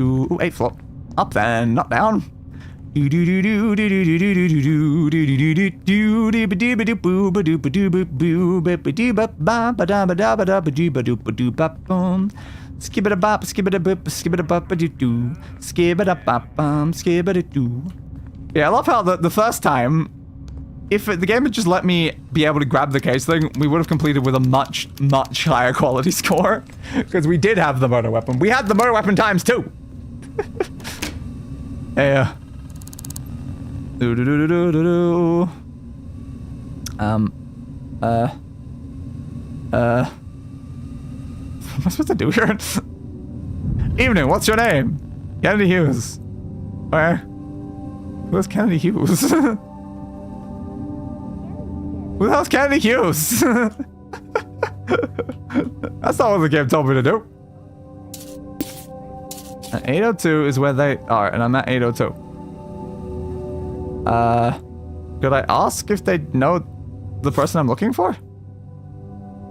Speaker 2: Ooh, 8th floor. Up then, not down. Skibidi-bop, skibidi-boop, skibidi-bop-a-doo-doo. Skibidi-bop-bum, skibidi-doo. Yeah, I love how the first time, if the game had just let me be able to grab the case thing, we would have completed with a much, much higher quality score. Because we did have the murder weapon. We had the murder weapon times 2. Yeah. Do-do-do-do-do-do-do. What am I supposed to do here? Evening, what's your name? Kennedy Hughes. Where? Who's Kennedy Hughes? Who the hell's Kennedy Hughes? That's not what the game told me to do. 802 is where they are, and I'm at 802. Could I ask if they know the person I'm looking for?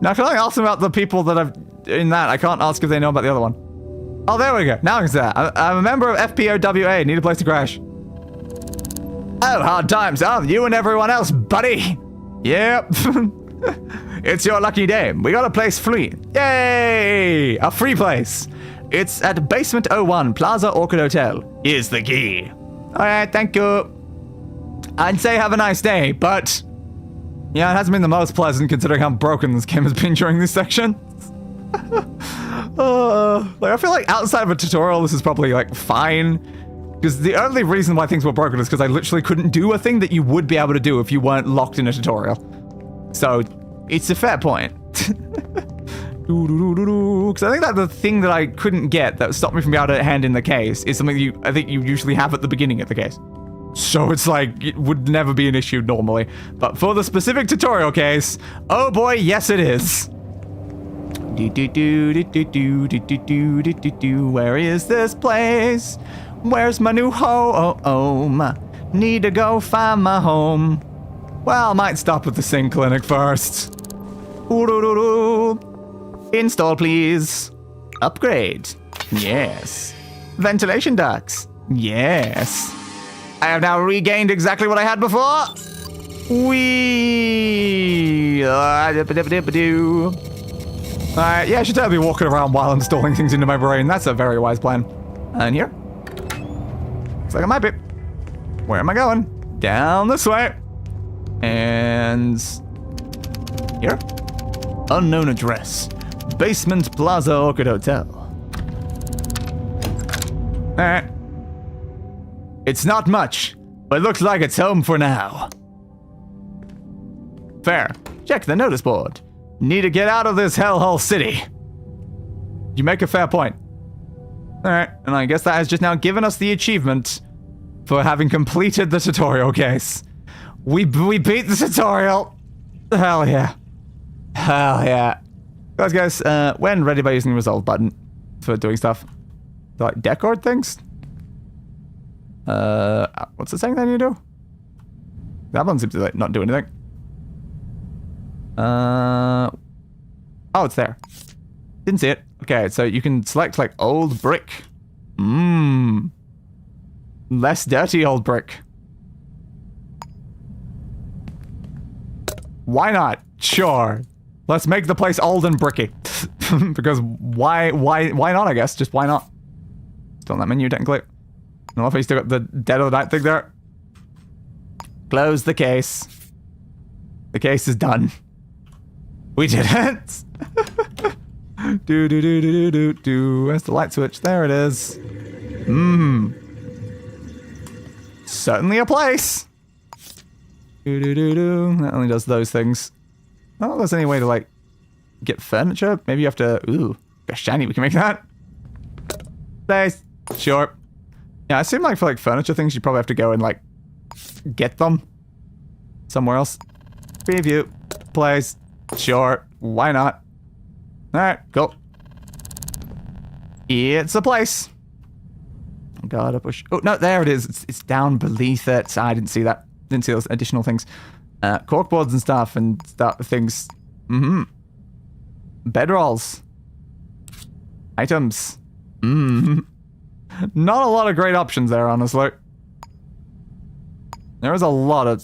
Speaker 2: No, I can only ask them about the people that I've in that. I can't ask if they know about the other one. Oh, there we go. Now I can say that. I'm a member of FPOWA. Need a place to crash. Oh, hard times, huh? You and everyone else, buddy. Yep. It's your lucky day. We got a place free. Yay! A free place. It's at Basement 01, Plaza Orchid Hotel. Here's the key. Alright, thank you. I'd say have a nice day, but... yeah, it hasn't been the most pleasant considering how broken this game has been during this section. Like, I feel like outside of a tutorial, this is probably, like, fine. Because the only reason why things were broken is because I literally couldn't do a thing that you would be able to do if you weren't locked in a tutorial. So, it's a fair point. Because I think that the thing that I couldn't get that stopped me from being able to hand in the case is something I think you usually have at the beginning of the case. So it's like, it would never be an issue normally. But for the specific tutorial case, oh boy, yes it is. Where is this place? Where's my new home? Need to go find my home. Well, I might stop at the Sing Clinic first. Install, please. Upgrade. Yes. Ventilation ducts. Yes. I have now regained exactly what I had before. Wee. Alright, yeah, I should totally be walking around while installing things into my brain. That's a very wise plan. And here? Looks like I might be. Where am I going? Down this way. And... here? Unknown address. Basement Plaza Orchid Hotel. Alright. It's not much, but it looks like it's home for now. Fair. Check the notice board. Need to get out of this hellhole city. You make a fair point. Alright, and I guess that has just now given us the achievement for having completed the tutorial case. We beat the tutorial. Hell yeah. Hell yeah. Guys, when ready by using the resolve button for doing stuff. Like decor things? What's it saying that you do? That one seems to like not do anything. Oh, it's there. Didn't see it. Okay, so you can select like old brick. Less dirty old brick. Why not? Sure. Let's make the place old and bricky. Because why not, I guess? Just why not? Still in that menu, technically. I don't know if I still got the Dead of the Night thing there. Close the case. The case is done. We did it. Do do do do do do do. Where's the light switch? There it is. Certainly a place. Do do do do. That only does those things. I don't know if there's any way to like get furniture. Maybe you have to. Ooh, gosh, shiny. We can make that. Place. Sure. Yeah, I assume like for like furniture things, you probably have to go and like get them somewhere else. Preview. Place. Sure. Why not? Alright, cool. It's a place. Gotta push. Oh, no, there it is. It's down beneath it. I didn't see that. Didn't see those additional things. Corkboards and stuff and things. Bedrolls. Items. Not a lot of great options there, honestly. There is a lot of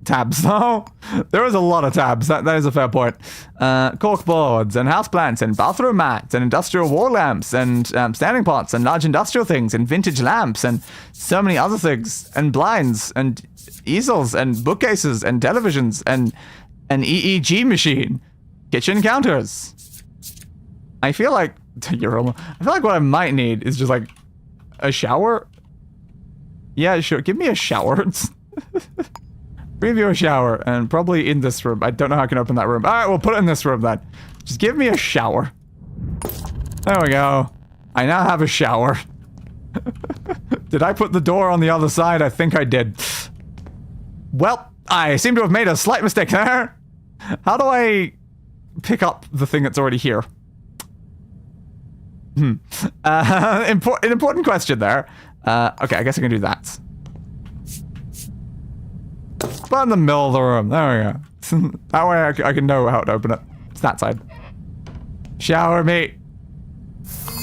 Speaker 2: tabs, though. There is a lot of tabs. That is a fair point. Corkboards and houseplants and bathroom mats and industrial wall lamps and standing pots and large industrial things and vintage lamps and so many other things and blinds and easels and bookcases and televisions and an EEG machine, kitchen counters. I feel like what I might need is just like a shower. Yeah, sure. Give me a shower. Preview a shower, and probably in this room. I don't know how I can open that room. Alright, we'll put it in this room then. Just give me a shower. There we go. I now have a shower. Did I put the door on the other side? I think I did. Well, I seem to have made a slight mistake there. How do I pick up the thing that's already here? An important question there. Okay, I guess I can do that. But in the middle of the room. There we go. That way I can know how to open it. It's that side. Shower me.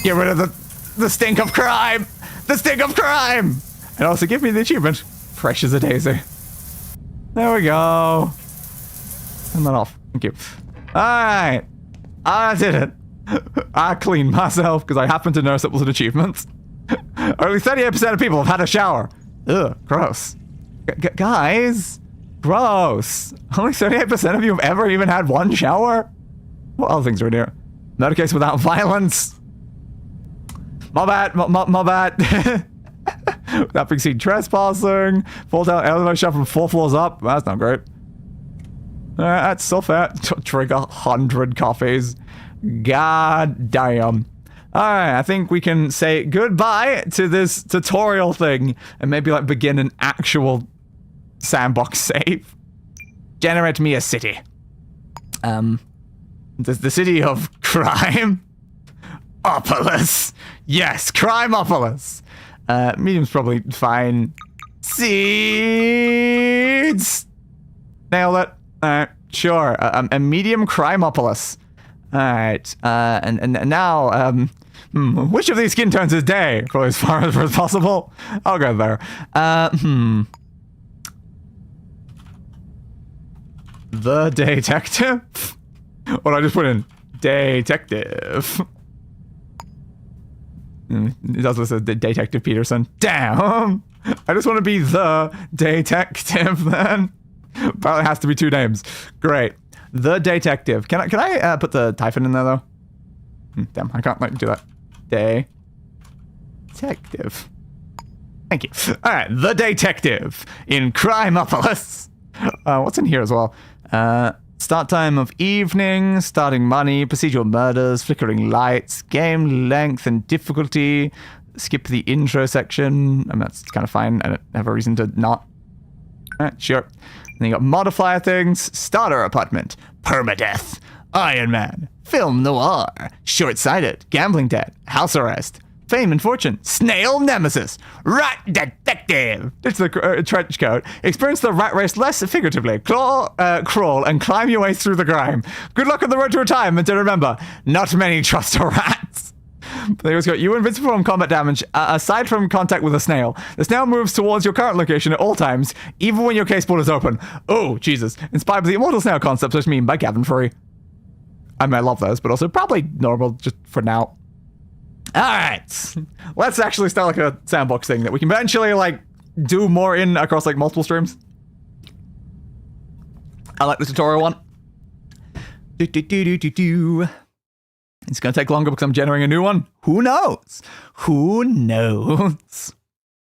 Speaker 2: Get rid of the stink of crime. The stink of crime. And also give me the achievement. Fresh as a daisy. There we go. Turn that off. Thank you. Alright. I did it. I cleaned myself because I happened to notice it was an achievement. Only 38% of people have had a shower. Ugh, gross. Guys, gross. Only 38% of you have ever even had one shower? What other things are in here? Murder case without violence. My bad, my bad. Without being seen trespassing. Fall down elevator shaft from 4 floors up. That's not great. That's so fair. Drink 100 coffees. God damn. Alright, I think we can say goodbye to this tutorial thing and maybe like begin an actual sandbox save. Generate me a city. The city of crime. Opolis. Yes, Crimeopolis. Medium's probably fine. Seeds. Nailed it. Alright, sure. A medium Crimeopolis. Alright, and now, which of these skin tones is day? Probably as far as possible. I'll go there. The detective? What did I just put in? Detective. It does list as Detective Peterson. Damn! I just want to be the detective then. Apparently it has to be 2 names. Great. The detective. Can I put the typhon in there though? Damn, I can't like do that. Detective. Thank you. Alright, the detective in Crimeopolis. What's in here as well? Start time of evening, starting money, procedural murders, flickering lights, game length and difficulty. Skip the intro section. I mean, that's kind of fine. I don't have a reason to not. Alright, sure. Then you got modifier things, starter apartment, permadeath, Iron Man, film noir, short-sighted, gambling debt, house arrest, fame and fortune, snail nemesis, rat detective. It's the trench coat. Experience the rat race less figuratively. Crawl and climb your way through the grime. Good luck on the road to retirement, and remember, not many trust a rats. They always got you invincible from combat damage, aside from contact with a snail. The snail moves towards your current location at all times, even when your caseboard is open. Oh, Jesus. Inspired by the immortal snail concept, which mean by Gavin Free. I mean, I love those, but also probably normal just for now. Alright. Let's actually start like a sandbox thing that we can eventually like do more in across like multiple streams. I like the tutorial one. It's gonna take longer because I'm generating a new one. Who knows? Who knows?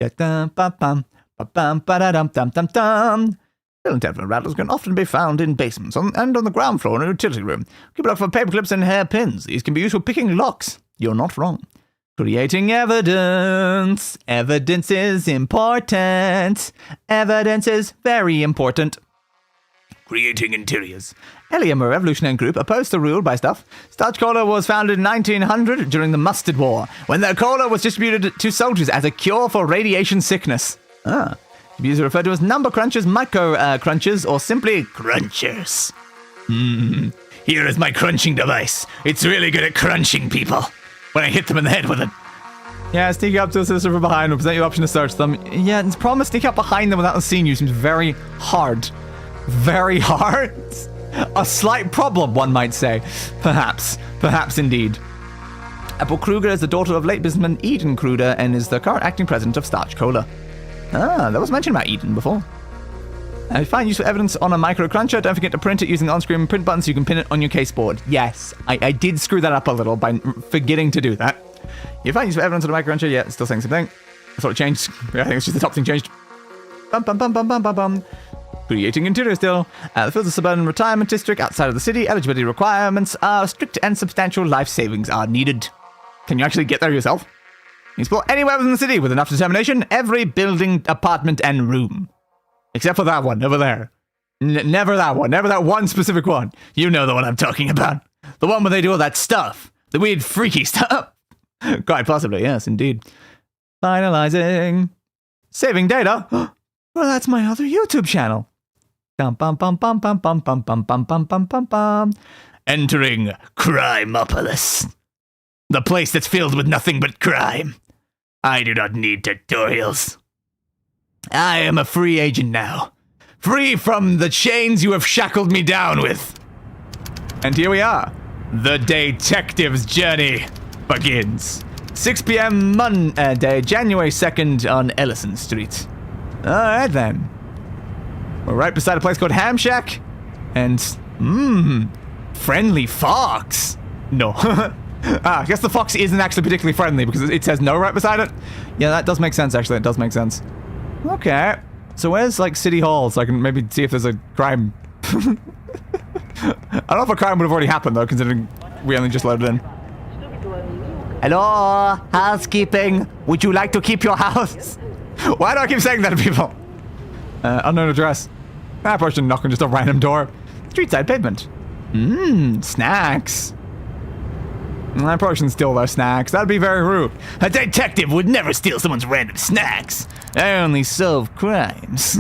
Speaker 2: Silent telephone rattles can often be found in basements and on the ground floor in a utility room. Keep a look for paper clips and hairpins. These can be used for picking locks. You're not wrong. Creating evidence. Evidence is important. Evidence is very important. Creating interiors. Helium, a revolutionary group opposed to rule by stuff. Starch cola was founded in 1900 during the Mustard War, when their cola was distributed to soldiers as a cure for radiation sickness. These are referred to as number crunchers, micro crunchers, or simply crunchers. Here is my crunching device. It's really good at crunching people when I hit them in the head with it. Yeah, sneak up to a sister from behind will present you the option to search them. Yeah, the problem is sneak up behind them without them seeing you seems very hard. Very hard? A slight problem, one might say. Perhaps. Perhaps indeed. Apple Kruger is the daughter of late businessman Eden Kruger and is the current acting president of Starch Cola. That was mentioned about Eden before. If you find useful evidence on a micro cruncher, don't forget to print it using the on-screen print button so you can pin it on your caseboard. Yes, I did screw that up a little by forgetting to do that. You find useful evidence on a micro cruncher, yeah, it's still saying something. I thought it changed. Yeah, I think it's just the top thing changed. Bum bum bum bum bum bum bum. Creating interior still. The fields of suburban retirement district outside of the city. Eligibility requirements are strict and substantial life savings are needed. Can you actually get there yourself? You explore anywhere within the city with enough determination. Every building, apartment, and room. Except for that one over there. Never that one. Never that one specific one. You know the one I'm talking about. The one where they do all that stuff. The weird, freaky stuff. Quite possibly, yes, indeed. Finalizing. Saving data. Well, that's my other YouTube channel. Bum bum bum bum bum bum bum bum bum bum bum bum bum. Entering Crimeopolis. The place that's filled with nothing but crime. I do not need tutorials. I am a free agent now. Free from the chains you have shackled me down with. And here we are. The detective's journey begins. 6 p.m. Monday, January 2nd on Ellison Street. Alright then. We're right beside a place called Ham Shack. And, friendly fox. No. I guess the fox isn't actually particularly friendly because it says no right beside it. Yeah, that does make sense, actually. It does make sense. Okay. So where's, like, City Hall so I can maybe see if there's a crime. I don't know if a crime would have already happened, though, considering we only just loaded in. Hello, housekeeping. Would you like to keep your house? Why do I keep saying that to people? Unknown address. I probably shouldn't knock on just a random door. Street side pavement. Snacks. I probably shouldn't steal those snacks. That'd be very rude. A detective would never steal someone's random snacks. I only solve crimes.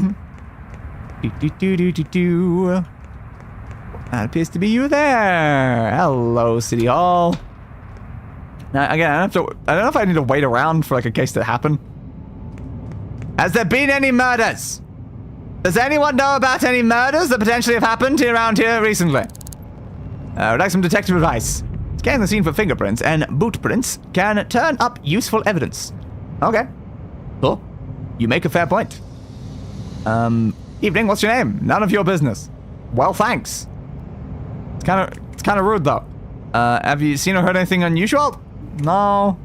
Speaker 2: That appears to be you there. Hello, City Hall. Now, again, I don't know if I need to wait around for like a case to happen. Has there been any murders? Does anyone know about any murders that potentially have happened around here recently? I'd like some detective advice. Scanning the scene for fingerprints and boot prints can turn up useful evidence. Okay. Cool. You make a fair point. Evening, what's your name? None of your business. Well, thanks. It's kind of rude, though. Have you seen or heard anything unusual? No.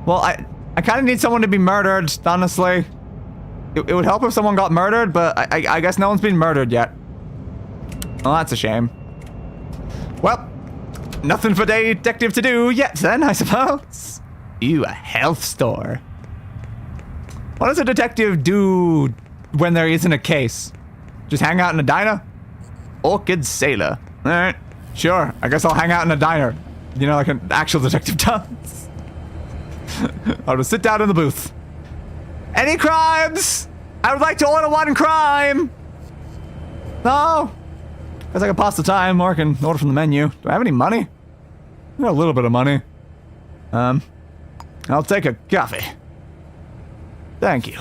Speaker 2: Well, I kind of need someone to be murdered, honestly. It would help if someone got murdered, but I guess no one's been murdered yet. Well, that's a shame. Well, nothing for detective to do yet, then, I suppose. Ew, a health store. What does a detective do when there isn't a case? Just hang out in a diner? Orchid Sailor. Alright, sure. I guess I'll hang out in a diner. You know, like an actual detective does. I'll just sit down in the booth. Any crimes? I would like to order one crime. No? Guess I can pass the time or I can order from the menu. Do I have any money? I got a little bit of money. I'll take a coffee. Thank you.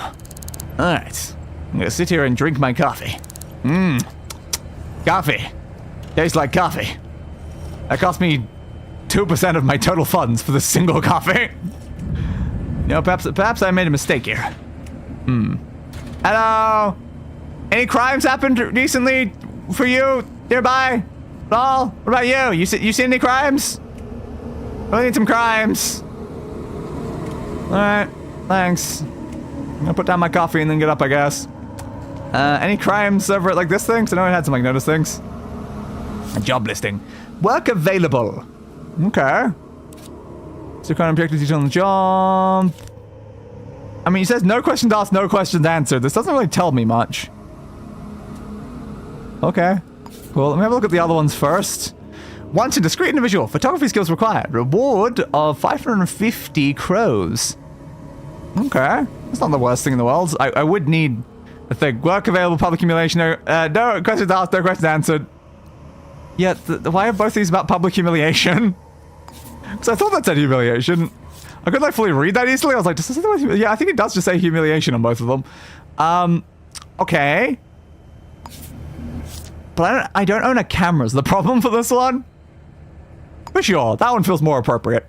Speaker 2: Alright. I'm gonna sit here and drink my coffee. Coffee. Tastes like coffee. That cost me 2% of my total funds for this single coffee. You know, perhaps I made a mistake here. Hello? Any crimes happened recently for you nearby? Lol, what about you? You see any crimes? I need some crimes. Alright, thanks. I'm gonna put down my coffee and then get up, I guess. Any crimes over at like this thing? 'Cause I know I had some like notice things. A job listing. Work available. Okay. So kind of objective detail on the job. I mean, it says no questions asked, no questions answered. This doesn't really tell me much. Okay. Cool. Let me have a look at the other ones first. Once a discreet individual, photography skills required. Reward of 550 crows. Okay. That's not the worst thing in the world. I would need a thing. Work available, public humiliation. No questions asked, no questions answered. Yeah, why are both these about public humiliation? Because I thought that said humiliation. I couldn't like fully read that easily. I was like, does this say the word? Yeah, I think it does just say humiliation on both of them. Okay. But I don't own a camera is the problem for this one. For sure, that one feels more appropriate.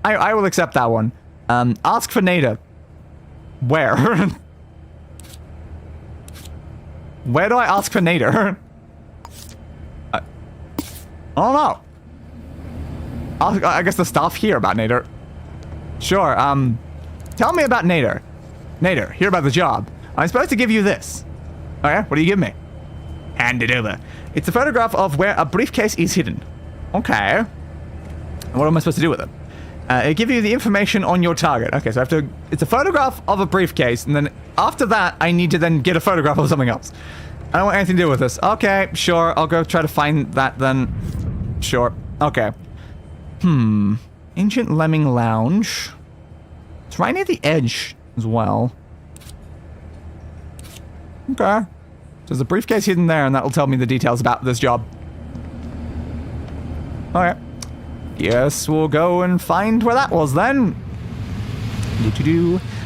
Speaker 2: I will accept that one. Ask for Nader. Where? Where do I ask for Nader? I don't know. I guess the stuff here about Nader. Sure, tell me about Nader. Nader, hear about the job. I'm supposed to give you this. Oh yeah? What do you give me? Hand it over. It's a photograph of where a briefcase is hidden. Okay. And what am I supposed to do with it? It'll give you the information on your target. Okay, so I have to... It's a photograph of a briefcase, and then after that, I need to then get a photograph of something else. I don't want anything to do with this. Okay, sure. I'll go try to find that then. Sure. Okay. Ancient Lemming Lounge. It's right near the edge as well. Okay. There's a briefcase hidden there, and that'll tell me the details about this job. Okay. Yes, we'll go and find where that was then.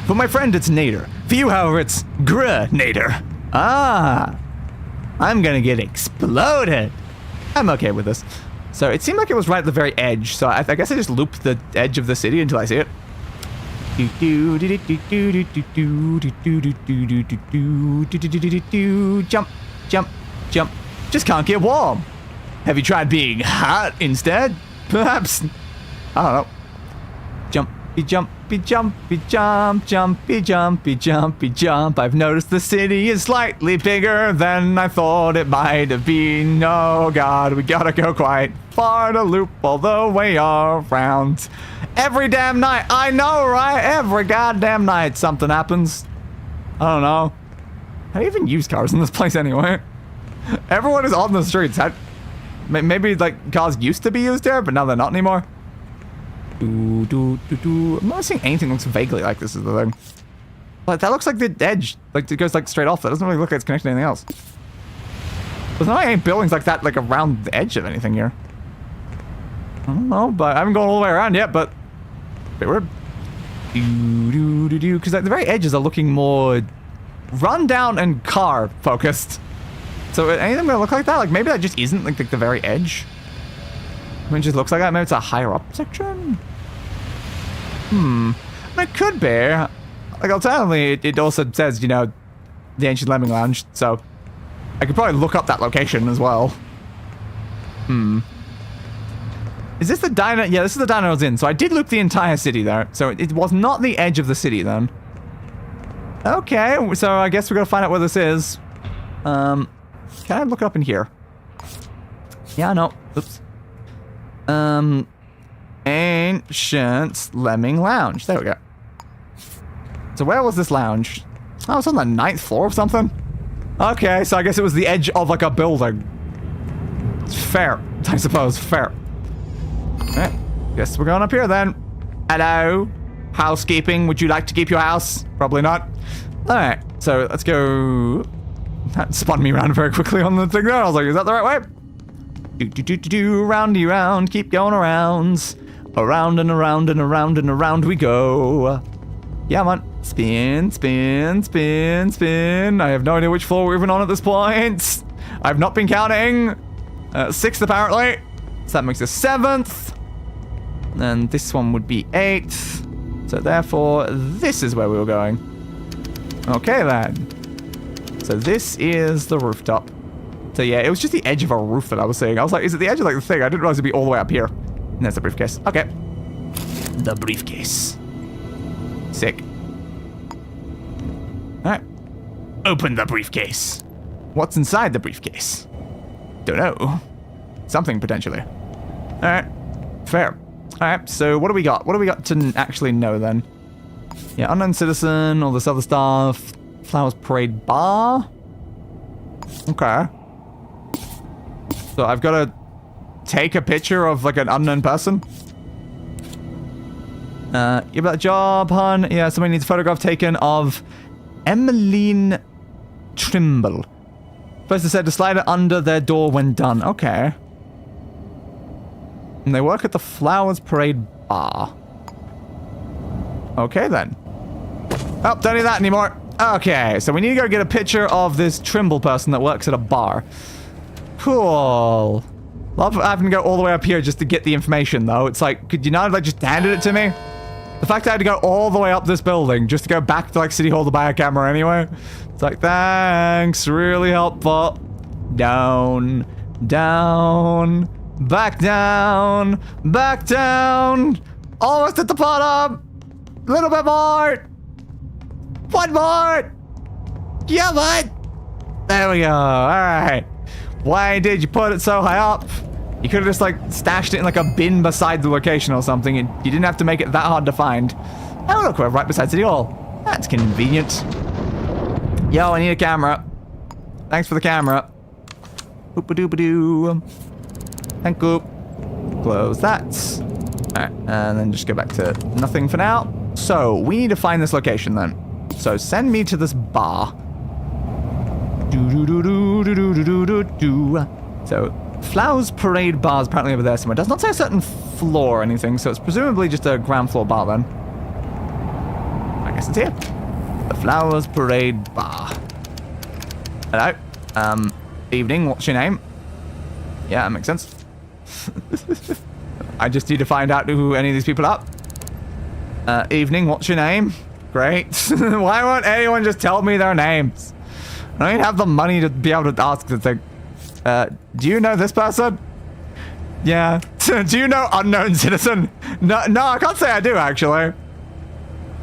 Speaker 2: For my friend, it's Nader. For you, however, it's Nader. Ah. I'm gonna get exploded. I'm okay with this. So it seemed like it was right at the very edge, so I guess I just looped the edge of the city until I see it. Jump, jump, jump. Just can't get warm. Have you tried being hot instead? Perhaps. I don't know. Jumpy, jumpy, jumpy, jump, jumpy, jumpy, jumpy, jump. I've noticed the city is slightly bigger than I thought it might have been. Oh god, we gotta go quite far to loop all the way around. Every damn night. I know, right? Every goddamn night something happens. I don't know. How do you even use cars in this place anyway? Everyone is on the streets. Maybe like cars used to be used here, but now they're not anymore. I'm not seeing anything that looks vaguely like this is the thing. Like that looks like the edge. Like it goes like straight off. That doesn't really look like it's connected to anything else. There's not any buildings like that like around the edge of anything here. I don't know, but I haven't gone all the way around yet, but bit weird. Because like the very edges are looking more run down and car focused. So anything gonna look like that? Like maybe that just isn't like the very edge. I mean, it just looks like that. Maybe it's a higher up section. It could be. Like alternatively, it also says, you know, the Ancient Lemming Lounge. So I could probably look up that location as well. Is this the diner? Yeah, this is the diner I was in. So I did loop the entire city there. So it was not the edge of the city then. Okay, so I guess we're gonna find out where this is. Can I look it up in here? Yeah, no. Oops. Ancient Lemming Lounge. There we go. So where was this lounge? Oh, it's on the 9th floor or something. Okay, so I guess it was the edge of like a building. Fair, I suppose. Fair. Alright, guess we're going up here then. Hello? Housekeeping, would you like to keep your house? Probably not. Alright, so let's go... That spun me around very quickly on the thing there. I was like, is that the right way? Roundy round, keep going around. Around and around and around and around we go. Yeah, man. Spin, spin, spin, spin. I have no idea which floor we're even on at this point. I've not been counting. 6th apparently. So that makes us 7th. And this one would be 8th. So therefore, this is where we were going. Okay then. So this is the rooftop. So yeah, it was just the edge of a roof that I was seeing. I was like, is it the edge of like the thing? I didn't realize it'd be all the way up here. And there's the briefcase. Okay. The briefcase. Sick. Alright. Open the briefcase. What's inside the briefcase? Don't know. Something, potentially. Alright. Fair. Alright, so what do we got? What do we got to actually know, then? Yeah, unknown citizen, all this other stuff. Flowers Parade Bar. Okay. So I've got to take a picture of, like, an unknown person? You about a job, hon? Yeah, somebody needs a photograph taken of Emmeline Trimble. First it said to slide it under their door when done. Okay. And they work at the Flowers Parade Bar. Okay, then. Oh, don't need that anymore. Okay, so we need to go get a picture of this Trimble person that works at a bar. Cool. Love having to go all the way up here just to get the information, though. It's like, could you not have, like, just handed it to me? The fact I had to go all the way up this building just to go back to, like, City Hall to buy a camera anyway. It's like, thanks, really helpful. Down, down, back down, back down. Almost at the bottom. A little bit more. One more. Yeah, bud. There we go. All right. Why did you put it so high up? You could have just, like, stashed it in, like, a bin beside the location or something, and you didn't have to make it that hard to find. Oh, look, we're right beside City Hall. That's convenient. Yo, I need a camera. Thanks for the camera. Oop-a-doop-a-doo. Thank you. Close that. Alright, and then just go back to nothing for now. So, we need to find this location, then. So, send me to this bar. Do-do-do-do-do-do-do-do-do. So, Flowers Parade Bar is apparently over there somewhere. It does not say a certain floor or anything, so it's presumably just a ground floor bar then. I guess it's here. The Flowers Parade Bar. Hello. Evening, what's your name? Yeah, that makes sense. I just need to find out who any of these people are. Evening, what's your name? Great. Why won't anyone just tell me their names? I don't even have the money to be able to ask the thing. Do you know this person? Yeah. Do you know unknown citizen? No, I can't say I do, actually.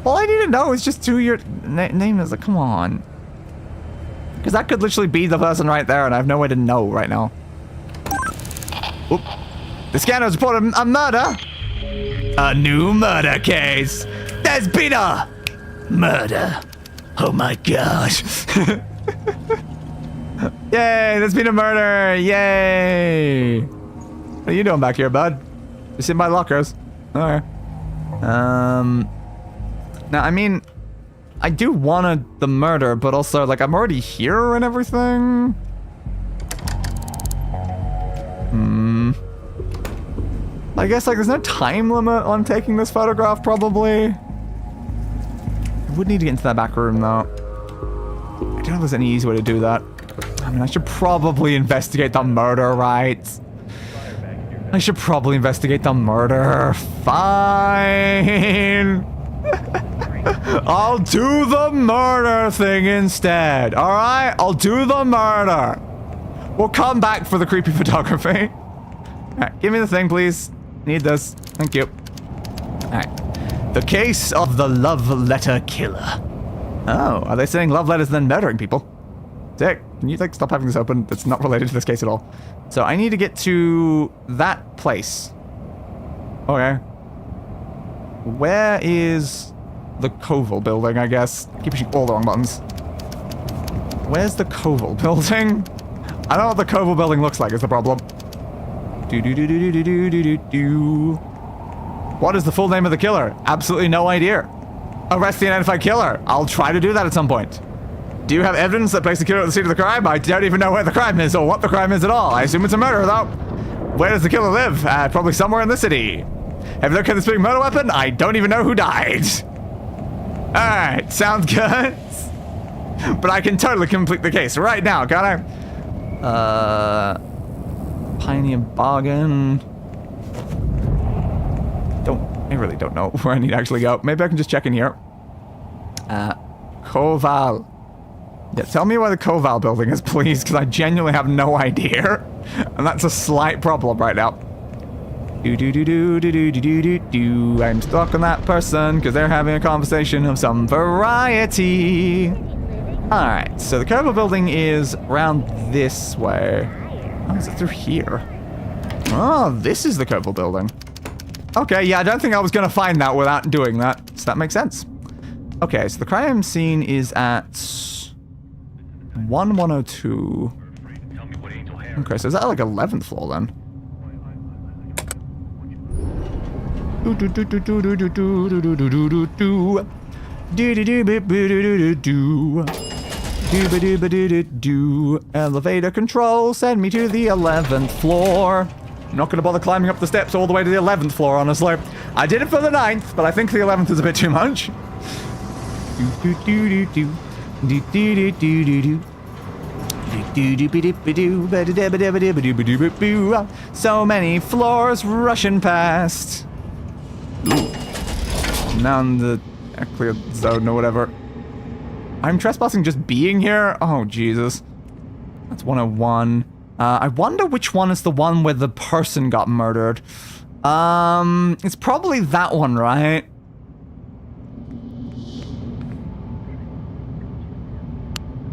Speaker 2: All I need to know is just who your name is. Like, come on. Because that could literally be the person right there, and I have no way to know right now. Oop. The scanner's reported a murder. A new murder case. There's been a murder. Oh my gosh. Yay, there's been a murder. Yay. What are you doing back here, bud? Just in my lockers. Okay. Now, I mean, I do want the murder, but also, like, I'm already here and everything. I guess, like, there's no time limit on taking this photograph, probably. I would need to get into that back room, though. I don't know if there's any easy way to do that. I mean, I should probably investigate the murder, right? I should probably investigate the murder. Fine. I'll do the murder thing instead. All right? I'll do the murder. We'll come back for the creepy photography. All right, give me the thing, please. Need this. Thank you. All right. The case of the love letter killer. Oh, are they sending love letters and then murdering people? Dick, can you, like, stop having this open? That's not related to this case at all. So I need to get to that place. Okay. Where is the Koval building, I guess? I keep pushing all the wrong buttons. Where's the Koval building? I don't know what the Koval building looks like is the problem. Do-do-do-do-do-do-do-do-do. What is the full name of the killer? Absolutely no idea. Arrest the identified killer. I'll try to do that at some point. Do you have evidence that placed the killer at the scene of the crime? I don't even know where the crime is or what the crime is at all. I assume it's a murder, though. Where does the killer live? Probably somewhere in the city. Have you looked at this big murder weapon? I don't even know who died. Alright, sounds good. But I can totally complete the case right now, can't I? Pioneer Bargain. I really don't know where I need to actually go. Maybe I can just check in here. Koval. Yeah, tell me where the Koval building is, please, because I genuinely have no idea. And that's a slight problem right now. I'm stuck on that person because they're having a conversation of some variety. Alright, so the Koval building is around this way. Oh, is it through here? Oh, this is the Koval building. Okay, yeah, I don't think I was going to find that without doing that. So that makes sense. Okay, so the crime scene is at 1102. Okay, so is that like 11th floor then? Elevator control, send me to the 11th floor. I'm not going to bother climbing up the steps all the way to the 11th floor, honestly. I did it for the 9th, but I think the 11th is a bit too much. So many floors rushing past. Now in the clear zone or whatever. I'm trespassing just being here? Oh, Jesus. That's 101. I wonder which one is the one where the person got murdered. It's probably that one, right?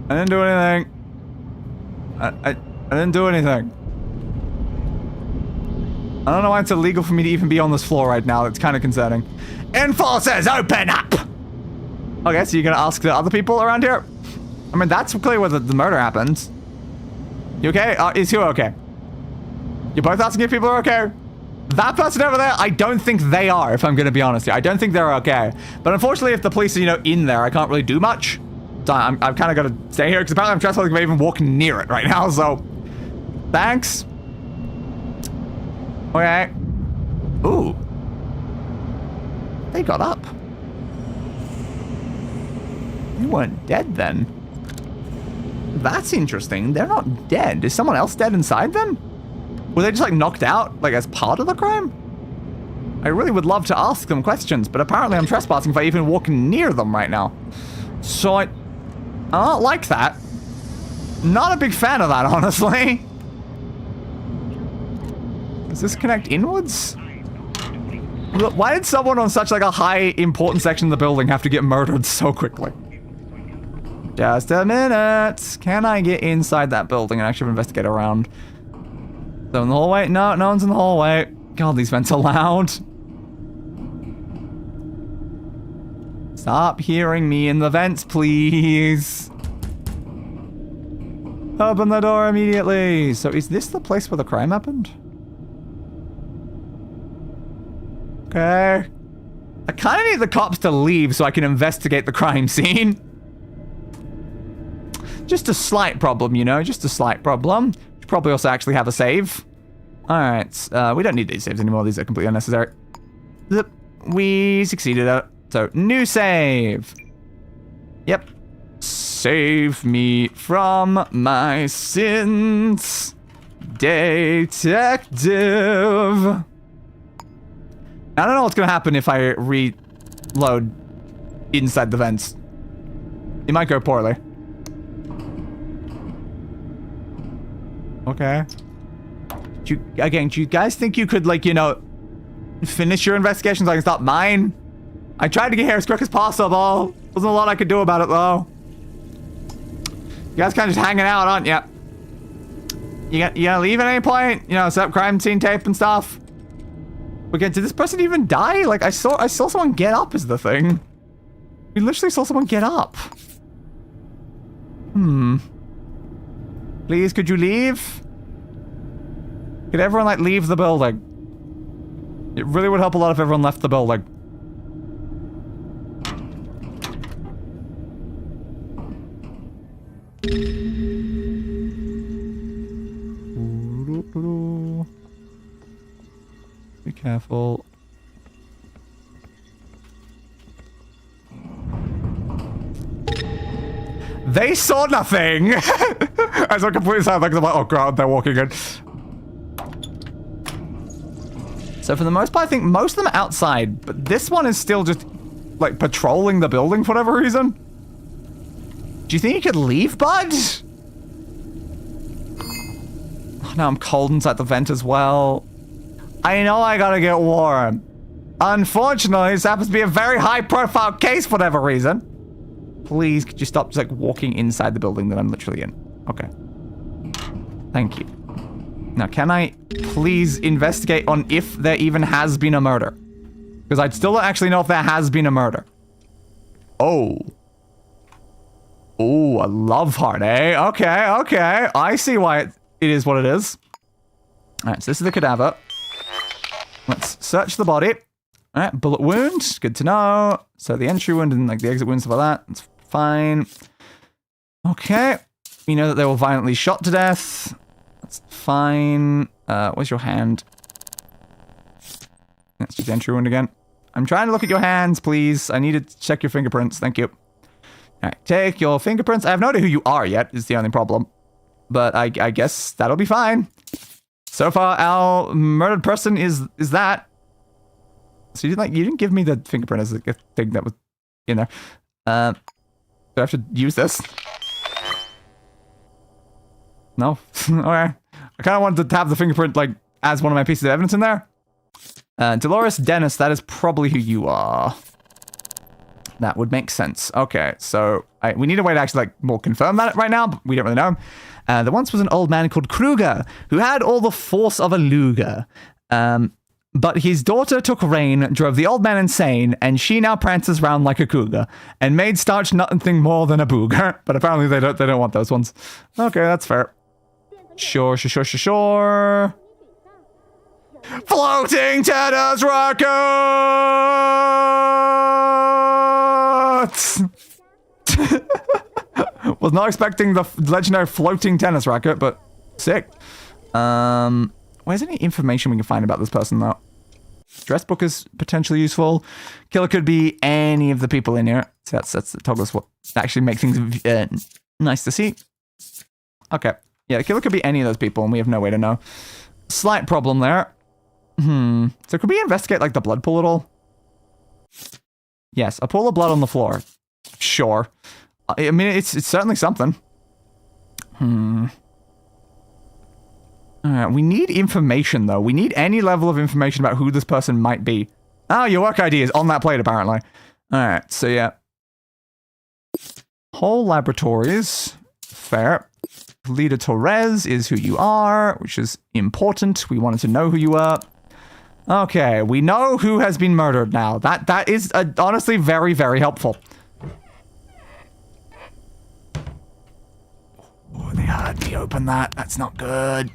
Speaker 2: I didn't do anything. I didn't do anything. I don't know why it's illegal for me to even be on this floor right now. It's kind of concerning. Enforcers, open up! Okay, so you're gonna ask the other people around here? I mean, that's clearly where the murder happened. You okay? Is you okay? You're both asking if people are okay? That person over there, I don't think they are, if I'm gonna be honest here. I don't think they're okay. But unfortunately, if the police are, you know, in there, I can't really do much. So I've kind of got to stay here, because apparently I'm trespassing if I even walk near it right now, so... Thanks. Okay. Ooh. They got up. They weren't dead then. That's interesting. They're not dead. Is someone else dead inside them? Were they just like knocked out, like as part of the crime? I really would love to ask them questions, but apparently I'm trespassing if I even walk near them right now. So I don't like that. Not a big fan of that, honestly. Does this connect inwards? Look, why did someone on such like a high important section of the building have to get murdered so quickly? Just a minute. Can I get inside that building and actually investigate around? So in the hallway? No, no one's in the hallway. God, these vents are loud. Stop hearing me in the vents, please. Open the door immediately. So is this the place where the crime happened? Okay. I kind of need the cops to leave so I can investigate the crime scene. Just a slight problem, you know? Just a slight problem. Should probably also actually have a save. Alright. We don't need these saves anymore. These are completely unnecessary. Yep. We succeeded at it. So, new save. Yep. Save me from my sins, detective. I don't know what's gonna happen if I reload inside the vents. It might go poorly. Okay. Do you guys think you could, like, you know, finish your investigation so I can stop mine? I tried to get here as quick as possible. Wasn't a lot I could do about it, though. You guys kind of just hanging out, aren't you? You gonna leave at any point? You know, set up crime scene tape and stuff? Okay, did this person even die? Like, I saw someone get up is the thing. We literally saw someone get up. Please, could you leave? Could everyone, like, leave the building? It really would help a lot if everyone left the building. Be careful. They saw nothing! As I completely sound like, oh god, they're walking in. So for the most part, I think most of them are outside, but this one is still just, like, patrolling the building for whatever reason. Do you think you could leave, bud? Oh, now I'm cold inside the vent as well. I know I gotta get warm. Unfortunately, this happens to be a very high-profile case for whatever reason. Please, could you stop just, like, walking inside the building that I'm literally in? Okay. Thank you. Now, can I please investigate on if there even has been a murder? Because I still don't actually know if there has been a murder. Oh. Oh, a love heart, eh? Okay, okay. I see why it is what it is. Alright, so this is the cadaver. Let's search the body. Alright, bullet wound. Good to know. So the entry wound and like the exit wound, stuff like that. It's fine. Okay. We know that they were violently shot to death. That's fine. Where's your hand? That's just entry wound again. I'm trying to look at your hands, please. I need to check your fingerprints. Thank you. Alright, take your fingerprints. I have no idea who you are yet, is the only problem. But I guess that'll be fine. So far, our murdered person is that. So you didn't give me the fingerprint as a thing that was, you know. Do I have to use this? No? Alright. I kind of wanted to have the fingerprint, like, as one of my pieces of evidence in there. Dolores Dennis, that is probably who you are. That would make sense. Okay, so we need a way to actually, like, more confirm that right now, but we don't really know him. There once was an old man called Kruger, who had all the force of a Luger. But his daughter took reign, drove the old man insane, and she now prances round like a cougar, and made starch nothing more than a booger. But apparently they don't want those ones. Okay, that's fair. Sure. Floating tennis rackets! Was not expecting the legendary floating tennis racket, but sick. Where's any information we can find about this person, though? Dress book is potentially useful. Killer could be any of the people in here. So that's the toggles what actually makes things nice to see. Okay. Yeah, the killer could be any of those people, and we have no way to know. Slight problem there. So could we investigate, like, the blood pool at all? Yes, a pool of blood on the floor. Sure. I mean, it's certainly something. Alright, we need information, though. We need any level of information about who this person might be. Oh, your work ID is on that plate, apparently. Alright, so yeah. Whole laboratories. Fair. Lida Torres is who you are, which is important. We wanted to know who you were. Okay, we know who has been murdered now. That is honestly very, very helpful. Oh, they heard me open that. That's not good.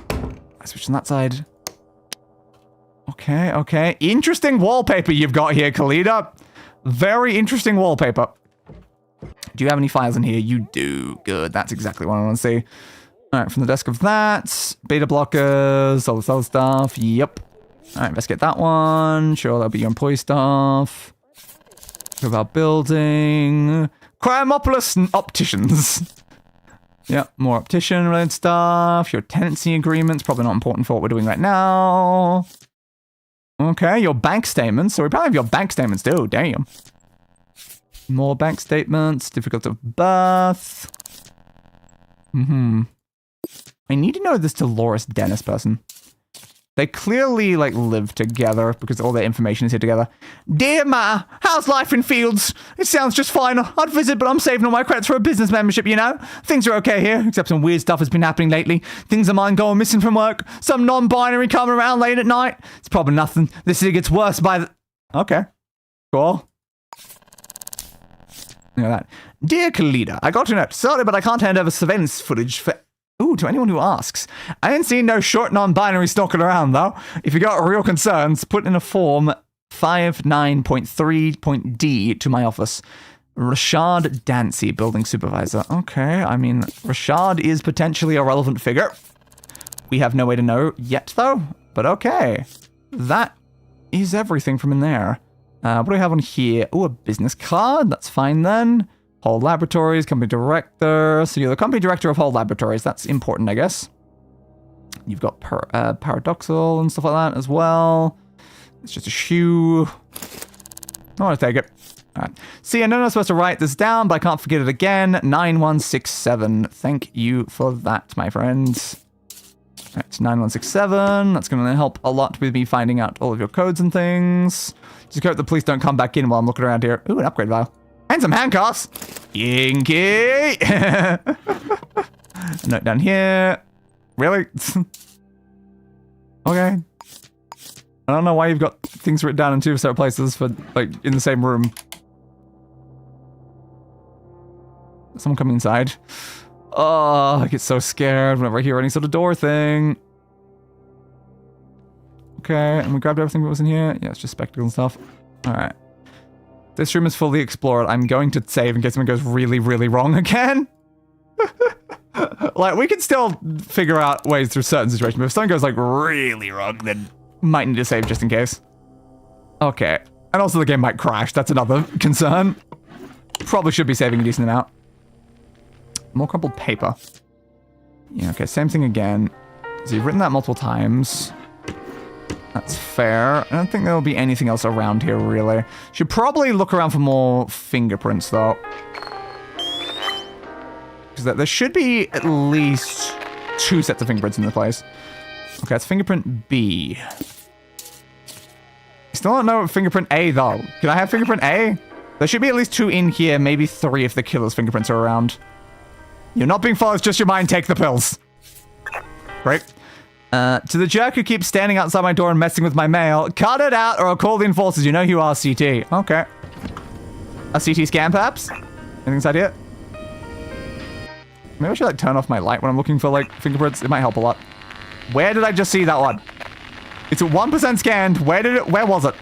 Speaker 2: I switch on that side. Okay. Interesting wallpaper you've got here, Khalida. Very interesting wallpaper. Do you have any files in here? You do. Good. That's exactly what I want to see. Alright, from the desk of that. Beta blockers, all this other stuff. Yep. Alright, investigate that one. Sure, that'll be your employee stuff. Talk about building. Crimopolis opticians. Yep, more optician-related stuff. Your tenancy agreements, probably not important for what we're doing right now. Okay, your bank statements. So we probably have your bank statements too. Damn. More bank statements. Difficult of birth. I need to know this Dolores Dennis person. They clearly, like, live together because all their information is here together. Dear Ma, how's life in Fields? It sounds just fine. I'd visit, but I'm saving all my credits for a business membership, you know? Things are okay here, except some weird stuff has been happening lately. Things of mine going missing from work. Some non-binary coming around late at night. It's probably nothing. This city gets worse by the... Okay. Cool. Look at that. Dear Khalida, I got to note. Sorry, but I can't hand over surveillance footage for... Ooh, to anyone who asks. I ain't seen no short non-binary stalking around, though. If you got real concerns, put in a form 59.3.D to my office. Rashad Dancy, building supervisor. Okay, I mean, Rashad is potentially a relevant figure. We have no way to know yet, though. But okay. That is everything from in there. What do we have on here? Ooh, a business card. That's fine, then. Whole Laboratories, company director. So you're the company director of Whole Laboratories. That's important, I guess. You've got Paradoxal and stuff like that as well. It's just a shoe. I want to take it. All right. See, I know I'm not supposed to write this down, but I can't forget it again. 9167. Thank you for that, my friends. All right, 9167. That's going to help a lot with me finding out all of your codes and things. Just hope the police don't come back in while I'm looking around here. Ooh, an upgrade vial. And some handcuffs. Yinky. A note down here. Really? Okay. I don't know why you've got things written down in two separate places for, like, in the same room. Someone coming inside. Oh, I get so scared whenever I hear any sort of door thing. Okay, and we grabbed everything that was in here. Yeah, it's just spectacles and stuff. Alright. This room is fully explored. I'm going to save in case something goes really, really wrong again. Like, we can still figure out ways through certain situations, but if something goes, like, really wrong, then might need to save just in case. Okay. And also the game might crash. That's another concern. Probably should be saving a decent amount. More crumpled paper. Yeah, okay, same thing again. So you've written that multiple times. That's fair. I don't think there'll be anything else around here, really. Should probably look around for more fingerprints, though. Because there should be at least 2 sets of fingerprints in this place. Okay, that's fingerprint B. Still don't know fingerprint A, though. Can I have fingerprint A? There should be at least 2 in here, maybe 3 if the killer's fingerprints are around. You're not being followed, it's just your mind. Take the pills. Great. To the jerk who keeps standing outside my door and messing with my mail, cut it out or I'll call the enforcers. You know you are, CT. Okay. A CT scan, perhaps? Anything inside here? Maybe I should, like, turn off my light when I'm looking for, like, fingerprints. It might help a lot. Where did I just see that one? It's at 1% scanned. Where was it?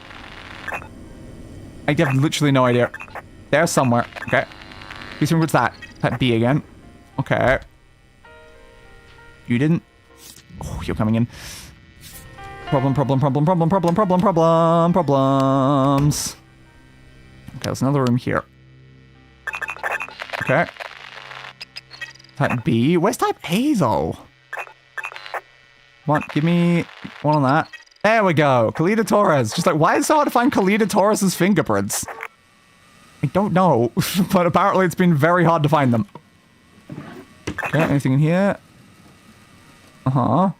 Speaker 2: I have literally no idea. There somewhere. Okay. Whose fingerprint's that? Type B again. Okay. You didn't. Oh, you're coming in. Problems. Okay, there's another room here. Okay. Type B. Where's type A, though? Come on, give me one on that. There we go. Khalida Torres. Just like, why is it so hard to find Khalida Torres's fingerprints? I don't know. But apparently it's been very hard to find them. Okay, anything in here? Uh-huh.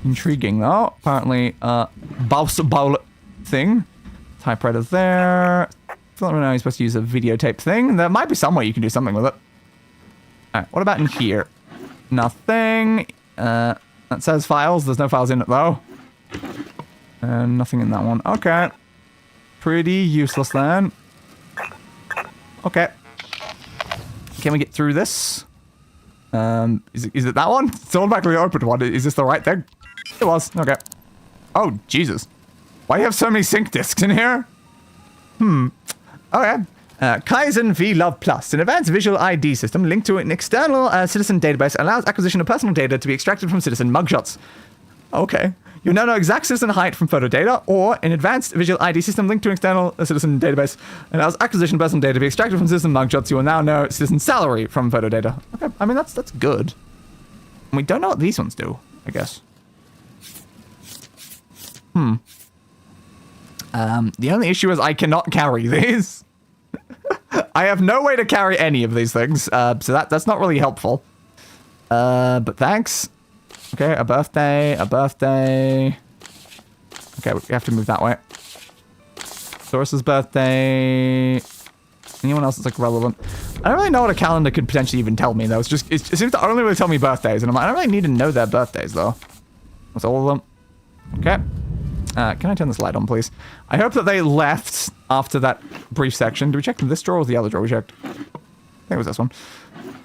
Speaker 2: Intriguing, though. Apparently, Bouse Bowl thing. Typewriter there. I don't know how you're supposed to use a videotape thing. There might be some way you can do something with it. Alright, what about in here? Nothing. That says files. There's no files in it, though. And nothing in that one. Okay. Pretty useless, then. Okay. Can we get through this? Is it that one? It's automatically opened one. Is this the right thing? It was. Okay. Oh, Jesus. Why do you have so many sync disks in here? Okay. Kaizen vLove Plus, an advanced visual ID system linked to an external citizen database, allows acquisition of personal data to be extracted from citizen mugshots. Okay. You now know exact citizen height from photo data, or an advanced visual ID system linked to an external citizen database allows acquisition of personal data to be extracted from citizen mugshots. You will now know citizen salary from photo data. Okay, I mean, that's good. And we don't know what these ones do, I guess. The only issue is I cannot carry these. I have no way to carry any of these things, so that's not really helpful. But thanks. Okay, a birthday. Okay, we have to move that way. Doris's birthday. Anyone else that's, like, relevant? I don't really know what a calendar could potentially even tell me, though. It seems to only really tell me birthdays, and I'm like, I don't really need to know their birthdays, though. That's all of them. Okay. Can I turn this light on, please? I hope that they left after that brief section. Did we check this drawer or the other drawer we checked? I think it was this one.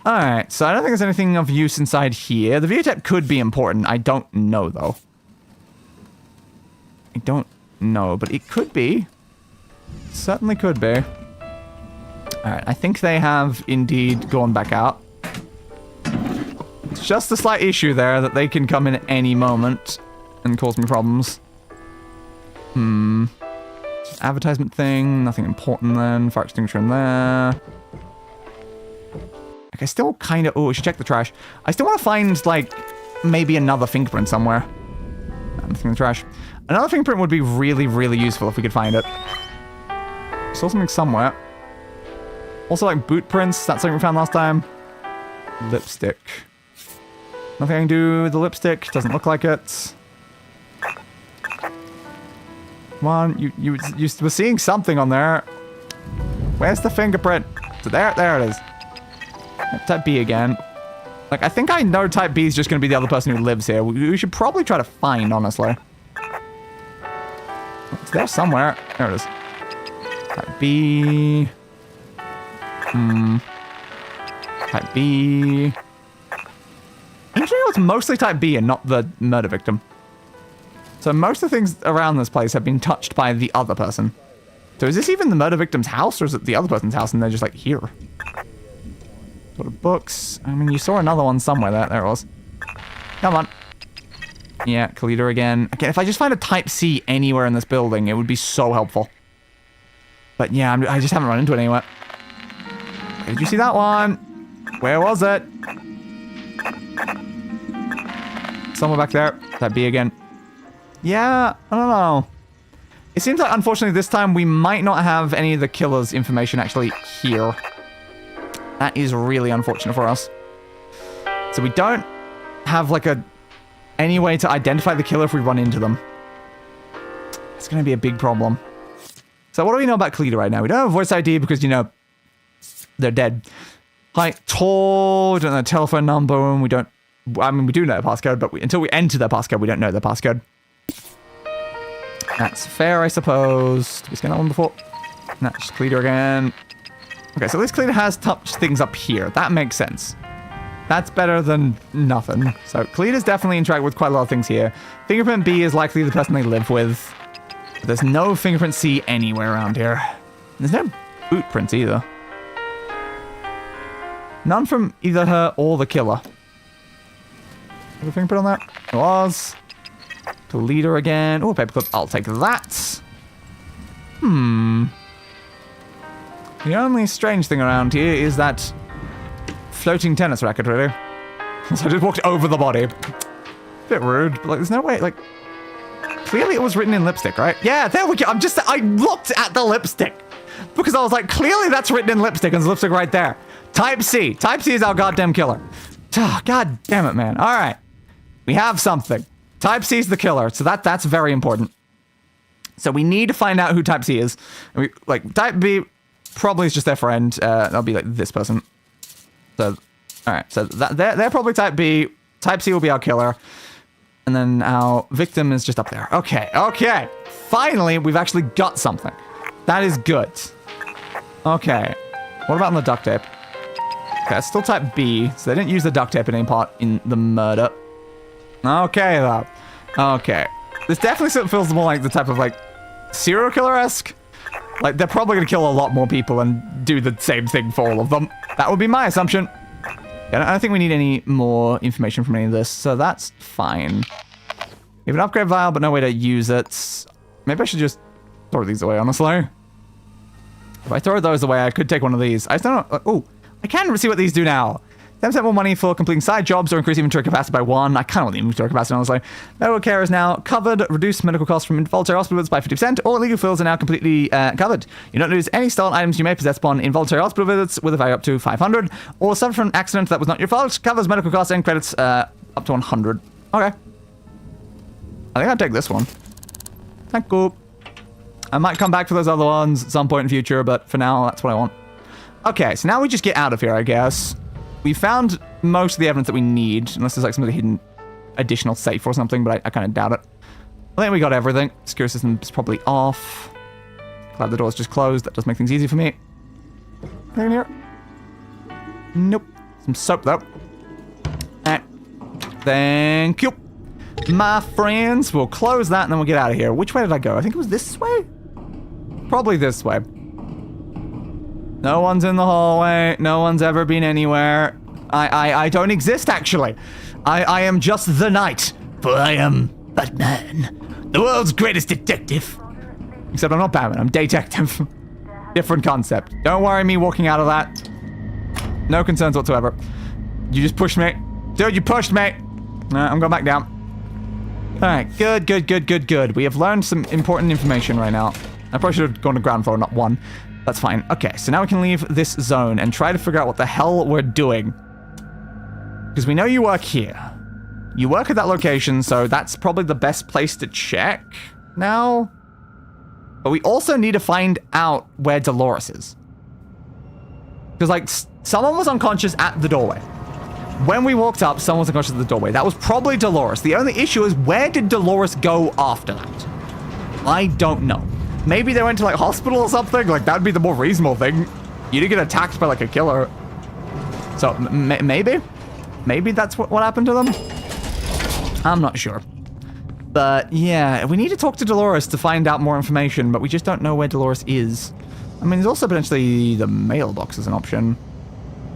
Speaker 2: Alright, so I don't think there's anything of use inside here. The videotape could be important. I don't know, though. I don't know, but it could be. Certainly could be. Alright, I think they have indeed gone back out. It's just a slight issue there that they can come in at any moment and cause me problems. Advertisement thing, nothing important then. Fire extinguisher in there. Like, I still kind of... Oh, we should check the trash. I still want to find, like, maybe another fingerprint somewhere. Nothing in the trash. Another fingerprint would be really, really useful if we could find it. saw something somewhere. Also, like, boot prints. That's something we found last time. Lipstick. Nothing I can do with the lipstick. Doesn't look like it. Come on, you were seeing something on there. Where's the fingerprint? So there it is. Type B again. Like, I think I know Type B is just going to be the other person who lives here. We should probably try to find, honestly. It's there somewhere. There it is. Type B. Type B. Usually it's mostly Type B and not the murder victim. So most of the things around this place have been touched by the other person. So is this even the murder victim's house, or is it the other person's house and they're just like here? Sort of books. I mean, you saw another one somewhere. There it was. Come on. Yeah, Kalita again. Again, if I just find a Type C anywhere in this building, it would be so helpful. But yeah, I just haven't run into it anywhere. Did you see that one? Where was it? Somewhere back there. Type B again. Yeah, I don't know. It seems like, unfortunately, this time we might not have any of the killer's information actually here. That is really unfortunate for us. So we don't have, like, any way to identify the killer if we run into them. It's going to be a big problem. So what do we know about Kalita right now? We don't have a voice ID because, you know, they're dead. Height, tall, we don't know the telephone number, and we don't... I mean, we do know their passcode, but until we enter their passcode, we don't know their passcode. That's fair, I suppose. Did we scan that one before? No, just Kalita again. Okay, so at least Kalita has touched things up here. That makes sense. That's better than nothing. So Kalita's definitely interacted with quite a lot of things here. Fingerprint B is likely the person they live with. But there's no fingerprint C anywhere around here. There's no boot prints either. None from either her or the killer. Have a fingerprint on that? It was. Kalita again. Oh, paperclip. I'll take that. The only strange thing around here is that floating tennis racket, really. So I just walked over the body. Bit rude, but like, there's no way, like... Clearly it was written in lipstick, right? Yeah, there we go. I looked at the lipstick. Because I was like, clearly that's written in lipstick, and there's lipstick right there. Type C. Type C is our goddamn killer. God damn it, man. All right. We have something. Type C is the killer, so that's very important. So we need to find out who Type C is. Like, Type B probably is just their friend. That'll be like this person. So, all right. So they're probably Type B. Type C will be our killer. And then our victim is just up there. Okay. Finally, we've actually got something. That is good. Okay. What about on the duct tape? Okay, it's still Type B, so they didn't use the duct tape in any part in the murder. Okay, though. Okay. This definitely feels more like the type of, like, serial killer-esque. Like, they're probably going to kill a lot more people and do the same thing for all of them. That would be my assumption. Yeah, I don't think we need any more information from any of this, so that's fine. We have an upgrade vial, but no way to use it. Maybe I should just throw these away, honestly. If I throw those away, I could take one of these. I just don't know. Oh, I can see what these do now. 10% more money for completing side jobs or increase inventory capacity by 1. I kind of want the inventory capacity, honestly. Medical care is now covered. Reduce medical costs from involuntary hospital visits by 50%. All illegal fills are now completely covered. You don't lose any stolen items you may possess upon involuntary hospital visits with a value up to 500. Or suffer from an accident that was not your fault. Covers medical costs and credits up to 100. Okay. I think I'll take this one. Thank you. I might come back for those other ones at some point in the future, but for now, that's what I want. Okay, so now we just get out of here, I guess. We found most of the evidence that we need, unless there's like some hidden additional safe or something, but I kind of doubt it. I think we got everything. Security system is probably off. Glad the door's just closed. That does make things easy for me. Anything in here? Nope. Some soap, though. Alright. Thank you. My friends, we'll close that and then we'll get out of here. Which way did I go? I think it was this way? Probably this way. No one's in the hallway. No one's ever been anywhere. I don't exist, actually. I am just the night. For I am Batman, the world's greatest detective. Except I'm not Batman, I'm detective. Different concept. Don't worry me walking out of that. No concerns whatsoever. You just pushed me. Dude, you pushed me. I'm going back down. Alright, good. We have learned some important information right now. I probably should have gone to ground floor, not 1. That's fine. Okay, so now we can leave this zone and try to figure out what the hell we're doing. Because we know you work here. You work at that location, so that's probably the best place to check now. But we also need to find out where Dolores is. Because, like, someone was unconscious at the doorway. When we walked up, someone was unconscious at the doorway. That was probably Dolores. The only issue is, where did Dolores go after that? I don't know. Maybe they went to, like, hospital or something? Like, that'd be the more reasonable thing. You didn't get attacked by, like, a killer. So, maybe? Maybe that's what happened to them? I'm not sure. But, yeah, we need to talk to Dolores to find out more information, but we just don't know where Dolores is. I mean, there's also potentially the mailbox as an option.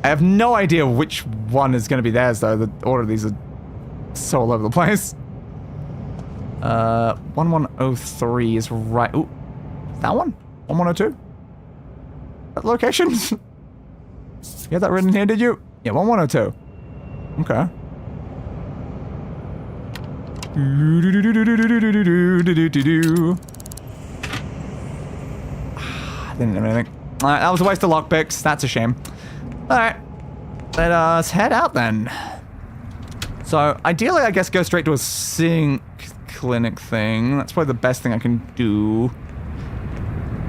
Speaker 2: I have no idea which one is going to be theirs, though. The order of these are so all over the place. 1103 is right. Ooh, that one? 1102? That location? You had that written here, did you? Yeah, 1102. Okay. Didn't have anything. Alright, that was a waste of lockpicks. That's a shame. Alright. Let us head out then. So, ideally, I guess go straight to a sync clinic thing. That's probably the best thing I can do.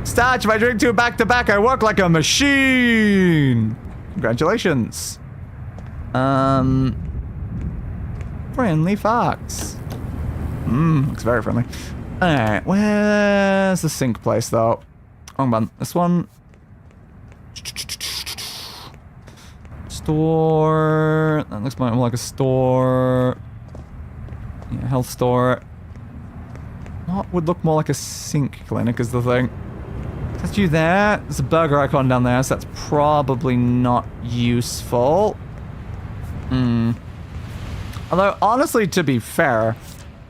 Speaker 2: Starch, if I drink two back-to-back, I work like a machine! Congratulations. Friendly fox. Looks very friendly. Alright, where's the sync place, though? Wrong one. This one. Store. That looks more like a store. Yeah, health store. What would look more like a sync clinic is the thing. That's you there. There's a burger icon down there, so that's probably not useful. Although, honestly, to be fair,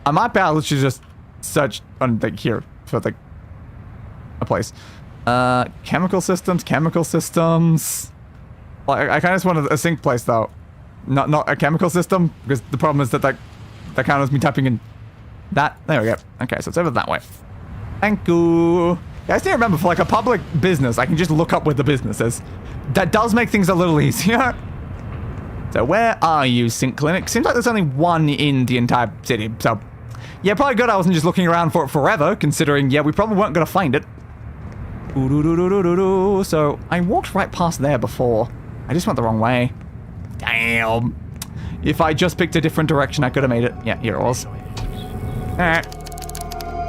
Speaker 2: I might be able to just search on like here for like a place. Chemical systems. Like, I kind of just wanted a sync place though, not a chemical system, because the problem is that that counts as me typing in that. There we go. Okay, so it's over that way. Thank you. Guys, need to remember, for like a public business, I can just look up where the business is. That does make things a little easier. So where are you, sync clinic? Seems like there's only one in the entire city, so yeah, probably good I wasn't just looking around for it forever, considering, yeah, we probably weren't gonna find it. So I walked right past there before. I just went the wrong way. Damn. If I just picked a different direction, I could have made it. Yeah, here it was. Alright.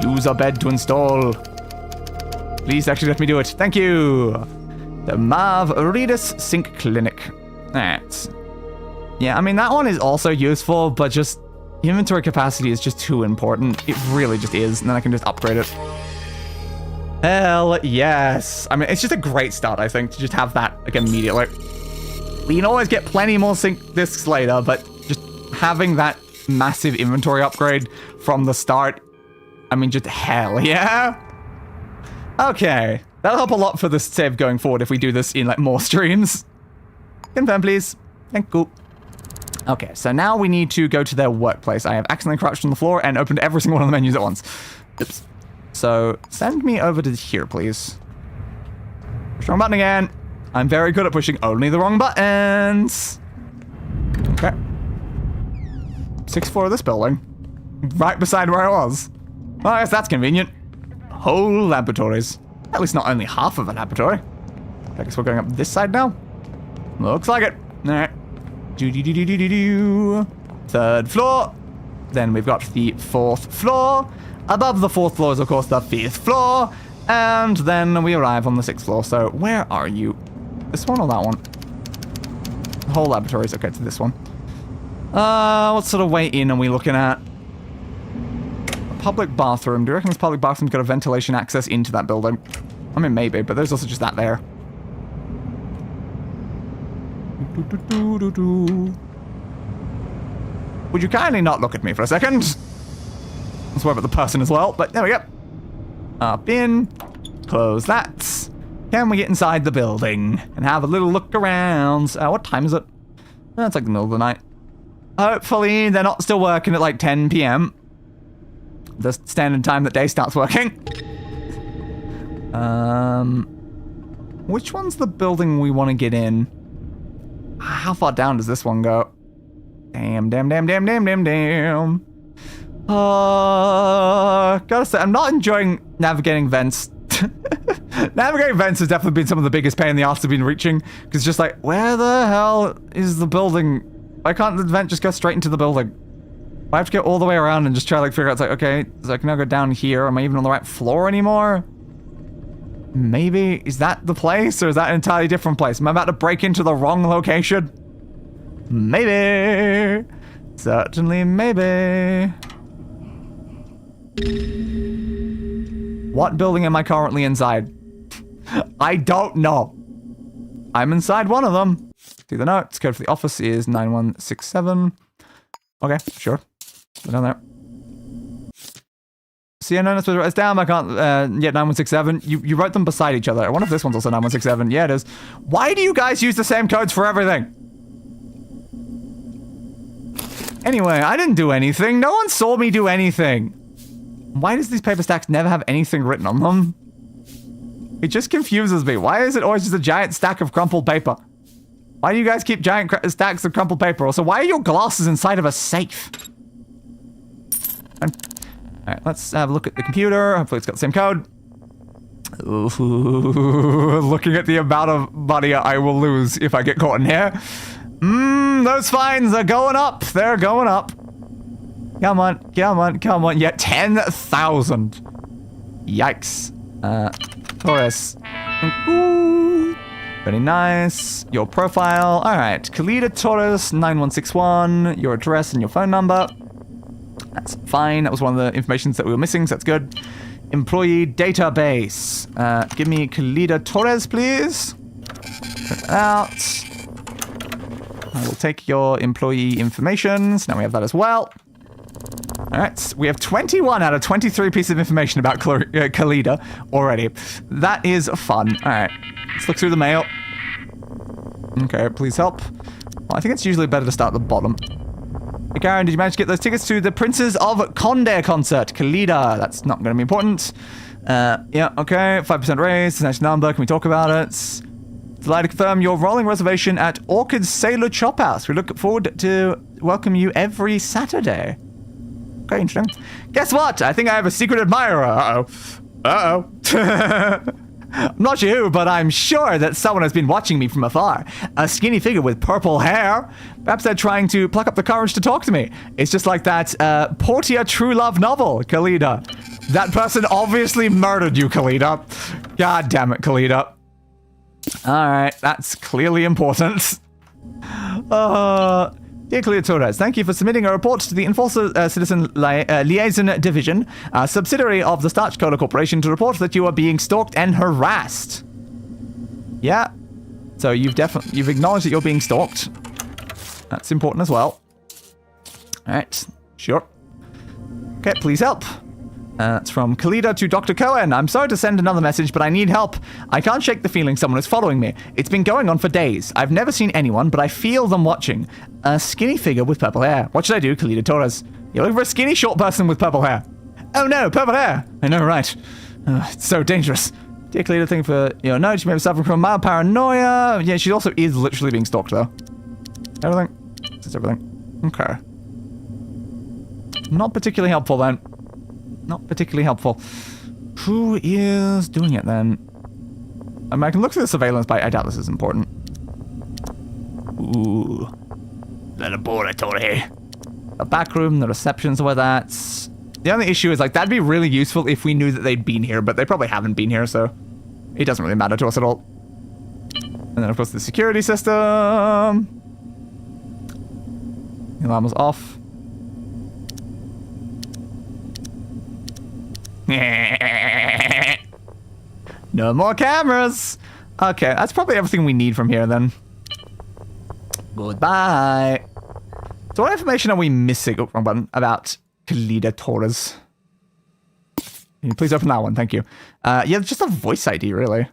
Speaker 2: Use a bed to install. Please actually let me do it. Thank you. The Marv Redis Sync Clinic. Alright. Yeah, I mean, that one is also useful, but just inventory capacity is just too important. It really just is, and then I can just upgrade it. Hell yes. I mean, it's just a great start, I think, to just have that, like, immediately. We can always get plenty more sync discs later, but just having that massive inventory upgrade from the start, I mean, just hell yeah. Okay. That'll help a lot for this save going forward if we do this in, like, more streams. Confirm, please. Thank you. Okay, so now we need to go to their workplace. I have accidentally crouched on the floor and opened every single one of the menus at once. Oops. So, send me over to here, please. Push the wrong button again. I'm very good at pushing only the wrong buttons. Okay. 6th floor of this building. Right beside where I was. Well, I guess that's convenient. Whole laboratories. At least not only half of a laboratory. I guess we're going up this side now. Looks like it. Alright. 3rd floor. Then we've got the 4th floor. Above the 4th floor is, of course, the 5th floor. And then we arrive on the 6th floor. So, where are you? This one or that one? The whole laboratory is okay to this one. What sort of way in are we looking at? A public bathroom. Do you reckon this public bathroom's got a ventilation access into that building? I mean, maybe, but there's also just that there. Would you kindly not look at me for a second? Let's worry about the person as well, but there we go. Up in. Close that. Can we get inside the building and have a little look around? What time is it? It's like the middle of the night. Hopefully they're not still working at like 10 p.m. The standard time that day starts working. which one's the building we want to get in? How far down does this one go? Damn. Gotta say, I'm not enjoying navigating vents. Navigating vents has definitely been some of the biggest pain in the arse I've been reaching. Because just like, where the hell is the building? Why can't the vent just go straight into the building? I have to go all the way around and just try to like figure out, it's like, okay, so I can now go down here. Am I even on the right floor anymore? Maybe, is that the place or is that an entirely different place? Am I about to break into the wrong location? Maybe. Certainly maybe. What building am I currently inside? I don't know. I'm inside one of them. See the notes. Code for the office is 9167. Okay, sure. Go down there. See, I know I'm supposed to write this down. I can't. Yeah, 9167. You wrote them beside each other. I wonder if this one's also 9167. Yeah, it is. Why do you guys use the same codes for everything? Anyway, I didn't do anything. No one saw me do anything. Why does these paper stacks never have anything written on them? It just confuses me. Why is it always just a giant stack of crumpled paper? Why do you guys keep giant stacks of crumpled paper? Also, why are your glasses inside of a safe? Alright, let's have a look at the computer. Hopefully it's got the same code. Ooh, looking at the amount of money I will lose if I get caught in here. Those fines are going up. They're going up. Come on. Yeah, 10,000. Yikes. Taurus. Ooh. Very nice. Your profile. Alright. Khalida Taurus 9161. Your address and your phone number. That's fine. That was one of the informations that we were missing, so that's good. Employee database. Give me Khalida Torres, please. Check that out. I will take your employee information. So now we have that as well. Alright, we have 21 out of 23 pieces of information about Khalida already. That is fun. Alright, let's look through the mail. Okay, please help. Well, I think it's usually better to start at the bottom. Hey Karen, did you manage to get those tickets to the Princes of Conde concert? Khalida, that's not going to be important. Yeah, okay, 5% raise, nice number, can we talk about it? Delighted to confirm your rolling reservation at Orchid Sailor Chop House. We look forward to welcome you every Saturday. Okay, interesting. Guess what? I think I have a secret admirer. Uh-oh. I'm not sure who, but I'm sure that someone has been watching me from afar. A skinny figure with purple hair. Perhaps they're trying to pluck up the courage to talk to me. It's just like that Portia True Love novel, Khalida. That person obviously murdered you, Khalida. God damn it, Khalida. Alright, that's clearly important. Dear Khalida Torres, thank you for submitting a report to the Enforcer Citizen Liaison Division, a subsidiary of the Starch Cola Corporation, to report that you are being stalked and harassed. Yeah. So you've acknowledged that you're being stalked. That's important as well. Alright, sure. Okay, please help. It's from Khalida to Dr. Cohen. I'm sorry to send another message, but I need help. I can't shake the feeling someone is following me. It's been going on for days. I've never seen anyone, but I feel them watching. A skinny figure with purple hair. What should I do, Khalida Torres? You're looking for a skinny, short person with purple hair. Oh no, purple hair. I know, right. It's so dangerous. Dear Khalida, thank you for your note. She may be suffering from mild paranoia. Yeah, she also is literally being stalked, though. Everything? That's everything. Okay. Not particularly helpful, then. Not particularly helpful. Who is doing it then? I mean, I can look through the surveillance, but I doubt this is important. Ooh. Laboratory. The back room, the reception's where that's. The only issue is, like, that'd be really useful if we knew that they'd been here, but they probably haven't been here, so it doesn't really matter to us at all. And then, of course, the security system. The alarm was off. No more cameras. Okay, that's probably everything we need from here then. Goodbye. So what information are we missing? Oh, wrong button. About Khalida Torres. Can you please open that one? Thank you. Yeah, just a voice ID, really.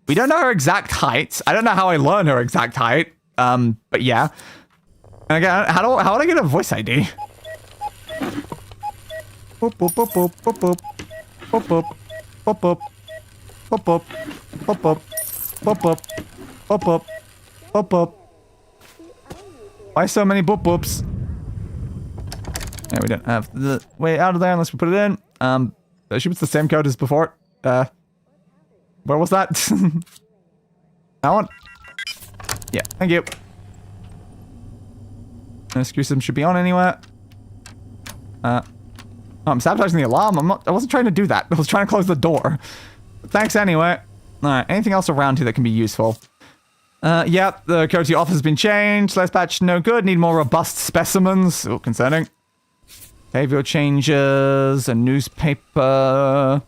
Speaker 2: We don't know her exact height. I don't know how I learn her exact height. But yeah. And again, how would I get a voice ID? Boop, boop, boop, boop, boop, boop. Boop, boop. Boop, boop. Boop, boop. Boop, boop. Boop boop. Boop boop. Boop boop. Why so many boop boops? Yeah, we don't have the way out of there unless we put it in. I assume it's the same code as before. Where was that? That one? Yeah, thank you. No screw system should be on anywhere. Oh, I'm sabotaging the alarm. I wasn't trying to do that. I was trying to close the door. But thanks anyway. Alright, anything else around here that can be useful? Yep, the code to your office has been changed. Last patch, no good. Need more robust specimens. Oh, concerning. Behavior changes. A newspaper.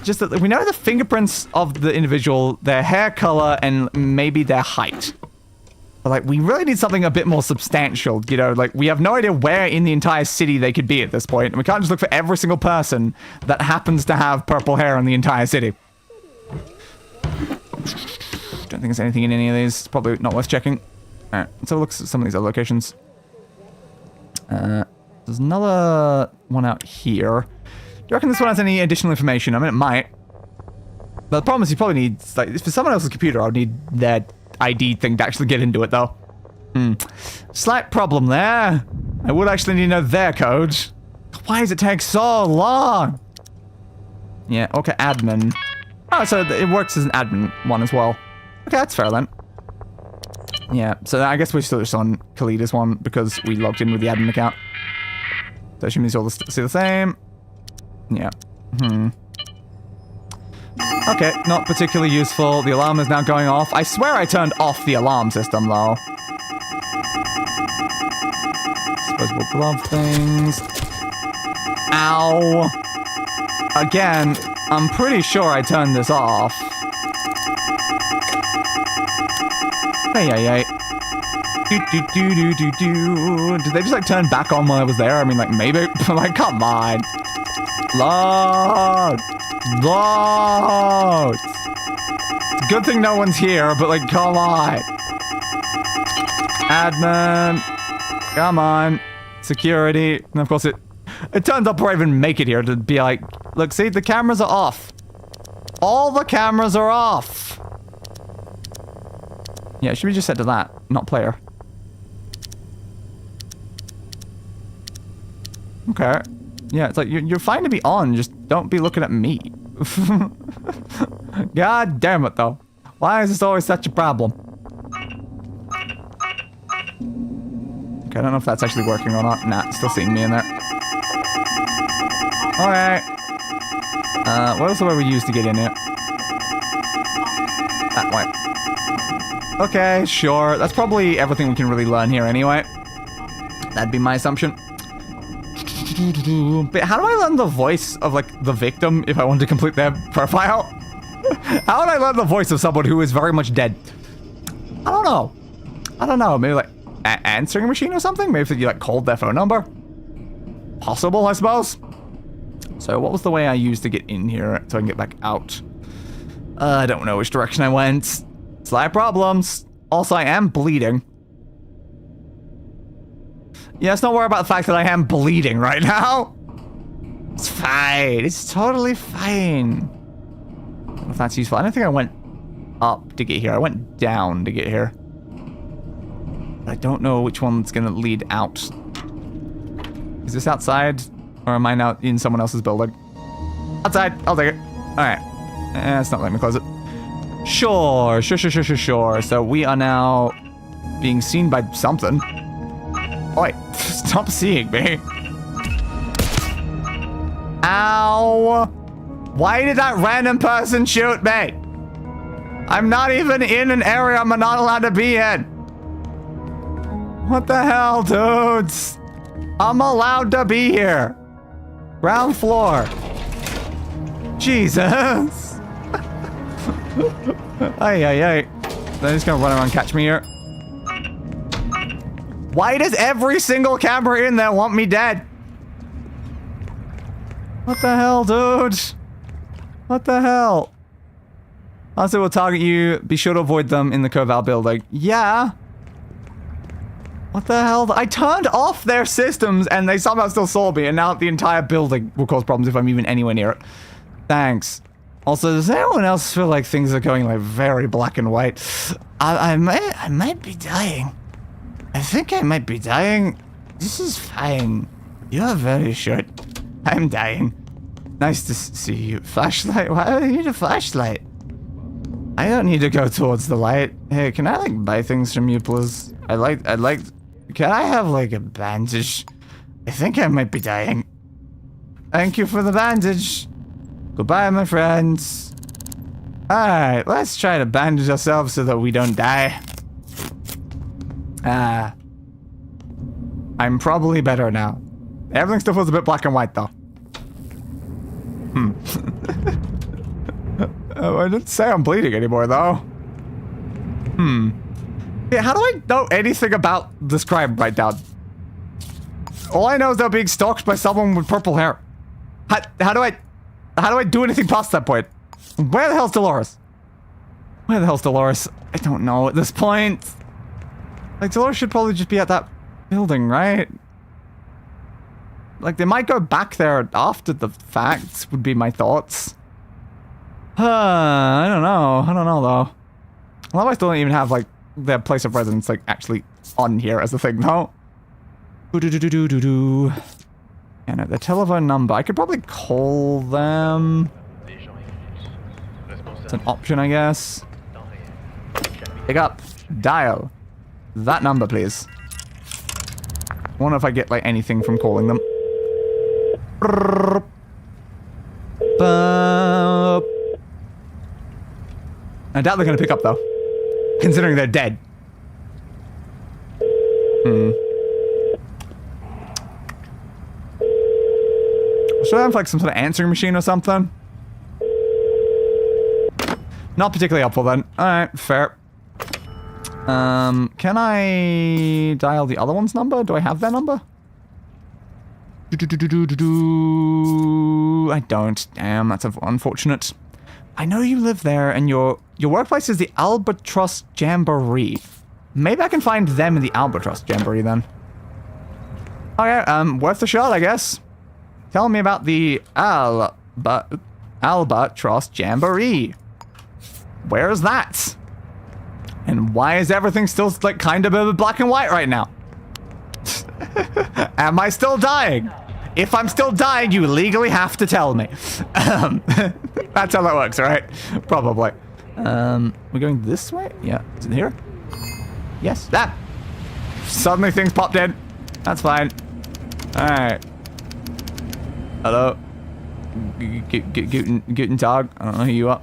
Speaker 2: Just that we know the fingerprints of the individual, their hair color, and maybe their height. But, like, we really need something a bit more substantial, you know? Like, we have no idea where in the entire city they could be at this point, and we can't just look for every single person that happens to have purple hair in the entire city. Don't think there's anything in any of these. It's probably not worth checking. Alright, let's have a look at some of these other locations. There's another one out here. Do you reckon this one has any additional information? I mean, it might. But the problem is you probably need, like, for someone else's computer, I would need their ID thing to actually get into it, though. Slight problem there. I would actually need to know their code. Why does it take so long? Yeah, okay, admin. Oh, so it works as an admin one as well. Okay, that's fair then. Yeah, so I guess we're still just on Kalida's one because we logged in with the admin account. So I assume these all see the same. Yeah. Okay, not particularly useful. The alarm is now going off. I swear I turned off the alarm system, though. Disposable glove things. Ow. Again, I'm pretty sure I turned this off. Hey. Did they just, like, turn back on while I was there? I mean, like, maybe. Like, come on. Load! It's a good thing no one's here, but, like, come on. Admin. Come on. Security. And of course it turns up before I even make it here to be like, look, see, the cameras are off. All the cameras are off. Yeah, it should be just set to that, not player. Okay. Yeah, it's like, you're fine to be on, just don't be looking at me. God damn it, though. Why is this always such a problem? Okay, I don't know if that's actually working or not. Nah, it's still seeing me in there. Alright. What else have we used to get in here? That way. Okay, sure. That's probably everything we can really learn here anyway. That'd be my assumption. But how do I learn the voice of, like, the victim if I want to complete their profile? How would I learn the voice of someone who is very much dead? I don't know. Maybe, like, answering machine or something? Maybe if you, like, called their phone number? Possible, I suppose. So what was the way I used to get in here so I can get back out? I don't know which direction I went. Slight problems. Also, I am bleeding. Yeah, let's not worry about the fact that I am bleeding right now. It's fine. It's totally fine. I don't know if that's useful. I don't think I went up to get here. I went down to get here. I don't know which one's going to lead out. Is this outside? Or am I now in someone else's building? Outside. I'll take it. Alright. It's not letting me close it. Sure. So we are now being seen by something. Oi, stop seeing me. Ow. Why did that random person shoot me? I'm not even in an area I'm not allowed to be in. What the hell, dudes? I'm allowed to be here. Ground floor. Jesus. Ay. They're just gonna run around and catch me here. Why does every single camera in there want me dead? What the hell, dude? What the hell? Also, we'll target you. Be sure to avoid them in the Koval building. Yeah. What the hell? I turned off their systems and they somehow still saw me, and now the entire building will cause problems if I'm even anywhere near it. Thanks. Also, does anyone else feel like things are going like very black and white? I might be dying. I think I might be dying. This is fine. You're very short. I'm dying. Nice to see you. Flashlight? Why do I need a flashlight? I don't need to go towards the light. Hey, can I like buy things from you, please? I'd like, can I have like a bandage? I think I might be dying. Thank you for the bandage. Goodbye, my friends. Alright, let's try to bandage ourselves so that we don't die. I'm probably better now. Everything still feels a bit black and white, though. Oh, I didn't say I'm bleeding anymore, though. Yeah, how do I know anything about this crime right now? All I know is they're being stalked by someone with purple hair. How do I do anything past that point? Where the hell's Dolores? Where the hell's Dolores? I don't know at this point. Like, Dolores should probably just be at that building, right? Like, they might go back there after the fact, would be my thoughts. I don't know, though. Well, I still don't even have, like, their place of residence, like, actually on here as a thing, though. Do-do-do-do-do-do. And the telephone number, I could probably call them. It's an option, I guess. Pick up. Dial. That number, please. I wonder if I get, like, anything from calling them. I doubt they're going to pick up, though. Considering they're dead. Should I have, like, some sort of answering machine or something? Not particularly helpful, then. Alright, fair. Can I dial the other one's number? Do I have their number? I don't. Damn, that's unfortunate. I know you live there, and your workplace is the Albatross Jamboree. Maybe I can find them in the Albatross Jamboree, then. Okay, worth a shot, I guess. Tell me about the Albatross Jamboree. Where's that? And why is everything still, like, kind of black and white right now? Am I still dying? If I'm still dying, you legally have to tell me. That's how that works, right? Probably. We're going this way? Yeah. Is it here? Yes. That. Suddenly things popped in. That's fine. Alright. Hello. Guten Tag. I don't know who you are.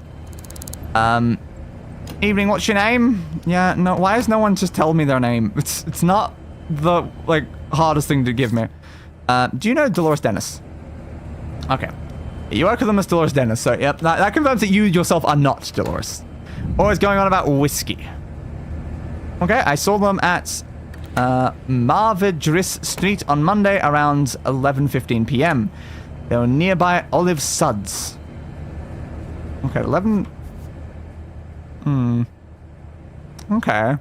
Speaker 2: Evening, what's your name? Yeah, no, why is no one just telling me their name? It's not the, like, hardest thing to give me. Do you know Dolores Dennis? Okay. You work with them as Dolores Dennis, so yep, that confirms that you yourself are not Dolores. Always going on about whiskey. Okay, I saw them at Marvidris Street on Monday around 11:15 p.m. They were nearby Olive Suds. Okay, 11... Okay.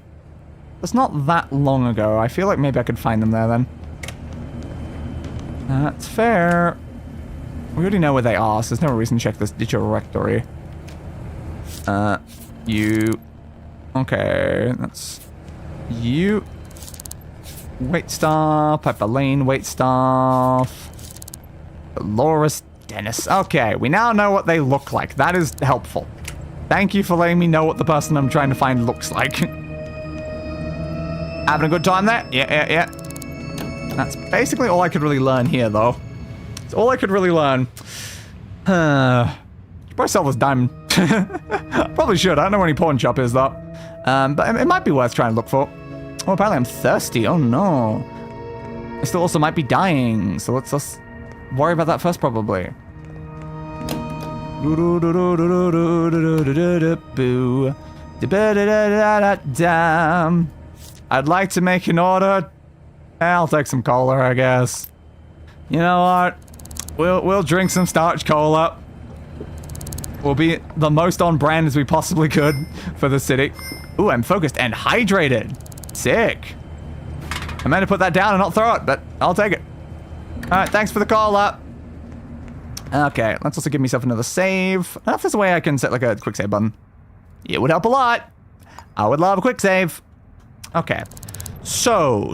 Speaker 2: That's not that long ago. I feel like maybe I could find them there then. That's fair. We already know where they are, so there's no reason to check this directory. You... Okay, that's... You... Wait staff, Piper Lane, wait staff... Dolores Dennis. Okay, we now know what they look like. That is helpful. Thank you for letting me know what the person I'm trying to find looks like. Having a good time there? Yeah. That's basically all I could really learn here, though. It's all I could really learn. Should probably sell this diamond. Probably should. I don't know where any pawn shop is, though. But it might be worth trying to look for. Oh, apparently I'm thirsty. Oh, no. I still also might be dying, so let's worry about that first, probably. I'd like to make an order. I'll take some cola, I guess. You know what? We'll drink some starch cola. We'll be the most on brand as we possibly could for the city. Ooh, I'm focused and hydrated. Sick. I meant to put that down and not throw it, but I'll take it. Alright, thanks for the cola. Okay, let's also give myself another save. I don't know if there's a way I can set like a quick save button. It would help a lot. I would love a quick save. Okay. So.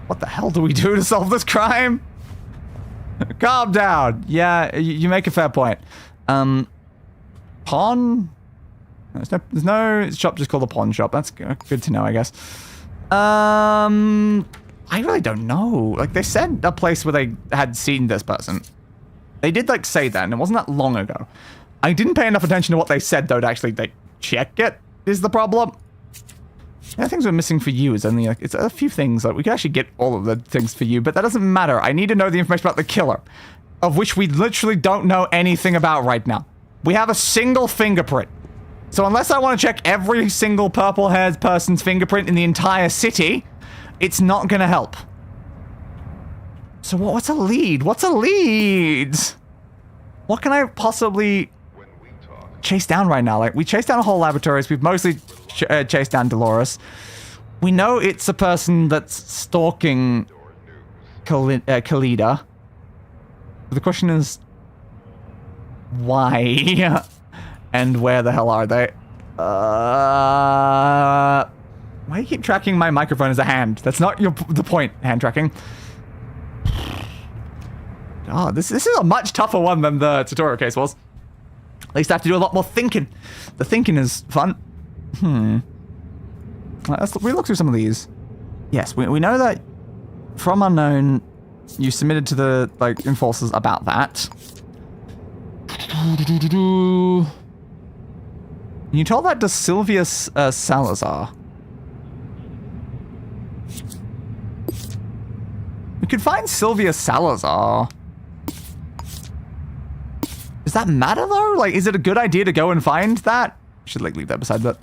Speaker 2: What the hell do we do to solve this crime? Calm down. Yeah, you make a fair point. Pawn? There's no shop just called a pawn shop. That's good to know, I guess. I really don't know. Like, they said a place where they had seen this person. They did, like, say that, and it wasn't that long ago. I didn't pay enough attention to what they said, though, to actually, like, check it, is the problem. The things we're missing for you is only, like, it's a few things. Like, we can actually get all of the things for you, but that doesn't matter. I need to know the information about the killer, of which we literally don't know anything about right now. We have a single fingerprint. So unless I want to check every single purple-haired person's fingerprint in the entire city, it's not going to help. So what's a lead? What's a lead? What can I possibly chase down right now? Like, we chased down a whole laboratories. We've mostly chased down Dolores. We know it's a person that's stalking Khalida. The question is, why? And where the hell are they? Why do you keep tracking my microphone as a hand? That's not the point, hand tracking. God, this is a much tougher one than the tutorial case was. At least I have to do a lot more thinking. The thinking is fun. Let's look through some of these. Yes, we know that from unknown, you submitted to the, like, enforcers about that. You told that to Sylvia Salazar. We could find Sylvia Salazar. Does that matter, though? Like, is it a good idea to go and find that? I should, like, leave that beside that.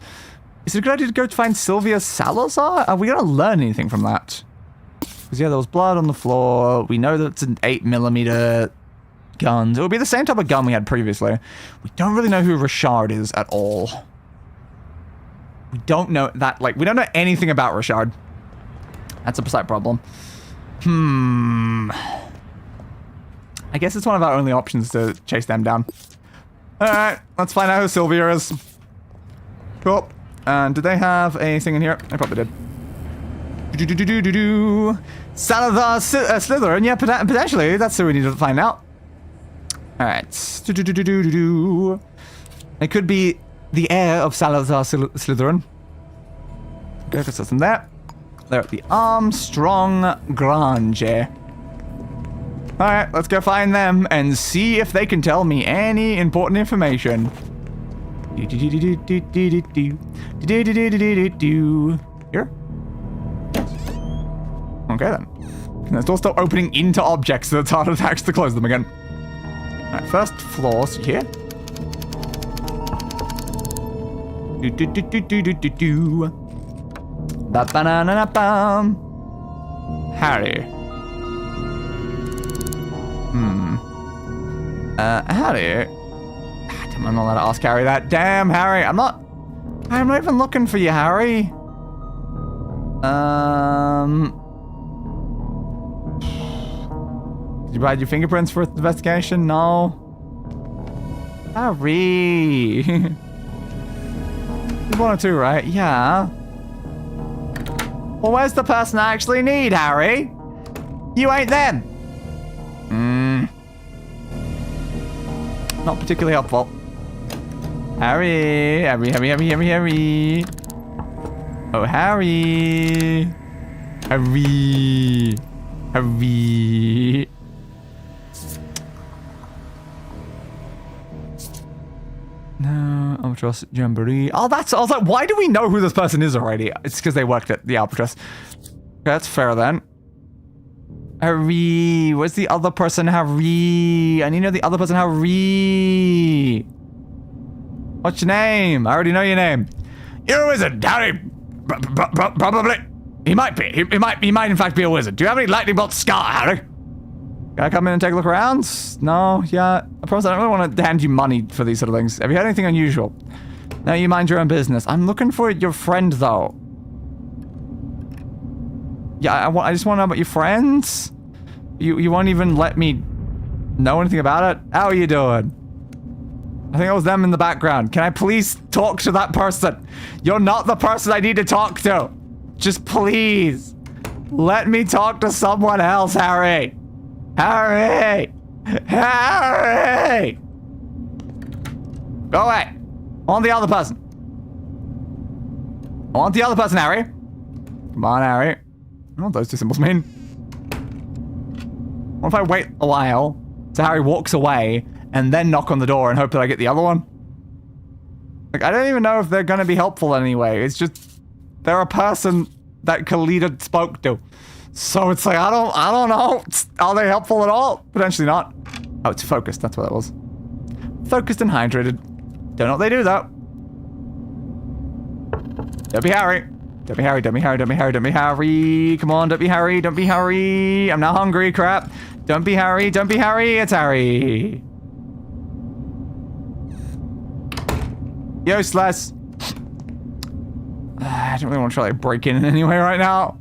Speaker 2: Is it a good idea to go to find Sylvia Salazar? Are we going to learn anything from that? Because, yeah, there was blood on the floor. We know that it's an 8mm gun. It would be the same type of gun we had previously. We don't really know who Richard is at all. We don't know that, like, we don't know anything about Richard. That's a slight problem. I guess it's one of our only options to chase them down. Alright, let's find out who Sylvia is. Cool. And did they have anything in here? They probably did. Salazar Slytherin, yeah, potentially. That's who we need to find out. Alright. It could be the heir of Salazar Slytherin. Okay, that's something there. They're at the Armstrong Grange. Alright, let's go find them and see if they can tell me any important information. Here? Okay then. And the door's still opening into objects, so it's harder to actually close them again. Alright, first floor, so here. Harry. Harry? Damn, I'm not allowed to ask Harry that. Damn, Harry, I'm not even looking for you, Harry. Did you provide your fingerprints for investigation? No. Harry. You 1 or 2, right? Yeah. Well, where's the person I actually need, Harry? You ain't them. Not particularly helpful. Harry. Harry. Oh, Harry. Harry. No, Albatross Jamboree. Oh, I was like, why do we know who this person is already? It's because they worked at the Albatross. Okay, that's fair then. Harry. Where's the other person, Harry? I need to know the other person, Harry. What's your name? I already know your name. You're a wizard, Harry. Probably. He might be. He might in fact be a wizard. Do you have any lightning bolt scar, Harry? Can I come in and take a look around? No? Yeah? I promise I don't really want to hand you money for these sort of things. Have you had anything unusual? No, you mind your own business. I'm looking for your friend, though. Yeah, I just want to know about your friends. You won't even let me know anything about it? How are you doing? I think it was them in the background. Can I please talk to that person? You're not the person I need to talk to. Just please. Let me talk to someone else, Harry. Harry! Harry! Go away. I want the other person. I want the other person, Harry. Come on, Harry. I don't know what those two symbols mean. What if I wait a while so Harry walks away and then knock on the door and hope that I get the other one? Like, I don't even know if they're going to be helpful anyway. It's just they're a person that Khalida spoke to. So it's like, I don't know. Are they helpful at all? Potentially not. Oh, it's focused. That's what that was. Focused and hydrated. Don't know what they do, though. Don't be Harry. Don't be Harry, don't be Harry, don't be Harry, don't be Harry. Come on, don't be Harry, don't be Harry. I'm not hungry, crap. Don't be Harry, don't be Harry. It's Harry. Useless. I don't really want to try to break in anyway right now.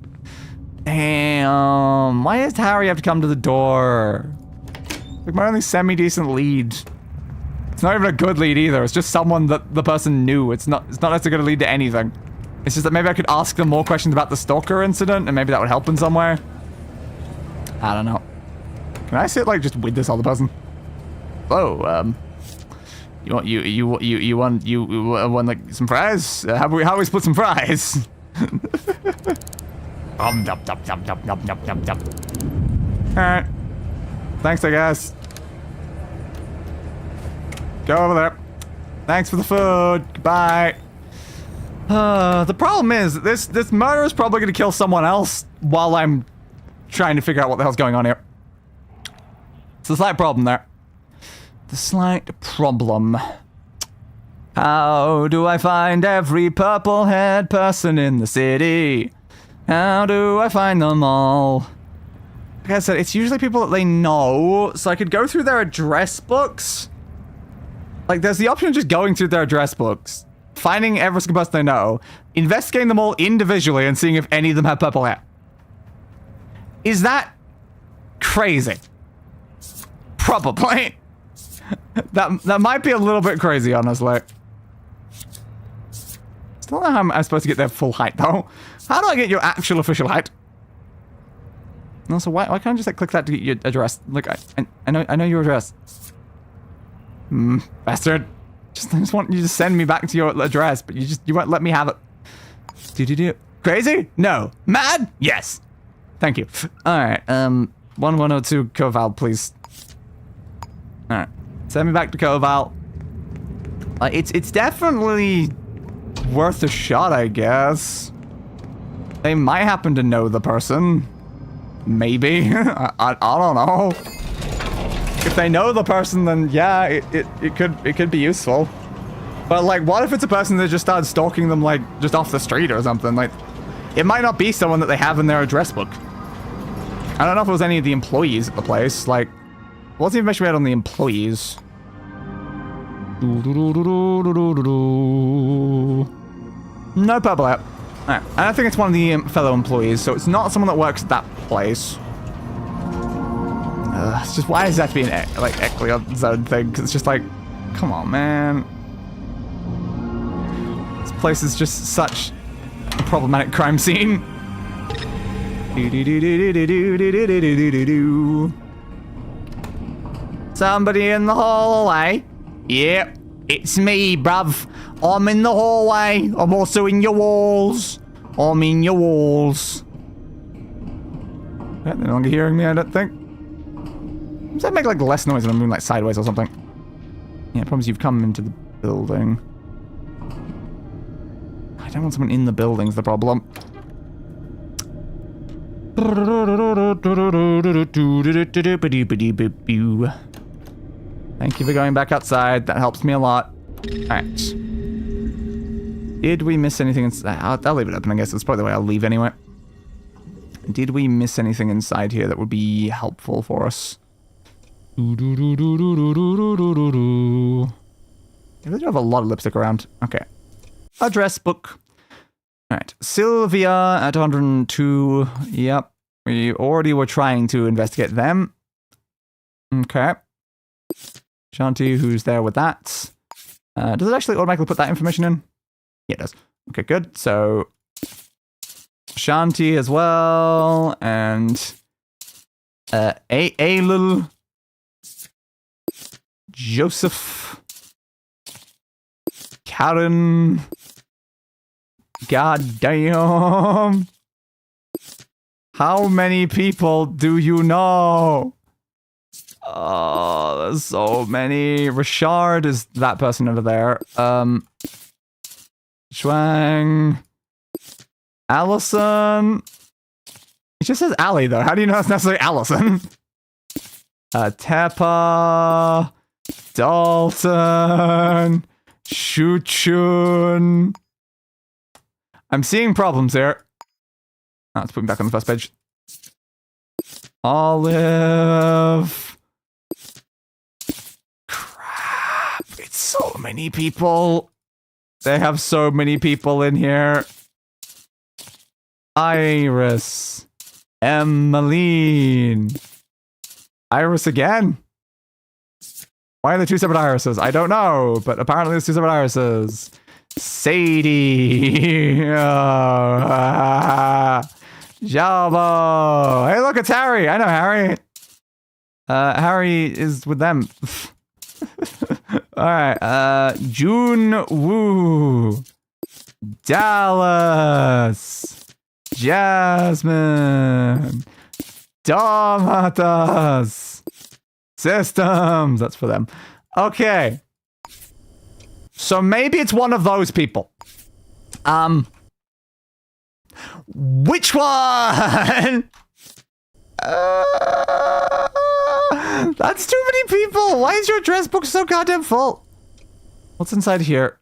Speaker 2: Damn. Why does Harry have to come to the door? Like my only semi-decent lead. It's not even a good lead either. It's just someone that the person knew. It's not necessarily going to lead to anything. It's just that maybe I could ask them more questions about the stalker incident and maybe that would help in some way. I don't know. Can I sit like just with this other person? Oh, you want like some fries? How we split some fries? Alright. Thanks, I guess. Go over there. Thanks for the food. Goodbye. The problem is, this murder is probably going to kill someone else while I'm trying to figure out what the hell's going on here. It's a slight problem there. The slight problem. How do I find every purple-haired person in the city? How do I find them all? Like I said, it's usually people that they know, so I could go through their address books. Like, there's the option of just going through their address books, finding every single person they know, investigating them all individually, and seeing if any of them have purple hair. Is that crazy? Probably. That might be a little bit crazy, honestly. Still don't know how I'm supposed to get their full height, though. How do I get your actual official height? And also, why can't I just like click that to get your address? Look, I know your address. Bastard. I just want you to send me back to your address, but you won't let me have it. Crazy? No. Mad? Yes. Thank you. Alright, 1102 Koval, please. Alright. Send me back to Koval. It's definitely worth a shot, I guess. They might happen to know the person. Maybe. I don't know. If they know the person, then yeah, it could be useful. But like, what if it's a person that just started stalking them like just off the street or something? Like, it might not be someone that they have in their address book. I don't know if it was any of the employees at the place. Like, what's the information we had on the employees? No purple app. Alright, and I think it's one of the fellow employees, so it's not someone that works at that place. It's just, why does that have to be an like Ecleon zone thing? Because it's just like, come on, man. This place is just such a problematic crime scene. Somebody in the hallway? Yep, it's me, bruv. I'm in the hallway. I'm also in your walls. I'm in your walls. They're no longer hearing me, I don't think. Does that make like less noise when I'm moving like sideways or something? Yeah, problem is you've come into the building. I don't want someone in the building's the problem. Thank you for going back outside. That helps me a lot. Alright. Did we miss anything inside? I'll leave it open, I guess. That's probably the way I'll leave anyway. Did we miss anything inside here that would be helpful for us? They really do have a lot of lipstick around. Okay. Address book. Alright. Sylvia at 102. Yep. We already were trying to investigate them. Okay. Shanti, who's there with that? Does it actually automatically put that information in? Yeah, it does. Okay, good. So, Shanti as well, and Ailil, Joseph, Karen, goddamn. How many people do you know? Oh, there's so many. Richard is that person over there. Shuang. Allison. It just says Allie, though. How do you know it's necessarily Allison? Teppa. Dalton. Shuchun. I'm seeing problems here. Oh, let's put me back on the first page. Olive. Crap. It's so many people. They have so many people in here. Iris. Emmeline. Iris again? Why are there two separate irises? I don't know, but apparently there's two separate irises. Sadie. Jabo. Hey, look, it's Harry. I know Harry. Harry is with them. Alright, June Woo. Dallas. Jasmine. Domatas. Systems. That's for them. Okay. So maybe it's one of those people. Which one? That's too many people. Why is your address book so goddamn full? What's inside here?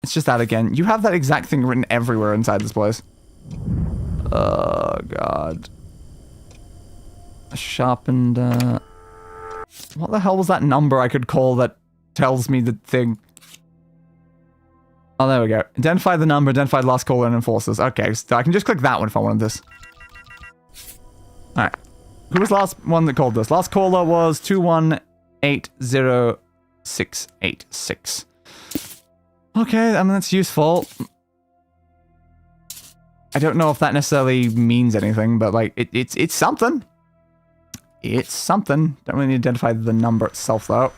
Speaker 2: It's just that again. You have that exact thing written everywhere inside this place. Oh, God. Sharpened, what the hell was that number I could call that tells me the thing? Oh, there we go. Identify the number, identify the last caller, and enforcers. Okay, so I can just click that one if I wanted this. Alright. Who was the last one that called this? Last caller was 2180686. Okay, I mean, that's useful. I don't know if that necessarily means anything, but, like, it's something. It's something. Don't really need to identify the number itself, though.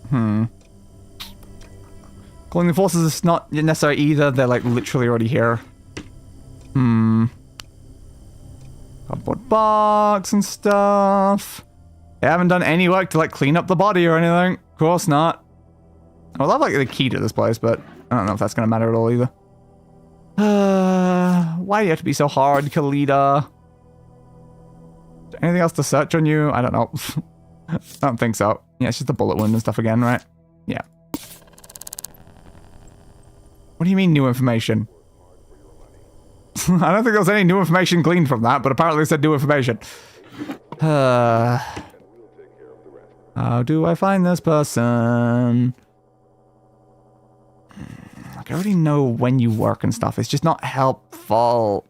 Speaker 2: Calling the forces is not necessary either. They're, like, literally already here. Cardboard box and stuff. They haven't done any work to, like, clean up the body or anything. Of course not. I love, like, the key to this place, but I don't know if that's going to matter at all either. Why do you have to be so hard, Khalida? Anything else to search on you? I don't know. I don't think so. Yeah, it's just the bullet wound and stuff again, right? Yeah. What do you mean, new information? I don't think there was any new information gleaned from that, but apparently it said new information. How do I find this person? Like, I already know when you work and stuff. It's just not helpful.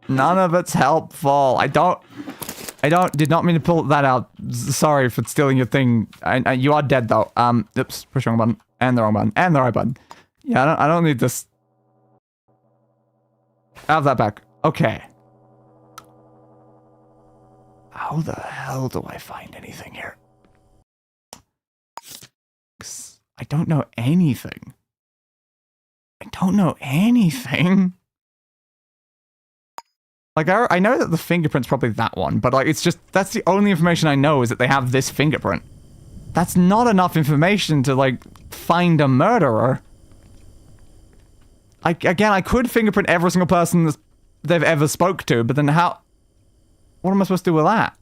Speaker 2: None of it's helpful. I did not mean to pull that out. Sorry for stealing your thing. You are dead, though. Oops, push the wrong button. And the wrong button. And the right button. Yeah, I don't need this. Have that back. Okay. How the hell do I find anything here? I don't know anything. I don't know anything. Like, I know that the fingerprint's probably that one, but, like, it's just, that's the only information I know is that they have this fingerprint. That's not enough information to, like, find a murderer. Again, I could fingerprint every single person they've ever spoke to, but then how... What am I supposed to do with that?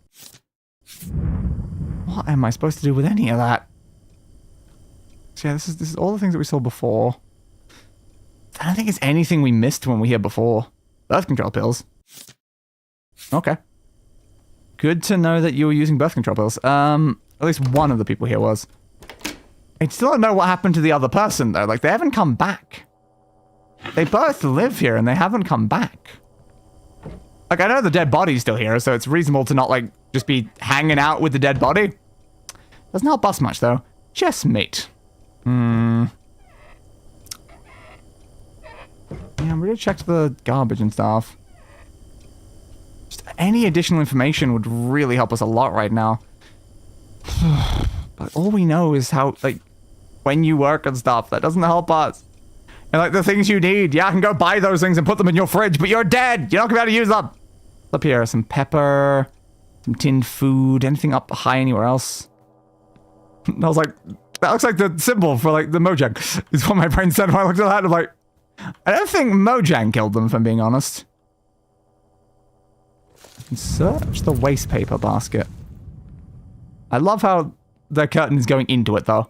Speaker 2: What am I supposed to do with any of that? So yeah, this is all the things that we saw before. I don't think it's anything we missed when we were here before. Birth control pills. Okay. Good to know that you were using birth control pills. At least one of the people here was. I still don't know what happened to the other person, though. Like, they haven't come back. They both live here, and they haven't come back. Like, I know the dead body's still here, so it's reasonable to not, like, just be hanging out with the dead body. Doesn't help us much, though. Chessmate. Yeah, I'm gonna check the garbage and stuff. Just any additional information would really help us a lot right now. But all we know is how, like, when you work and stuff, that doesn't help us. And, like, the things you need, yeah, I can go buy those things and put them in your fridge, but you're dead! You're not gonna be able to use them! Up here, some pepper, some tinned food, anything up high anywhere else? I was like, that looks like the symbol for, like, the Mojang. Is what my brain said when I looked at that. I'm like, I don't think Mojang killed them, if I'm being honest. Search the waste paper basket. I love how the curtain is going into it, though.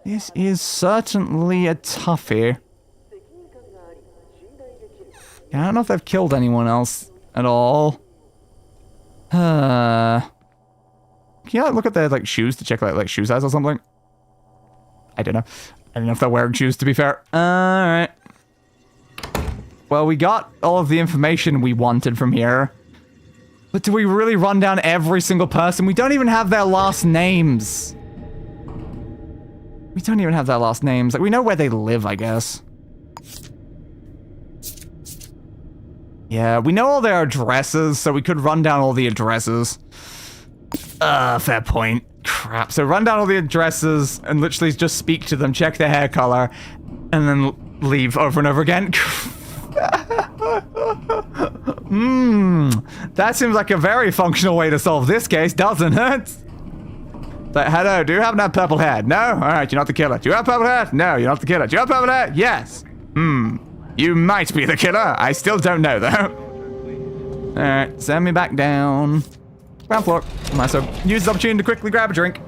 Speaker 2: This is certainly a toughie. Yeah, I don't know if they've killed anyone else at all. Can you look at their, like, shoes to check, like shoe size or something? I don't know. I don't know if they're wearing shoes, to be fair. Alright. Well, we got all of the information we wanted from here. But do we really run down every single person? We don't even have their last names. We don't even have their last names. Like, we know where they live, I guess. Yeah, we know all their addresses, so we could run down all the addresses. Fair point. Crap. So run down all the addresses and literally just speak to them, check their hair color, and then leave over and over again. That seems like a very functional way to solve this case, doesn't it? Like, hello, do you happen to have purple hair? No? Alright, you're not the killer. Do you have purple hair? No, you're not the killer. Do you have purple hair? Yes. You might be the killer. I still don't know, though. Alright, send me back down. Ground floor. Nice. So use the opportunity to quickly grab a drink.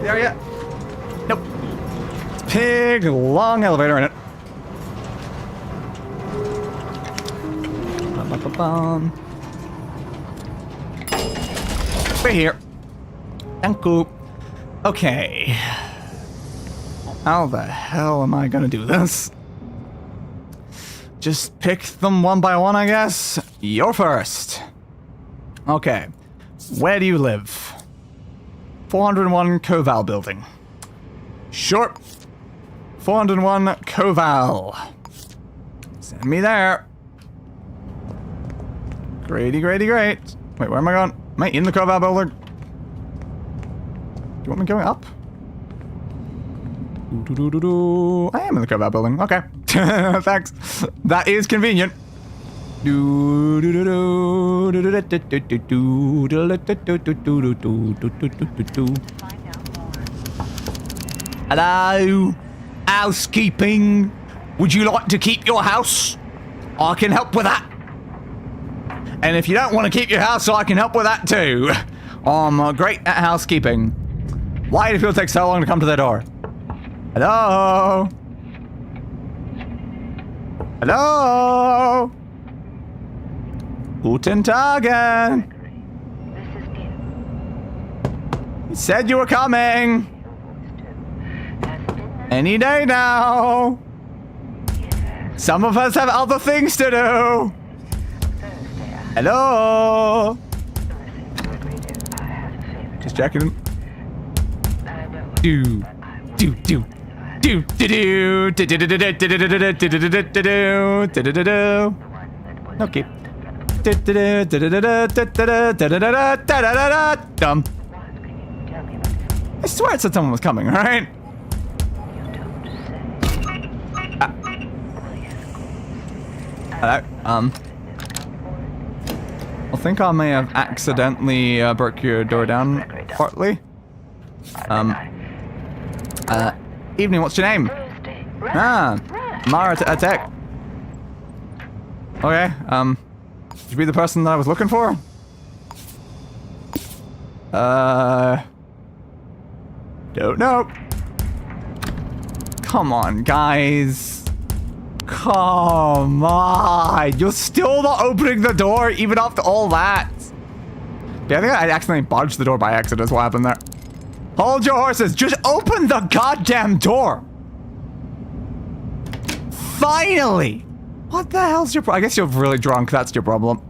Speaker 2: There yet? Nope. It's a big, long elevator in it. Bum. We're here. Thank you. Okay. How the hell am I gonna do this? Just pick them one by one, I guess. You're first. Okay. Where do you live? 401 Koval building. Sure. 401 Koval. Send me there. Grady, Grady, great. Wait, where am I going? Am I in the Koval building? Do you want me going up? I am in the Koval building. Okay. Thanks. That is convenient. Hello? Housekeeping. Would you like to keep your house? I can help with that. And if you don't want to keep your house, I can help with that too. I'm great at housekeeping. Why do people take so long to come to the door? Hello? Hello? Guten Tagen.
Speaker 4: This is Deus.
Speaker 2: You said you were coming.
Speaker 4: Has been
Speaker 2: Any day now. Some of us have other things to do. Hello? Just checking. Do. Okay. Dumb. I swear it said someone was coming, right? Hello. I think I may have accidentally broke your door down partly. Evening, what's your name? Mara Tech. Okay, should you be the person that I was looking for? Don't know. Come on, guys. Come on. You're still not opening the door even after all that. Yeah, I think I accidentally bodged the door by accident is what happened there. Hold your horses. Just open the goddamn door. Finally. What the hell's your problem? I guess you're really drunk. That's your problem.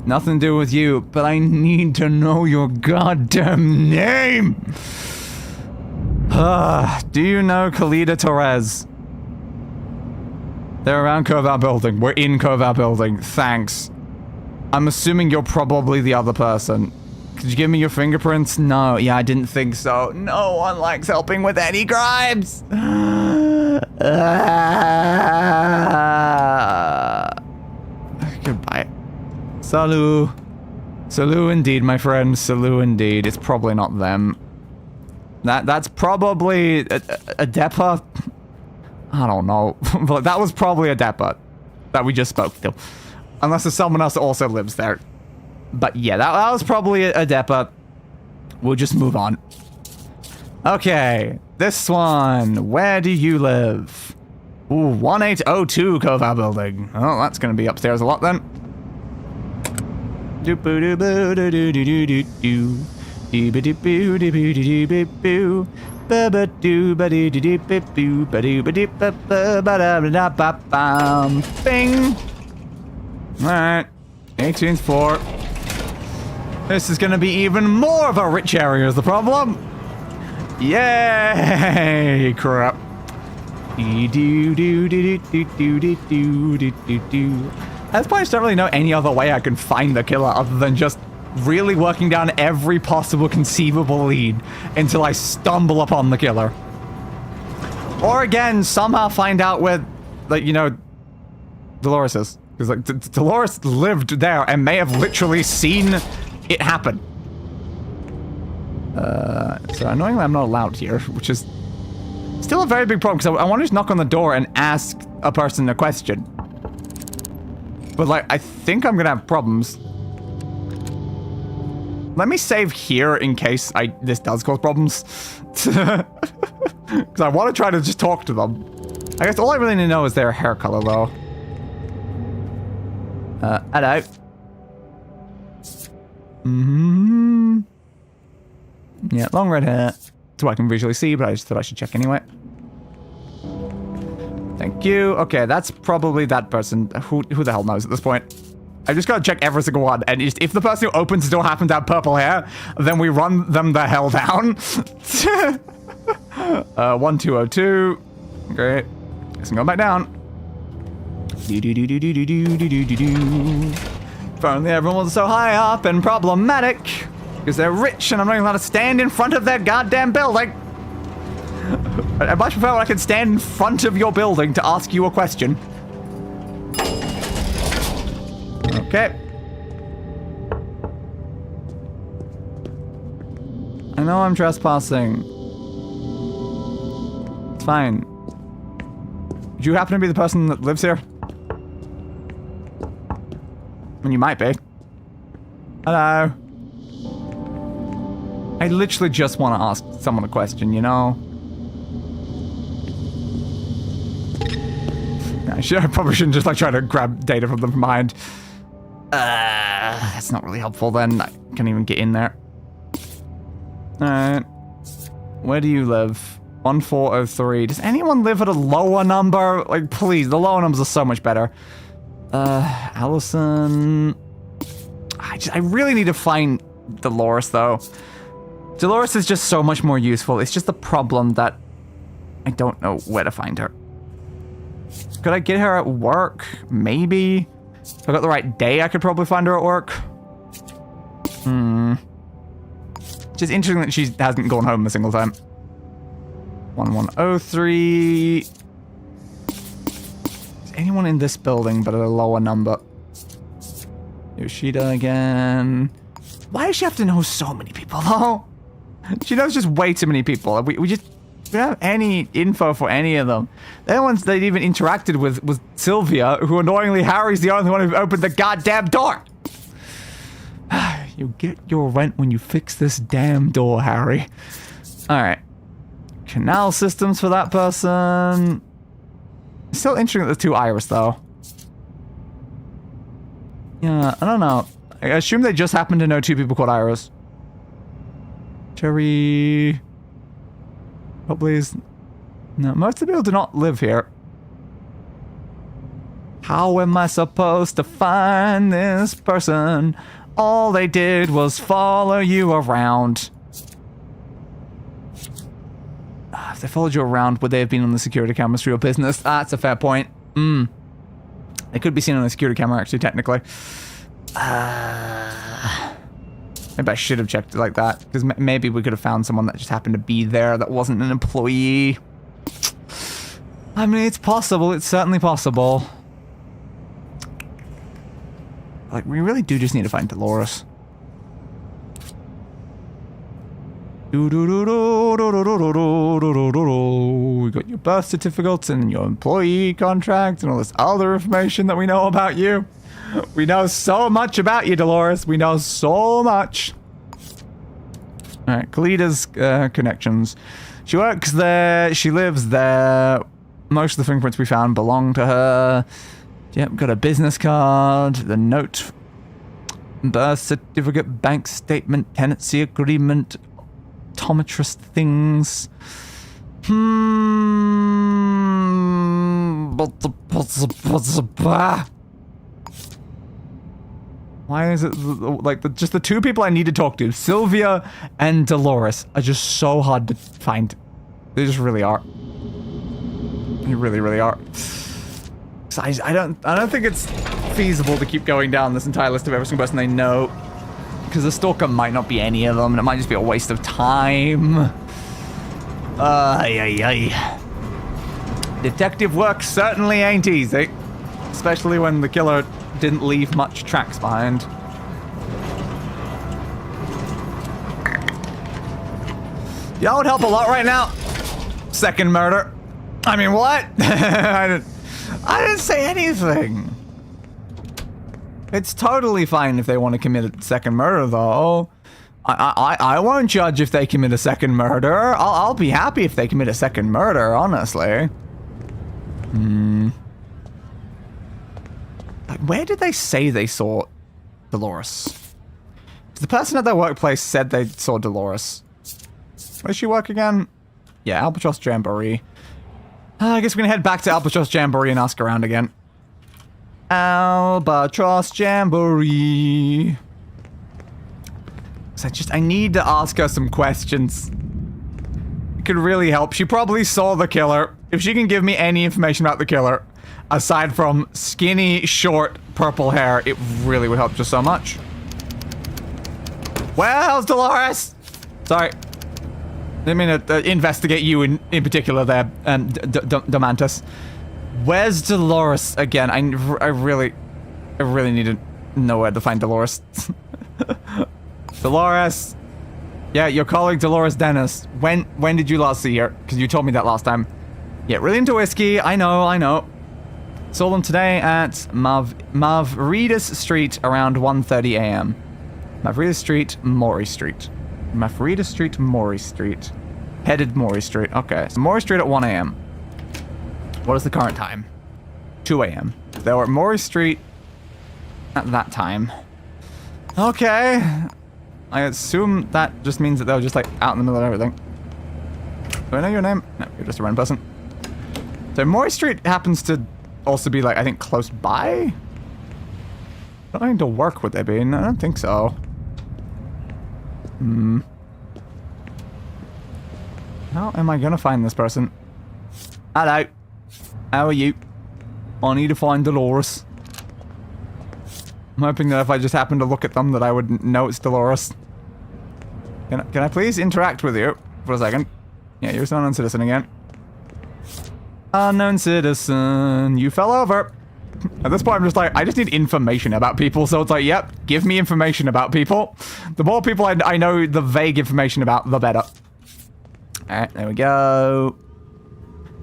Speaker 2: Nothing to do with you, but I need to know your goddamn name. Do you know Khalida Torres? They're around Koval Building. We're in Koval Building. Thanks. I'm assuming you're probably the other person. Could you give me your fingerprints? No. Yeah, I didn't think so. No one likes helping with any crimes. Goodbye. Salut. Salut indeed, my friend. Salut indeed. It's probably not them. That's probably a Depa. I don't know. But that was probably a Depa that we just spoke to. Unless there's someone else that also lives there. But yeah, that was probably a Depa. We'll just move on. Okay, this one. Where do you live? Ooh, 1802 Koval Building. Oh, that's going to be upstairs a lot then. Bing. Alright, 18th floor. This is gonna be even more of a rich area is the problem. Yay! Crap. That's why I just don't really know any other way I can find the killer other than just really working down every possible conceivable lead until I stumble upon the killer. Or again, somehow find out where, like, you know, Dolores is. Because, like, Dolores lived there and may have literally seen it happen. So annoyingly, I'm not allowed here, which is still a very big problem, because I want to just knock on the door and ask a person a question. But, like, I think I'm gonna have problems. Let me save here in case this does cause problems. Because I want to try to just talk to them. I guess all I really need to know is their hair color, though. Hello. Yeah, long red hair. That's what I can visually see, but I just thought I should check anyway. Thank you. Okay, that's probably that person. Who the hell knows at this point? I just gotta check every single one, and if the person who opens the door happens to have purple hair, then we run them the hell down. 1202. Great. Guess I'm going back down. If only everyone was so high up and problematic. Because they're rich and I'm not even allowed to stand in front of their goddamn building. I much prefer when I can stand in front of your building to ask you a question. Okay. I know I'm trespassing. It's fine. Do you happen to be the person that lives here? I mean, you might be. Hello. I literally just want to ask someone a question, you know? I probably shouldn't just, like, try to grab data from them from behind. That's not really helpful then. I can't even get in there. Alright. Where do you live? 1403. Does anyone live at a lower number? Like, please, the lower numbers are so much better. Allison. I really need to find Dolores, though. Dolores is just so much more useful. It's just the problem that I don't know where to find her. Could I get her at work? Maybe. If I got the right day, I could probably find her at work. Just interesting that she hasn't gone home a single time. 1103. Is anyone in this building but at a lower number? Yoshida again. Why does she have to know so many people, though? She knows just way too many people. We don't have any info for any of them. The only ones they'd even interacted with was Sylvia, who annoyingly Harry's the only one who opened the goddamn door. You'll get your rent when you fix this damn door, Harry. Alright. Canal systems for that person. Still interesting that there's two Iris, though. Yeah, I don't know. I assume they just happen to know two people called Iris. Terry... Probably is... No, most of the people do not live here. How am I supposed to find this person? All they did was follow you around. If they followed you around, would they have been on the security cameras for your business? That's a fair point. They could be seen on a security camera, actually, technically. Maybe I should have checked it like that, because maybe we could have found someone that just happened to be there that wasn't an employee. I mean, it's possible. It's certainly possible. Like, we really do just need to find Dolores. We got your birth certificates and your employee contract and all this other information that we know about you. We know so much about you, Dolores. We know so much. Alright, Kalida's connections. She works there. She lives there. Most of the fingerprints we found belong to her. Yep, got a business card, the note, birth certificate, bank statement, tenancy agreement, optometrist things. Why is it like just the two people I need to talk to, Sylvia and Dolores, are just so hard to find. They just really are. They really, really are. So I don't think it's feasible to keep going down this entire list of every single person they know, because the stalker might not be any of them, and it might just be a waste of time. Detective work certainly ain't easy, especially when the killer didn't leave much tracks behind. Y'all would help a lot right now. Second murder. I mean, what? I didn't say anything. It's totally fine if they want to commit a second murder, though. I won't judge if they commit a second murder. I'll be happy if they commit a second murder, honestly. Like, where did they say they saw Dolores? The person at their workplace said they saw Dolores. Where does she work again? Yeah, Albatross Jamboree. I guess we're gonna head back to Albatross Jamboree and ask around again. Albatross Jamboree. So I need to ask her some questions. It could really help. She probably saw the killer. If she can give me any information about the killer, aside from skinny, short, purple hair, it really would help just so much. Where's Dolores? Sorry. Didn't mean to investigate you in particular there, Domantus. Where's Dolores again? I really need to know where to find Dolores. Dolores. Yeah, your colleague Dolores Dennis. When did you last see her? Because you told me that last time. Yeah, really into whiskey. I know. Saw them today at Mavridis Street around 1:30 a.m. Mavridis Street, Maury Street. Mavridis Street, Maury Street. Headed Maury Street. Okay, so Maury Street at 1 a.m. What is the current time? 2 a.m. They were at Maury Street at that time. Okay. I assume that just means that they were just like out in the middle of everything. Do I know your name? No, you're just a random person. So Maury Street happens to also be like, I think, close by? Not going to work, would they be? No, I don't think so. How am I going to find this person? Hello. How are you? I need to find Dolores. I'm hoping that if I just happen to look at them that I would know it's Dolores. Can I please interact with you for a second? Yeah, you're an unknown citizen again. Unknown citizen, you fell over. At this point, I'm just like, I just need information about people. So it's like, yep, give me information about people. The more people I know the vague information about, the better. Alright, there we go.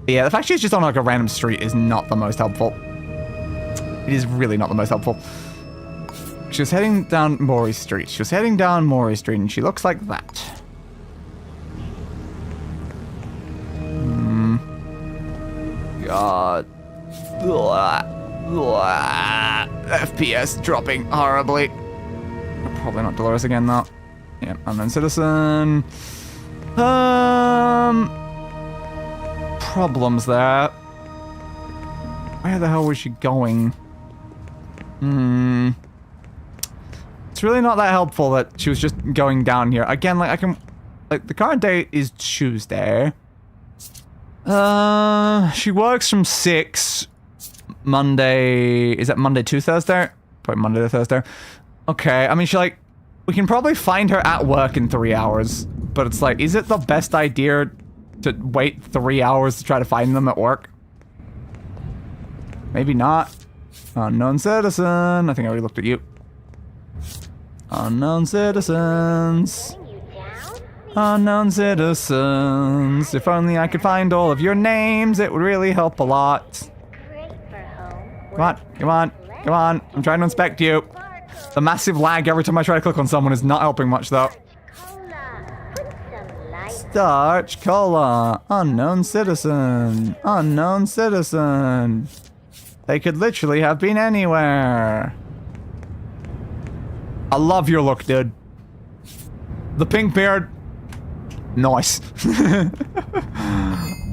Speaker 2: But yeah, the fact she's just on like a random street is not the most helpful. It is really not the most helpful. She was heading down Maury Street. She was heading down Maury Street and she looks like that. God. FPS dropping horribly. Probably not Dolores again, though. Yeah, unknown citizen. Problems there. Where the hell was she going? It's really not that helpful that she was just going down here. Again, like, I can... Like, the current date is Tuesday. She works from 6. Monday... Is that Monday to Thursday? Probably Monday to Thursday. Okay, I mean, she, like... We can probably find her at work in 3 hours. But it's like, is it the best idea to wait 3 hours to try to find them at work? Maybe not. Unknown citizen. I think I already looked at you. Unknown citizens. Unknown citizens. If only I could find all of your names, it would really help a lot. Come on, come on, come on. I'm trying to inspect you. The massive lag every time I try to click on someone is not helping much, though. Starch Cola. Unknown citizen. Unknown citizen. They could literally have been anywhere. I love your look, dude. The pink beard. Nice.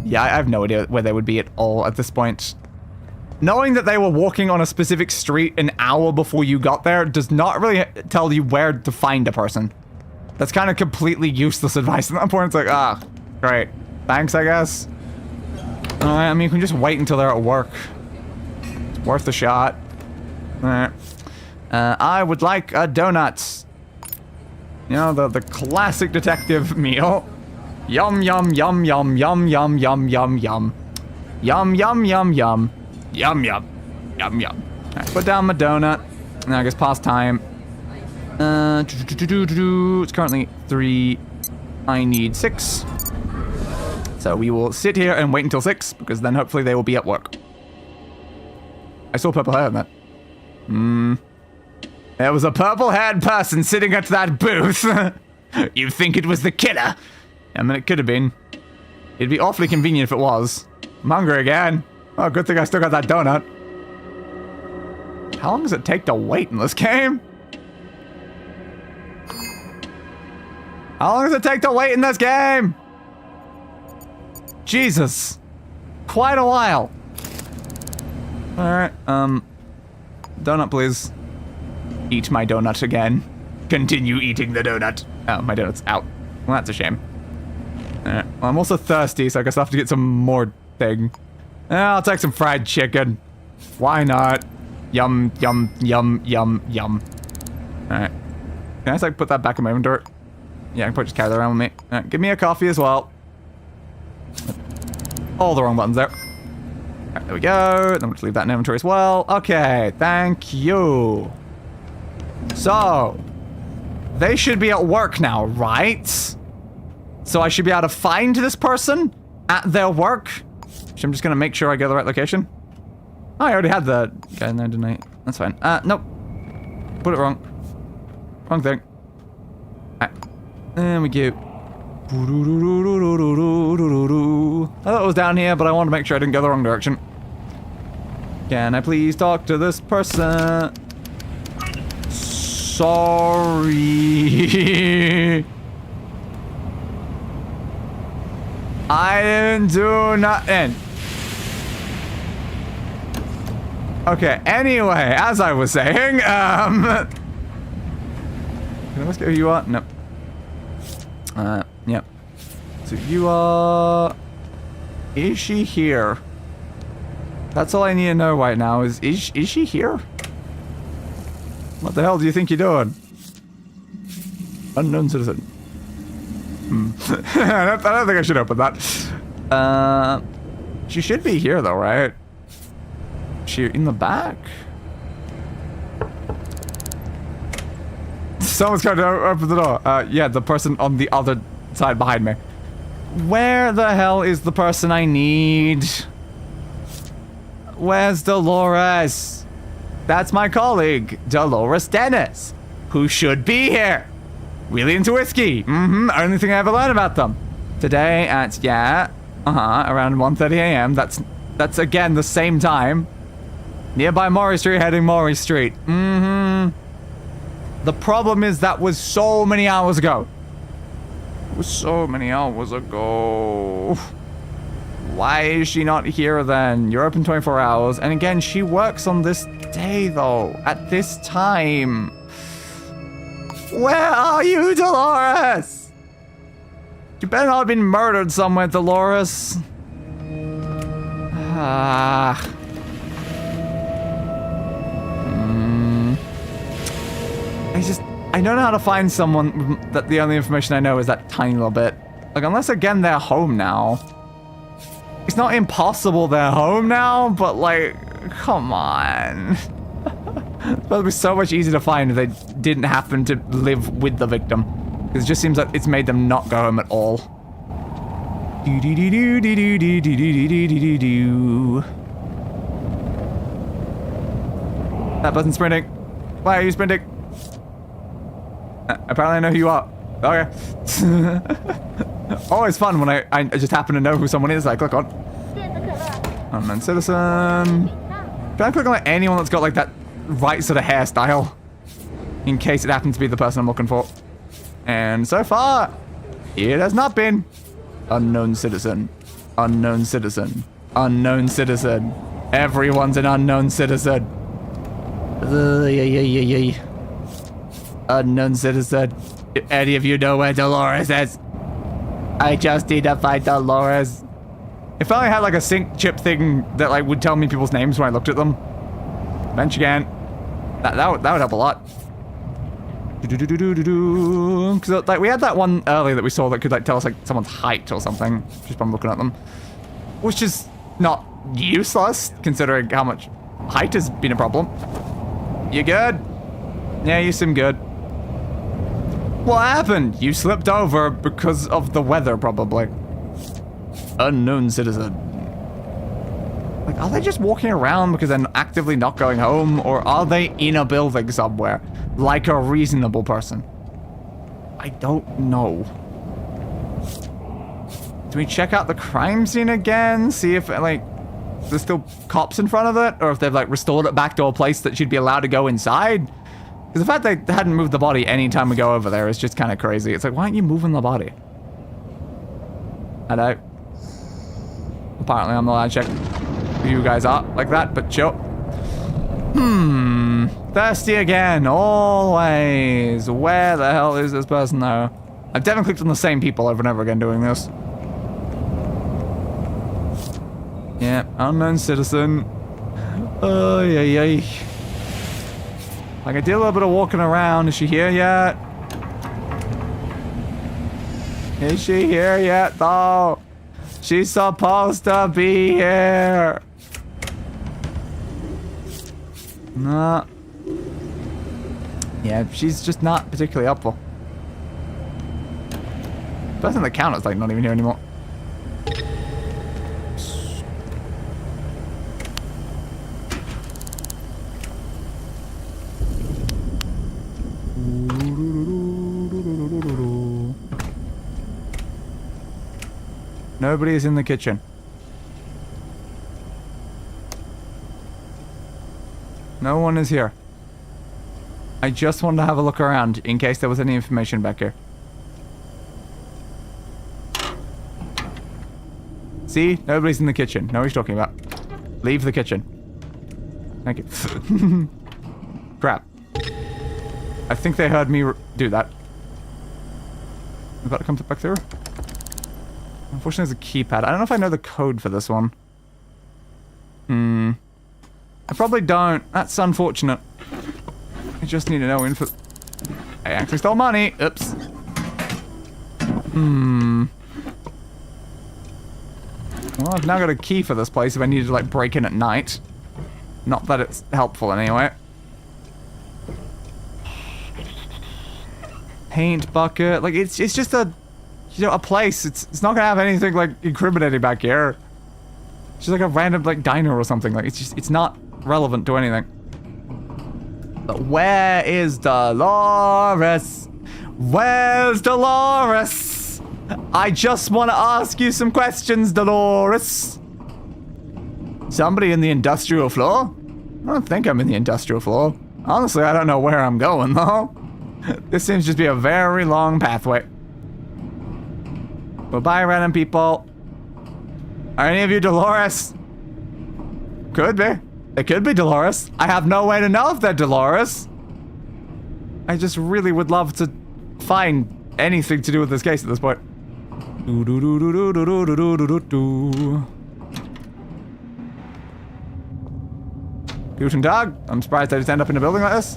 Speaker 2: Yeah, I have no idea where they would be at all at this point. Knowing that they were walking on a specific street an hour before you got there does not really tell you where to find a person. That's kind of completely useless advice at that point. It's like, ah, great. Thanks, I guess. Alright, I mean, you can just wait until they're at work. It's worth a shot. Alright. I would like a donut. You know, the classic detective meal. Yum, yum, yum, yum, yum, yum, yum, yum, yum. Yum, yum, yum, yum. Yum, yum. Yum, yum. Alright, put down my donut. Now I guess past time. It's currently 3. I need 6. So we will sit here and wait until 6, because then hopefully they will be at work. I saw purple hair in that. There was a purple-haired person sitting at that booth. You think it was the killer? I mean, it could have been. It'd be awfully convenient if it was. I'm hungry again. Oh, good thing I still got that donut. How long does it take to wait in this game? How long does it take to wait in this game? Jesus. Quite a while. Alright, donut, please. Eat my donut again. Continue eating the donut. Oh, my donut's out. Well, that's a shame. Alright, well, I'm also thirsty, so I guess I'll have to get some more thing. I'll take some fried chicken. Why not? Yum, yum, yum, yum, yum. Alright. Can I just, like, put that back in my inventory? Yeah, I can probably just carry that around with me. Alright, give me a coffee as well. All the wrong buttons there. Alright, there we go. Then we'll just leave that in inventory as well. Okay, thank you. So, they should be at work now, right? So I should be able to find this person at their work. So I'm just gonna make sure I go to the right location. Oh, I already had the guy in there, didn't I? That's fine. Nope. Put it wrong. Wrong thing. Alright. There we go. I thought it was down here, but I wanted to make sure I didn't go the wrong direction. Can I please talk to this person? Sorry. I didn't do nothing. Okay, anyway, as I was saying, can I ask who you are? No. Yep. So you are... Is she here? That's all I need to know right now is she here? What the hell do you think you're doing? Unknown citizen. I don't think I should open that. She should be here though, right? She in the back? Someone's trying to open the door. Yeah, the person on the other side behind me. Where the hell is the person I need? Where's Dolores? That's my colleague, Dolores Dennis, who should be here. Really into whiskey. Only thing I ever learned about them. Today at, around 1:30 a.m. That's again the same time. Nearby Maury Street, heading Maury Street. The problem is that was so many hours ago. It was so many hours ago. Why is she not here then? You're open 24 hours. And again, she works on this day though. At this time. Where are you, Dolores? You better not have been murdered somewhere, Dolores. I don't know how to find someone that the only information I know is that tiny little bit. Like, unless again they're home now. It's not impossible they're home now, but like, come on. It would be so much easier to find if they didn't happen to live with the victim. Because it just seems like it's made them not go home at all. That person's sprinting. Why are you sprinting? Apparently I know who you are. Okay. Always fun when I just happen to know who someone is. I click on. Unknown citizen. Can I click on like anyone that's got like that right sort of hairstyle? In case it happens to be the person I'm looking for. And so far, it has not been. Unknown citizen. Unknown citizen. Unknown citizen. Everyone's an unknown citizen. Unknown citizen. Do any of you know where Dolores is? I just need to find Dolores. If I had like a sync chip thing that like would tell me people's names when I looked at them. Bench again. That would help a lot. Because like we had that one earlier that we saw that could like tell us like someone's height or something just from looking at them, which is not useless considering how much height has been a problem. You good? Yeah, you seem good. What happened? You slipped over because of the weather, probably. Unknown citizen. Like, are they just walking around because they're actively not going home, or are they in a building somewhere? Like a reasonable person. I don't know. Do we check out the crime scene again? See if, like, there's still cops in front of it? Or if they've, like, restored it back to a place that she'd be allowed to go inside? Because the fact they hadn't moved the body any time we go over there is just kind of crazy. It's like, why aren't you moving the body? Hello. Apparently I'm not allowed to check who you guys are like that, but chill. Thirsty again, always. Where the hell is this person though? I've definitely clicked on the same people over and over again doing this. Yeah, unknown citizen. Oh, yeah. Like I did a little bit of walking around. Is she here yet? Is she here yet though? She's supposed to be here. Nah. Yeah, she's just not particularly helpful. The person in the counter's like not even here anymore. Nobody is in the kitchen. No one is here. I just wanted to have a look around in case there was any information back here. See? Nobody's in the kitchen. Know what he's talking about. Leave the kitchen. Thank you. Crap. I think they heard me do that. We've got to come back through. Unfortunately, there's a keypad. I don't know if I know the code for this one. I probably don't. That's unfortunate. I just need to know info. I actually stole money. Oops. Well, I've now got a key for this place if I needed to, like, break in at night. Not that it's helpful anyway. Paint bucket. Like, it's just a... You know, a place. It's not gonna have anything like incriminating back here. It's just like a random like diner or something. Like it's not relevant to anything. But where is Dolores? Where's Dolores? I just want to ask you some questions, Dolores. Somebody in the industrial floor? I don't think I'm in the industrial floor. Honestly, I don't know where I'm going though. This seems to just be a very long pathway. Goodbye, random people. Are any of you Dolores? Could be. It could be Dolores. I have no way to know if they're Dolores. I just really would love to find anything to do with this case at this point. Guten Tag. I'm surprised I just end up in a building like this.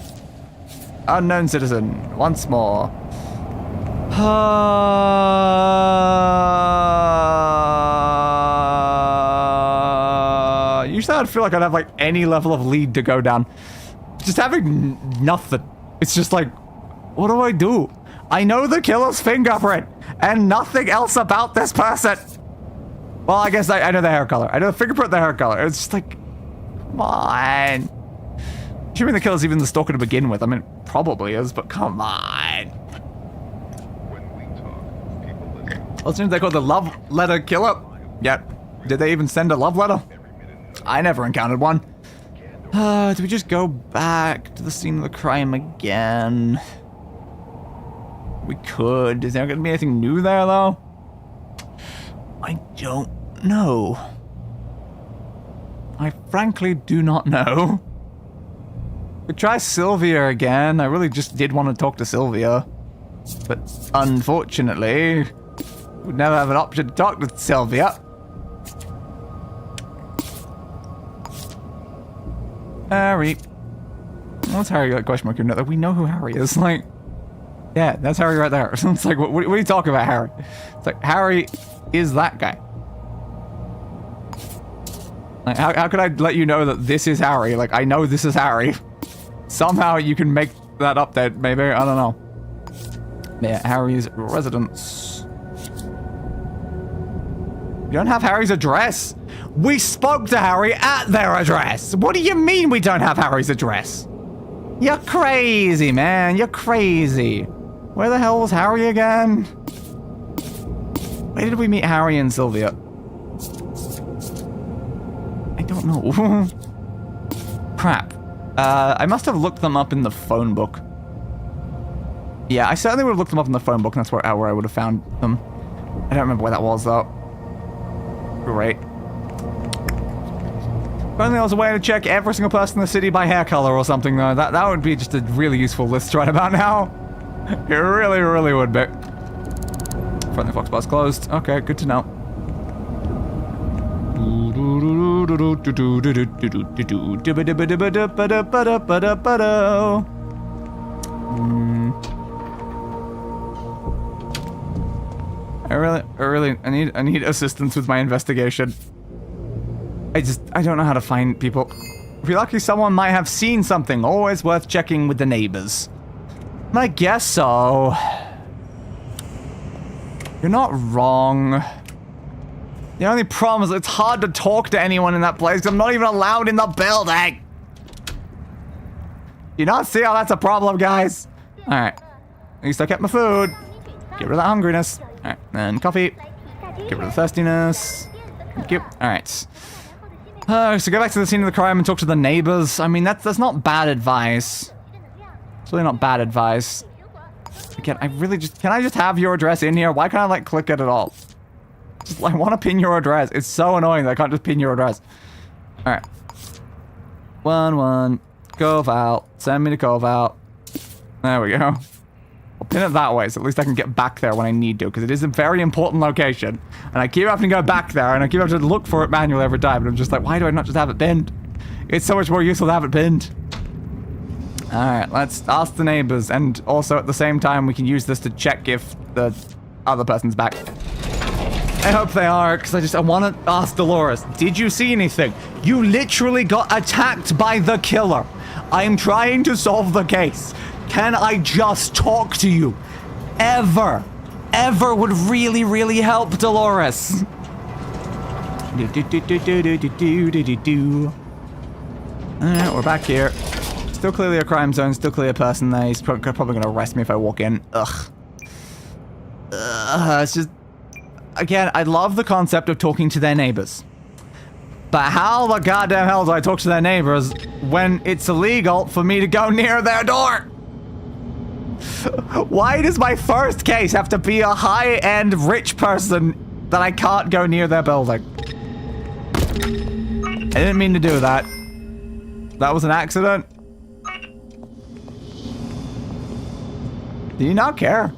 Speaker 2: Unknown citizen. Once more. Usually I'd feel like I'd have like any level of lead to go down. Just having nothing. It's just like, what do I do? I know the killer's fingerprint and nothing else about this person. Well, I guess I know the hair color. I know the fingerprint, the hair color. It's just like, come on. Assuming the killer's even the stalker to begin with. I mean, it probably is, but come on.
Speaker 5: When we talk, people listen.
Speaker 2: Well, it seems they call the love letter killer. Yeah. Did they even send a love letter? I never encountered one. Do we just go back to the scene of the crime again? We could. Is there going to be anything new there, though? I don't know. I frankly do not know. We try Sylvia again. I really just did want to talk to Sylvia. But unfortunately, we'd never have an option to talk to Sylvia. Harry. What's Harry like question mark? Like, we know who Harry is. Like, yeah, that's Harry right there. It's like, what are you talking about, Harry? It's like, Harry is that guy. Like, how could I let you know that this is Harry? Like, I know this is Harry. Somehow you can make that update, maybe. I don't know. Yeah, Harry's residence. You don't have Harry's address? We spoke to Harry at their address. What do you mean we don't have Harry's address? You're crazy, man. You're crazy. Where the hell was Harry again? Where did we meet Harry and Sylvia? I don't know. Crap. I must have looked them up in the phone book. Yeah, I certainly would have looked them up in the phone book, and that's where I would have found them. I don't remember where that was, though. Great. If only there was a way to check every single person in the city by hair color or something, though. That would be just a really useful list right about now. It really, really would be. Friendly Fox Bar's closed. Okay, good to know. I need assistance with my investigation. I don't know how to find people. If you're lucky, someone might have seen something. Always worth checking with the neighbors. I guess so. You're not wrong. The only problem is it's hard to talk to anyone in that place because I'm not even allowed in the building. You not see how that's a problem, guys? Alright. At least I kept my food. Get rid of that hungriness. Alright, and coffee. Get rid of the thirstiness. Thank you. Alright. So go back to the scene of the crime and talk to the neighbors. I mean, that's not bad advice. It's really not bad advice. Again, can I just have your address in here? Why can't I, like, click it at all? Just, I want to pin your address. It's so annoying that I can't just pin your address. Alright. 1-1. Koval. Send me to Koval. There we go. I'll pin it that way, so at least I can get back there when I need to, because it is a very important location. And I keep having to go back there, and I keep having to look for it manually every time, and I'm just like, why do I not just have it pinned? It's so much more useful to have it pinned. Alright, let's ask the neighbors, and also at the same time, we can use this to check if the other person's back. I hope they are, because I want to ask Dolores, did you see anything? You literally got attacked by the killer. I am trying to solve the case. Can I just talk to you? Ever would really, really help, Dolores. Alright, we're back here. Still clearly a crime zone, still clearly a person there. He's probably going to arrest me if I walk in. Ugh. It's just... Again, I love the concept of talking to their neighbors. But how the goddamn hell do I talk to their neighbors when it's illegal for me to go near their door? Why does my first case have to be a high-end rich person that I can't go near their building? I didn't mean to do that. That was an accident. Do you not care?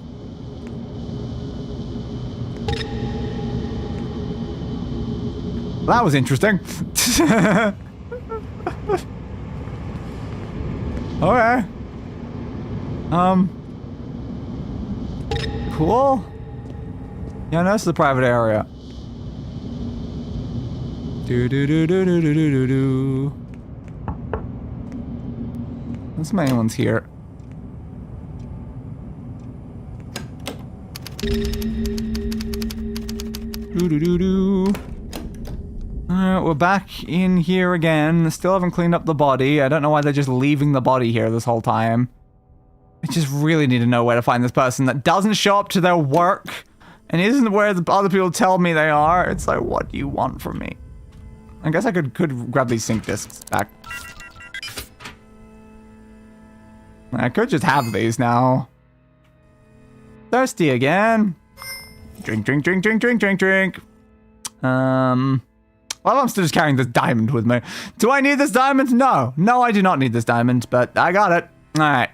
Speaker 2: That was interesting. Okay. Cool. Yeah, no, this is a private area. Do. There's many ones here. Alright, we're back in here again. Still haven't cleaned up the body. I don't know why they're just leaving the body here this whole time. I just really need to know where to find this person that doesn't show up to their work and isn't where the other people tell me they are. It's like, what do you want from me? I guess I could grab these sync discs back. I could just have these now. Thirsty again. Drink, drink, drink, drink, drink, drink, drink. Well, I'm still just carrying this diamond with me. Do I need this diamond? No. No, I do not need this diamond, but I got it. Alright.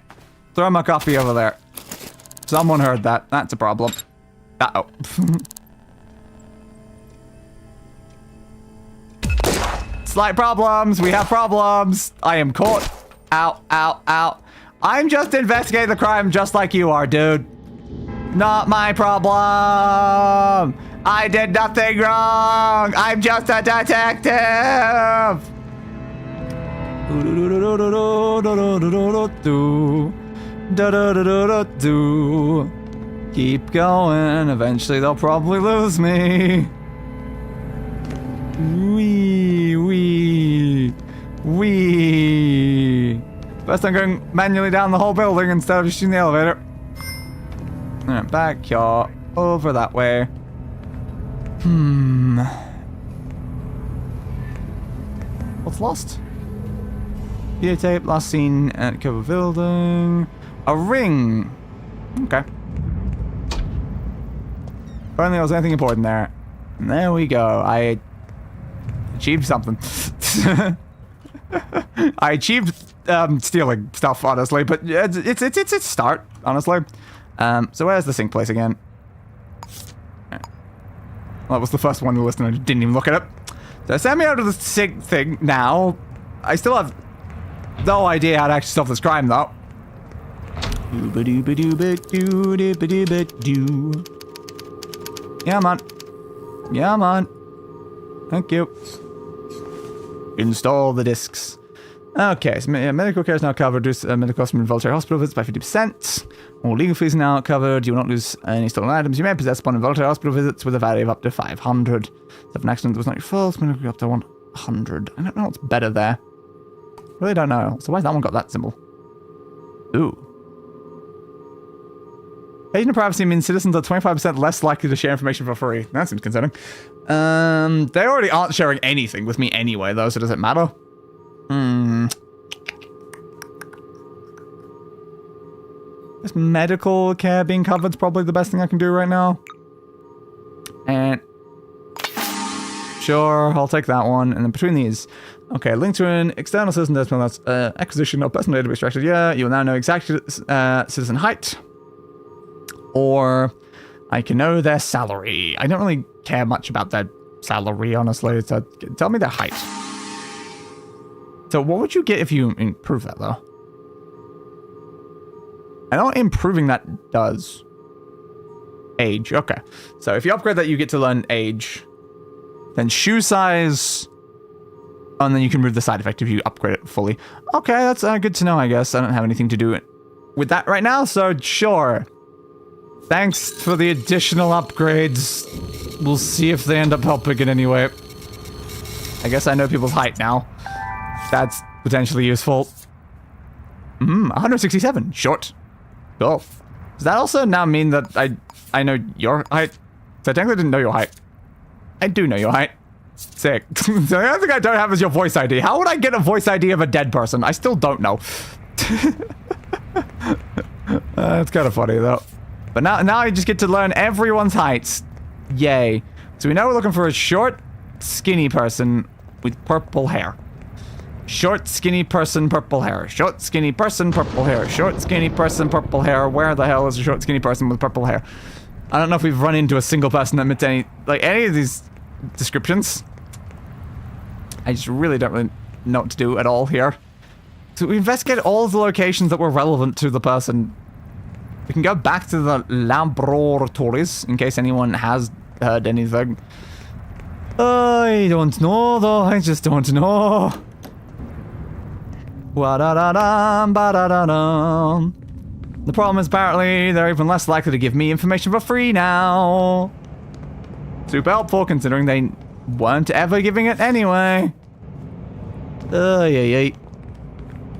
Speaker 2: Throw my coffee over there. Someone heard that. That's a problem. Uh-oh. Slight problems. We have problems. I am caught. Ow, ow, ow. I'm just investigating the crime just like you are, dude. Not my problem. I did nothing wrong. I'm just a detective. Keep going. Eventually they'll probably lose me. Wee. First I'm going manually down the whole building instead of just using the elevator. Alright, back here. Over that way. What's lost? Videotape, last seen at cover building. A ring! Okay. If only there was anything important there. And there we go. I achieved something. I achieved stealing stuff, honestly, but it's a start, honestly. So where's the sync place again? Well, that was the first one on the list and I didn't even look at it. So send me out to the sync thing now. I still have no idea how to actually solve this crime, though. Yeah, man. Yeah, man. Thank you. Install the discs. Okay, so medical care is now covered. Reduce medical costs from involuntary hospital visits by 50%. All legal fees are now covered. You will not lose any stolen items you may possess upon involuntary hospital visits with a value of up to 500. If an accident that was not your fault, medical up to 100. I don't know what's better there. Really don't know. So why's that one got that symbol? Ooh. Agent of privacy means citizens are 25% less likely to share information for free. That seems concerning. They already aren't sharing anything with me anyway, though, so does it matter? This medical care being covered is probably the best thing I can do right now. And sure, I'll take that one. And then between these, okay, link to an external citizen decimal, that's acquisition of personal database structure. Yeah, you will now know exact citizen height. Or I can know their salary. I don't really care much about their salary, honestly. So tell me their height. So what would you get if you improve that, though? I know what improving that does. Age, okay. So if you upgrade that, you get to learn age. Then shoe size. And then you can remove the side effect if you upgrade it fully. Okay, that's good to know, I guess. I don't have anything to do with that right now, so sure. Thanks for the additional upgrades. We'll see if they end up helping in any way. I guess I know people's height now. That's potentially useful. 167. Short. Cool. Does that also now mean that I know your height? So I technically didn't know your height. I do know your height. Sick. So the other thing I don't have is your voice ID. How would I get a voice ID of a dead person? I still don't know. It's kind of funny though. But now I just get to learn everyone's heights. Yay. So we know we're looking for a short, skinny person with purple hair. Short, skinny person, purple hair. Short, skinny person, purple hair. Short, skinny person, purple hair. Where the hell is a short, skinny person with purple hair? I don't know if we've run into a single person that meets any of these descriptions. I just really don't really know what to do at all here. So we investigate all of the locations that were relevant to the person. We can go back to the laboratories in case anyone has heard anything. I don't know though, I just don't know. Wa-da-da-dum, ba-da-da-dum. The problem is apparently they're even less likely to give me information for free now. Super helpful considering they weren't ever giving it anyway. Yeah.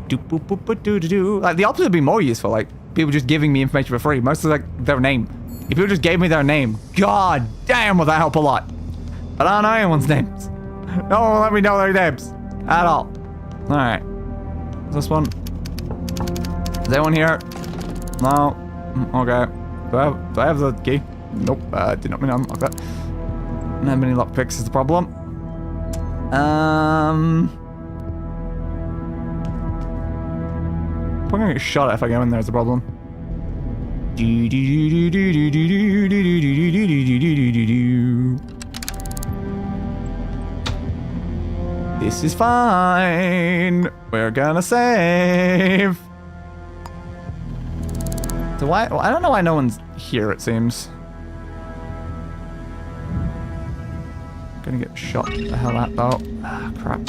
Speaker 2: Do-boop-boop-boop-doo-doo-doo. Like, the opposite would be more useful, like, people just giving me information for free. Mostly, like, their name. If people just gave me their name, god damn, would that help a lot. But I don't know anyone's names. No one will let me know their names. At all. Alright. Is this one? Is anyone here? No. Okay. Do I have the key? Nope. Did not mean to unlock that. Don't have many lockpicks is the problem. I'm gonna get shot at if I go in there is the problem. This is fine. We're gonna save. So why? Well, I don't know why no one's here. It seems. Gonna get shot the hell at though. Ah, crap.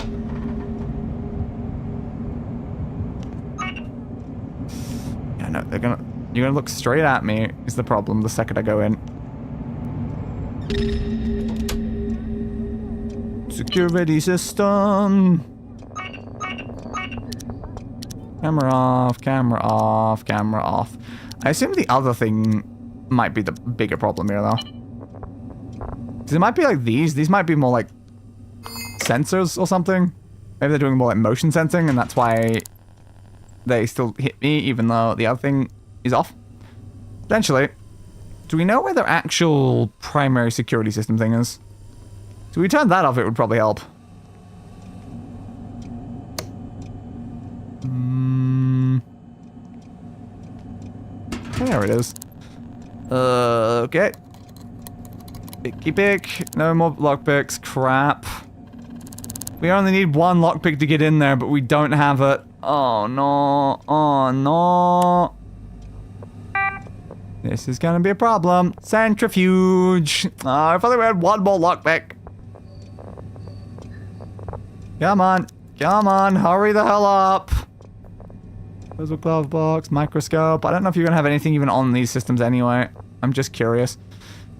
Speaker 2: Yeah, no, you're gonna look straight at me is the problem the second I go in. Security system. Camera off, camera off, camera off. I assume the other thing might be the bigger problem here though. Because it might be like these might be more like sensors or something. Maybe they're doing more like motion sensing and that's why they still hit me even though the other thing is off. Potentially. Do we know where their actual primary security system thing is? So we turn that off, it would probably help. There it is. Okay. Picky pick. No more lockpicks. Crap. We only need one lockpick to get in there, but we don't have it. Oh no. Oh no. This is gonna be a problem. Centrifuge. Oh, if only we had one more lockpick. Come on. Come on. Hurry the hell up. Puzzle glove box, microscope. I don't know if you're gonna have anything even on these systems anyway. I'm just curious.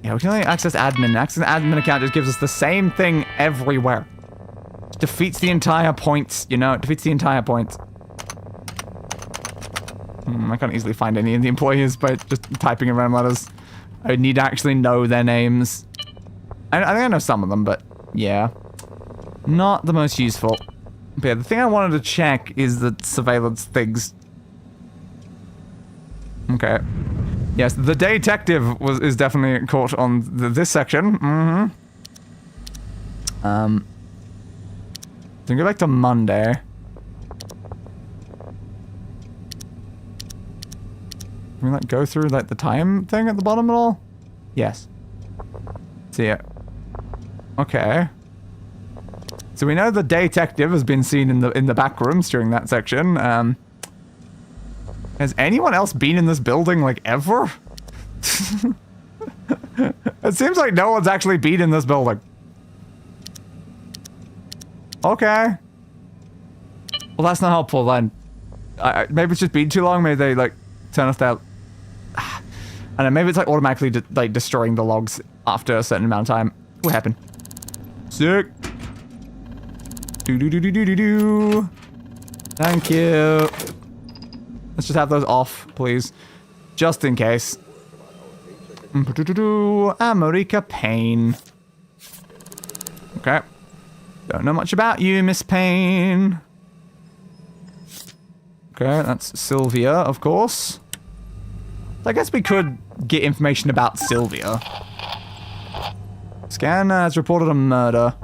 Speaker 2: Yeah, we can only access admin. Access an admin account just gives us the same thing everywhere. It defeats the entire point, you know? It defeats the entire point. I can't easily find any of the employees by just typing in random letters. I would need to actually know their names. I think I know some of them, but yeah. Not the most useful. But yeah, the thing I wanted to check is the surveillance things. Okay. Yes, the detective is definitely caught on this section. So we go back to Monday. Can we like go through like the time thing at the bottom at all? Yes. See it. Okay. So we know the detective has been seen in the back rooms during that section. Has anyone else been in this building like ever? It seems like no one's actually been in this building. Okay. Well, that's not helpful then. Maybe it's just been too long. Maybe they like turn off that. I don't know. Maybe it's like automatically like destroying the logs after a certain amount of time. What happened? Sick. Do. Thank you. Let's just have those off, please. Just in case. America Payne. Okay. Don't know much about you, Miss Payne. Okay, that's Sylvia, of course. I guess we could get information about Sylvia. Scan has reported a murder.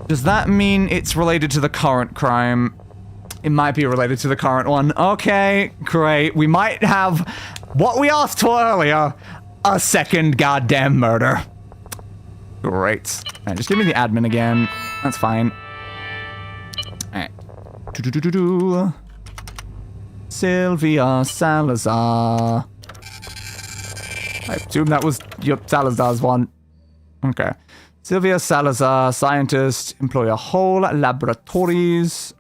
Speaker 2: Does that mean it's related to the current crime? It might be related to the current one. Okay, great. We might have what we asked for earlier. A second goddamn murder. Great. Alright, just give me the admin again. That's fine. Alright. Sylvia Salazar. I assume that was your Salazar's one. Okay. Sylvia Salazar, scientist, employer Whole Laboratories.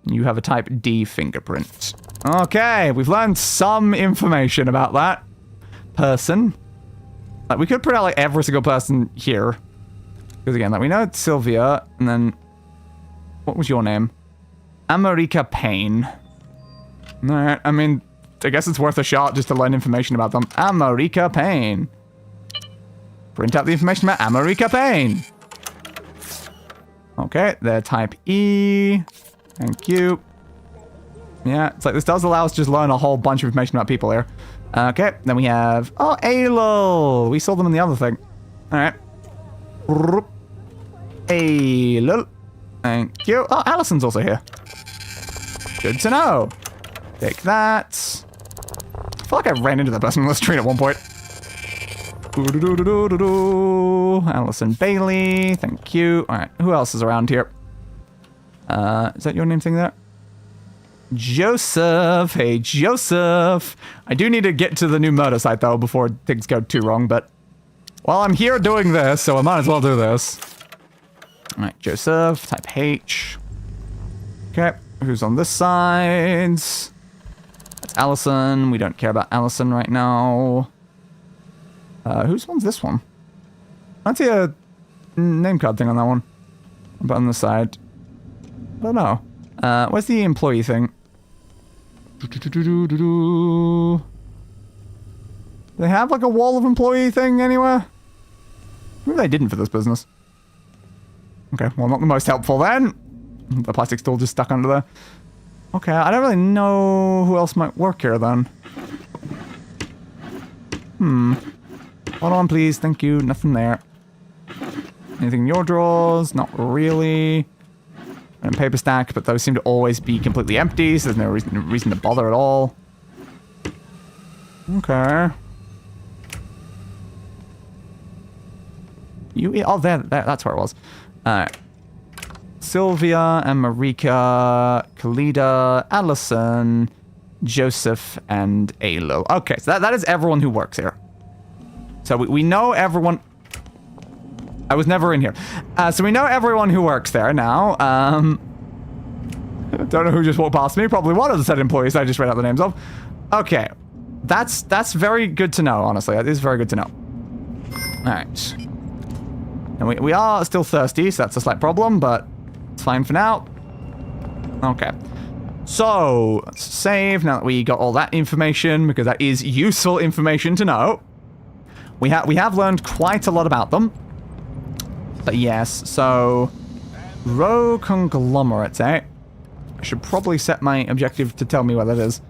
Speaker 2: You have a type D fingerprint. Okay, we've learned some information about that person. Like, we could put out like every single person here. Because again, like we know it's Sylvia, and then what was your name? America Payne. Alright, I mean, I guess it's worth a shot just to learn information about them. America Payne. Print out the information about America Payne. Okay, they're type E. Thank you. Yeah, it's like this does allow us to just learn a whole bunch of information about people here. Okay, then we have... Oh, Alol! We saw them in the other thing. Alright. Alol. Thank you. Oh, Allison's also here. Good to know. Take that. I feel like I ran into that person on the street at one point. Allison Bailey. Thank you. Alright, who else is around here? Is that your name thing there? Joseph. Hey, Joseph. I do need to get to the new murder site, though, before things go too wrong, but... Well, I'm here doing this, so I might as well do this. Alright, Joseph. Type H. Okay, who's on this side? That's Allison. We don't care about Allison right now. Whose one's this one? I don't see a name card thing on that one. But on the side. I don't know. Where's the employee thing? Do they have like a wall of employee thing anywhere? Maybe they didn't for this business. Okay, well, not the most helpful then. The plastic's still just stuck under there. Okay, I don't really know who else might work here then. Hold on, please. Thank you. Nothing there. Anything in your drawers? Not really. And paper stack, but those seem to always be completely empty, so there's no reason to bother at all. Okay. Oh, there, that's where it was. Alright. Sylvia, America, Khalida, Allison, Joseph, and Alo. Okay, so that is everyone who works here. So we know everyone... I was never in here. So we know everyone who works there now. Don't know who just walked past me. Probably one of the said employees I just read out the names of. Okay. That's very good to know, honestly. That is very good to know. Alright. And we are still thirsty, so that's a slight problem, but it's fine for now. Okay. So, let's save now that we got all that information, because that is useful information to know. We have learned quite a lot about them. But yes, so... Row conglomerates, eh? I should probably set my objective to tell me what that is.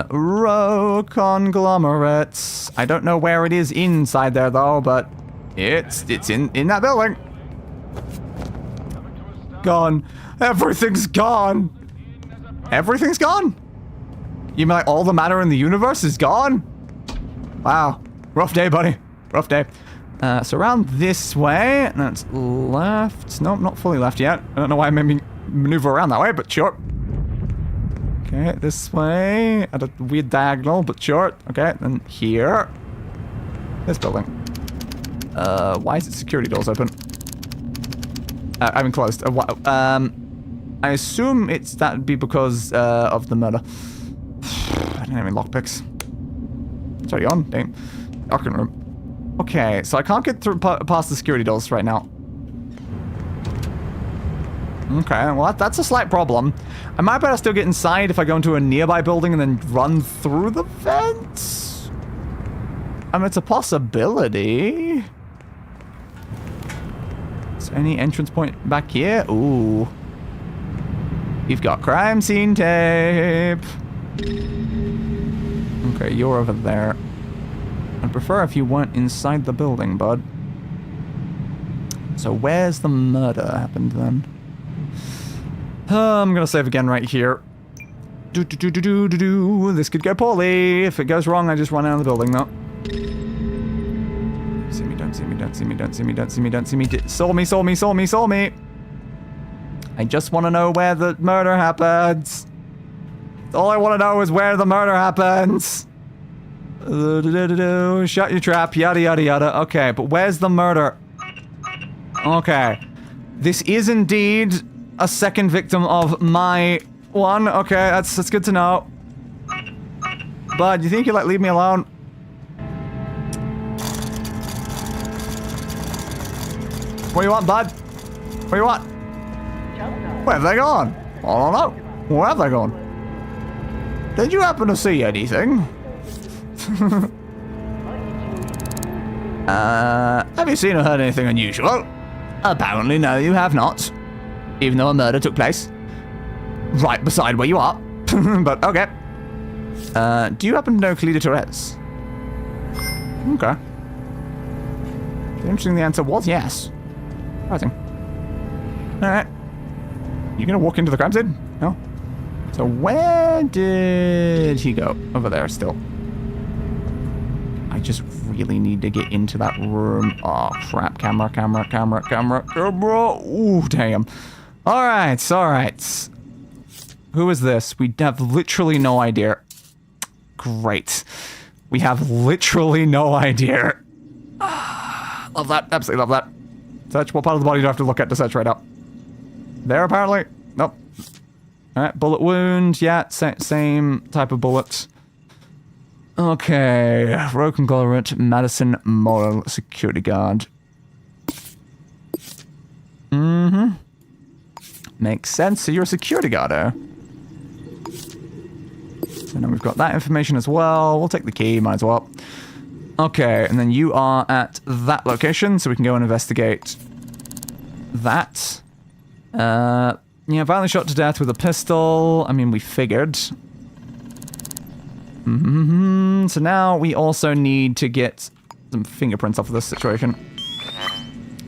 Speaker 2: Row conglomerates. I don't know where it is inside there, though, but... It's in that building. Gone. Everything's gone. Everything's gone? You mean like all the matter in the universe is gone? Wow. Rough day, buddy. Rough day. So around this way. That's left. Nope, not fully left yet. I don't know why I made me maneuver around that way, but sure. Okay, this way. At a weird diagonal, but sure. Okay, then here. This building. Why is it security doors open? I mean closed. I assume that'd be because of the murder. I don't have any lockpicks. Sorry, on? Dang. Darkened room. Okay, so I can't get through past the security doors right now. Okay, well that's a slight problem. I might better still get inside if I go into a nearby building and then run through the vents. I mean, it's a possibility. Is there any entrance point back here? Ooh. We've got crime scene tape. Okay, you're over there. I'd prefer if you weren't inside the building, bud. So where's the murder happened then? I'm gonna save again right here. This could go poorly. If it goes wrong, I just run out of the building, though. See me, don't see me, don't see me, don't see me, don't see me, don't see me. Saw me, saw me, saw me, saw me. I just want to know where the murder happens. All I want to know is where the murder happens. Shut your trap, yada, yada, yada. Okay, but where's the murder? Okay. This is indeed a second victim of my one. Okay, that's good to know. Bud, you think you'll leave me alone? What do you want, bud? What do you want? Where have they gone? I don't know. Where have they gone? Did you happen to see anything? Have you seen or heard anything unusual? Apparently, no, you have not. Even though a murder took place. Right beside where you are. But, okay. Do you happen to know Cleta Torres? Okay. Interesting, the answer was yes. Surprising. Alright. You gonna walk into the crime scene? No? So where did he go? Over there still. I just really need to get into that room. Oh, crap. Camera. Ooh, damn. Alright, alright. Who is this? We have literally no idea. Great. We have literally no idea. Love that. Absolutely love that. Search. What part of the body do I have to look at to search right up? There, apparently. Nope. Alright, bullet wound. Yeah, same type of bullet. Okay. Rogue conglomerate, Madison Moral Security Guard. Mm-hmm. Makes sense. So you're a security guard, eh? So now we've got that information as well. We'll take the key, might as well. Okay, and then you are at that location, so we can go and investigate that. Yeah, violently shot to death with a pistol. I mean, we figured. So now we also need to get some fingerprints off of this situation.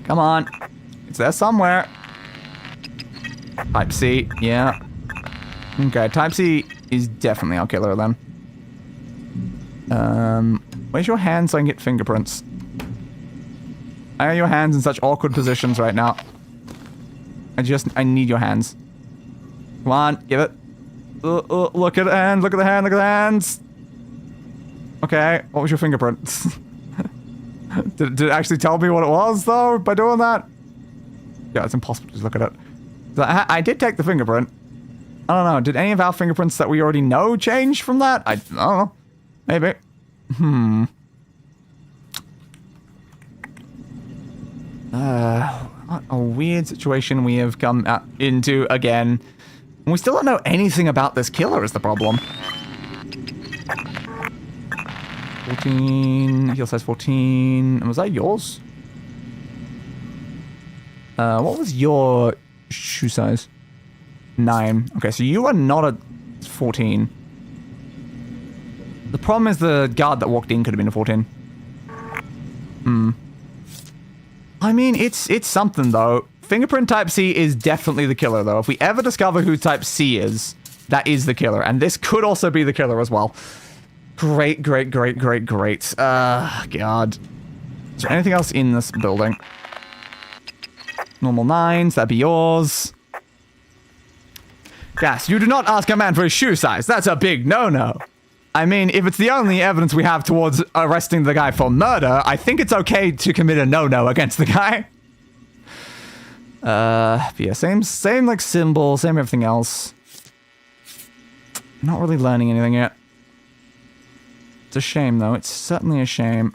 Speaker 2: Come on. It's there somewhere. Type C, yeah. Okay, Type C is definitely our killer then. Where's your hand so I can get fingerprints? Why are your hands in such awkward positions right now? I need your hands. Come on, give it. Look at the hand, look at the hand, look at the hands. Okay, what was your fingerprint? Did it actually tell me what it was, though, by doing that? Yeah, it's impossible to just look at it. I did take the fingerprint. I don't know, did any of our fingerprints that we already know change from that? I don't know. Maybe. What a weird situation we have come into again. And we still don't know anything about this killer is the problem. 14, heal size 14. And was that yours? What was your shoe size? 9. Okay, so you are not a 14. The problem is the guard that walked in could have been a 14. I mean, it's something, though. Fingerprint Type C is definitely the killer, though. If we ever discover who Type C is, that is the killer. And this could also be the killer as well. Great. God. Is there anything else in this building? Normal 9s, that'd be yours. Yes, you do not ask a man for his shoe size. That's a big no-no. I mean, if it's the only evidence we have towards arresting the guy for murder, I think it's okay to commit a no-no against the guy. Yeah, same like symbol, same everything else. Not really learning anything yet. It's a shame, though. It's certainly a shame.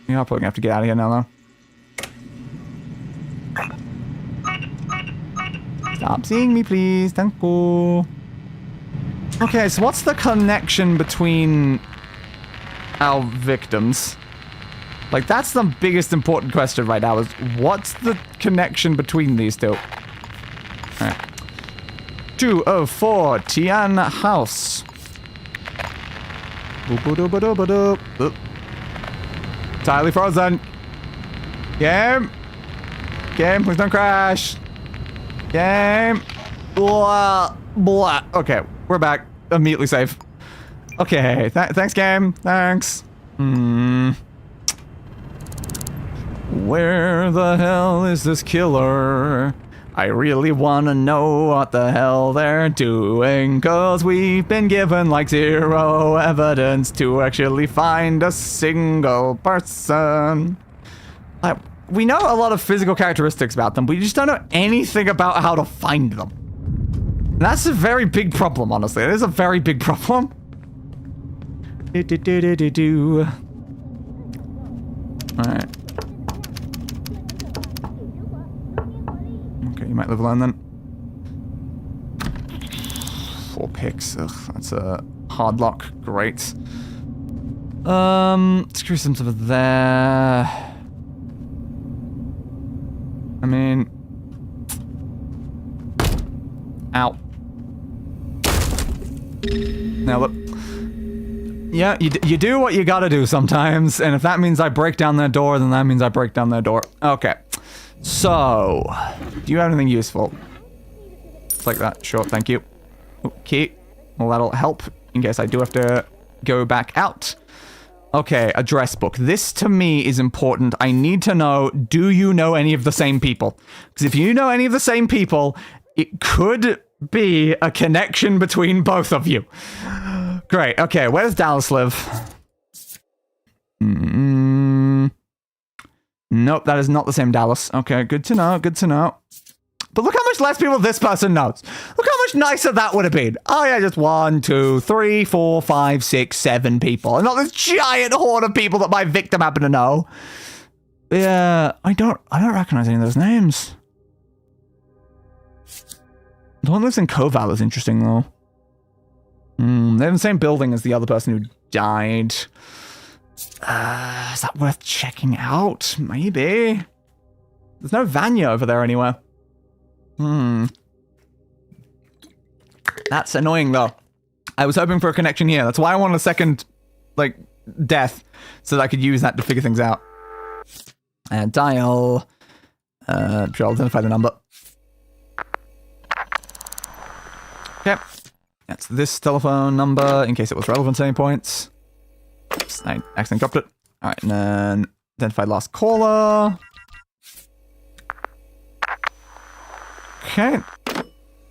Speaker 2: You're probably gonna have to get out of here now, though. Stop seeing me, please. Thank you. Okay, so what's the connection between our victims? Like, that's the biggest important question right now, is what's the connection between these two? Alright. 204 Tian House. Boop-a-doop-a-doop-a-doop. Oop. Entirely frozen. Game. Game, please don't crash. Game. Blah. Blah. Okay, we're back. Immediately safe. Okay, thanks, game. Thanks. Where the hell is this killer? I really want to know what the hell they're doing, 'cause we've been given like 0 evidence to actually find a single person. We know a lot of physical characteristics about them, but we just don't know anything about how to find them. And that's a very big problem, honestly. It is a very big problem. Alright. Okay, you might live alone then. 4 picks. Ugh, that's a hard lock. Great. Screw some over there. I mean... Ow. Now look. Yeah, you do what you gotta do sometimes, and if that means I break down their door, then that means I break down their door. Okay. So, do you have anything useful? It's like that. Sure, thank you. Okay. Well, that'll help in case I do have to go back out. Okay, address book. This to me is important. I need to know, do you know any of the same people? Because if you know any of the same people, it could be a connection between both of you. Great. Okay, where does Dallas live? Nope, that is not the same Dallas. Okay, good to know, good to know. But look how much less people this person knows. Look how much nicer that would have been. Oh yeah, just 1, 2, 3, 4, 5, 6, 7 people. And not this giant horde of people that my victim happened to know. Yeah, I don't recognize any of those names. The one who lives in Koval is interesting though. They're in the same building as the other person who died. Is that worth checking out? Maybe. There's no Vanya over there anywhere. That's annoying though. I was hoping for a connection here. That's why I wanted a second, like, death, so that I could use that to figure things out. And dial. Sure, I'll identify the number. Okay. That's this telephone number, in case it was relevant at any points. Oops, I accidentally dropped it. Alright, and then identify last caller. Okay.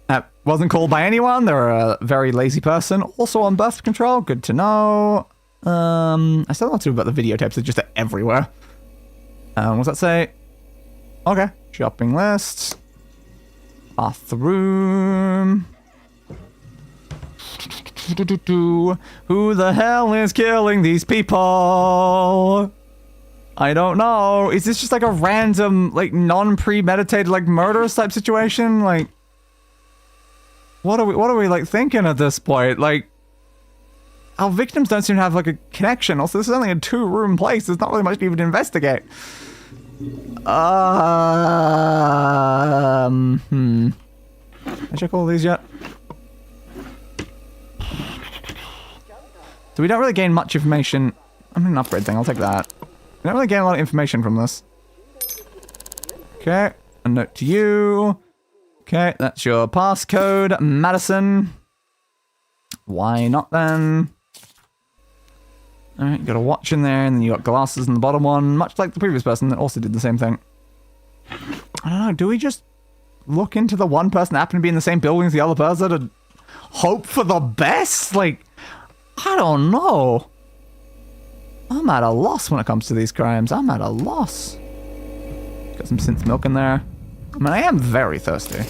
Speaker 2: That wasn't called by anyone. They're a very lazy person. Also on birth control. Good to know. I still don't know what to do about the videotapes. They're just everywhere. What's that say? Okay. Shopping list. Bathroom. Who the hell is killing these people? I don't know. Is this just like a random, like, non-premeditated, like, murderous type situation? Like, what are we like thinking at this point? Like, our victims don't seem to have like a connection. Also, this is only a 2-room place. There's not really much to even investigate. I check all these yet? So we don't really gain much information. I mean, an upgrade thing. I'll take that. We don't really gain a lot of information from this. Okay. A note to you. Okay, that's your passcode, Madison. Why not then? Alright, you got a watch in there, and then you got glasses in the bottom one, much like the previous person that also did the same thing. I don't know, do we just look into the one person that happened to be in the same building as the other person and hope for the best? Like, I don't know. I'm at a loss when it comes to these crimes. I'm at a loss. Got some Synth milk in there. I mean, I am very thirsty.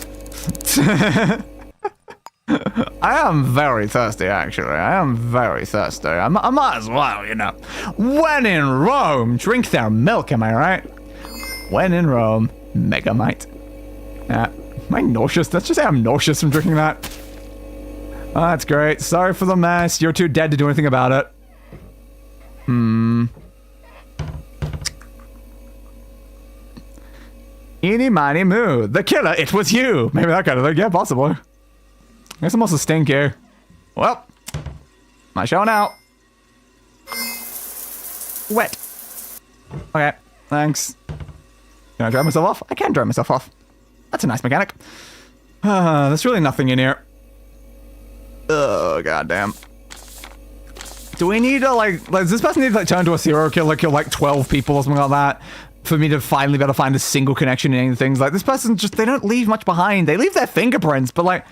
Speaker 2: I am very thirsty, actually. I am very thirsty. I might as well, you know. When in Rome, drink their milk, am I right? When in Rome, Megamite. Am I nauseous? Let's just say I'm nauseous from drinking that. Oh, that's great. Sorry for the mess. You're too dead to do anything about it. Eeny, miny, moo. The killer, it was you. Maybe that kind of thing. Yeah, possibly. I guess I'm also stinky. Well, my show now. wet. Okay, thanks. Can I dry myself off? I can dry myself off. That's a nice mechanic. There's really nothing in here. Oh, goddamn. Do we need to, like, does this person need to, like, turn into a serial killer, kill, like, 12 people or something like that? For me to finally be able to find a single connection in any things? Like, this person just, they don't leave much behind. They leave their fingerprints, but, like,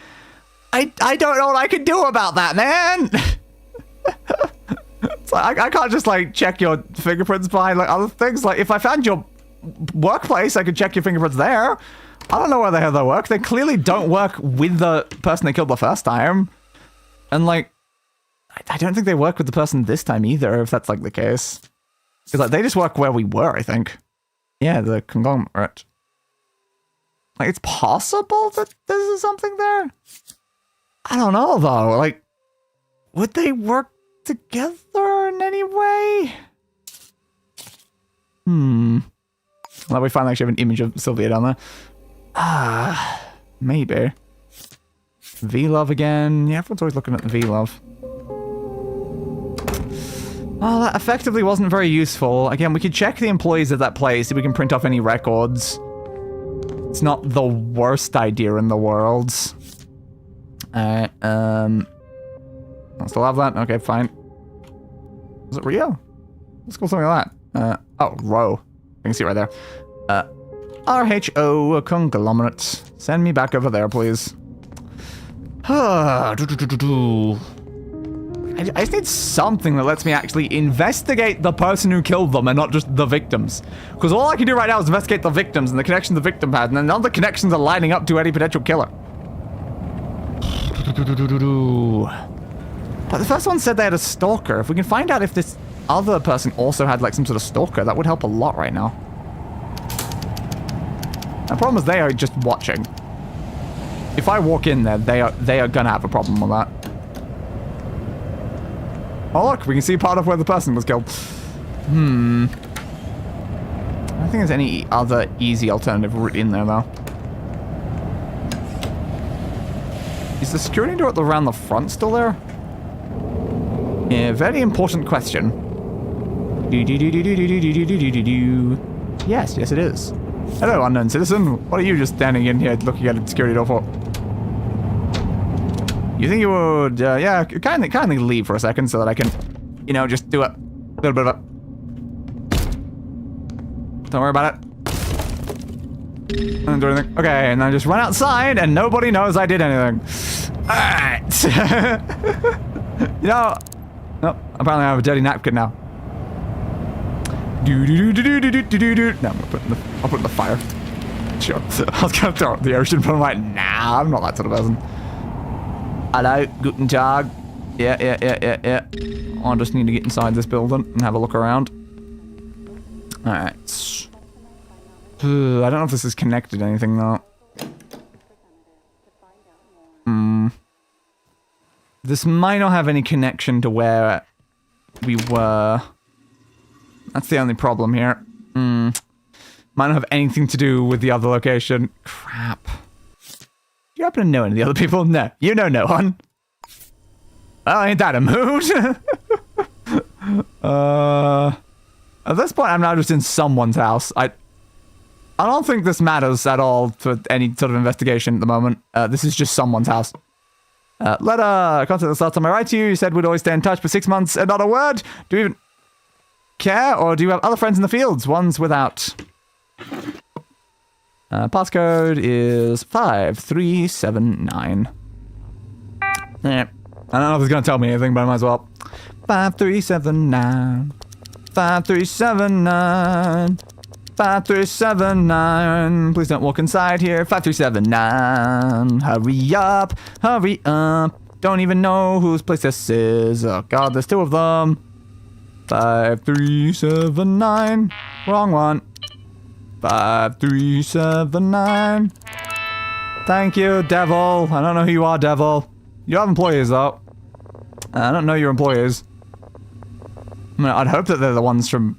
Speaker 2: I don't know what I can do about that, man! It's like, I can't just, like, check your fingerprints behind, like, other things. Like, if I found your workplace, I could check your fingerprints there. I don't know where the hell they work. They clearly don't work with the person they killed the first time. And, like, I don't think they work with the person this time either, if that's, like, the case. Because, like, they just work where we were, I think. Yeah, the conglomerate. Like, it's possible that there's something there? I don't know, though. Like, would they work together in any way? Well, we finally actually have an image of Sylvia down there. Maybe. V-Love again. Yeah, everyone's always looking at the V-Love. Well, that effectively wasn't very useful. Again, we could check the employees of that place if we can print off any records. It's not the worst idea in the world. Alright, I'll still have that? Okay, fine. Was it Rio? Let's go something like that. Oh, Ro. I can see it right there. RHO conglomerate. Send me back over there, please. I just need something that lets me actually investigate the person who killed them and not just the victims. Because all I can do right now is investigate the victims and the connections the victim had, and then none of the connections are lining up to any potential killer. But the first one said they had a stalker. If we can find out if this other person also had like some sort of stalker, that would help a lot right now. The problem is they are just watching. If I walk in there, they are gonna have a problem with that. Oh look, we can see part of where the person was killed. I don't think there's any other easy alternative route in there though. Is the security door around the front still there? Yeah, very important question. Yes, yes it is. Hello, unknown citizen. What are you just standing in here looking at a security door for? You think you would, yeah, kindly leave for a second so that I can, you know, just do a little bit of a... Don't worry about it. I didn't do anything. Okay, and then just run outside and nobody knows I did anything. Alright. You know... Nope, apparently I have a dirty napkin now. No, I'm gonna put it in the, I'll put it in the fire. Sure. I was gonna throw it in the ocean, but I'm like, nah, I'm not that sort of person. Hello, guten Tag. Yeah. I just need to get inside this building and have a look around. Alright. I don't know if this is connected to anything, though. This might not have any connection to where we were. That's the only problem here. Might not have anything to do with the other location. Crap. Do you happen to know any of the other people? No. You know no one. Well, ain't that a mood? At this point, I'm now just in someone's house. I don't think this matters at all for any sort of investigation at the moment. This is just someone's house. Contact us last time I write to you. You said we'd always stay in touch for 6 months and not a word. Do you even care, or do you have other friends in the fields? Ones without. Passcode is 5379. Yeah. I don't know if it's gonna tell me anything, but I might as well. 5379. 5379. 5379. Please don't walk inside here. 5379. Hurry up. Hurry up. Don't even know whose place this is. Oh god, there's two of them. 5379. Wrong one. 5379. Thank you, devil. I don't know who you are, devil. You have employees, though. I don't know your employees. I mean, I'd hope that they're the ones from...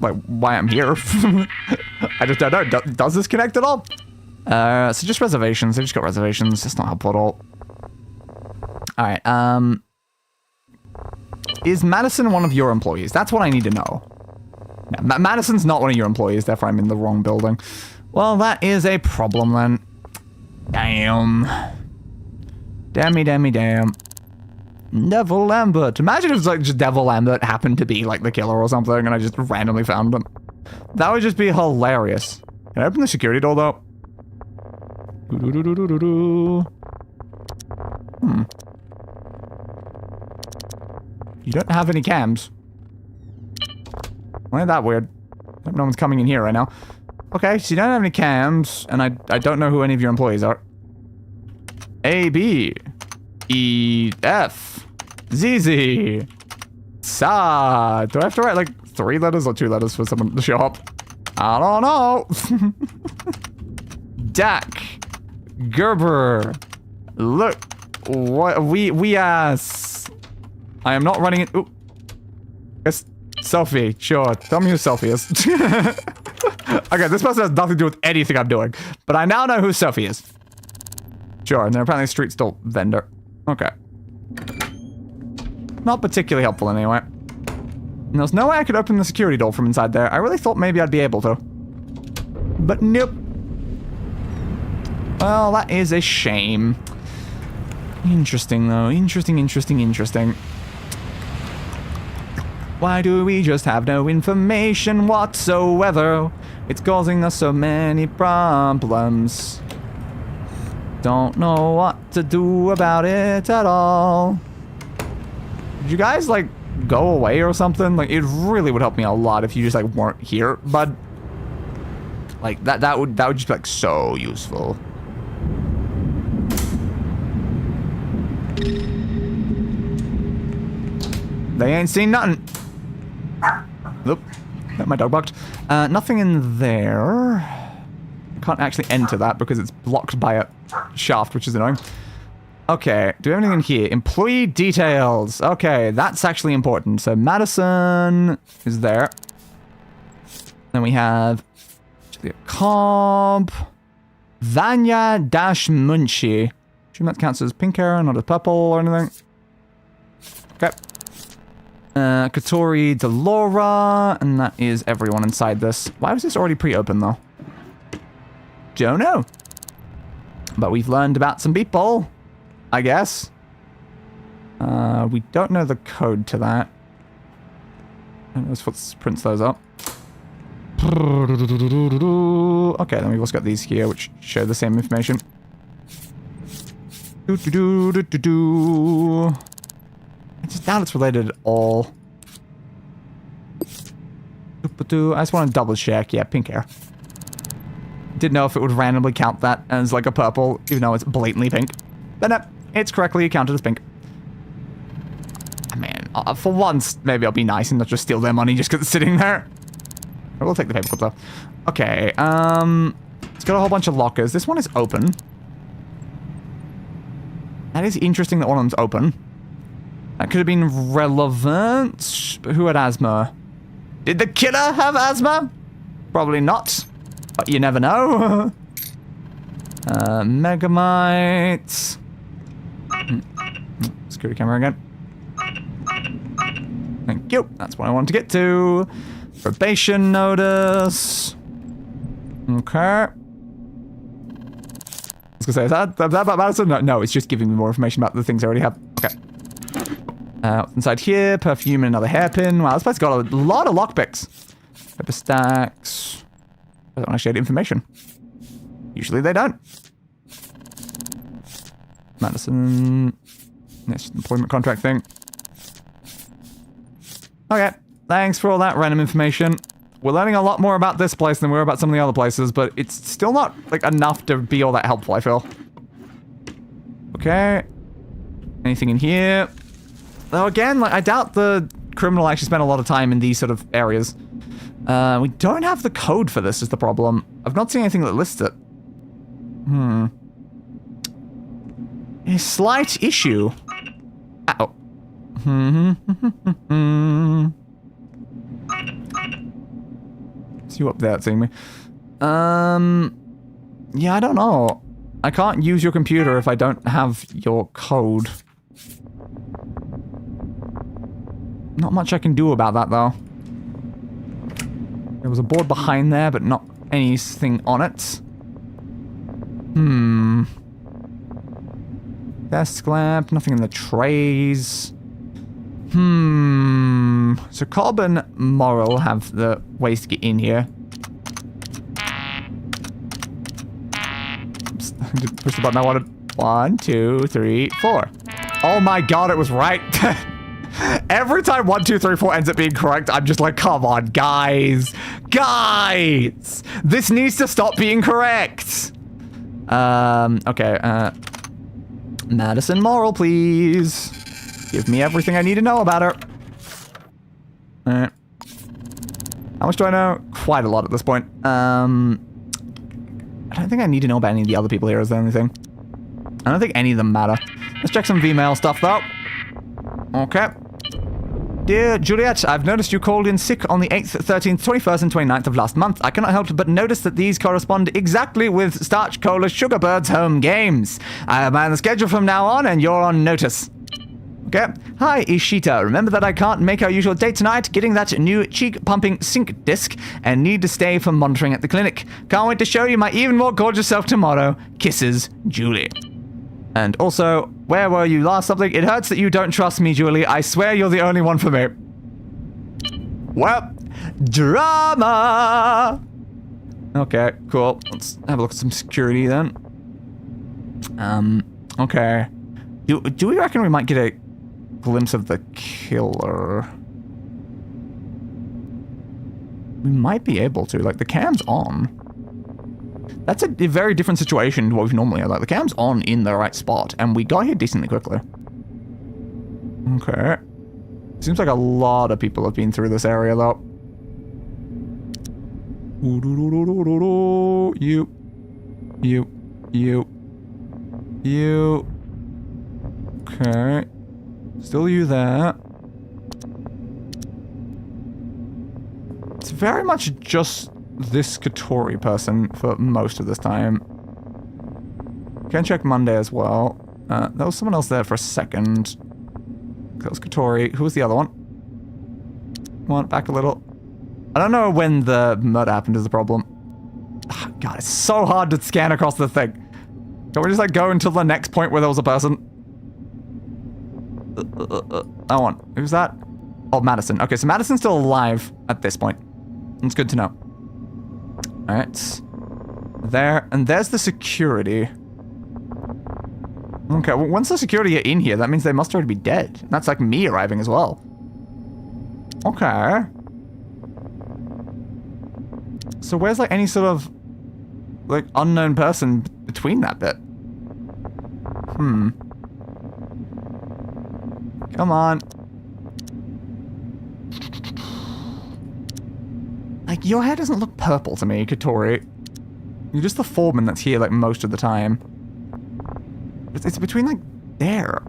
Speaker 2: like, why I'm here. I just don't know. Does this connect at all? So just reservations. They just got reservations. That's not helpful at all. Alright, Is Madison one of your employees? That's what I need to know. No, Madison's not one of your employees, therefore I'm in the wrong building. Well, that is a problem then. Damn. Damn. Neville Lambert. Imagine if it's like just Neville Lambert happened to be like the killer or something and I just randomly found him. That would just be hilarious. Can I open the security door though? You don't have any cams. Why is that weird? No one's coming in here right now. Okay, so you don't have any cams, and I don't know who any of your employees are. A, B, E, F, Z, Z, Sa. Do I have to write like 3 letters or 2 letters for someone to show up? I don't know. Dak, Gerber, look, what we ass. I am not running it. Ooh. Yes, Sophie, sure. Tell me who Sophie is. Okay, this person has nothing to do with anything I'm doing, but I now know who Sophie is. Sure, and they're apparently a street stall vendor. Okay. Not particularly helpful anyway. And there's no way I could open the security door from inside there. I really thought maybe I'd be able to. But nope. Well, that is a shame. Interesting, though. Interesting. Why do we just have no information whatsoever? It's causing us so many problems. Don't know what to do about it at all. Did you guys, like, go away or something? Like, it really would help me a lot if you just, like, weren't here, bud. Like, that would just be, like, so useful. They ain't seen nothing. Oop. My dog barked. Nothing in there. I can't actually enter that because it's blocked by a shaft, which is annoying. Okay, do we have anything in here? Employee details. Okay, that's actually important. So Madison is there. Then we have Cobb, Vanya Dash Munchie. Assume that counts as pink hair, not as purple or anything. Okay. Katori Delora, and that is everyone inside this. Why was this already pre-open though? Don't know. But we've learned about some people, I guess. We don't know the code to that. Let's print those up. Okay, then we've also got these here, which show the same information. I just doubt it's related at all. I just want to double check. Yeah, pink hair. Didn't know if it would randomly count that as like a purple, even though it's blatantly pink. But no, it's correctly counted as pink. Man, for once, maybe I'll be nice and not just steal their money just because it's sitting there. I will take the paperclip though. Okay, it's got a whole bunch of lockers. This one is open. That is interesting that one of them's open. That could have been relevant. Who had asthma? Did the killer have asthma? Probably not. But you never know. Megamites. Security camera again. Thank you. That's what I wanted to get to. Probation notice. Okay. I was gonna say, is that about Madison? No, it's just giving me more information about the things I already have. Okay. Inside here, perfume and another hairpin. Wow, this place got a lot of lockpicks. Paper stacks. I don't actually have information. Usually they don't. Madison. Yes, employment contract thing. Okay. Thanks for all that random information. We're learning a lot more about this place than we were about some of the other places, but it's still not, like, enough to be all that helpful, I feel. Okay. Anything in here? Though again, like, I doubt the criminal actually spent a lot of time in these sort of areas. We don't have the code for this is the problem. I've not seen anything that lists it. A slight issue. Ow. See you up there seeing me. Yeah, I don't know. I can't use your computer if I don't have your code. Not much I can do about that, though. There was a board behind there, but not anything on it. Desk lamp, nothing in the trays. So Cobb and Morrow have the ways to get in here. Oops, I did push the button I wanted. 1, 2, 3, 4. Oh my god, it was right. Every time 1, 2, 3, 4 ends up being correct, I'm just like, come on, guys. Guys! This needs to stop being correct. Okay, Madison Morrill, please. Give me everything I need to know about her. Alright. How much do I know? Quite a lot at this point. I don't think I need to know about any of the other people here, is there anything? I don't think any of them matter. Let's check some V-mail stuff, though. Okay. Dear Juliet, I've noticed you called in sick on the 8th, 13th, 21st, and 29th of last month. I cannot help but notice that these correspond exactly with Starch Cola Sugarbird's home games. I am on the schedule from now on, and you're on notice. Okay. Hi, Ishita. Remember that I can't make our usual date tonight, getting that new cheek-pumping sync disc, and need to stay for monitoring at the clinic. Can't wait to show you my even more gorgeous self tomorrow. Kisses, Julie. And also, where were you last something? It hurts that you don't trust me, Julie. I swear you're the only one for me. Well, drama! Okay, cool. Let's have a look at some security then. Okay. Do we reckon we might get a glimpse of the killer? We might be able to. Like, the cam's on. That's a very different situation to what we've normally had. Like, the cam's on in the right spot, and we got here decently quickly. Okay. Seems like a lot of people have been through this area, though. You. Okay. Still you there. It's very much just this Katori person for most of this time. Can check Monday as well. There was someone else there for a second. That was Katori. Who was the other one? Come on, back a little. I don't know when the murder happened is the problem. Ugh, God, it's so hard to scan across the thing. Can we just like go until the next point where there was a person? That one. Who's that? Oh, Madison. Okay, so Madison's still alive at this point. It's good to know. Alright. There. And there's the security. Okay, well, once the security are in here, that means they must already be dead. That's like me arriving as well. Okay. So where's like any sort of like unknown person between that bit? Come on. Like, your hair doesn't look purple to me, Katori. You're just the foreman that's here, like, most of the time. It's between, like, there.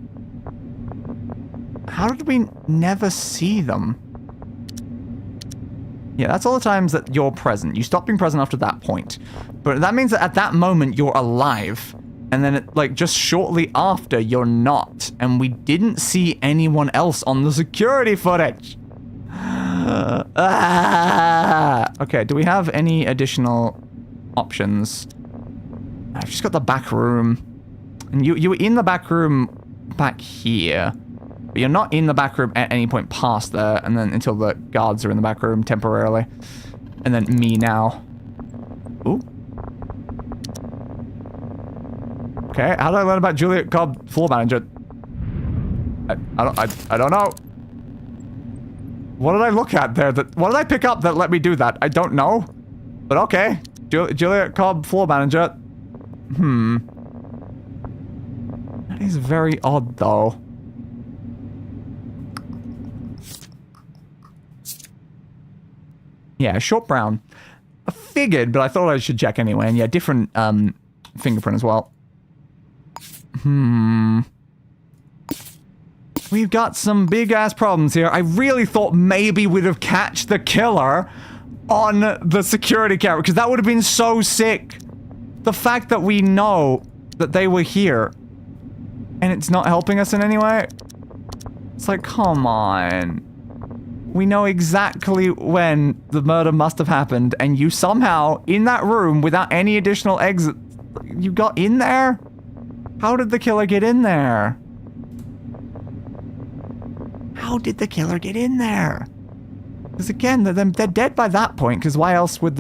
Speaker 2: How did we never see them? Yeah, that's all the times that you're present. You stop being present after that point. But that means that at that moment, you're alive. And then, like, just shortly after, you're not. And we didn't see anyone else on the security footage. Okay, do we have any additional options? I've just got the back room. And you were in the back room back here. But you're not in the back room at any point past there. And then until the guards are in the back room temporarily. And then me now. Ooh. Okay, how did I learn about Juliet Cobb, floor manager? I don't know. What did I look at there? What did I pick up that let me do that? I don't know. But okay. Juliet Cobb, floor manager. That is very odd, though. Yeah, short brown. I figured, but I thought I should check anyway. And yeah, different fingerprint as well. We've got some big-ass problems here. I really thought maybe we'd have catched the killer on the security camera, because that would have been so sick. The fact that we know that they were here, and it's not helping us in any way. It's like, come on. We know exactly when the murder must have happened, and you somehow, in that room, without any additional exit, you got in there? How did the killer get in there? How did the killer get in there? Because again, they're dead by that point, because why else would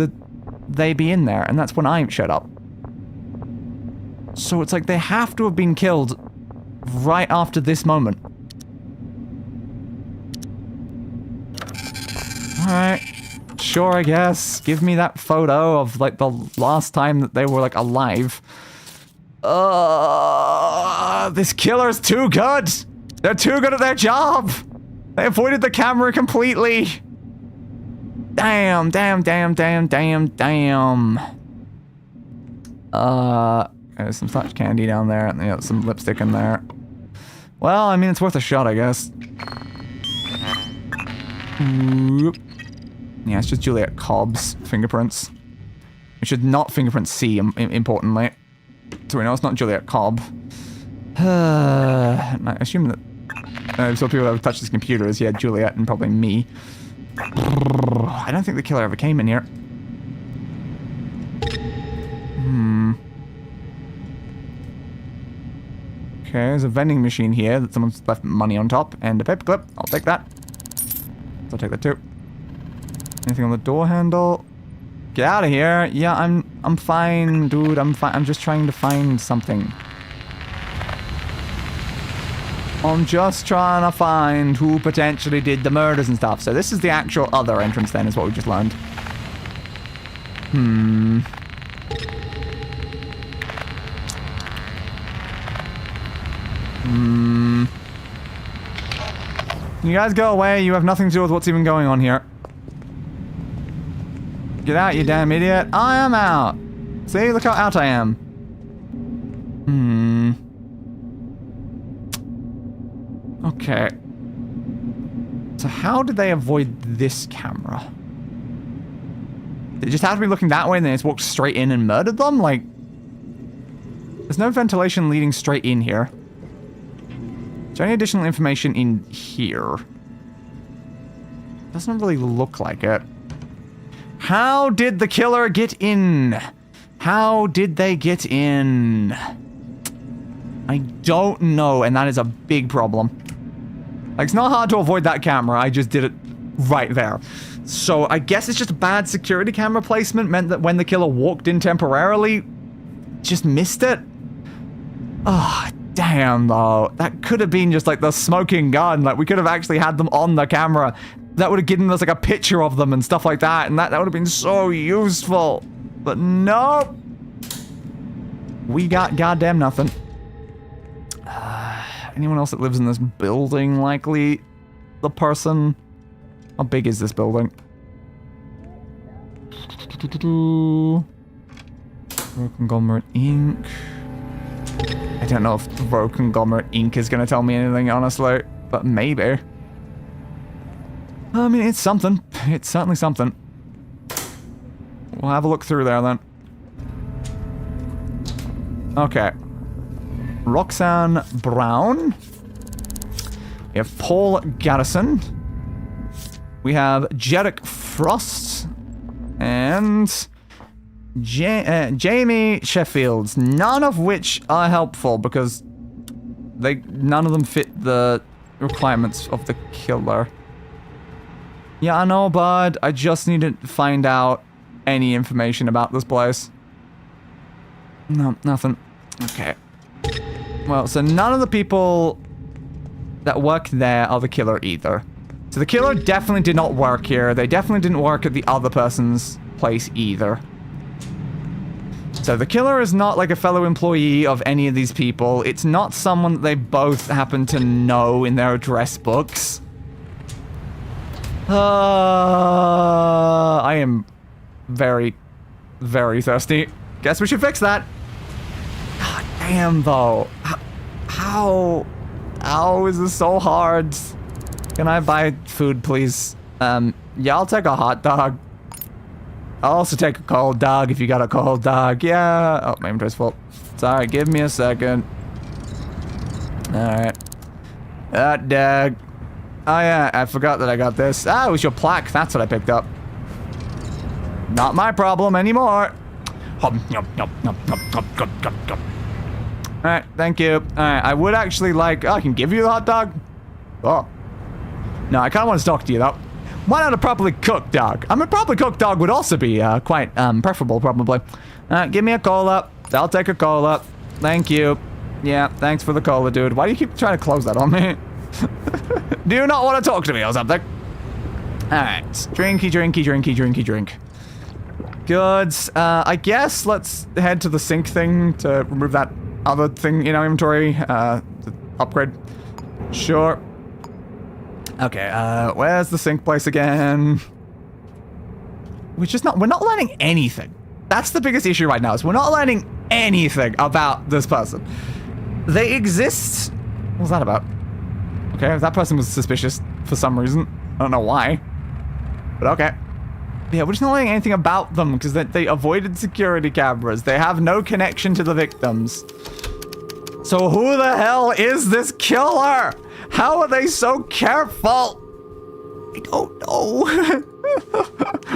Speaker 2: they be in there? And that's when I showed up. So it's like they have to have been killed right after this moment. Alright. Sure, I guess. Give me that photo of, like, the last time that they were, like, alive. This killer's too good! They're too good at their job! They avoided the camera completely! Damn, damn, damn, damn, damn, damn. There's some such candy down there, and yeah, some lipstick in there. Well, I mean, it's worth a shot, I guess. Oop. Yeah, it's just Juliet Cobb's fingerprints. We should not fingerprint C, importantly. So we know it's not Juliet Cobb. I assume that... so people that have touched his computer is, yeah, Juliet and probably me. I don't think the killer ever came in here. Okay, there's a vending machine here that someone's left money on top, and a paperclip. I'll take that. I'll take that too. Anything on the door handle? Get out of here. Yeah, I'm fine, dude. I'm fine. I'm just trying to find something. I'm just trying to find who potentially did the murders and stuff. So this is the actual other entrance then, is what we just learned. You guys go away. You have nothing to do with what's even going on here. Get out, you damn idiot. I am out. See, look how out I am. Okay. So how did they avoid this camera? They just have to be looking that way and then just walked straight in and murdered them? Like, there's no ventilation leading straight in here. Is there any additional information in here? Doesn't really look like it. How did the killer get in? How did they get in? I don't know, and that is a big problem. Like, it's not hard to avoid that camera, I just did it right there. So I guess it's just bad security camera placement meant that when the killer walked in temporarily, just missed it. Oh, damn though. That could have been just like the smoking gun. Like, we could have actually had them on the camera. That would have given us like a picture of them and stuff like that, and that would have been so useful. But nope. We got goddamn nothing. Anyone else that lives in this building likely the person? How big is this building? Throw Conglomerate Inc. I don't know if Throw Conglomerate Inc. is going to tell me anything, honestly, but maybe. I mean, it's something. It's certainly something. We'll have a look through there then. Okay. Roxanne Brown. We have Paul Garrison. We have Jarek Frost. And Jamie Sheffields. None of which are helpful because none of them fit the requirements of the killer. Yeah, I know, bud. I just need to find out any information about this place. No, nothing. Okay. Well, so none of the people that work there are the killer either. So the killer definitely did not work here. They definitely didn't work at the other person's place either. So the killer is not like a fellow employee of any of these people. It's not someone that they both happen to know in their address books. I am very, very thirsty. Guess we should fix that. God damn, though. How is this so hard? Can I buy food, please? Yeah, I'll take a hot dog. I'll also take a cold dog if you got a cold dog. Yeah. Oh, my inventory's full. Sorry, give me a second. Alright. Hot dog. Oh yeah, I forgot that I got this. Ah, it was your plaque. That's what I picked up. Not my problem anymore. Alright, thank you. Alright, I would actually like... Oh, I can give you the hot dog? Oh. No, I kind of want to talk to you, though. Why not a properly cooked dog? I mean, a properly cooked dog would also be quite preferable, probably. Give me a cola. I'll take a cola. Thank you. Yeah, thanks for the cola, dude. Why do you keep trying to close that on me? Do you not want to talk to me or something? Alright. Drinky, drinky, drinky, drinky, drink. Good. I guess let's head to the sink thing to remove that other thing in our inventory. To upgrade. Sure. Okay, where's the sink place again? We're not learning anything. That's the biggest issue right now, is we're not learning anything about this person. They exist. What was that about? Okay, that person was suspicious for some reason. I don't know why. But okay. Yeah, we're just not learning anything about them because they avoided security cameras. They have no connection to the victims. So who the hell is this killer? How are they so careful? I don't know.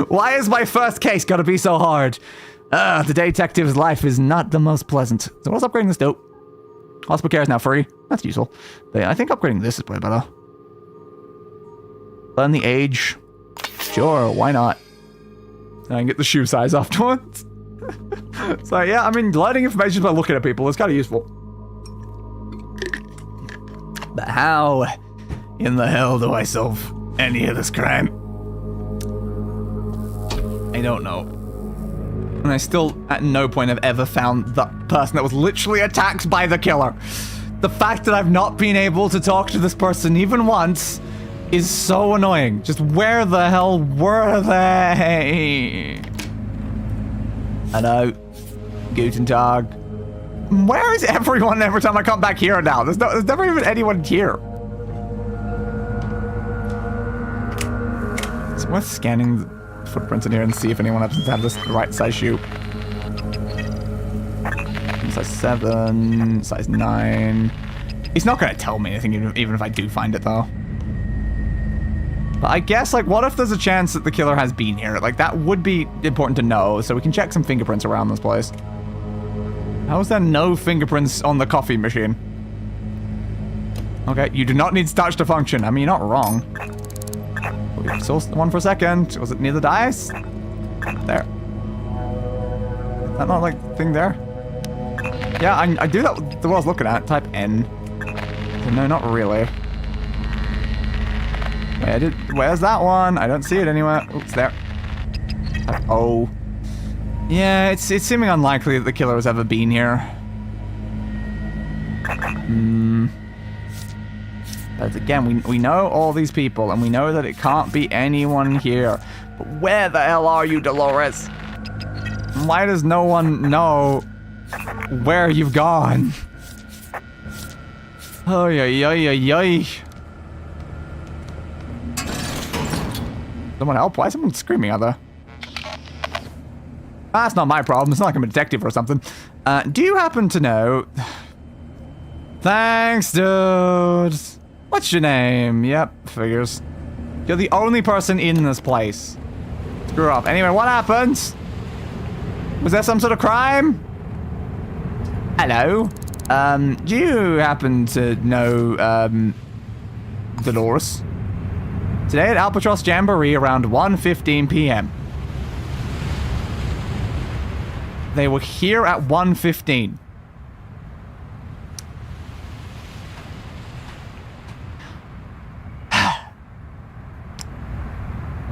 Speaker 2: Why is my first case gotta be so hard? The detective's life is not the most pleasant. So what's upgrading this dope? Hospital care is now free. That's useful. But I think upgrading this is way better. Learn the age. Sure, why not? And I can get the shoe size afterwards. So yeah, I mean, learning information by looking at people is kind of useful. But how in the hell do I solve any of this crime? I don't know. And I still, at no point, have ever found the person that was literally attacked by the killer. The fact that I've not been able to talk to this person even once is so annoying. Just where the hell were they? Hello. Guten Tag. Where is everyone every time I come back here now? There's never even anyone here. It's worth scanning the footprints in here and see if anyone happens to have this right size shoe. Size 7, size 9. It's not gonna tell me anything even if I do find it though. But I guess, like, what if there's a chance that the killer has been here? Like, that would be important to know, so we can check some fingerprints around this place. How is there no fingerprints on the coffee machine? Okay, you do not need starch to function. I mean, you're not wrong. We saw one for a second. Was it near the dice? There. Is that not, like, thing there? Yeah, I do that with the one I was looking at. Type N. No, not really. Where's that one? I don't see it anywhere. Oops, there. Type O. Yeah, it's seeming unlikely that the killer has ever been here. But again, we know all these people, and we know that it can't be anyone here. But where the hell are you, Dolores? Why does no one know where you've gone? Oh, yeah. Someone help? Why is someone screaming out there? That's not my problem. It's not like I'm a detective or something. Do you happen to know... Thanks, dude. What's your name? Yep, figures. You're the only person in this place. Screw up. Anyway, what happened? Was there some sort of crime? Hello? Do you happen to know, Dolores? Today at Albatross Jamboree around 1:15 p.m. They were here at 1:15.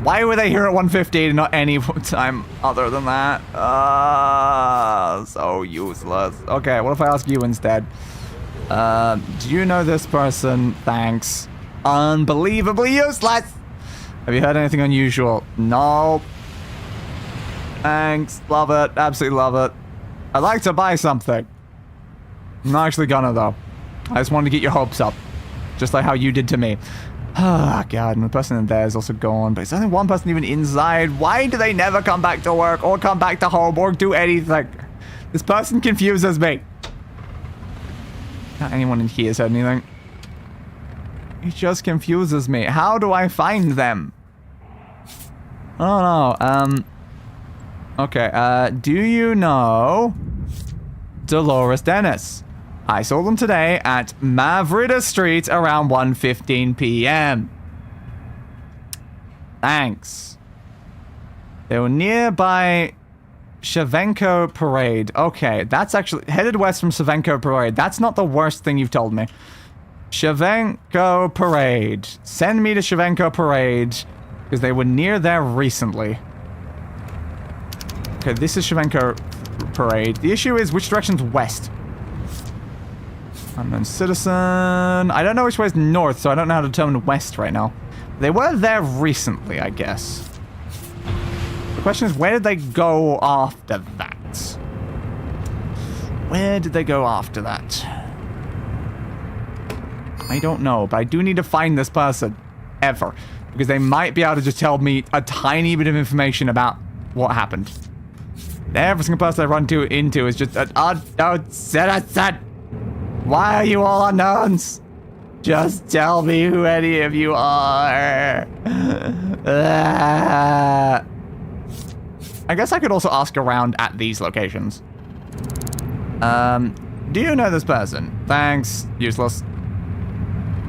Speaker 2: Why were they here at 1:15 and not any time other than that? So useless. Okay, what if I ask you instead? Do you know this person? Thanks. Unbelievably useless! Have you heard anything unusual? No. Thanks. Love it. Absolutely love it. I'd like to buy something. I'm not actually gonna, though. I just wanted to get your hopes up. Just like how you did to me. Ah, God, and the person in there is also gone, but there's only one person even inside. Why do they never come back to work, or come back to home, or do anything? This person confuses me. Not anyone in here said anything. It just confuses me. How do I find them? I don't know. Okay, do you know Dolores Dennis? I saw them today at Mavrida Street around 1:15 p.m. Thanks. They were nearby Shavenko Parade. Okay, that's actually headed west from Shavenko Parade. That's not the worst thing you've told me. Shavenko Parade. Send me to Shavenko Parade because they were near there recently. Okay, this is Shavenko Parade. The issue is which direction's west? Unknown citizen. I don't know which way is north, so I don't know how to determine west right now. They were there recently, I guess. The question is, where did they go after that? Where did they go after that? I don't know, but I do need to find this person. Ever. Because they might be able to just tell me a tiny bit of information about what happened. Every single person I run into is just an unknown citizen. Why are you all unknowns? Just tell me who any of you are. I guess I could also ask around at these locations. Do you know this person? Thanks. Useless.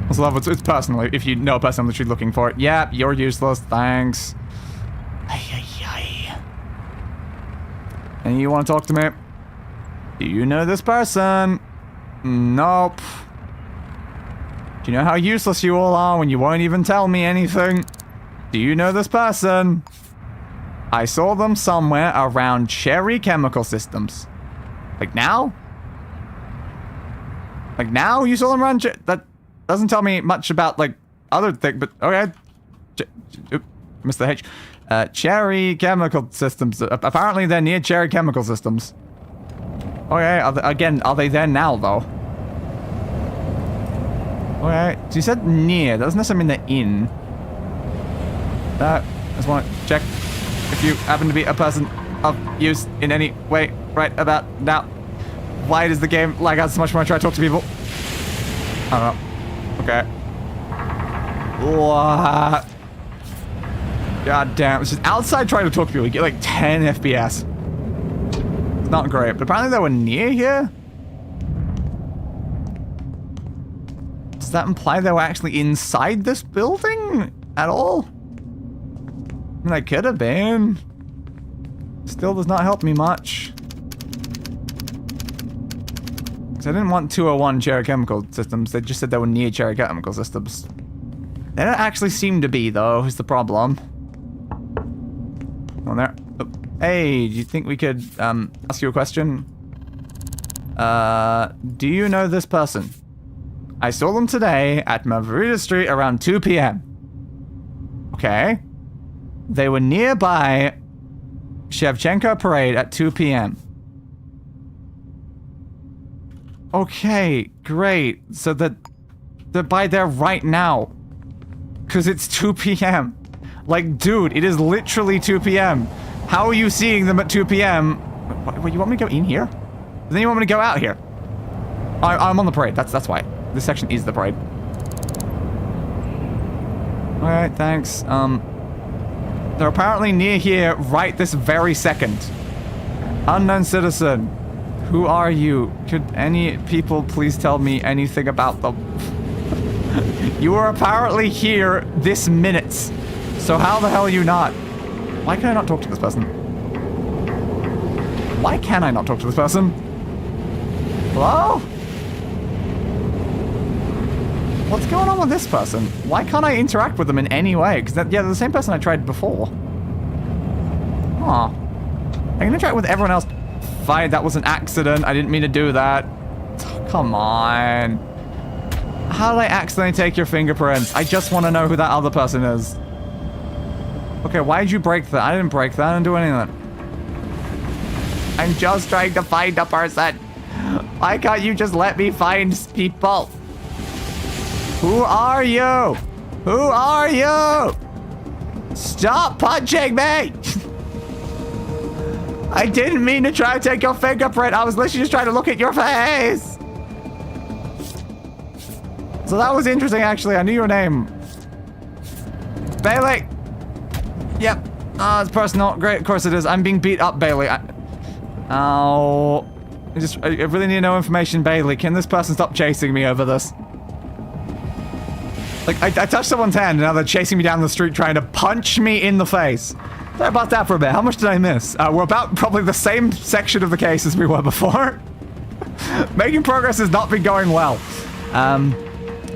Speaker 2: Also love it's personal. If you know a person I'm literally looking for it. Yeah, you're useless. Thanks. And you want to talk to me? Do you know this person? Nope. Do you know how useless you all are when you won't even tell me anything? Do you know this person? I saw them somewhere around Cherry Chemical Systems. Like now? Like now you saw them around that doesn't tell me much about like other thing, but okay. Missed the H. Cherry Chemical Systems. Apparently they're near Cherry Chemical Systems. Okay, are they there now though? Okay, so you said near. That doesn't necessarily mean they're in. I just want to check if you happen to be a person of use in any way right about now. Why does the game lag out so much when I try to talk to people? I don't know. Okay. What? God damn. It's just outside trying to talk to people. You get like 10 FPS. It's not great, but apparently they were near here? Does that imply they were actually inside this building at all? I mean, they could have been. Still does not help me much. Because I didn't want 201 Cherry Chemical Systems. They just said they were near Cherry Chemical Systems. They don't actually seem to be, though, is the problem. On there. Oh. Hey, do you think we could ask you a question? Do you know this person? I saw them today at Mavrida Street around 2 p.m. Okay. They were nearby Shevchenko Parade at 2 p.m. Okay, great. So they're by there right now. Because it's 2 p.m. Like, dude, it is literally 2 p.m. How are you seeing them at 2 p.m.? What, you want me to go in here? Then you want me to go out here? I'm on the parade. That's why. This section is the parade. Alright, thanks. They're apparently near here right this very second. Unknown citizen. Who are you? Could any people please tell me anything about them? You are apparently here this minute. So how the hell are you not? Why can I not talk to this person? Why can I not talk to this person? Hello? What's going on with this person? Why can't I interact with them in any way? Because yeah, they're the same person I tried before. Aw. I can interact with everyone else. Fine, that was an accident. I didn't mean to do that. Oh, come on. How did I accidentally take your fingerprints? I just want to know who that other person is. Okay, why did you break that? I didn't break that. I didn't do anything. I'm just trying to find a person. Why can't you just let me find people? Who are you? Who are you? Stop punching me! I didn't mean to try to take your fingerprint. I was literally just trying to look at your face. It's So that was interesting, actually. I knew your name. Bailey! Yep. It's personal. Great, of course it is. I'm being beat up, Bailey. Oh. I really need to know information, Bailey. Can this person stop chasing me over this? Like, I touched someone's hand, and now they're chasing me down the street trying to punch me in the face. Sorry about that for a bit. How much did I miss? We're about probably the same section of the case as we were before. Making progress has not been going well.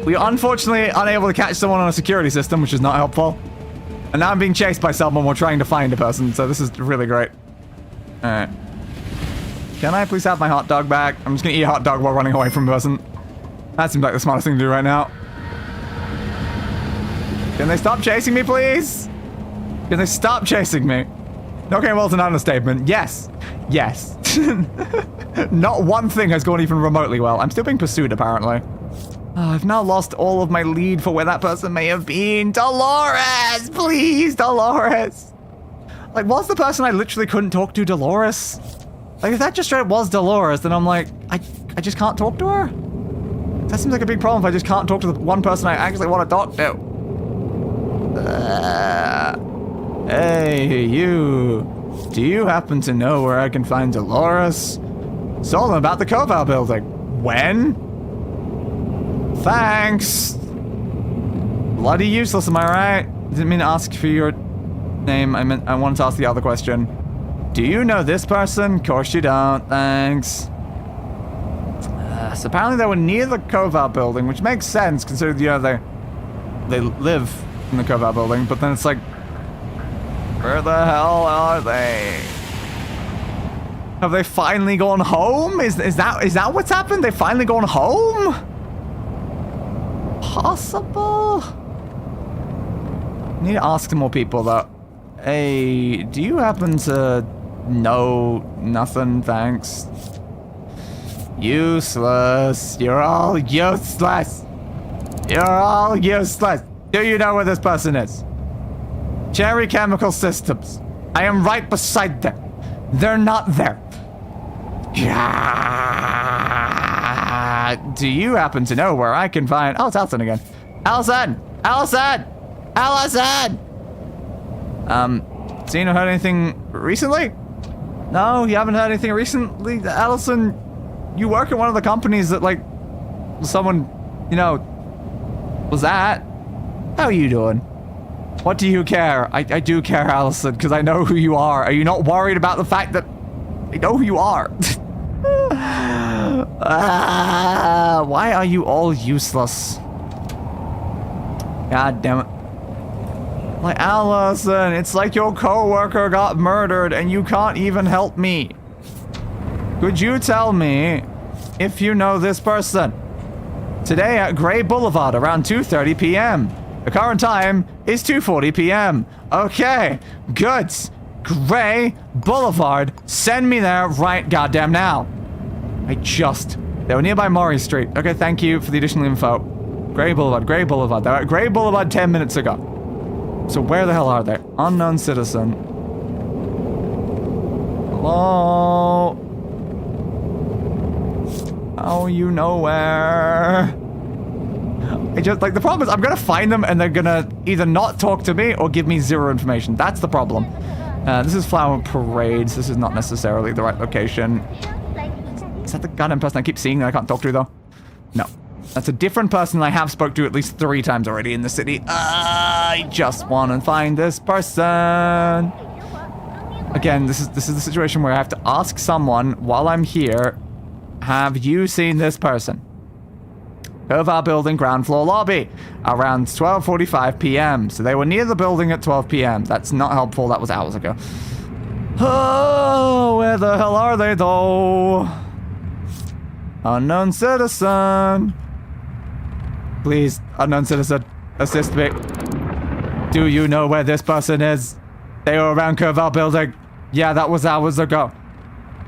Speaker 2: We are unfortunately unable to catch someone on a security system, which is not helpful. And now I'm being chased by someone while trying to find a person, so this is really great. Alright. Can I please have my hot dog back? I'm just gonna eat a hot dog while running away from a person. That seems like the smartest thing to do right now. Can they stop chasing me, please? Can they stop chasing me? Okay, well, it's an understatement. Yes. Yes. Not one thing has gone even remotely well. I'm still being pursued, apparently. Oh, I've now lost all of my lead for where that person may have been. Dolores! Please, Dolores! Like, was the person I literally couldn't talk to Dolores? Like, if that just straight was Dolores, then I'm like, I just can't talk to her? That seems like a big problem if I just can't talk to the one person I actually want to talk to. Hey, you. Do you happen to know where I can find Dolores? It's all about the Koval building. When? Thanks. Bloody useless, am I right? Didn't mean to ask for your name. I wanted to ask the other question. Do you know this person? Of course you don't. Thanks. So apparently they were near the Koval building, which makes sense considering, you know, they live in the Koval building, but then it's like, where the hell are they? Have they finally gone home? Is that what's happened? They've finally gone home? Possible? Need to ask some more people though. Hey, do you happen to know nothing? Thanks. Useless. You're all useless. You're all useless. Do you know where this person is? Cherry Chemical Systems. I am right beside them. They're not there. Yeah. Do you happen to know where I can find... Oh, it's Allison again. Allison! Allison! Allison! Seen or heard anything recently? No, you haven't heard anything recently? Allison, you work at one of the companies that, like, someone, you know, was at. How are you doing? What do you care? I do care, Allison, because I know who you are. Are you not worried about the fact that I know who you are? Why are you all useless? God damn it. Like, Allison, it's like your coworker got murdered and you can't even help me. Could you tell me if you know this person? Today at Gray Boulevard around 2:30 p.m. The current time is 2:40 p.m. Okay, good. Gray Boulevard. Send me there right goddamn now. They were nearby Maury Street. Okay, thank you for the additional info. Gray Boulevard, Gray Boulevard. They were at Gray Boulevard 10 minutes ago. So where the hell are they? Unknown citizen. Hello? Oh, you nowhere. Like, the problem is I'm gonna find them and they're gonna either not talk to me or give me zero information. That's the problem. This is Flower Parades. This is not necessarily the right location. Is that the goddamn person I keep seeing that I can't talk to, though? No. That's a different person I have spoke to at least 3 times already in the city. I just want to find this person. Again, this is the situation where I have to ask someone while I'm here, have you seen this person? Koval building ground floor lobby around 12:45 p.m. So they were near the building at 12 p.m. That's not helpful. That was hours ago. Oh, where the hell are they though? Unknown citizen. Please, unknown citizen, assist me. Do you know where this person is? They were around Koval building. Yeah, that was hours ago.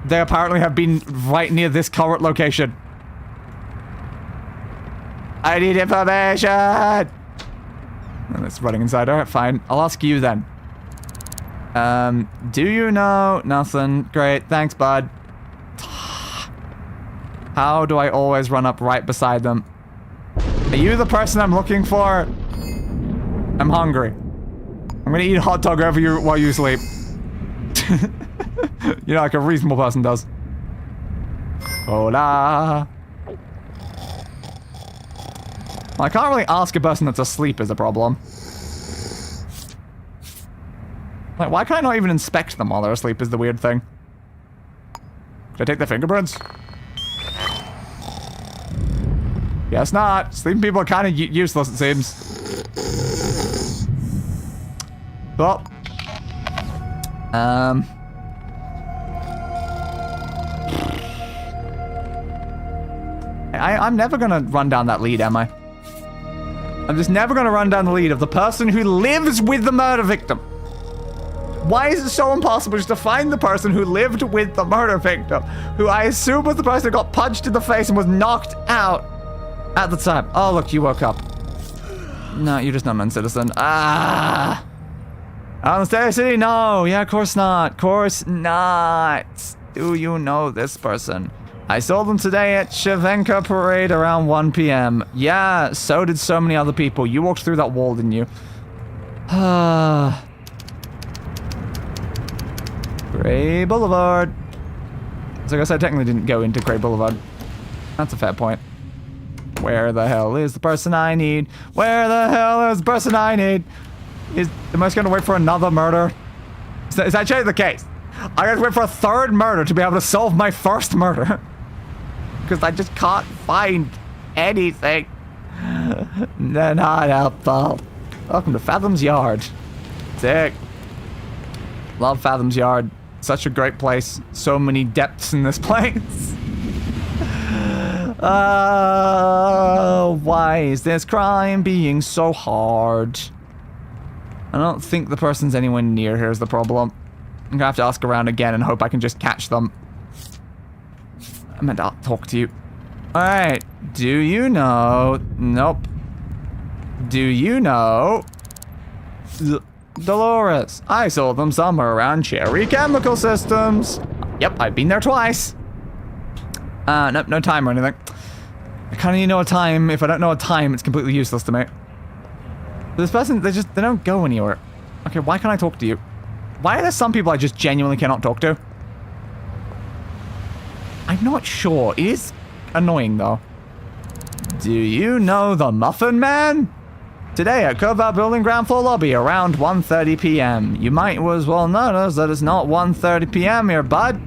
Speaker 2: They apparently have been right near this current location. I need information! And it's running inside. Alright, fine. I'll ask you then. Do you know? Nothing. Great. Thanks, bud. How do I always run up right beside them? Are you the person I'm looking for? I'm hungry. I'm gonna eat a hot dog over you while you sleep. You know, like a reasonable person does. Hola. Well, I can't really ask a person that's asleep is a problem. Like, why can I not even inspect them while they're asleep is the weird thing. Can I take their fingerprints? Guess not. Sleeping people are kind of useless, it seems. Well. I'm never gonna run down that lead, am I? I'm just never gonna run down the lead of the person who lives with the murder victim. Why is it so impossible just to find the person who lived with the murder victim, who I assume was the person who got punched in the face and was knocked out at the time? Oh, look, you woke up. No, you're just not an uncitizen. Ah! Anastasia, no. Yeah, of course not. Of course not. Do you know this person? I saw them today at Shavenka Parade around 1 p.m. Yeah, so did so many other people. You walked through that wall, didn't you? Gray Boulevard. So I guess I technically didn't go into Gray Boulevard. That's a fair point. Where the hell is the person I need? Where the hell is the person I need? Am I just gonna wait for another murder? Is that actually the case? I gotta wait for a third murder to be able to solve my first murder. Because I just can't find anything. They're not helpful. Welcome to Fathom's Yard. Sick. Love Fathom's Yard. Such a great place. So many depths in this place. Why is this crime being so hard? I don't think the person's anywhere near here is the problem. I'm gonna have to ask around again and hope I can just catch them. I meant to talk to you. Alright. Do you know... Nope. Do you know... Dolores. I saw them somewhere around Cherry Chemical Systems. Yep, I've been there twice. Nope, no time or anything. I kind of need to know a time. If I don't know a time, it's completely useless to me. This person, they don't go anywhere. Okay, why can't I talk to you? Why are there some people I just genuinely cannot talk to? I'm not sure. It is annoying, though. Do you know the Muffin Man? Today at Cobalt Building ground floor lobby around 1:30 p.m. You might as well notice that it's not 1:30 p.m. here, bud.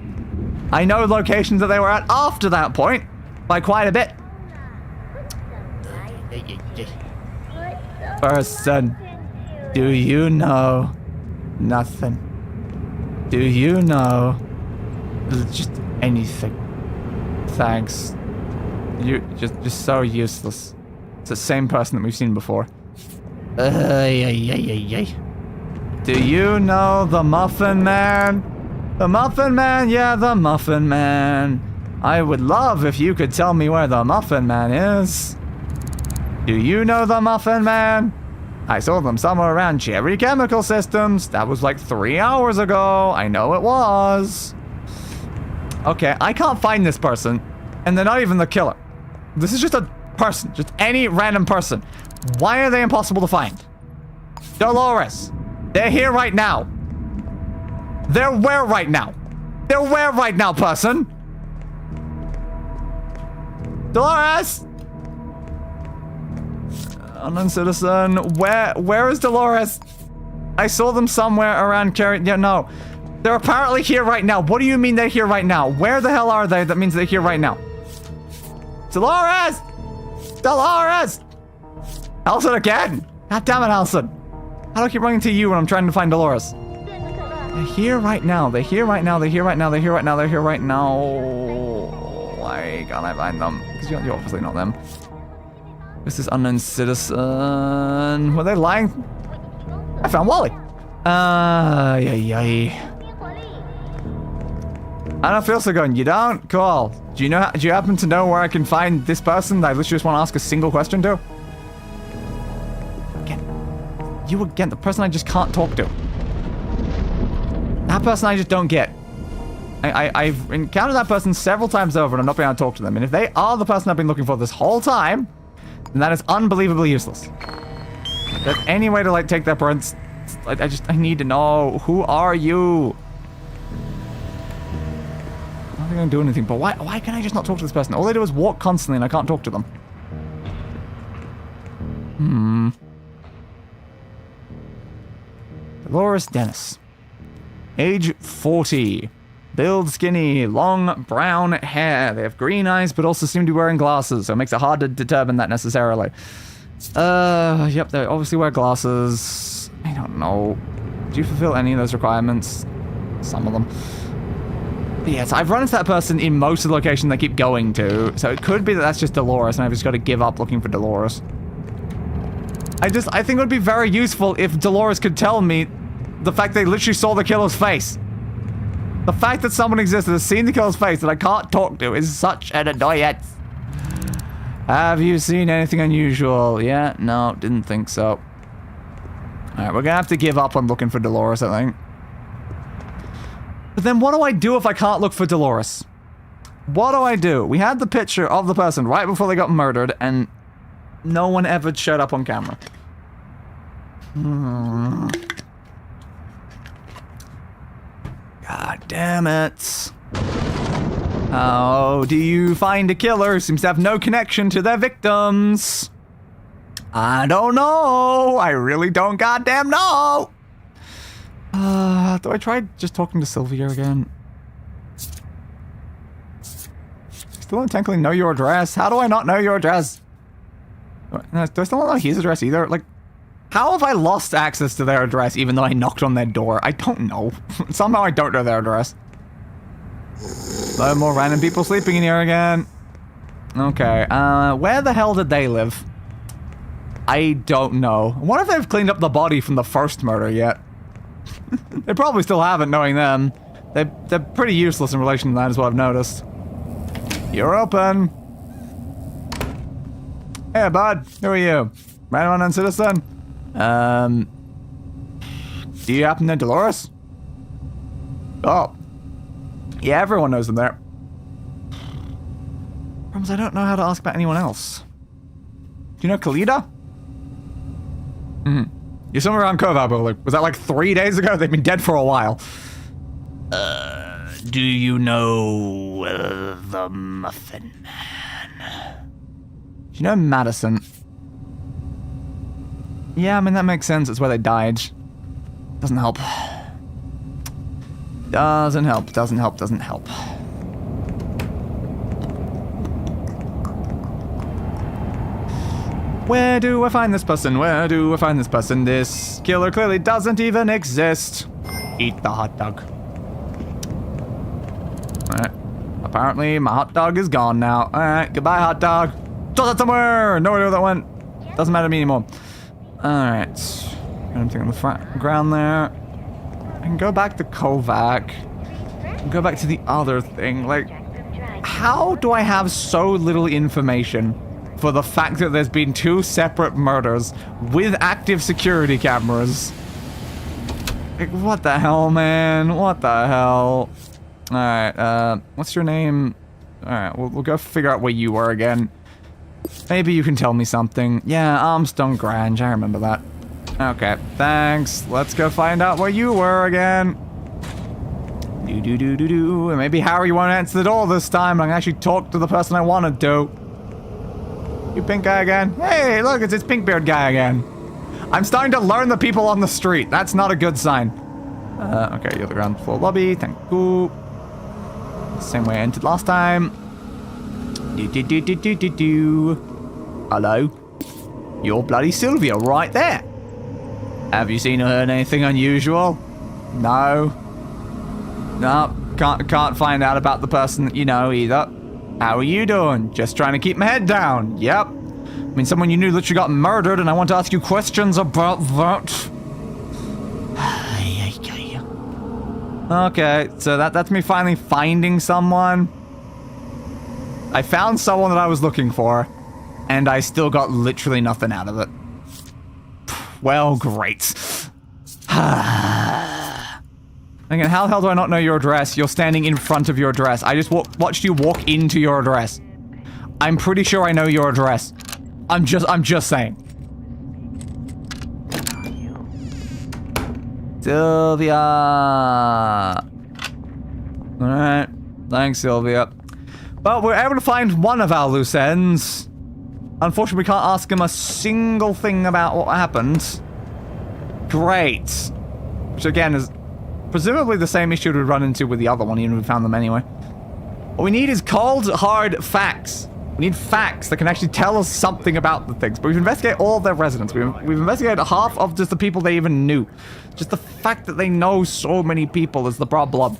Speaker 2: I know locations that they were at after that point by quite a bit. Person, do you know nothing? Do you know just anything? Thanks. You're just so useless. It's the same person that we've seen before. Do you know the Muffin Man? The Muffin Man? Yeah, the Muffin Man. I would love if you could tell me where the Muffin Man is. Do you know the Muffin Man? I saw them somewhere around Cherry Chemical Systems. That was like 3 hours ago. I know it was. Okay, I can't find this person. And they're not even the killer. This is just a person. Just any random person. Why are they impossible to find? Dolores. They're here right now. They're where right now? They're where right now, person? Dolores! Unknown citizen. Where is Dolores? I saw them somewhere around Cherry. Yeah, no. They're apparently here right now. What do you mean they're here right now? Where the hell are they? That means they're here right now. Dolores! Dolores! Elson again! God damn it, Elson. How do I keep running to you when I'm trying to find Dolores? They're here right now. They're here right now. They're here right now. They're here right now. They're here right now. Why can't I find them? Because you're obviously not them. This is unknown citizen. Were they lying? I found Wally. Yay. I don't feel so good. You don't? Cool. Do you happen to know where I can find this person that I literally just want to ask a single question to? Again, the person I just can't talk to. That person I just don't get. I've encountered that person several times over and I'm not being able to talk to them. And if they are the person I've been looking for this whole time, And that is unbelievably useless. There's any way to, like, take their prints. I need to know. Who are you? I don't think I can do anything, but why can I just not talk to this person? All they do is walk constantly and I can't talk to them. Dolores Dennis. Age 40. Build skinny, long brown hair. They have green eyes, but also seem to be wearing glasses, so it makes it hard to determine that necessarily. Yep, they obviously wear glasses. I don't know. Do you fulfill any of those requirements? Some of them. But yes, I've run into that person in most of the locations they keep going to, so it could be that that's just Dolores, and I've just got to give up looking for Dolores. I think it would be very useful if Dolores could tell me the fact they literally saw the killer's face. The fact that someone existed has seen the killer's face that I can't talk to is such an annoyance. Have you seen anything unusual? Yeah? No, didn't think so. Alright, we're gonna have to give up on looking for Dolores, I think. But then what do I do if I can't look for Dolores? What do I do? We had the picture of the person right before they got murdered, and no one ever showed up on camera. God damn it. How do you find a killer who seems to have no connection to their victims? I don't know. I really don't goddamn know. Do I try just talking to Sylvia again? Still don't technically know your address. How do I not know your address? Do I still not know his address either? Like, how have I lost access to their address even though I knocked on their door? I don't know. Somehow I don't know their address. No more random people sleeping in here again. Okay, where the hell did they live? I don't know. I wonder if they've cleaned up the body from the first murder yet. They probably still haven't, knowing them. They're pretty useless in relation to that, is what I've noticed. You're open. Hey, bud. Who are you? Random unknown citizen? Do you happen to know Dolores? Oh. Yeah, everyone knows them there. Problem is, I don't know how to ask about anyone else. Do you know Khalida? You're somewhere around Cove, was that like 3 days ago? They've been dead for a while. Do you know the Muffin Man? Do you know Madison? Yeah, I mean, that makes sense. It's where they died. Doesn't help. Doesn't help, doesn't help, doesn't help. Where do I find this person? Where do I find this person? This killer clearly doesn't even exist. Eat the hot dog. Alright. Apparently, my hot dog is gone now. Alright, goodbye, hot dog. Toss it somewhere! No idea where that went. Doesn't matter to me anymore. Alright. Anything on the front ground there. I can go back to Kovac. Go back to the other thing. Like, how do I have so little information for the fact that there's been 2 separate murders with active security cameras? Like, what the hell, man? What the hell? Alright, what's your name? Alright, we'll go figure out where you were again. Maybe you can tell me something. Yeah, Armstrong Grange, I remember that. Okay, thanks. Let's go find out where you were again. And maybe Harry won't answer the door this time. I can actually talk to the person I wanted to. You pink guy again? Hey, look, it's this pink beard guy again. I'm starting to learn the people on the street. That's not a good sign. Okay, you're the ground floor lobby. Thank you. Same way I entered last time. Hello? You're bloody Sylvia right there. Have you seen or heard anything unusual? No. No, can't find out about the person that you know either. How are you doing? Just trying to keep my head down. Yep. I mean, someone you knew literally got murdered, and I want to ask you questions about that. Okay, so that's me finally finding someone. I found someone that I was looking for, and I still got literally nothing out of it. Well, great. Again, how the hell do I not know your address? You're standing in front of your address. I just watched you walk into your address. I'm pretty sure I know your address. I'm just saying. Sylvia. Alright. Thanks, Sylvia. But we're able to find one of our loose ends. Unfortunately, we can't ask him a single thing about what happened. Great. Which again is presumably the same issue we'd run into with the other one, even if we found them anyway. What we need is cold, hard facts. We need facts that can actually tell us something about the things. But we've investigated all their residents. We've investigated half of just the people they even knew. Just the fact that they know so many people is the problem.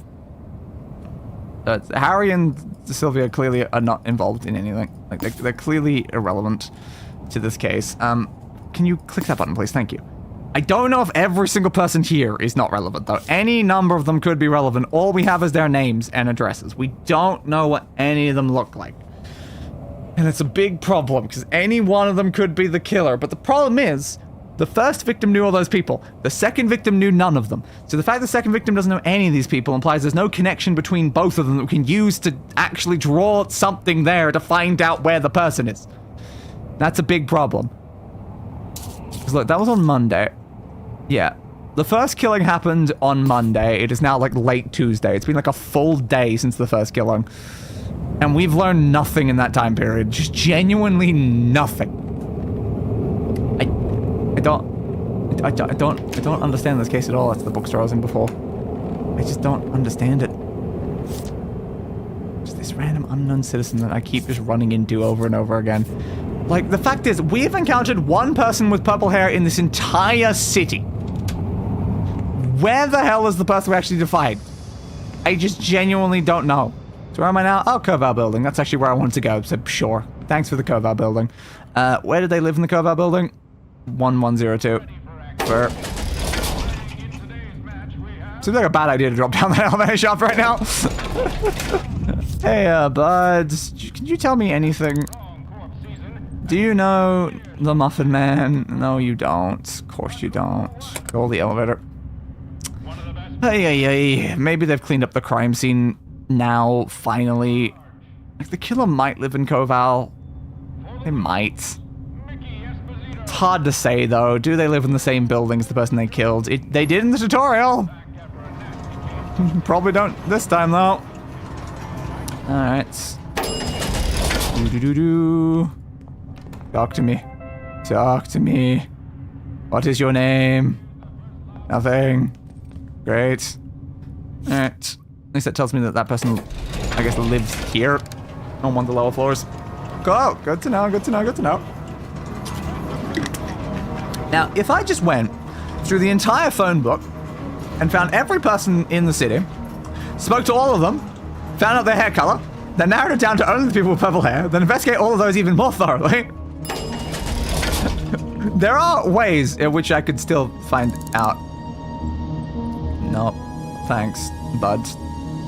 Speaker 2: Harry and Sylvia clearly are not involved in anything. Like, they're clearly irrelevant to this case. Can you click that button, please? Thank you. I don't know if every single person here is not relevant, though. Any number of them could be relevant. All we have is their names and addresses. We don't know what any of them look like. And it's a big problem, because any one of them could be the killer. But the problem is, the first victim knew all those people. The second victim knew none of them. So the fact the second victim doesn't know any of these people implies there's no connection between both of them that we can use to actually draw something there to find out where the person is. That's a big problem. Because look, that was on Monday. Yeah. The first killing happened on Monday. It is now like late Tuesday. It's been like a full day since the first killing. And we've learned nothing in that time period. Just genuinely nothing. I don't understand this case at all. That's the bookstore I was in before. I just don't understand it. Just this random unknown citizen that I keep just running into over and over again. Like, the fact is, we've encountered one person with purple hair in this entire city. Where the hell is the person we actually defied? I just genuinely don't know. So where am I now? Oh, Koval building. That's actually where I wanted to go, so sure. Thanks for the Koval building. Where did they live in the Koval building? 1102. Fair. Seems like a bad idea to drop down that elevator shaft right now. Hey, bud. Can you tell me anything? Do you know the Muffin Man? No, you don't. Of course you don't. Go the elevator. Hey. Maybe they've cleaned up the crime scene now, finally. Like, the killer might live in Koval. They might. It's hard to say, though. Do they live in the same building as the person they killed? They did in the tutorial. Probably don't this time, though. Alright. Talk to me. Talk to me. What is your name? Nothing. Great. Alright. At least that tells me that that person, I guess, lives here on one of the lower floors. Cool. Good to know, good to know, good to know. Now, if I just went through the entire phone book and found every person in the city, spoke to all of them, found out their hair color, then narrowed it down to only the people with purple hair, then investigate all of those even more thoroughly, there are ways in which I could still find out. No, thanks, bud.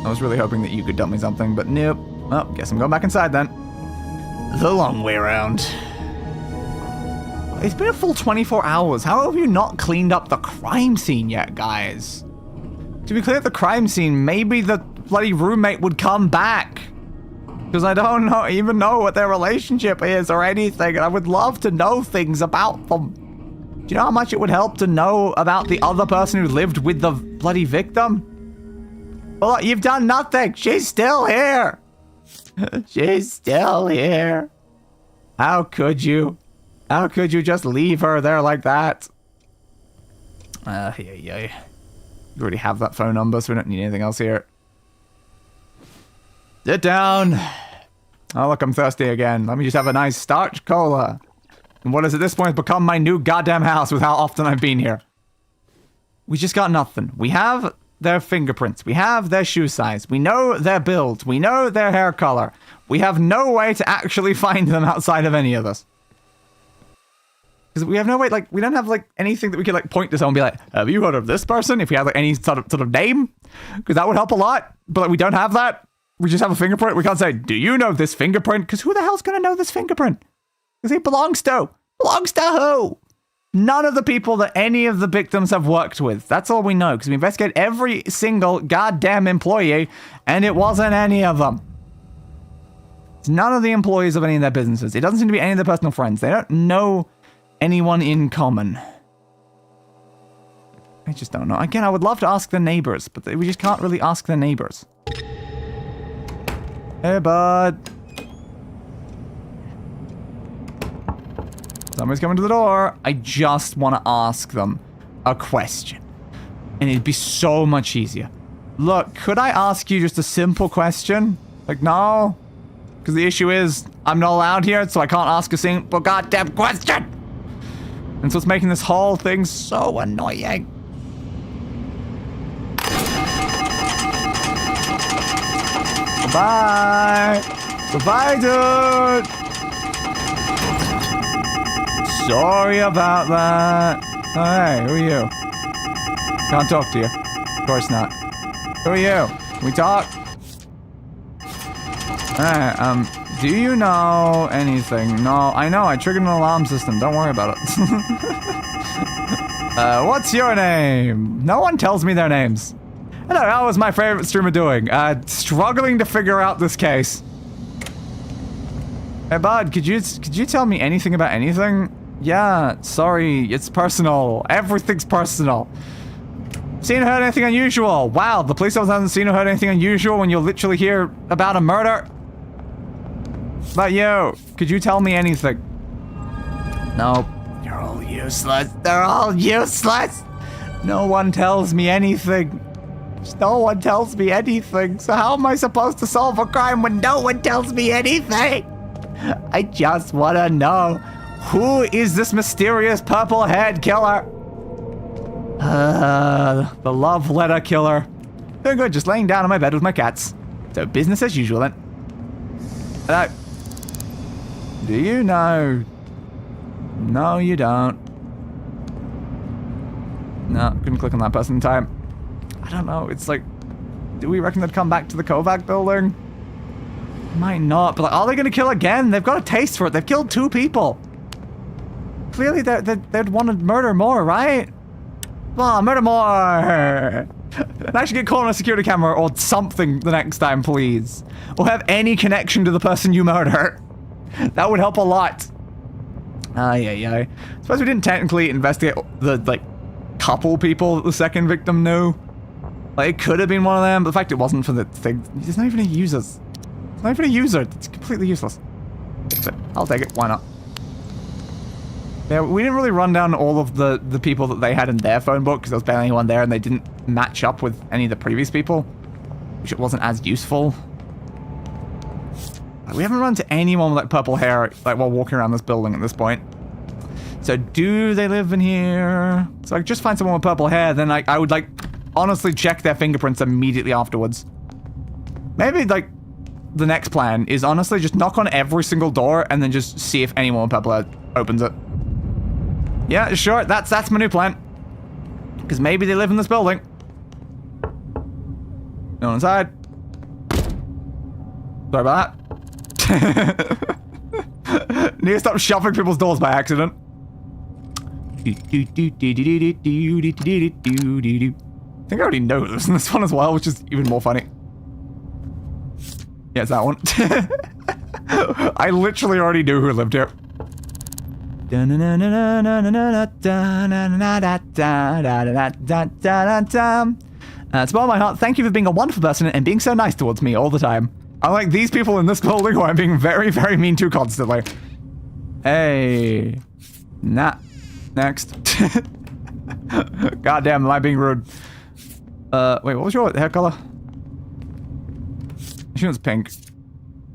Speaker 2: I was really hoping that you could dump me something, but nope. Well, guess I'm going back inside then. The long way around. It's been a full 24 hours. How have you not cleaned up the crime scene yet, guys? To be clear, the crime scene, maybe the bloody roommate would come back. Because I don't even know what their relationship is or anything, and I would love to know things about them. Do you know how much it would help to know about the other person who lived with the bloody victim? Well, you've done nothing. She's still here. She's still here. How could you? How could you just leave her there like that? Yeah. You already have that phone number, so we don't need anything else here. Sit down. Oh, look, I'm thirsty again. Let me just have a nice starch cola. And what has at this point become my new goddamn house with how often I've been here. We just got nothing. We have their fingerprints. We have their shoe size. We know their build. We know their hair color. We have no way to actually find them outside of any of this. Because we have no way, like, we don't have, like, anything that we could, like, point to someone and be like, have you heard of this person? If we had, like, any sort of name. Because that would help a lot. But, like, we don't have that. We just have a fingerprint. We can't say, do you know this fingerprint? Because who the hell's going to know this fingerprint? Because it belongs to. Belongs to who? None of the people that any of the victims have worked with. That's all we know. Because we investigated every single goddamn employee, and it wasn't any of them. It's none of the employees of any of their businesses. It doesn't seem to be any of their personal friends. They don't know anyone in common. I just don't know. Again, I would love to ask the neighbors, but we just can't really ask the neighbors. Hey, bud. Somebody's coming to the door. I just want to ask them a question. And it'd be so much easier. Look, could I ask you just a simple question? Like, no? Because the issue is, I'm not allowed here, so I can't ask a simple goddamn question! And so it's making this whole thing so annoying. Goodbye! Goodbye, dude! Sorry about that. Hey, who are you? Can't talk to you. Of course not. Who are you? Can we talk? Alright, do you know anything? No, I know, I triggered an alarm system. Don't worry about it. What's your name? No one tells me their names. Hello, how was my favorite streamer doing? Struggling to figure out this case. Hey, bud, could you tell me anything about anything? Yeah, sorry, it's personal. Everything's personal. Seen or heard anything unusual? Wow, the police officer hasn't seen or heard anything unusual when you'll literally hear about a murder? But you, could you tell me anything? Nope. You're all useless. They're all useless. No one tells me anything. No one tells me anything. So how am I supposed to solve a crime when no one tells me anything? I just want to know, who is this mysterious purple-haired killer? The love letter killer. Doing good, just laying down on my bed with my cats. So business as usual then. Hello. Do you know? No, you don't. No, couldn't click on that person in time. I don't know, it's like, do we reckon they'd come back to the Kovac building? Might not, but like, are they gonna kill again? They've got a taste for it. They've killed 2 people. Clearly they'd want to murder more, right? Well, murder more! And actually get caught on a security camera or something the next time, please. Or have any connection to the person you murder. That would help a lot. Ay. Suppose we didn't technically investigate the, like, couple people that the second victim knew. Like, it could have been one of them, but the fact it wasn't for the thing. He's not even a user. It's not even a user. It's completely useless. So, I'll take it. Why not? Yeah, we didn't really run down all of the people that they had in their phone book because there was barely anyone there and they didn't match up with any of the previous people, which it wasn't as useful. We haven't run into anyone with like purple hair like while walking around this building at this point. So do they live in here? So I just find someone with purple hair, then I would like honestly check their fingerprints immediately afterwards. Maybe like the next plan is honestly just knock on every single door and then just see if anyone with purple hair opens it. Yeah, sure, that's my new plan. Because maybe they live in this building. No one inside. Sorry about that. Need to stop shoving people's doors by accident. I think I already know this in this one as well, which is even more funny. Yeah, it's that one. I literally already knew who lived here. It's about my heart. Thank you for being a wonderful person and being so nice towards me all the time. Unlike these people in this building who I'm being very, very mean to constantly. Hey. Nah. Next. Goddamn, am I being rude? Wait, what was your hair color? She was pink.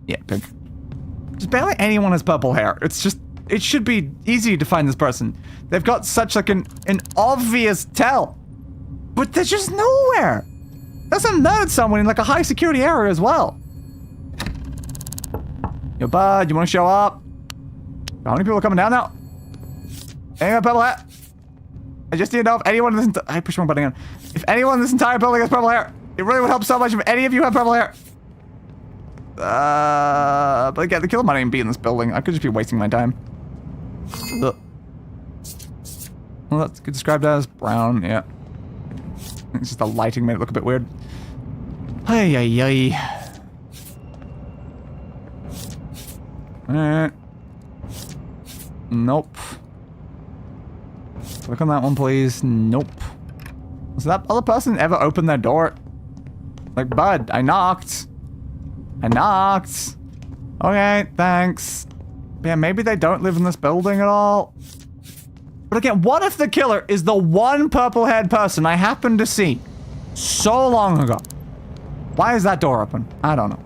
Speaker 2: Yeah, pink. Just barely anyone has purple hair. It's just, it should be easy to find this person. They've got such like an obvious tell. But they're just nowhere. There's a nerd someone in like a high security area as well. Yo, bud, you want to show up? How many people are coming down now? Anyone purple hair? I just need to know if anyone in this I push one button again. If anyone in this entire building has purple hair, it really would help so much if any of you have purple hair. But again, the killer might even be in this building. I could just be wasting my time. Ugh. Well, that's described as brown, yeah. It's just the lighting made it look a bit weird. Hey. Alright. Nope. Click on that one, please. Nope. Was that other person ever open their door? Like, bud, I knocked. I knocked. Okay, thanks. Yeah, maybe they don't live in this building at all. But again, what if the killer is the one purple-haired person I happened to see so long ago? Why is that door open? I don't know.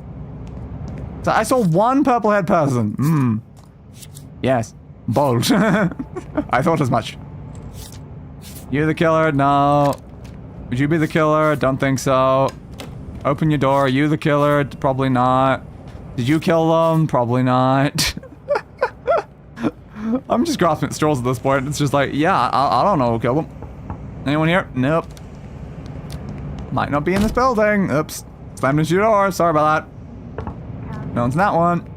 Speaker 2: So I saw one purple-haired person. Yes. Bold. I thought as much. You the killer? No. Would you be the killer? Don't think so. Open your door. Are you the killer? Probably not. Did you kill them? Probably not. I'm just grasping at straws at this point. It's just like, yeah, I don't know who killed them. Anyone here? Nope. Might not be in this building. Oops. Slammed into your door. Sorry about that. No one's in that one.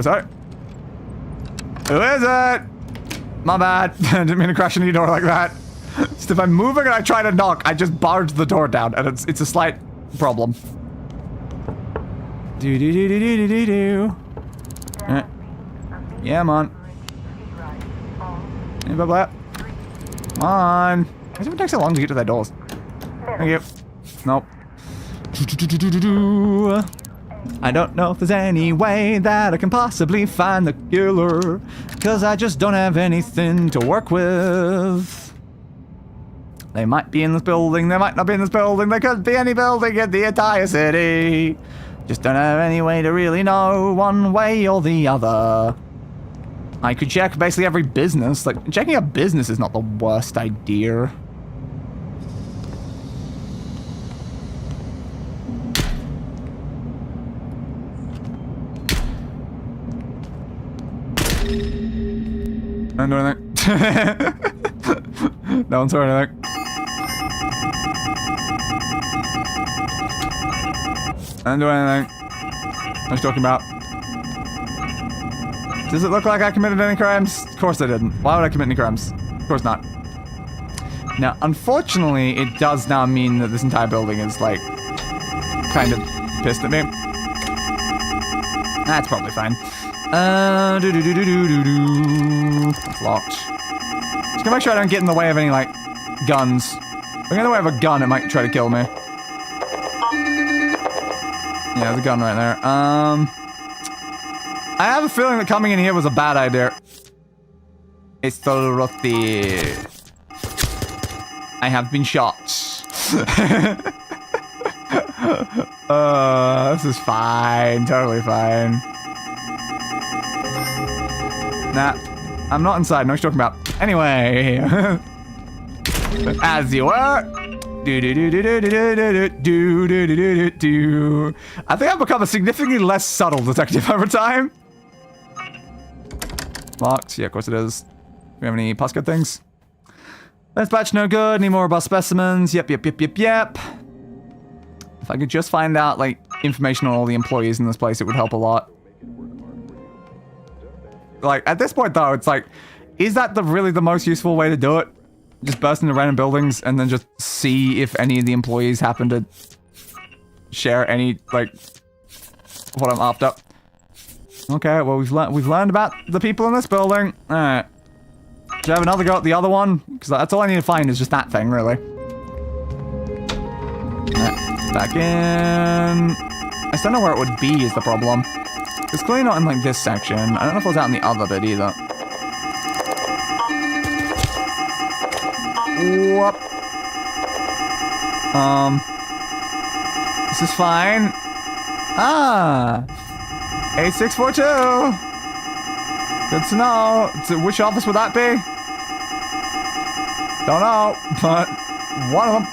Speaker 2: Sorry. Who is it? My bad. I didn't mean to crash into your door like that. Just if I'm moving and I try to knock, I just barge the door down, and it's a slight problem. Yeah, man. Blah, blah. Come on. Why does it take so long to get to their doors? Thank you. Nope. I don't know if there's any way that I can possibly find the killer, because I just don't have anything to work with. They might be in this building, they might not be in this building, they could be any building in the entire city. Just don't have any way to really know one way or the other. I could check basically every business. Like, checking a business is not the worst idea. I don't do anything. No one's heard anything. I didn't do anything. What are you talking about? Does it look like I committed any crimes? Of course I didn't. Why would I commit any crimes? Of course not. Now, unfortunately, it does now mean that this entire building is, like, kind of pissed at me. That's probably fine. It's locked. Just gonna make sure I don't get in the way of any, like, guns. If I get in the way of a gun, it might try to kill me. Yeah, there's a gun right there. I have a feeling that coming in here was a bad idea. It's Dorothy. I have been shot. This is fine. Totally fine. Nah, I'm not inside. No, what you're talking about. Anyway. As you were. I think I've become a significantly less subtle detective over time. Locked. Yeah, of course it is. Do we have any postcode things? This batch no good. Need more robust specimens. Yep. If I could just find out, like, information on all the employees in this place, it would help a lot. Like, at this point, though, it's like, is that really the most useful way to do it? Just burst into random buildings and then just see if any of the employees happen to share any, like, what I'm after. Okay, well, we've learned about the people in this building. Alright. Should I have another go at the other one? Because that's all I need to find is just that thing, really. Alright, back in. I still know where it would be is the problem. It's clearly not in, like, this section. I don't know if it was out in the other bit, either. Whoop. This is fine. Ah! 8642! Good to know. Which office would that be? Don't know, but one of them.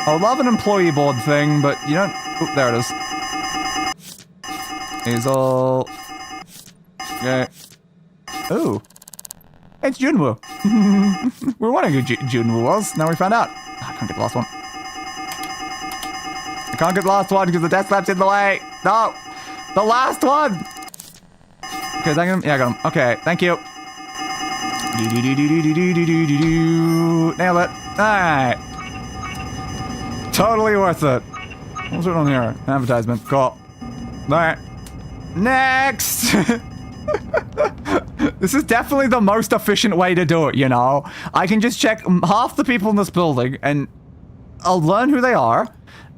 Speaker 2: I would love an employee board thing, but you don't... Oop, there it is. Hazel. Okay. Ooh. It's Junwoo. We were wondering who Junwoo was. Now we found out. I can't get the last one. I can't get the last one because the death slap's in the way. No. The last one. Okay, is that him? Yeah, I got him. Okay, thank you. Nailed it. Alright. Totally worth it. What's written on here? Advertisement. Cool. Alright. Next! This is definitely the most efficient way to do it, you know? I can just check half the people in this building, and I'll learn who they are,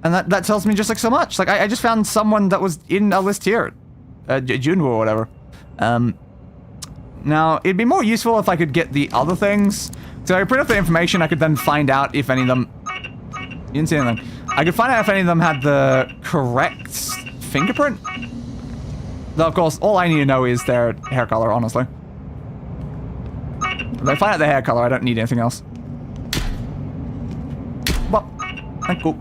Speaker 2: and that tells me just like so much. Like, I just found someone that was in a list here. Junwo or whatever. Now, it'd be more useful if I could get the other things. So I print up the information, I could then find out if any of them... You didn't see anything. I could find out if any of them had the correct fingerprint. Though, of course, all I need to know is their hair color, honestly. If I find out their hair color, I don't need anything else. Well, that's cool.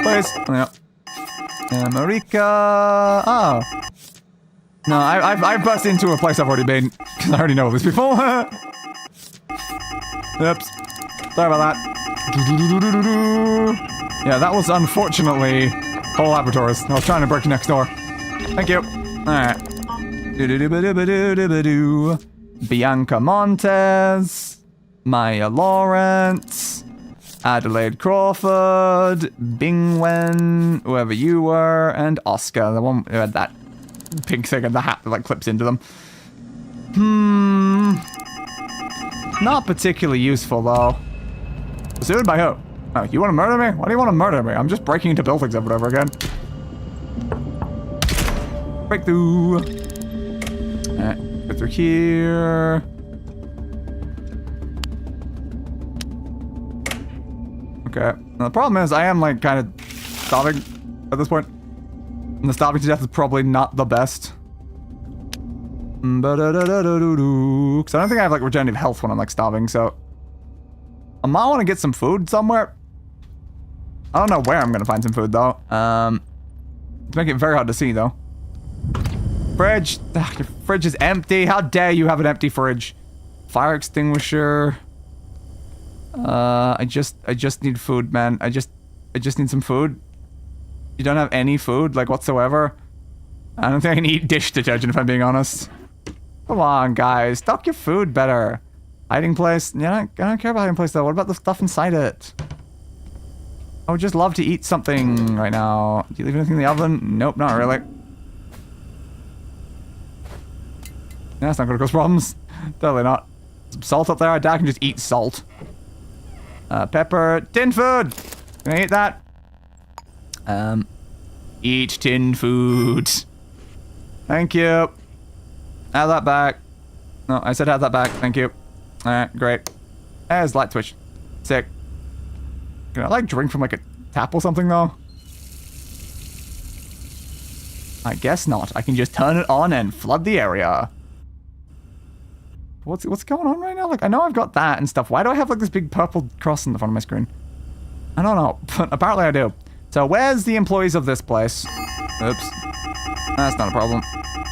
Speaker 2: Please. Yeah. Marika. Oh. No, I've burst into a place I've already been, because I already know these people. Oops. Sorry about that. Yeah, that was unfortunately whole laboratories. I was trying to break next door. Thank you. Alright. Bianca Montes. Maya Lawrence. Adelaide Crawford. Bingwen. Whoever you were. And Oscar, the one who had that pink thing and the hat that like clips into them. Not particularly useful though. Pursued by who? Oh, you want to murder me? Why do you want to murder me? I'm just breaking into buildings over and over again. Breakthrough. Alright, go through here. Okay. Now the problem is I am like kind of starving at this point. And the starving to death is probably not the best. Because I don't think I have like regenerative health when I'm like starving, so I might want to get some food somewhere. I don't know where I'm gonna find some food though. To make it very hard to see though. Fridge. Ugh, your fridge is empty. How dare you have an empty fridge? Fire extinguisher. I just need food, man. I just need some food. You don't have any food, like whatsoever. I don't think I can eat dish detergent if I'm being honest. Come on, guys. Stock your food better. Hiding place? Yeah, I don't care about hiding place though. What about the stuff inside it? I would just love to eat something right now. Do you leave anything in the oven? Nope, not really. Yeah, that's not gonna cause problems. Totally not. Some salt up there. I doubt I can just eat salt. Pepper. Tin food! Can I eat that? Eat tin food. Thank you. Have that back. No, I said have that back. Thank you. Alright, great. There's light switch. Sick. Can I like drink from like a tap or something though? I guess not. I can just turn it on and flood the area. What's going on right now? Like I know I've got that and stuff. Why do I have like this big purple cross in the front of my screen? I don't know, but apparently I do. So where's the employees of this place? Oops. That's not a problem.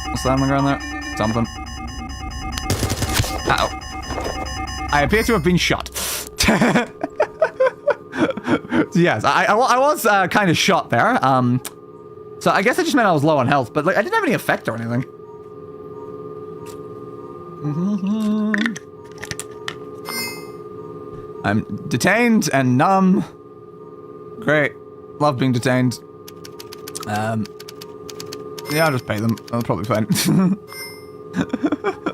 Speaker 2: What's that on the ground there? Something. Uh-oh. I appear to have been shot. Yes, I was kind of shot there. So I guess it just meant I was low on health, but like I didn't have any effect or anything. I'm detained and numb. Great. Love being detained. Yeah, I'll just pay them. That's probably fine.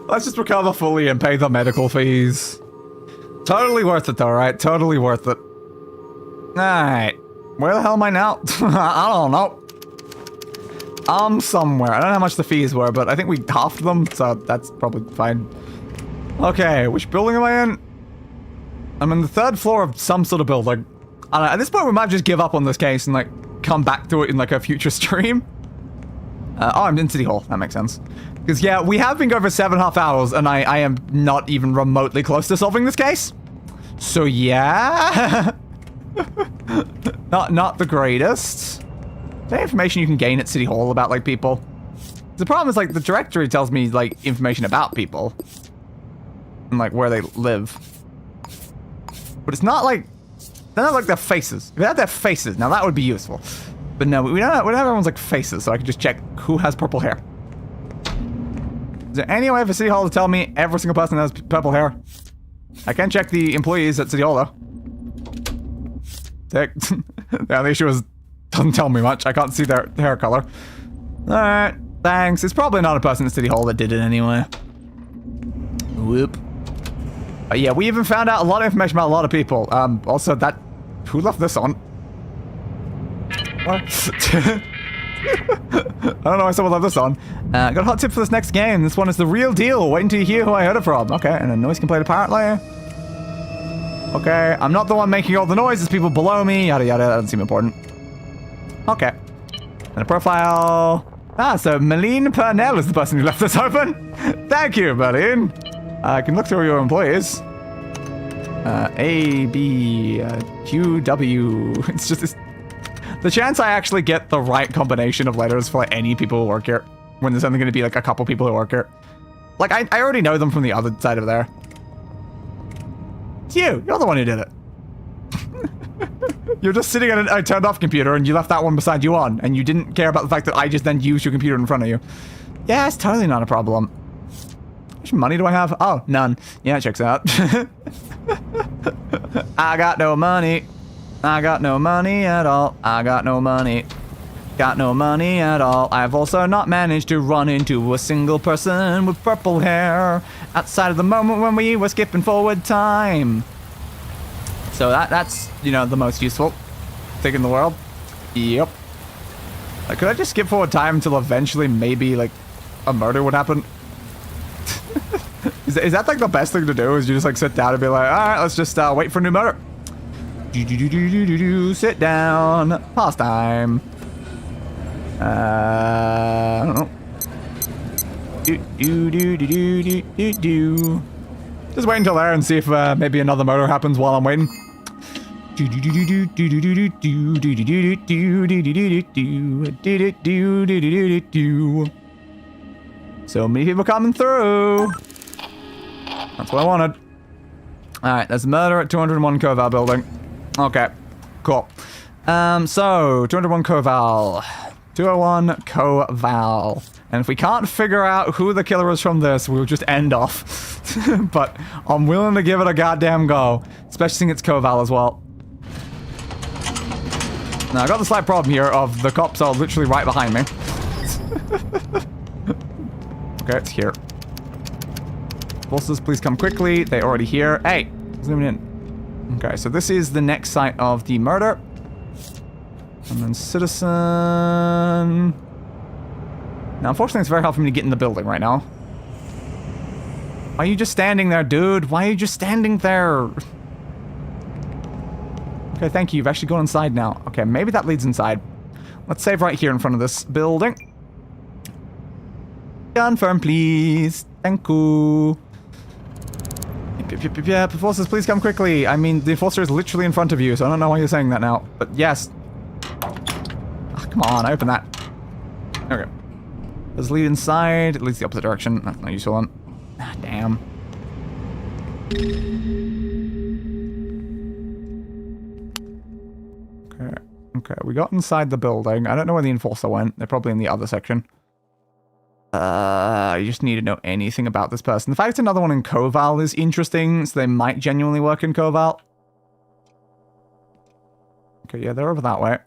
Speaker 2: Let's just recover fully and pay the medical fees. Totally worth it though, right? Totally worth it. Alright. Where the hell am I now? I don't know. Somewhere. I don't know how much the fees were, but I think we halved them, so that's probably fine. Okay, which building am I in? I'm in the 3rd floor of some sort of building. I don't know, at this point we might just give up on this case and like come back to it in like a future stream. Oh, I'm in City Hall. That makes sense. Because yeah, we have been going for 7.5 hours and I am not even remotely close to solving this case. So yeah. Not the greatest. Is there information you can gain at City Hall about like people? The problem is like the directory tells me like information about people. And like where they live. But it's not like, they're not like their faces. If they had their faces, now that would be useful. But no, we don't have everyone's like faces, so I can just check who has purple hair. Is there any way for City Hall to tell me every single person that has purple hair? I can check the employees at City Hall, though. Yeah, the issue is, doesn't tell me much. I can't see their hair color. Alright, thanks. It's probably not a person at City Hall that did it anyway. Whoop. But yeah, we even found out a lot of information about a lot of people. Also, that... Who left this on? What? I don't know why someone left this on. Got a hot tip for this next game. This one is the real deal. Wait until you hear who I heard it from. Okay, and a noise complaint apparently. Okay, I'm not the one making all the noises. People below me. Yada yada. That doesn't seem important. Okay. And a profile. Ah, so Malene Purnell is the person who left this open. Thank you, Malene. I can look through your employees. A, B, Q, W. It's just this. The chance I actually get the right combination of letters for like any people who work here, when there's only going to be like a couple people who work here. Like, I already know them from the other side of there. It's you. You're the one who did it. You're just sitting at a turned off computer and you left that one beside you on, and you didn't care about the fact that I just then used your computer in front of you. Yeah, it's totally not a problem. How much money do I have? Oh, none. Yeah, it checks out. I got no money. I got no money at all. I got no money. Got no money at all. I've also not managed to run into a single person with purple hair outside of the moment when we were skipping forward time. So that's, you know, the most useful thing in the world. Yep. Like, could I just skip forward time until eventually maybe, like, a murder would happen? Is that, like, the best thing to do? Is you just, like, sit down and be like, alright, let's just wait for a new murder. Sit down. Pause time. I don't know. Just wait until there and see if maybe another murder happens while I'm waiting. So many people coming through. That's what I wanted. Alright, there's a murder at 201 Koval building. Okay, cool. So, 201 Koval. 201 Koval. And if we can't figure out who the killer is from this, we'll just end off. But I'm willing to give it a goddamn go. Especially since it's Koval as well. Now, I got the slight problem here of the cops are literally right behind me. Okay, it's here. Bosses, please come quickly. They're already here. Hey, zoom in. Okay, so this is the next site of the murder. And then citizen. Now, unfortunately, it's very hard for me to get in the building right now. Why are you just standing there, dude? Why are you just standing there? Okay, thank you. You've actually gone inside now. Okay, maybe that leads inside. Let's save right here in front of this building. Confirm, please. Thank you. Yep, enforcers, please come quickly. I mean, the enforcer is literally in front of you, so I don't know why you're saying that now. But yes. Oh, come on, open that. Okay. Does it lead inside? It leads the opposite direction. That's not useful one. Ah, damn. Okay, we got inside the building. I don't know where the enforcer went. They're probably in the other section. You just need to know anything about this person. The fact it's another one in Koval is interesting, so they might genuinely work in Koval. Okay, yeah, they're over that way.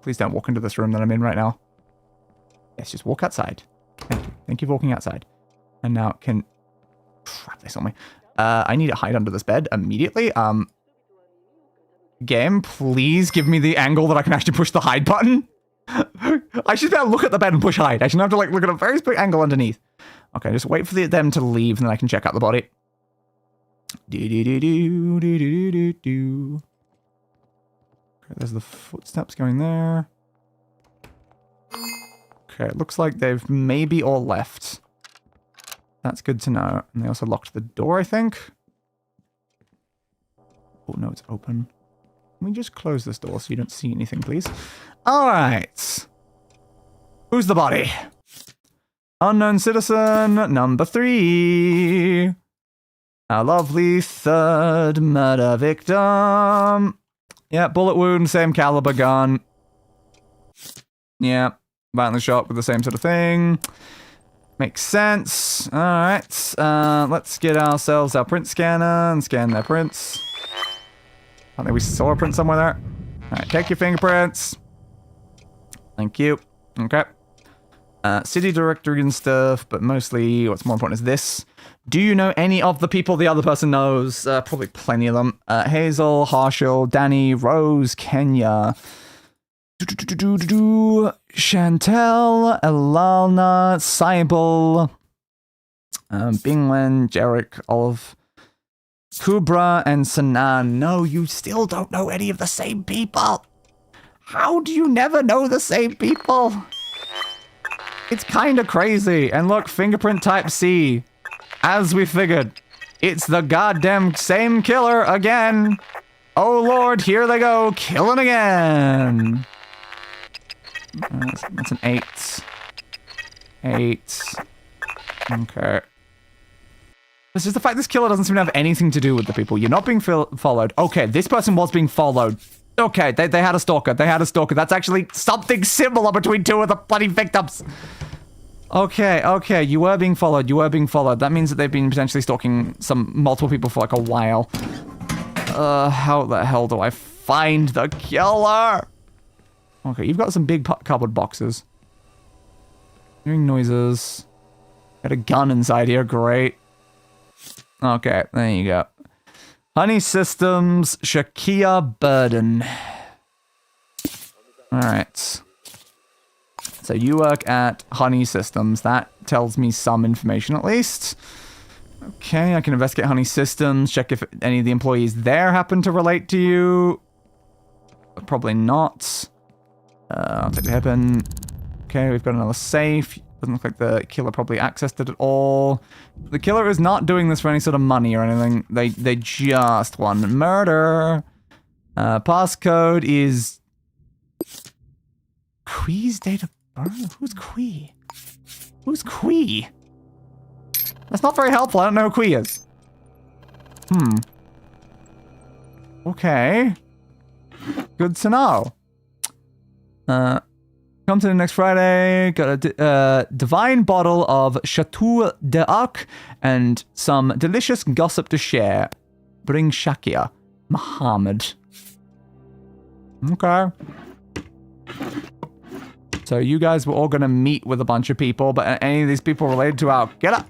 Speaker 2: Please don't walk into this room that I'm in right now. Yes, just walk outside. Thank you. Thank you for walking outside. And now can... Crap, they saw me. I need to hide under this bed immediately. Game, please give me the angle that I can actually push the hide button. I should be able to look at the bed and push hide. I shouldn't have to like look at a very big angle underneath. Okay, just wait for them to leave and then I can check out the body. Okay, there's the footsteps going there. Okay, it looks like they've maybe all left. That's good to know. And they also locked the door, I think. Oh no, it's open. Can we just close this door so you don't see anything, please? Alright. Who's the body? Unknown citizen number 3. Our lovely third murder victim. Yeah, bullet wound, same caliber gun. Yeah, violently shot with the same sort of thing. Makes sense. Alright. Let's get ourselves our print scanner and scan their prints. I think we saw a print somewhere there. Alright, take your fingerprints. Thank you. Okay. City directory and stuff, but mostly what's more important is this. Do you know any of the people the other person knows? Probably plenty of them. Hazel, Harshal, Danny, Rose, Kenya. Chantel, Elalna, Cybele, Bingwen, Jarek, Olive, Kubra, and Sanan. No, you still don't know any of the same people. How do you never know the same people? It's kind of crazy. And look, fingerprint type C. As we figured, it's the goddamn same killer again. Oh lord, here they go, killing again. That's an 8. 8. Okay. It's just the fact this killer doesn't seem to have anything to do with the people. You're not being followed. Okay, this person was being followed. Okay, they had a stalker. They had a stalker. That's actually something similar between two of the bloody victims. Okay, you were being followed. You were being followed. That means that they've been potentially stalking multiple people for like a while. How the hell do I find the killer? Okay, you've got some big cupboard boxes. Hearing noises. Got a gun inside here, great. Okay, there you go. Honey Systems, Shakia Burden. Alright. So you work at Honey Systems. That tells me some information at least. Okay, I can investigate Honey Systems, check if any of the employees there happen to relate to you. Probably not. I'll take the hairpin. Okay, we've got another safe. Doesn't look like the killer probably accessed it at all. The killer is not doing this for any sort of money or anything. They just want murder. Passcode is... Quee's date of birth? Who's Quee? Who's Quee? That's not very helpful. I don't know who Quee is. Okay. Good to know. Come to the next Friday. Got a divine bottle of Chateau d'Arc and some delicious gossip to share. Bring Shakia. Muhammad. Okay. So you guys were all going to meet with a bunch of people, but any of these people related to our killer?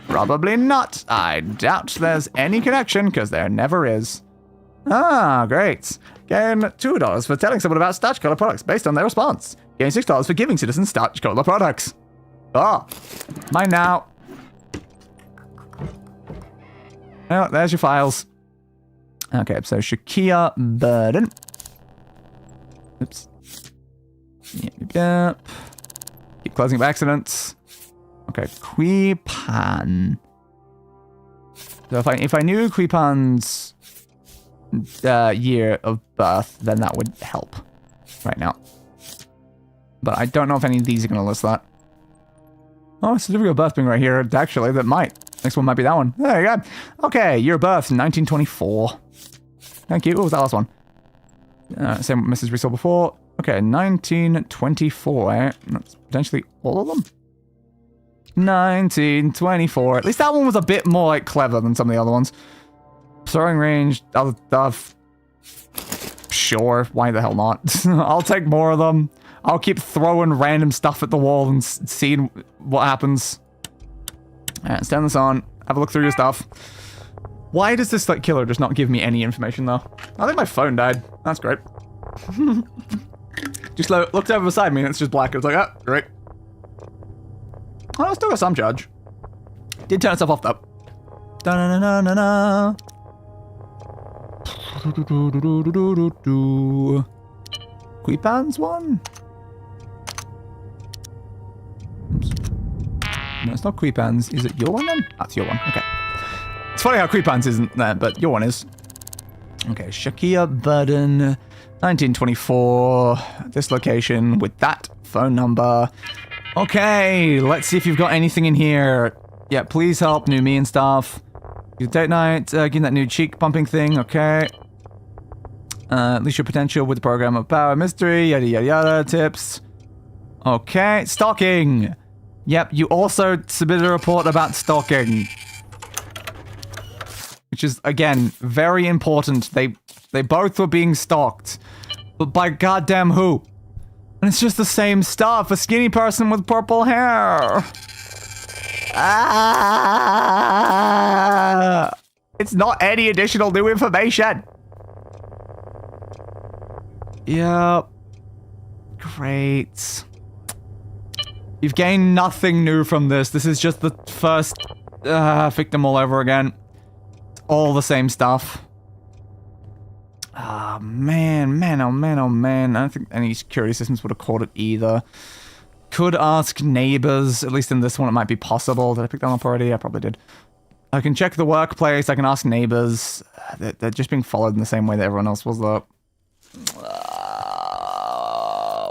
Speaker 2: Probably not. I doubt there's any connection, because there never is. Ah, great. Gain $2 for telling someone about Starch Color products based on their response. Gain $6 for giving citizens Starch Color products. Oh, mine now. Oh, there's your files. Okay, so Shakia Burden. Oops. Yep. Keep closing by accidents. Okay, Kui Pan. So if I knew Kui Pan's year of birth, then that would help right now. But I don't know if any of these are going to list that. Oh, certificate of birth being right here. Actually, that might. Next one might be that one. There you go. Okay, year of birth, 1924. Thank you. What was that last one? Same message we saw before. Okay, 1924, eh? That's potentially all of them? 1924. At least that one was a bit more, like, clever than some of the other ones. Throwing range, other stuff. Sure, why the hell not? I'll take more of them. I'll keep throwing random stuff at the wall and seeing what happens. Alright, stand this on. Have a look through your stuff. Why does this, like, killer just not give me any information, though? I think my phone died. That's great. Just looked over beside me and it's just black. It's like, oh, great. Oh, I still got some charge. Did turn itself off, though. Da-na-na-na-na-na. Queepan's one? Oops. No, it's not Queepan's. Is it your one then? That's your one. Okay. It's funny how Queepan's isn't there, but your one is. Okay, Shakia Burden, 1924. This location with that phone number. Okay, let's see if you've got anything in here. Yeah, please help, new me and stuff. Good date night, getting that new cheek pumping thing, okay. Unleash your potential with the program of power mystery, yada yada yada, tips. Okay, stalking. Yep, you also submitted a report about stalking. Which is, again, very important. They both were being stalked. But by goddamn who? And it's just the same stuff. A skinny person with purple hair. Ah! It's not any additional new information. Yep. Great. You've gained nothing new from this. This is just the first victim all over again. It's all the same stuff. Ah, man. I don't think any security systems would have caught it either. Could ask neighbors. At least in this one, it might be possible. Did I pick that up already? I probably did. I can check the workplace. I can ask neighbors. They're just being followed in the same way that everyone else was, though.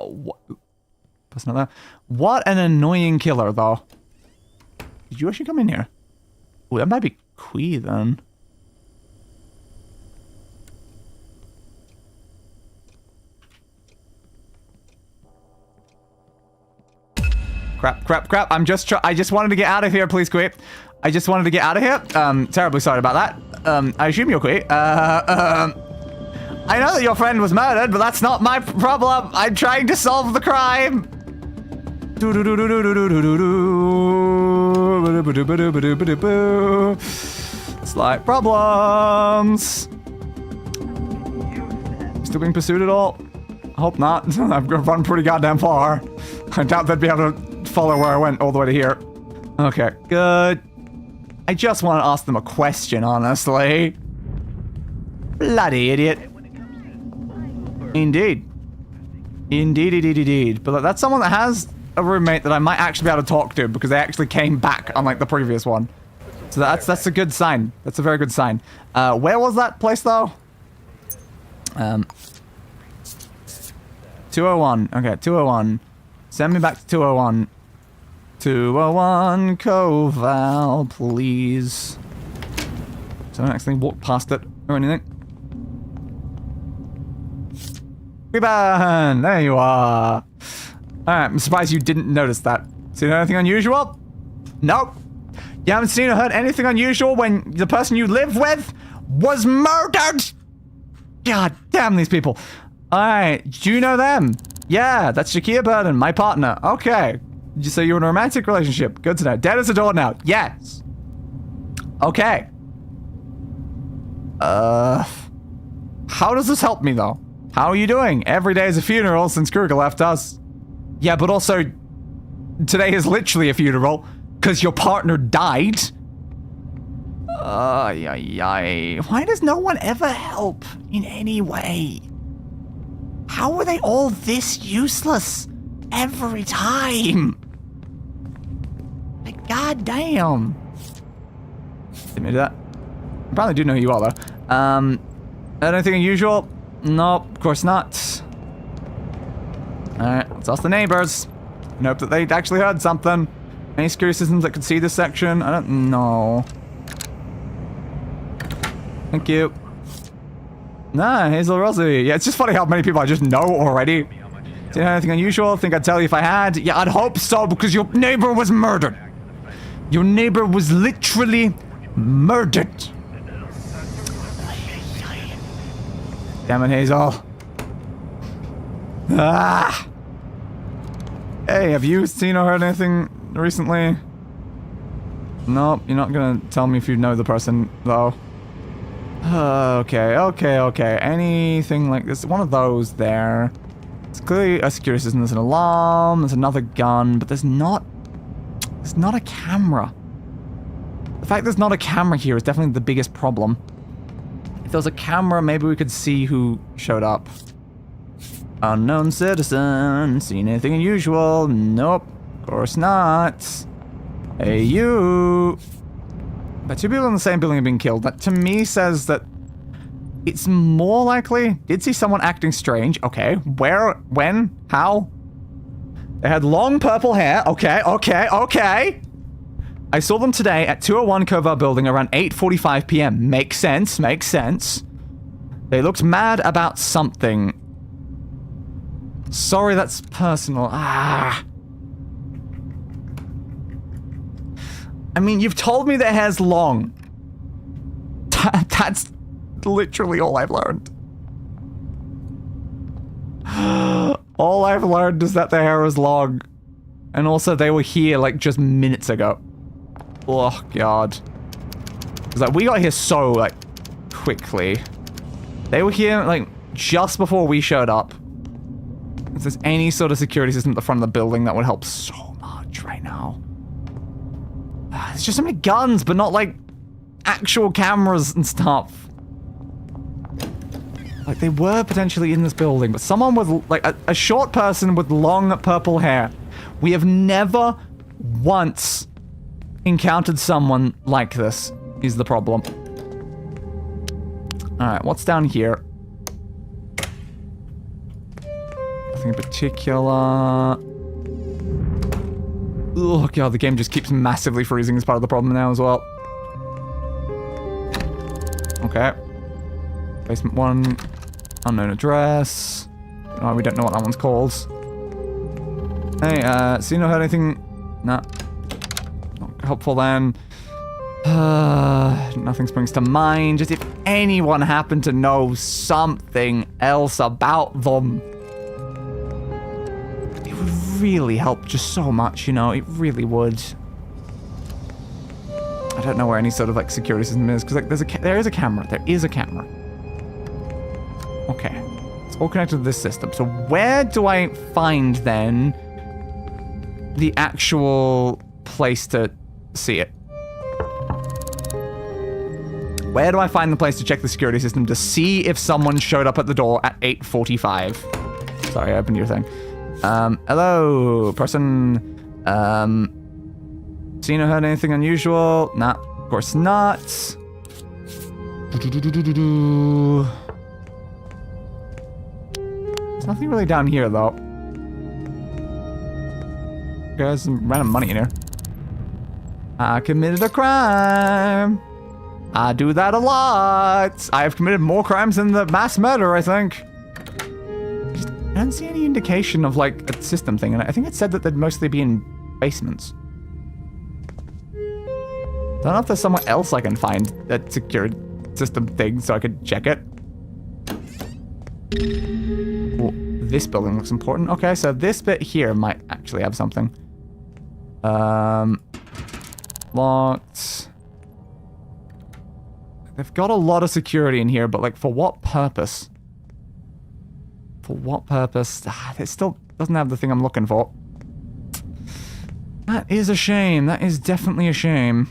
Speaker 2: What? Person not there. What an annoying killer, though. Did you actually come in here? Oh, that might be Kui, then. Crap. I just wanted to get out of here, please, Kui. I just wanted to get out of here. Terribly sorry about that. I assume you're Kui. I know that your friend was murdered, but that's not my problem. I'm trying to solve the crime. Slight problems. Still being pursued at all? I hope not. I've run pretty goddamn far. I doubt they'd be able to follow where I went all the way to here. Okay, good. I just want to ask them a question, honestly. Bloody idiot. Indeed. Indeed. But that's someone that has a roommate that I might actually be able to talk to because they actually came back unlike the previous one. So that's a good sign. That's a very good sign. Where was that place, though? 201. Okay, 201. Send me back to 201. 201 Koval, please. So I don't actually walk past it or anything. Ribbon! There you are. Alright, I'm surprised you didn't notice that. Seen anything unusual? Nope. You haven't seen or heard anything unusual when the person you live with was murdered? God damn these people. Alright, do you know them? Yeah, that's Shakia Burden, my partner. Okay. So you're in a romantic relationship. Good to know. Dead as a door now. Yes. Okay. How does this help me, though? How are you doing? Every day is a funeral since Kruger left us. Yeah, but also, today is literally a funeral, because your partner died. Why does no one ever help in any way? How are they all this useless every time? Like, goddamn. Didn't do that. I probably do know who you are, though. Anything unusual? Nope, of course not. Alright, let's ask the neighbors. And hope that they actually heard something. Any security systems that could see this section? I don't know. Thank you. Nah, Hazel Rosie. Yeah, it's just funny how many people I just know already. See anything unusual? Think I'd tell you if I had? Yeah, I'd hope so, because your neighbor was murdered. Your neighbor was literally murdered. Damn it, Hazel. Ah! Hey, have you seen or heard anything recently? Nope, you're not gonna tell me if you know the person, though. Okay. Anything like this? One of those there. It's clearly a security system. There's an alarm. There's another gun, but there's not a camera. The fact there's not a camera here is definitely the biggest problem. If there was a camera, maybe we could see who showed up. Unknown citizen. Seen anything unusual? Nope. Of course not. Hey, you. But two people in the same building have been killed. That, to me, says that it's more likely... Did see someone acting strange. Okay. Where? When? How? They had long purple hair. Okay. I saw them today at 201 Kovar Building around 8:45 p.m. Makes sense. They looked mad about something. Sorry, that's personal. I mean, you've told me their hair's long. That's literally all I've learned. All I've learned is that their hair is long. And also they were here like just minutes ago. Oh god. It's like we got here so like quickly. They were here like just before we showed up. If there's any sort of security system at the front of the building, that would help so much right now. There's just so many guns, but not like actual cameras and stuff. Like they were potentially in this building, but someone with like a short person with long purple hair. We have never once encountered someone like this, is the problem. Alright, what's down here? Nothing in particular. Oh god, the game just keeps massively freezing as part of the problem now as well. Okay. Basement 1. Unknown address. Oh, we don't know what that one's called. Hey, so you know heard anything? Nah. Not helpful then. Nothing springs to mind. Just if anyone happened to know something else about them. It would really help just so much, you know? It really would. I don't know where any sort of like security system is, because like there is a camera. There is a camera. Okay. It's all connected to this system. So where do I find then the actual place to see it? Where do I find the place to check the security system to see if someone showed up at the door at 8:45? Sorry, I opened your thing. Hello, person. Seen or heard anything unusual? Nah, of course not. There's nothing really down here, though. There's some random money in here. I committed a crime. I do that a lot. I have committed more crimes than the mass murder, I think. I don't see any indication of, like, a system thing, and I think it said that they'd mostly be in basements. Don't know if there's somewhere else I can find that security system thing so I could check it. Well, this building looks important. Okay, so this bit here might actually have something. Locked. They've got a lot of security in here, but like for what purpose? For what purpose? It still doesn't have the thing I'm looking for. That is a shame. That is definitely a shame.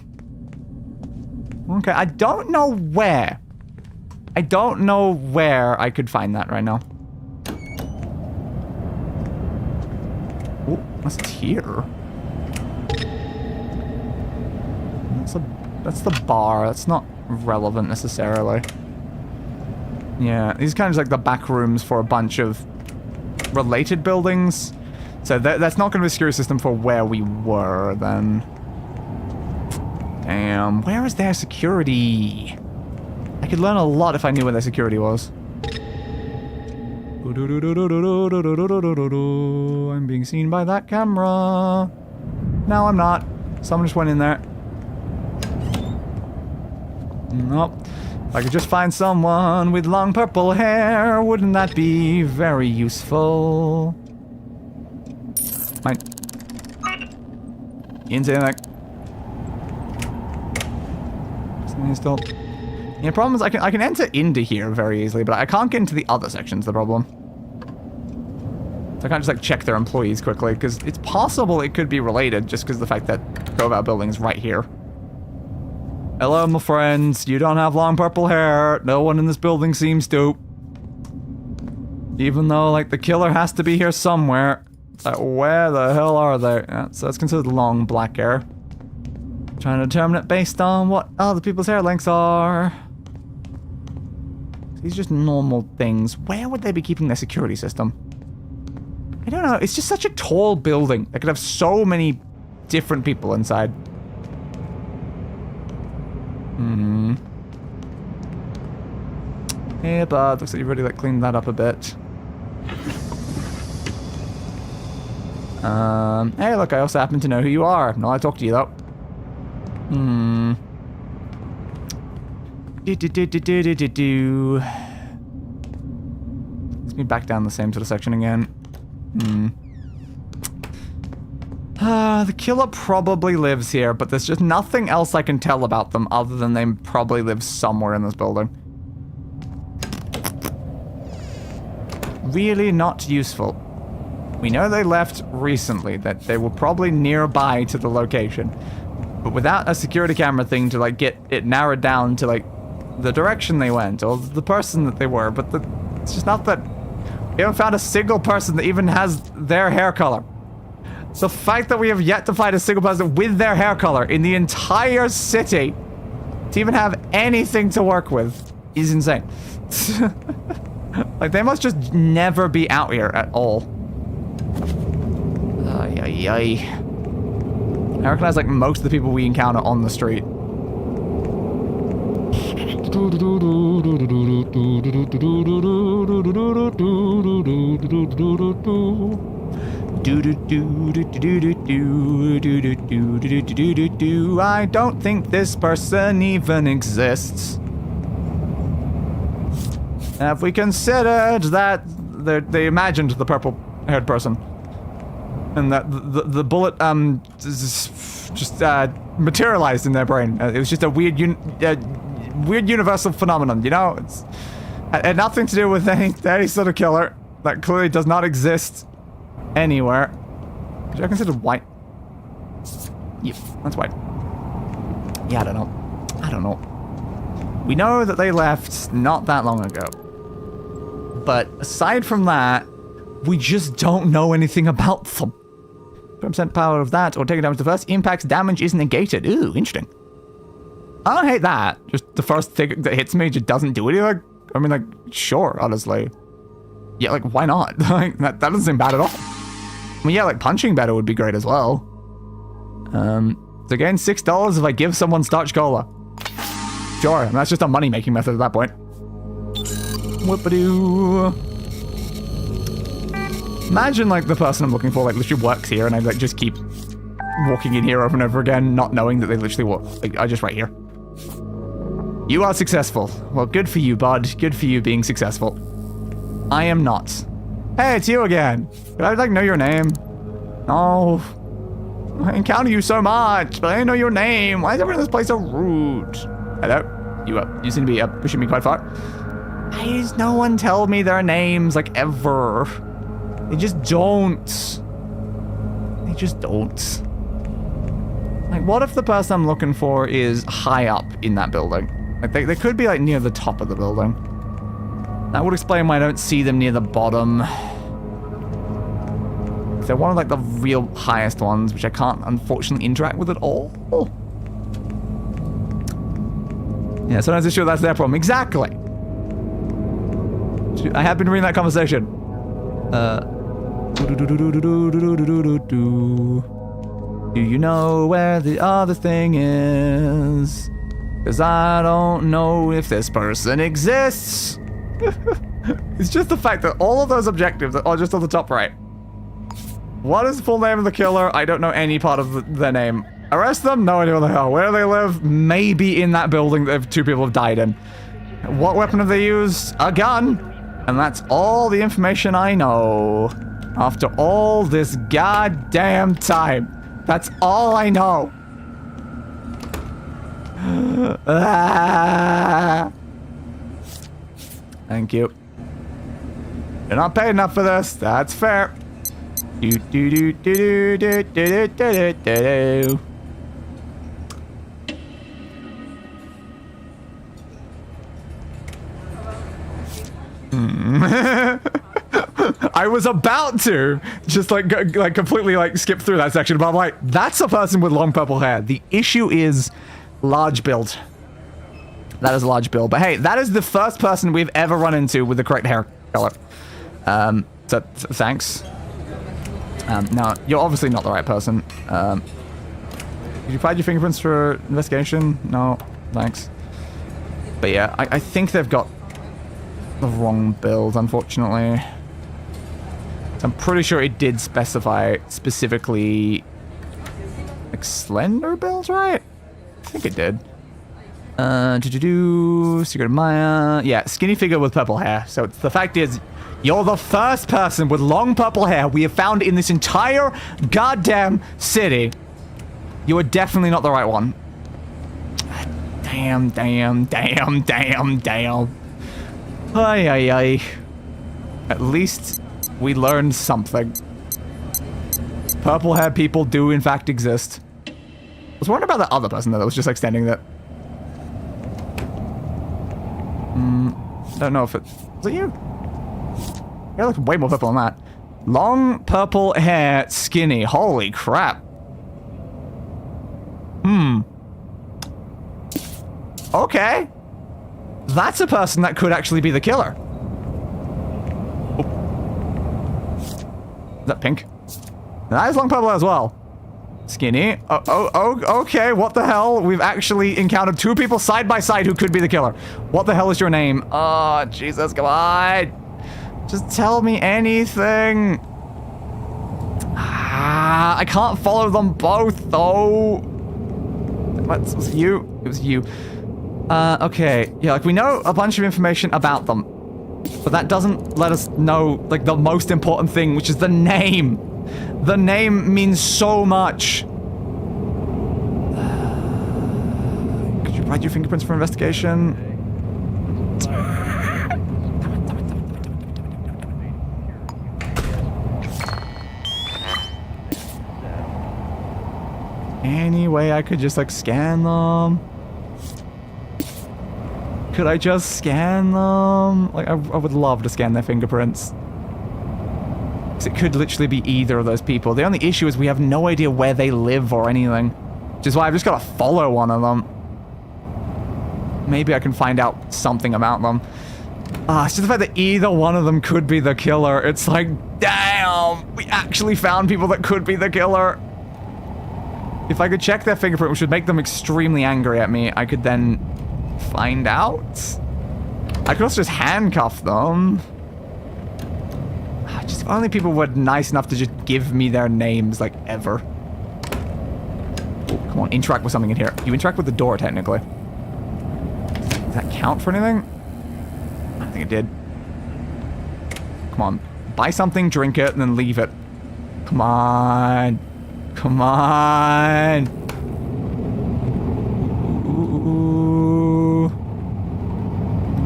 Speaker 2: Okay, I don't know where. I don't know where I could find that right now. Oh, what's here? That's the bar. That's not relevant necessarily. Yeah, these are kind of like the back rooms for a bunch of related buildings. So that's not going to be a security system for where we were then. Damn, where is their security? I could learn a lot if I knew where their security was. I'm being seen by that camera. No, I'm not. Someone just went in there. Nope. If I could just find someone with long purple hair, wouldn't that be very useful? Mine. Into that. Still. Yeah, problem is I can enter into here very easily, but I can't get into the other sections. The problem. So I can't just like check their employees quickly because it's possible it could be related just because of the fact that Cove building is right here. Hello, my friends. You don't have long purple hair. No one in this building seems to. Even though, like, the killer has to be here somewhere. It's like, where the hell are they? Yeah, so it's considered long black hair. Trying to determine it based on what other people's hair lengths are. These are just normal things. Where would they be keeping their security system? I don't know. It's just such a tall building. They could have so many different people inside. Hmm. Hey, bud. Looks like you've already like cleaned that up a bit. Hey, look. I also happen to know who you are. No, I talk to you though. Do. Let's be back down the same sort of section again. The killer probably lives here, but there's just nothing else I can tell about them other than they probably live somewhere in this building. Really not useful. We know they left recently, that they were probably nearby to the location. But without a security camera thing to, like, get it narrowed down to, like, the direction they went, or the person that they were, but it's just not that... We haven't found a single person that even has their hair color. The fact that we have yet to find a single person with their hair color in the entire city to even have anything to work with is insane. Like, they must just never be out here at all. Ay, ay, ay. I recognize, like, most of the people we encounter on the street. I don't think this person even exists. Have we considered that they imagined the purple-haired person, and that the bullet just materialized in their brain? It was just a weird universal phenomenon, you know? It had nothing to do with any sort of killer that clearly does not exist anywhere. Which I consider white. Yep, that's white. Yeah, I don't know. We know that they left not that long ago. But aside from that, we just don't know anything about them. 20% power of that, or taking damage the first impact's damage is negated. Ooh, interesting. I don't hate that. Just the first thing that hits me just doesn't do anything. I mean, like, sure, honestly. Yeah, like, why not? Like, that doesn't seem bad at all. I mean, yeah, like, punching better would be great as well. So again, $6 if I give someone starch cola. Sure, and that's just a money-making method at that point. Whoop-a-doo. Imagine, like, the person I'm looking for, like, literally works here, and I, like, just keep walking in here over and over again, not knowing that they literally work. Like, I just right here. You are successful. Well, good for you, bud. Good for you being successful. I am not. Hey, it's you again. Did I, like, know your name? No. I encounter you so much, but I didn't know your name. Why is everyone in this place so rude? Hello? You seem to be pushing me quite far. Why does no one tell me their names, like, ever? They just don't. They just don't. Like, what if the person I'm looking for is high up in that building? Like, they could be, like, near the top of the building. That would explain why I don't see them near the bottom. They're one of, like, the real highest ones, which I can't, unfortunately, interact with at all. Yeah, sometimes it's sure that's their problem. Exactly. I have been reading that conversation. Do you know where the other thing is? Because I don't know if this person exists. It's just the fact that all of those objectives are just on the top right. What is the full name of the killer? I don't know any part of their name. Arrest them? No idea where the hell. Where they live? Maybe in that building that two people have died in. What weapon have they used? A gun. And that's all the information I know. After all this goddamn time. That's all I know. Thank you. You're not paid enough for this. That's fair. Do do do do do do do do do. I was about to just like completely like skip through that section, but I'm like, that's a person with long purple hair. The issue is large build. That is a large build. But hey, that is the first person we've ever run into with the correct hair color. So thanks. No, you're obviously not the right person. Did you provide your fingerprints for investigation? No, thanks. But yeah, I think they've got the wrong build, unfortunately. I'm pretty sure it did specify specifically like slender builds, right? I think it did. Secret of Maya. Yeah, skinny figure with purple hair. So the fact is, you're the first person with long purple hair we have found in this entire goddamn city. You are definitely not the right one. Damn. Ay. At least we learned something. Purple hair people do in fact exist. I was wondering about that other person though that was just like standing there. Don't know if it... Was it you? You look way more purple than that. Long purple hair, skinny. Holy crap. Okay. That's a person that could actually be the killer. Is that pink? That is long purple as well. Skinny. Okay, what the hell? We've actually encountered two people side by side who could be the killer. What the hell is your name? Oh, Jesus, come on. Just tell me anything. I can't follow them both, though. Was it you? It was you. Okay. Yeah, like, we know a bunch of information about them. But that doesn't let us know, like, the most important thing, which is the name. The name means so much. Could you provide your fingerprints for investigation? Any way I could just, like, scan them? Could I just scan them? Like, I would love to scan their fingerprints. Because it could literally be either of those people. The only issue is we have no idea where they live or anything. Which is why I've just got to follow one of them. Maybe I can find out something about them. It's just the fact that either one of them could be the killer. It's like, damn! We actually found people that could be the killer. If I could check their fingerprint, which would make them extremely angry at me, I could then find out. I could also just handcuff them. Just if only people were nice enough to just give me their names, like, ever. Oh, come on, interact with something in here. You interact with the door, technically. Does that count for anything? I don't think it did. Come on. Buy something, drink it, and then leave it. Come on. Come on. Ooh.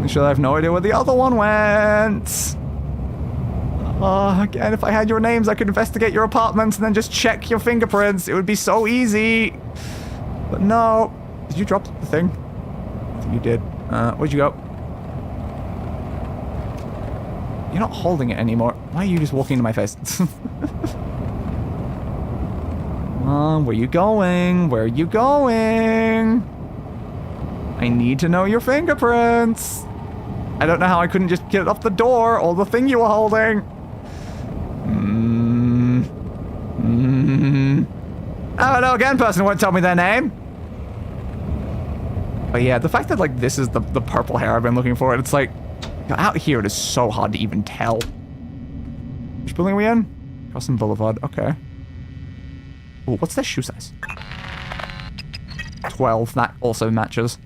Speaker 2: I'm sure I have no idea where the other one went. Again, if I had your names, I could investigate your apartments and then just check your fingerprints. It would be so easy. But no. Did you drop the thing? I think you did. Where'd you go? You're not holding it anymore. Why are you just walking into my face? Where are you going? Where are you going? I need to know your fingerprints. I don't know how I couldn't just get it off the door or the thing you were holding. Oh, no, again, person won't tell me their name. But yeah, the fact that, like, this is the purple hair I've been looking for, it's like, out here it is so hard to even tell. Which building are we in? Crossing Boulevard, okay. Oh, what's their shoe size? 12, that also matches.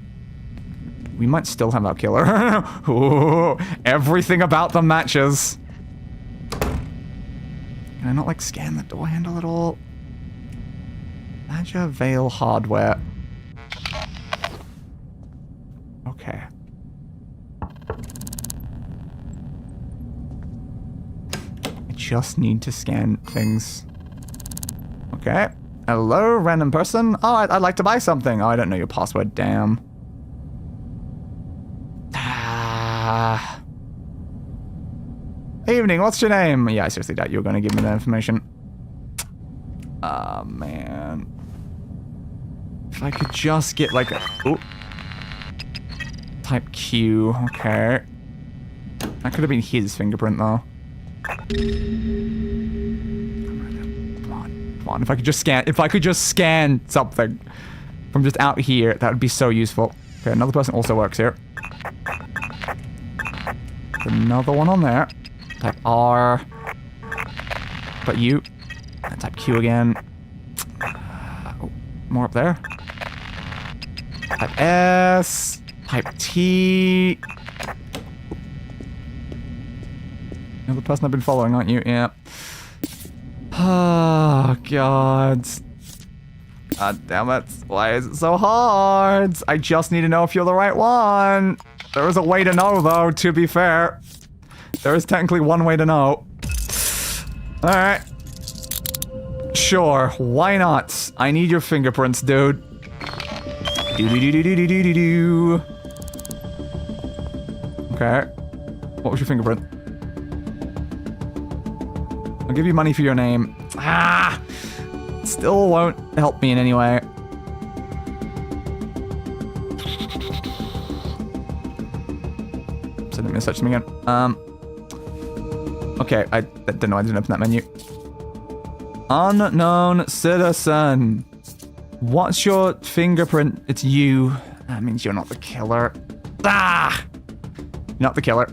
Speaker 2: We might still have our killer. Ooh, everything about them matches. Can I not, like, scan the door handle at all? Badger Veil Hardware. Okay. I just need to scan things. Okay. Hello, random person. Oh, I'd like to buy something. Oh, I don't know your password. Damn. Evening, what's your name? Yeah, I seriously doubt you were going to give me that information. Ah, man. If I could just get, like, a... Ooh. Type Q. Okay. That could have been his fingerprint, though. Come on, if I could just scan something from just out here, that would be so useful. Okay, another person also works here. Another one on there. Type R. But you. And type Q again. Oh, more up there. Type S. Type T. You're the person I've been following, aren't you? Yeah. Oh, God. God damn it. Why is it so hard? I just need to know if you're the right one. There is a way to know, though, to be fair. There is technically one way to know. Alright. Sure, why not? I need your fingerprints, dude. Do-do-do-do-do-do-do-do. Okay. What was your fingerprint? I'll give you money for your name. Ah! Still won't help me in any way. So I didn't mean to search them again. Okay, I don't know, I didn't open that menu. Unknown citizen. What's your fingerprint? It's you. That means you're not the killer. Ah! You're not the killer.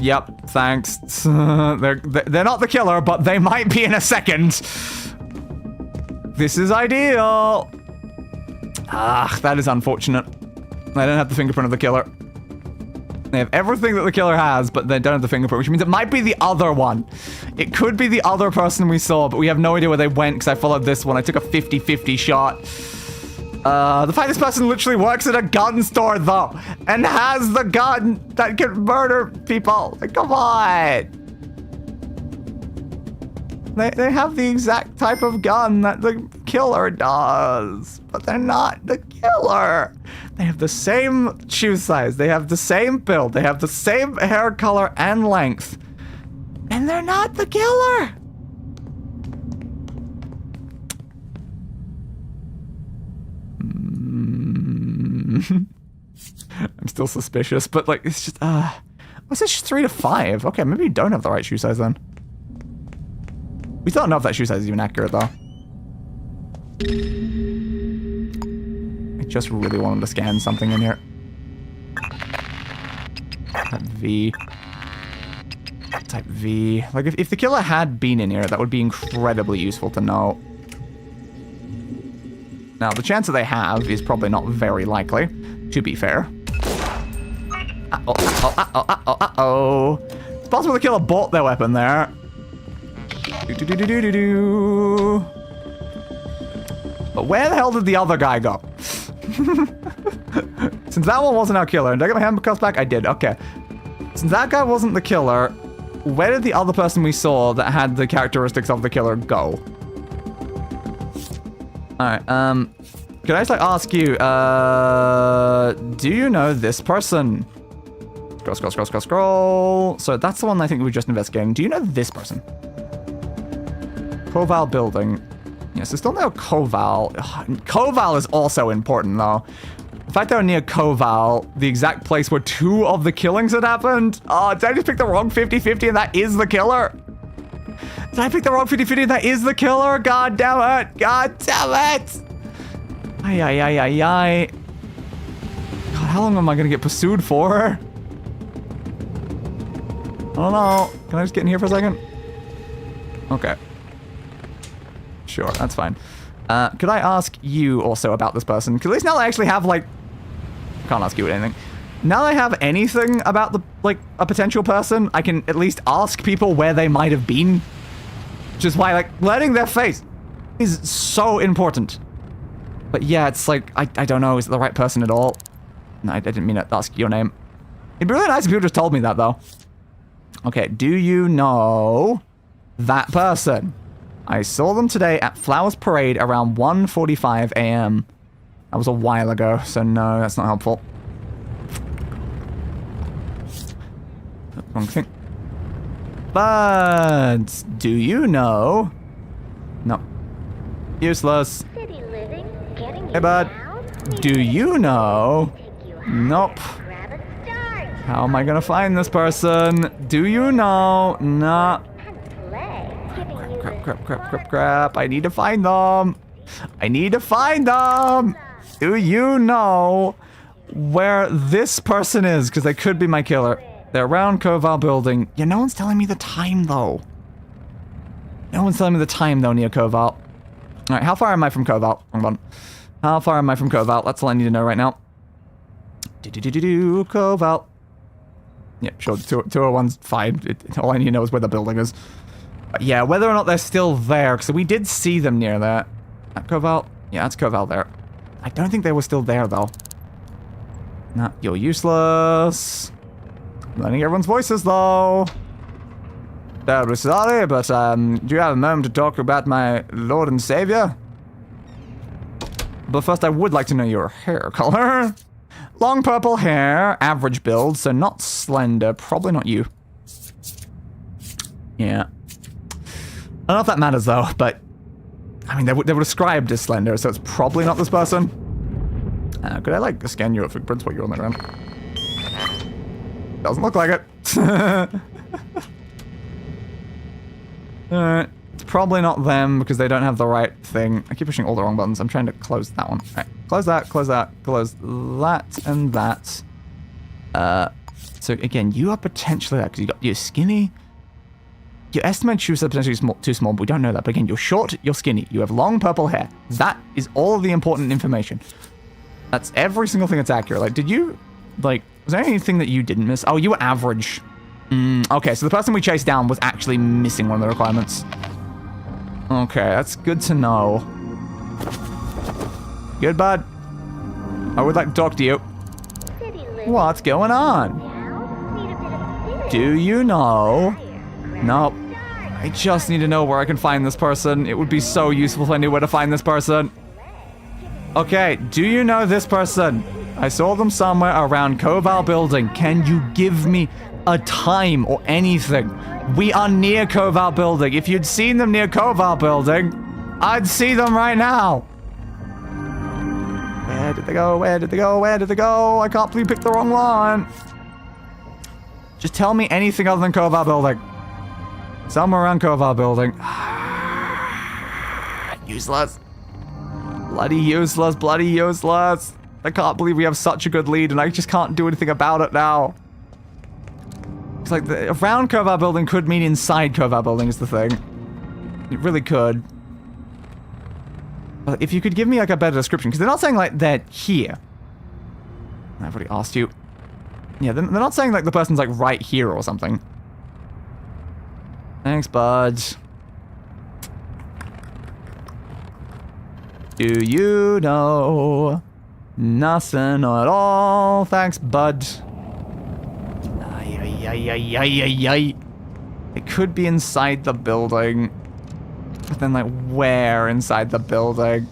Speaker 2: Yep, thanks. They're not the killer, but they might be in a second. This is ideal. Ah, that is unfortunate. I don't have the fingerprint of the killer. They have everything that the killer has, but they don't have the fingerprint, which means it might be the other one. It could be the other person we saw, but we have no idea where they went because I followed this one. I took a 50-50 shot. The fact this person literally works at a gun store, though, and has the gun that can murder people. Like, come on. They have the exact type of gun that the killer does, but they're not the killer. They have the same shoe size. They have the same build. They have the same hair color and length. And they're not the killer. I'm still suspicious, but like, it's just, what's this 3 to 5? Okay, maybe you don't have the right shoe size then. We still don't know if that shoe size is even accurate though. I just really wanted to scan something in here. Type V. Type V. Like, if the killer had been in here, that would be incredibly useful to know. Now, the chance that they have is probably not very likely, to be fair. Uh-oh, uh-oh, uh-oh, uh-oh. It's possible the killer bought their weapon there. Do-do-do-do-do-do. But where the hell did the other guy go? Since that one wasn't our killer, and did I get my handcuffs back? I did, okay. Since that guy wasn't the killer, where did the other person we saw that had the characteristics of the killer go? Alright, could I just like ask you, do you know this person? Scroll, scroll, scroll, scroll, scroll. So that's the one I think we were just investigating. Do you know this person? Koval building. Yes, there's still no Koval. Koval is also important though. The fact that we're near Koval, the exact place where 2 of the killings had happened. Oh, did I just pick the wrong 50-50 and that is the killer? Did I pick the wrong 50-50 and that is the killer? God damn it. God damn it. Ay, ay, ay, ay, ay. God, how long am I gonna get pursued for? I don't know. Can I just get in here for a second? Okay. Sure, that's fine. Could I ask you also about this person? Because at least now I actually have, like... Can't ask you anything. Now that I have anything about the, like, a potential person, I can at least ask people where they might have been. Which is why, like, learning their face is so important. But yeah, it's like, I don't know, is it the right person at all? No, I didn't mean to ask your name. It'd be really nice if people just told me that, though. Okay, do you know that person? I saw them today at Flowers Parade around 1:45 a.m. That was a while ago, so no, that's not helpful. Wrong thing. But do you know? No. Useless.
Speaker 4: City living, getting
Speaker 2: Hey, bud. Do you know? Nope. How am I gonna find this person? Do you know? Nah. Crap. I need to find them. I need to find them. Do you know where this person is? Because they could be my killer. They're around Koval building. Yeah, no one's telling me the time, though. No one's telling me the time, though, near Koval. Alright, how far am I from Koval? Hold on. How far am I from Cove Out? That's all I need to know right now. Cove Out. Yep, sure, 201's fine. All I need to know is where the building is. But yeah, whether or not they're still there, because we did see them near there. At Cove Out? Yeah, that's Cove Out there. I don't think they were still there, though. Nah, you're useless. Learning everyone's voices, though. Terribly sorry, but, do you have a moment to talk about my Lord and Savior? But first, I would like to know your hair color. Long purple hair, average build, so not slender. Probably not you. Yeah. I don't know if that matters, though, but... I mean, they were described as slender, so it's probably not this person. Could I, like, scan your fingerprints while you're on the ground? Doesn't look like it. Alright. It's probably not them, because they don't have the right thing. I keep pushing all the wrong buttons. I'm trying to close that one. Alright. Close that, close that, close that, and that. So, again, you are potentially that, because you're skinny. Your estimated shoes are potentially too small, but we don't know that. But again, you're short, you're skinny, you have long purple hair. That is all of the important information. That's every single thing that's accurate. Like, did you, like, was there anything that you didn't miss? Oh, you were average. Okay, so the person we chased down was actually missing one of the requirements. Okay, that's good to know. Good, bud. I would like to talk to you. What's going on? Do you know? Nope. I just need to know where I can find this person. It would be so useful if I knew where to find this person. Okay, do you know this person? I saw them somewhere around Koval Building. Can you give me a time or anything? We are near Koval Building. If you'd seen them near Koval Building, I'd see them right now. Where did they go? Where did they go? Where did they go? I can't believe you picked the wrong one. Just tell me anything other than Koval Building. Somewhere around Koval Building. Useless. Bloody useless, bloody useless. I can't believe we have such a good lead and I just can't do anything about it now. It's like around Koval Building could mean inside Koval Building is the thing. It really could. But if you could give me like a better description, because they're not saying like they're here. I've already asked you. Yeah, they're not saying like the person's like right here or something. Thanks, bud. Do you know? Nothing at all. Thanks, bud. It could be inside the building. But then, like, where inside the building?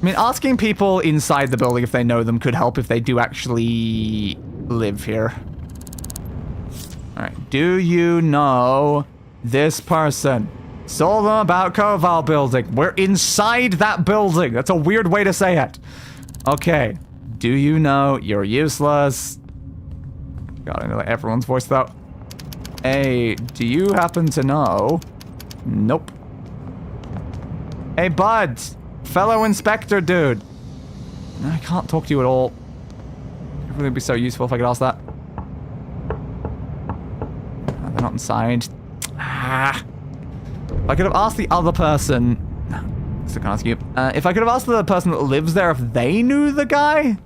Speaker 2: I mean, asking people inside the building if they know them could help if they do actually live here. Alright, do you know this person? Saw them about Koval Building. We're inside that building. That's a weird way to say it. Okay. Do you know you're useless? God, I know like everyone's voice though. Hey, do you happen to know? Nope. Hey, bud. Fellow inspector dude. I can't talk to you at all. It would really be so useful if I could ask that. They're not inside. Ah. If I could have asked the other person... Still can't ask you. If I could have asked the person that lives there if they knew the guy,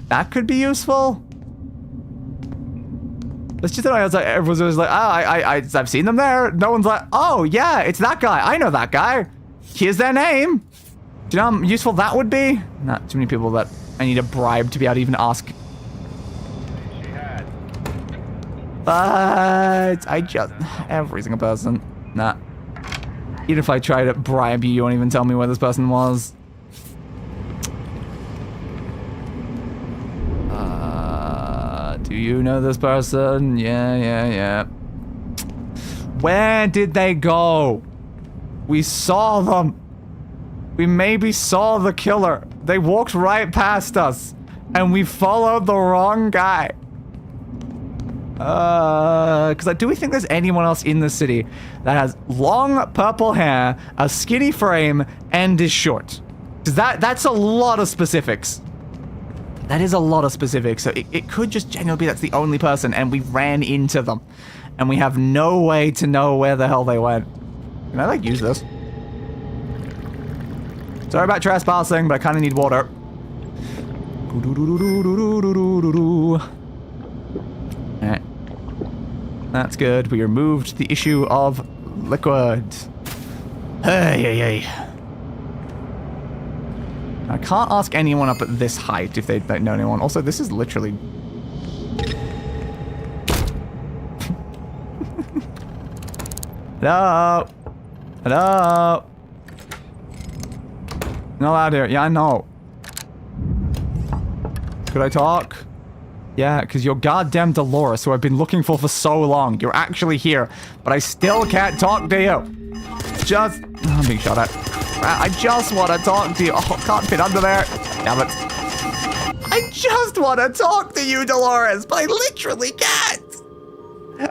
Speaker 2: that could be useful. It's just that I was like, everyone's always like, oh, I've seen them there. No one's like, oh, yeah, it's that guy. I know that guy. Here's their name. Do you know how useful that would be? Not too many people that I need a bribe to be able to even ask. But I just... Every single person. Nah. Even if I try to bribe you, you won't even tell me where this person was. Do you know this person? Yeah. Where did they go? We saw them. We maybe saw the killer. They walked right past us. And we followed the wrong guy. Because do we think there's anyone else in the city that has long purple hair, a skinny frame, and is short? Because that's a lot of specifics. That is a lot of specifics. So it could just genuinely be that's the only person, and we ran into them. And we have no way to know where the hell they went. Can I, like, use this? Sorry about trespassing, but I kind of need water. Alright. That's good. We removed the issue of liquid. Hey. I can't ask anyone up at this height if they don't know anyone. Also, this is literally... Hello? Hello? Not allowed here. Yeah, I know. Could I talk? Yeah, because you're goddamn Dolores, who I've been looking for so long. You're actually here, but I still can't talk to you. Just... Oh, I'm being shot at. I just want to talk to you. Oh, can't fit under there. Damn it. I just want to talk to you, Dolores, but I literally can't.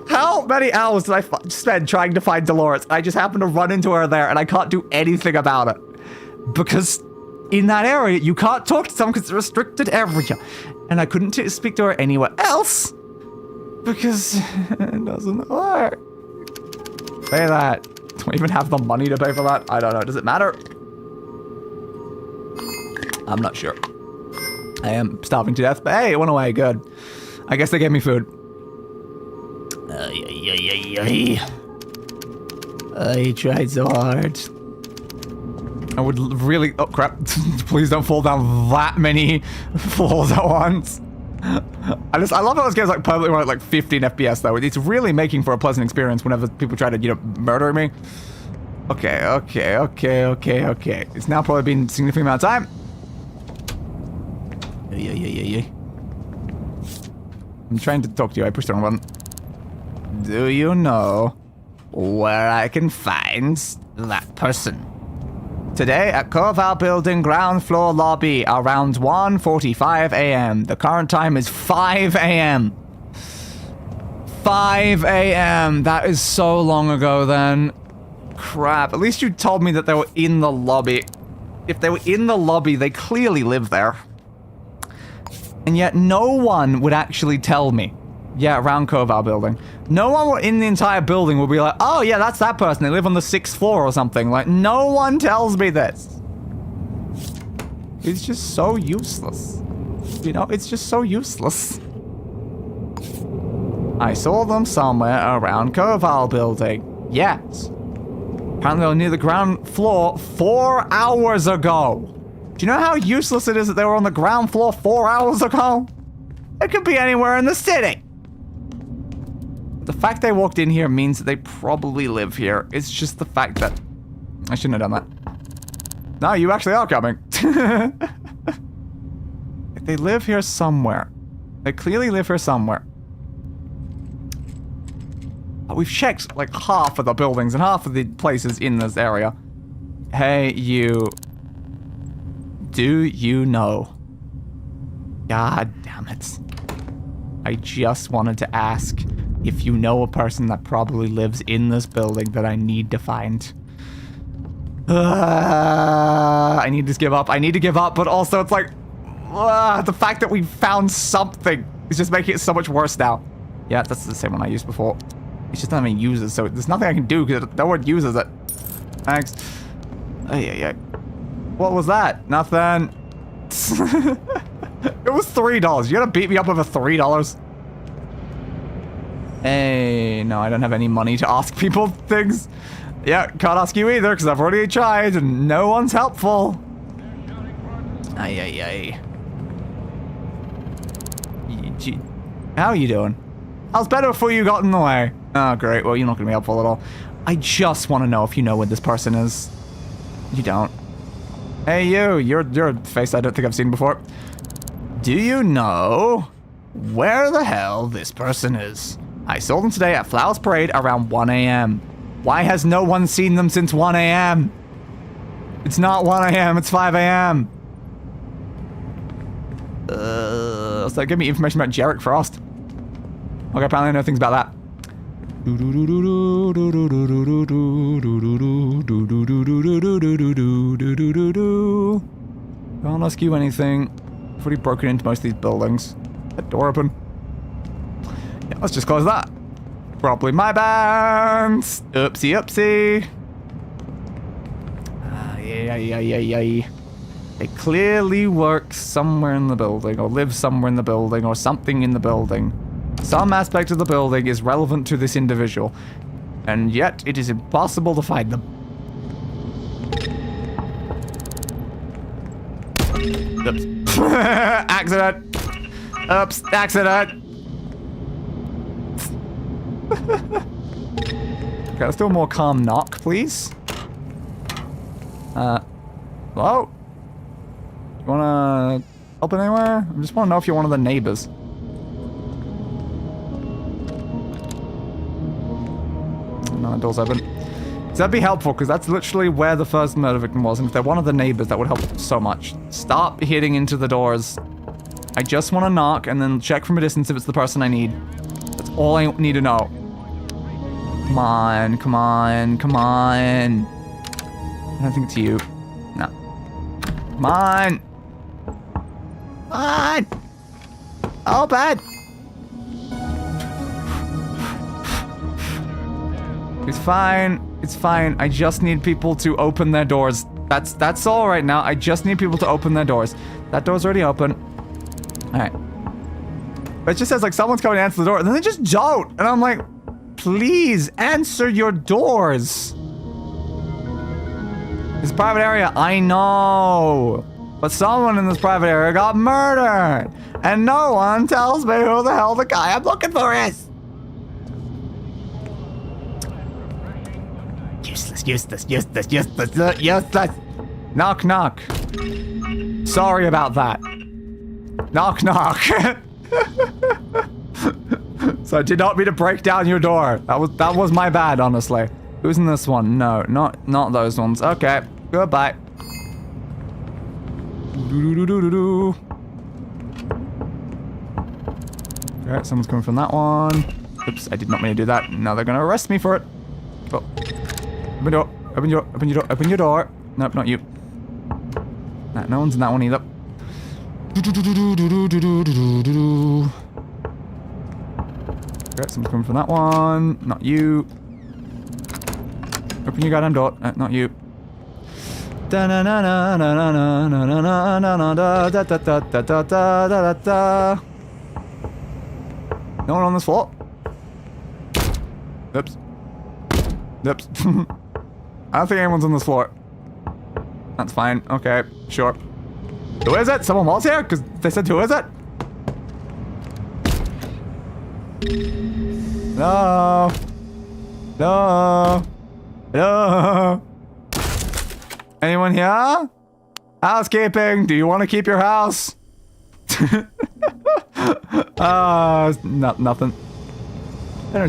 Speaker 2: How many hours did I spend trying to find Dolores? I just happened to run into her there, and I can't do anything about it. Because in that area, you can't talk to someone because it's a restricted area. And I couldn't speak to her anywhere else. Because it doesn't work. Say that. Do I even have the money to pay for that? I don't know. Does it matter? I'm not sure. I am starving to death, but hey, it went away. Good. I guess they gave me food. I tried so hard. I would really... Oh, crap. Please don't fall down that many floors at once. I love how this game's like perfectly run at like 15 FPS though. It's really making for a pleasant experience whenever people try to, you know, murder me. Okay. It's now probably been a significant amount of time. Yeah. I'm trying to talk to you. I pushed the wrong button. Do you know where I can find that person? Today at Corval Building ground floor lobby around 1:45 a.m. The current time is 5 a.m. 5 a.m. That is so long ago then. Crap. At least you told me that they were in the lobby. If they were in the lobby, they clearly live there. And yet no one would actually tell me. Yeah, around Corval Building. No one in the entire building will be like, oh yeah, that's that person. They live on the 6th floor or something. Like, no one tells me this. It's just so useless. You know, it's just so useless. I saw them somewhere around Corval Building. Yes. Apparently they were near the ground floor 4 hours ago. Do you know how useless it is that they were on the ground floor 4 hours ago? It could be anywhere in the city. The fact they walked in here means that they probably live here. It's just the fact that... I shouldn't have done that. No, you actually are coming. They live here somewhere. They clearly live here somewhere. We've checked like half of the buildings and half of the places in this area. Hey, you... Do you know? God damn it. I just wanted to ask if you know a person that probably lives in this building that I need to find. I need to give up. I need to give up, but also it's like... the fact that we found something is just making it so much worse now. Yeah, that's the same one I used before. It's just not having users, so there's nothing I can do because no one uses it. Thanks. Yeah. What was that? Nothing. It was $3. You gotta beat me up over $3. Hey, no, I don't have any money to ask people things. Yeah, can't ask you either because I've already tried and no one's helpful. Ay. How are you doing? I was better before you got in the way. Oh, great. Well, you're not going to be helpful at all. I just want to know if you know where this person is. You don't. Hey, you. You're a face I don't think I've seen before. Do you know where the hell this person is? I saw them today at Flowers Parade around 1 a.m. Why has no one seen them since 1 a.m.? It's not 1 a.m. It's 5 a.m. So give me information about Jarek Frost. Okay, apparently I know things about that. Can't ask you anything. I've already broken into most of these buildings. That door open. Yeah, let's just close that. Probably my band. Oopsie. They clearly work somewhere in the building, or live somewhere in the building, or something in the building. Some aspect of the building is relevant to this individual, and yet it is impossible to find them. Oops. Accident. Oops. Accident. Okay, let's do a more calm knock, please. Hello? You wanna open anywhere? I just wanna know if you're one of the neighbors. No, the door's open. So that'd be helpful, because that's literally where the first murder victim was, and if they're one of the neighbors, that would help so much. Stop hitting into the doors. I just want to knock, and then check from a distance if it's the person I need. That's all I need to know. Come on, come on, come on. I don't think it's you. No. Come on. Come on. Open. It's fine. It's fine. I just need people to open their doors. That's all right now. I just need people to open their doors. That door's already open. All right. But it just says like someone's coming to answer the door, and then they just don't. And I'm like, please answer your doors. This private area, I know. But someone in this private area got murdered. And no one tells me who the hell the guy I'm looking for is. Useless. Knock, knock. Sorry about that. Knock, knock. So I did not mean to break down your door. That was my bad, honestly. Who's in this one? No, not those ones. Okay, goodbye. Okay, someone's coming from that one. Oops, I did not mean to do that. Now they're gonna arrest me for it. Oh. Open your door. Open your door. Open your door. Open your door. Nope, not you. Nah, no one's in that one either. Okay, someone's coming from that one. Not you. Open your goddamn door. Not you. No one on this floor. Oops. Oops. I don't think anyone's on this floor. That's fine. Okay, sure. Who is it? Someone was here? Because they said, who is it? No. No. No. Anyone here? Housekeeping. Do you want to keep your house? Nothing.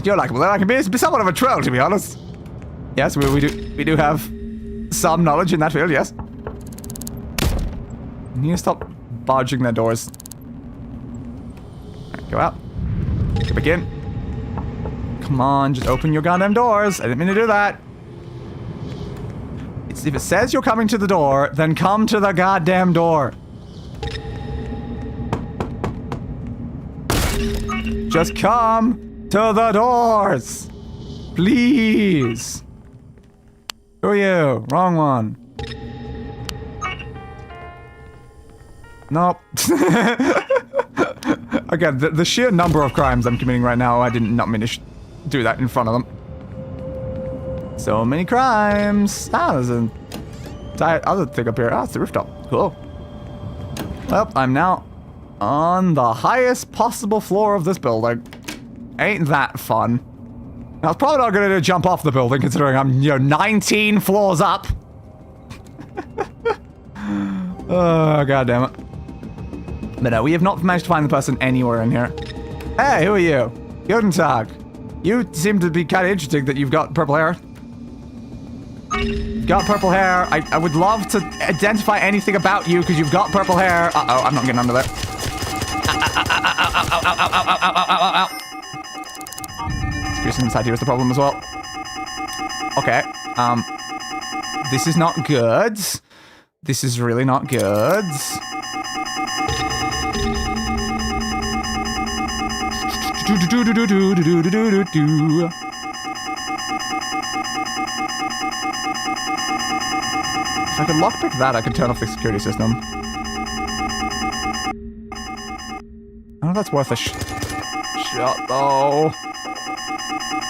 Speaker 2: You're likable. I can be somewhat of a troll, to be honest. Yes, we do have some knowledge in that field, yes. You need to stop barging their doors. Right, go out. Go back in. Come on, just open your goddamn doors. I didn't mean to do that. If it says you're coming to the door, then come to the goddamn door. Just come to the doors. Please. Who are you? Wrong one. Nope. Again, the sheer number of crimes I'm committing right now, I did not mean to do that in front of them. So many crimes. Ah, there's a other thing up here. Ah, it's the rooftop. Cool. Well, I'm now on the highest possible floor of this building. Ain't that fun? I was probably not gonna jump off the building considering I'm, 19 floors up. Oh, god damn it. But no, we have not managed to find the person anywhere in here. Hey, who are you? Guten Tag. You seem to be kind of interesting that you've got purple hair. You've got purple hair. I would love to identify anything about you because you've got purple hair. Uh-oh, I'm not getting under there. Screeching inside here is the problem as well. Okay. This is not good. This is really not good. If I could lockpick that, I could turn off the security system. I don't know if that's worth a shot, though.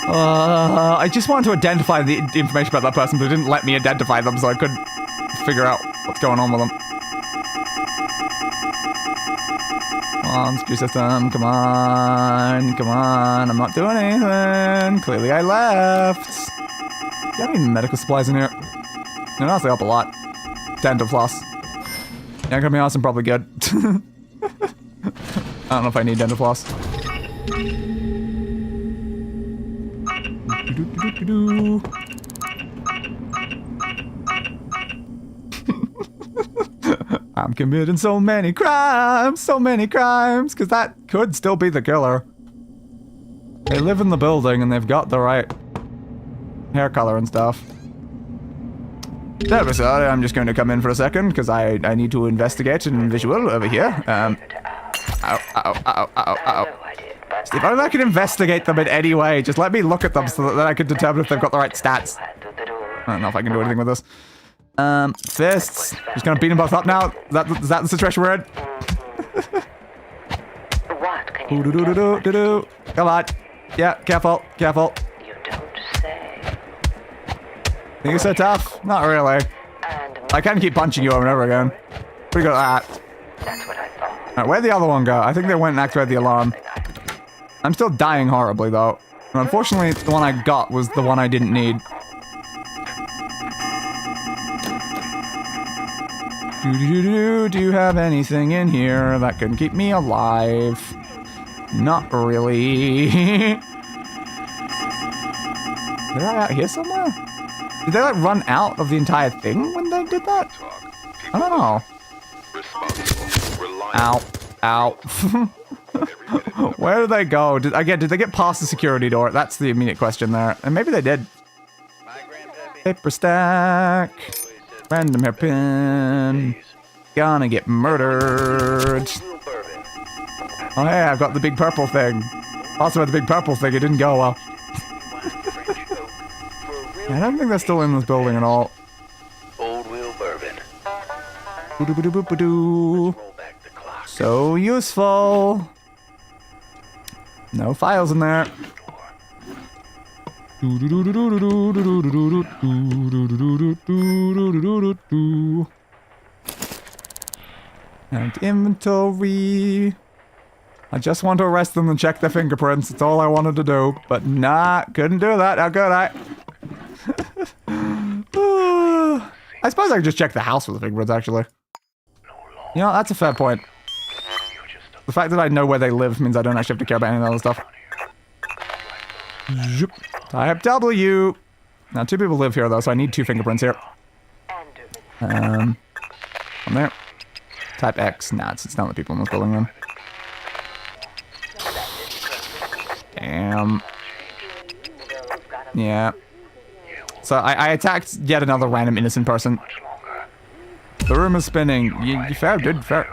Speaker 2: I just wanted to identify the information about that person, but it didn't let me identify them, so I couldn't figure out what's going on with them. Come on, security system, come on, come on, I'm not doing anything. Clearly I left. Do you have any medical supplies in here? They're honestly up a lot. Dental floss. Yeah, gonna be honest, I'm probably good. I don't know if I need dental floss. I'm committing so many crimes, because that could still be the killer. They live in the building and they've got the right hair color and stuff. There, sorry, I'm just going to come in for a second, because I need to investigate in visual over here. Ow. See, if only I can investigate them in any way, just let me look at them so that then I can determine if they've got the right stats. I don't know if I can do anything with this. Fists. Just gonna beat them both up now. Is that the situation we're in?
Speaker 6: What can
Speaker 2: Ooh, do. Come on. Yeah, careful.
Speaker 6: you don't say?
Speaker 2: Think you're so tough? Not really.
Speaker 6: And
Speaker 2: I can keep punching you over and over again. Pretty good at that.
Speaker 6: that's what I thought.
Speaker 2: Alright, where'd the other one go? I think they went and activated the alarm. I'm still dying horribly, though. And unfortunately, the one I got was the one I didn't need. Do you have anything in here that can keep me alive? Not really. They're out here somewhere? Did they, like, run out of the entire thing when they did that? I don't know.
Speaker 5: Responsible, reliable.
Speaker 2: Ow. Where did they go? Did they get past the security door? That's the immediate question there. And maybe they did. Paper stack. Random hairpin. Gonna get murdered. Oh hey, I've got the big purple thing. Also with the big purple thing, it didn't go well. I don't think they're still in this building at all.
Speaker 3: Old wheel bourbon.
Speaker 2: Boo-doo-boo-doo-boo-doo.
Speaker 3: Roll back the clock.
Speaker 2: So useful. No files in there. And inventory. I just want to arrest them and check their fingerprints. That's all I wanted to do. But nah, couldn't do that. How could I? I suppose I could just check the house for the fingerprints, actually. You know, that's a fair point. The fact that I know where they live means I don't actually have to care about any of that other stuff. Zoop. Type W. Now, 2 people live here, though, so I need 2 fingerprints here. From there. Type X. Nah, it's not the people in this building, then. Damn. Yeah. So I attacked yet another random innocent person. The room is spinning. You fair, dude. Fair.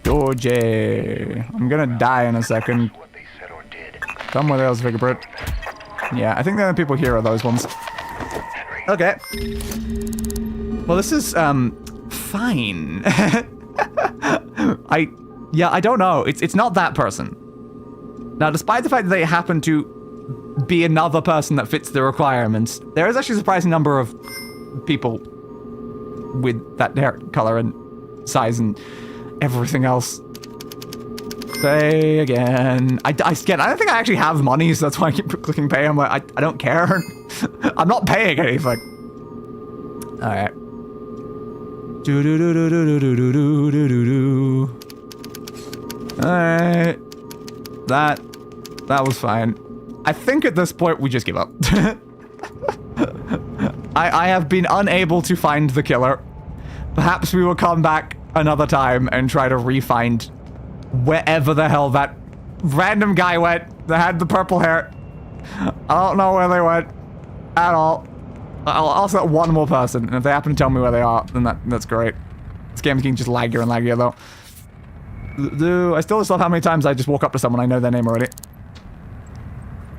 Speaker 2: George. I'm gonna die in a second. Somewhere there's a fingerprint. Yeah, I think the only people here are those ones. Okay. Well, this is, fine. I don't know. It's not that person. Now, despite the fact that they happen to be another person that fits the requirements, there is actually a surprising number of people with that hair color and size and everything else. Pay again. I don't think I actually have money, so that's why I keep clicking pay. I'm like, I don't care. I'm not paying anything. Alright. Alright. That was fine. I think at this point we just give up. I have been unable to find the killer. Perhaps we will come back another time and try to re-find wherever the hell that random guy went that had the purple hair. I don't know where they went at all. I'll set one more person, and if they happen to tell me where they are, then that's great. This game's getting just laggier and laggier, though. I still just love how many times I just walk up to someone I know their name already.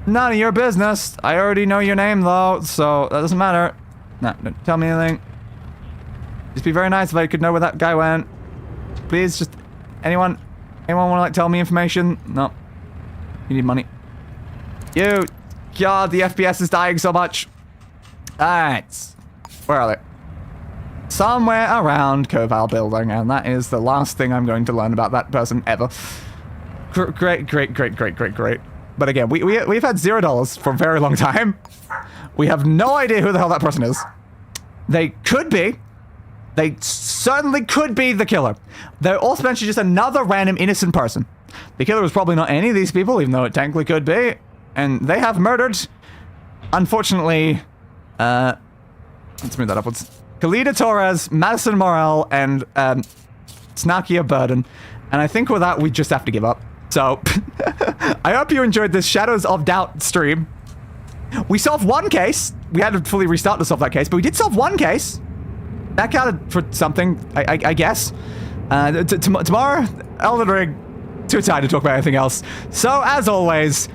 Speaker 2: None of your business. I already know your name though, so that doesn't matter. No, don't tell me anything. Just be very nice if I could know where that guy went. Please, just anyone want to like tell me information? No. You need money. You. God, the FPS is dying so much. Alright. Where are they? Somewhere around Koval building, and that is the last thing I'm going to learn about that person ever. Great. But again, we've had $0 for a very long time. We have no idea who the hell that person is. They could be. They certainly could be the killer. They're also potentially just another random innocent person. The killer was probably not any of these people, even though it technically could be. And they have murdered, unfortunately, let's move that upwards. Khalida Torres, Madison Morel, and Snakia Burden. And I think with that, we just have to give up. So, I hope you enjoyed this Shadows of Doubt stream. We solved one case. We had to fully restart to solve that case, but we did solve one case. That counted for something, I guess. Tomorrow, Elden Ring, too tired to talk about anything else. So, as always,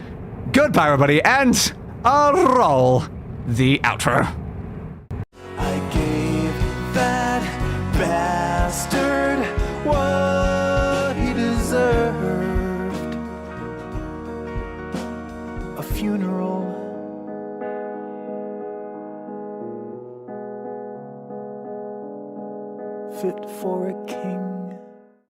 Speaker 2: goodbye, everybody, and roll the outro.
Speaker 7: I gave that bastard what he deserved. A funeral. Fit for a king.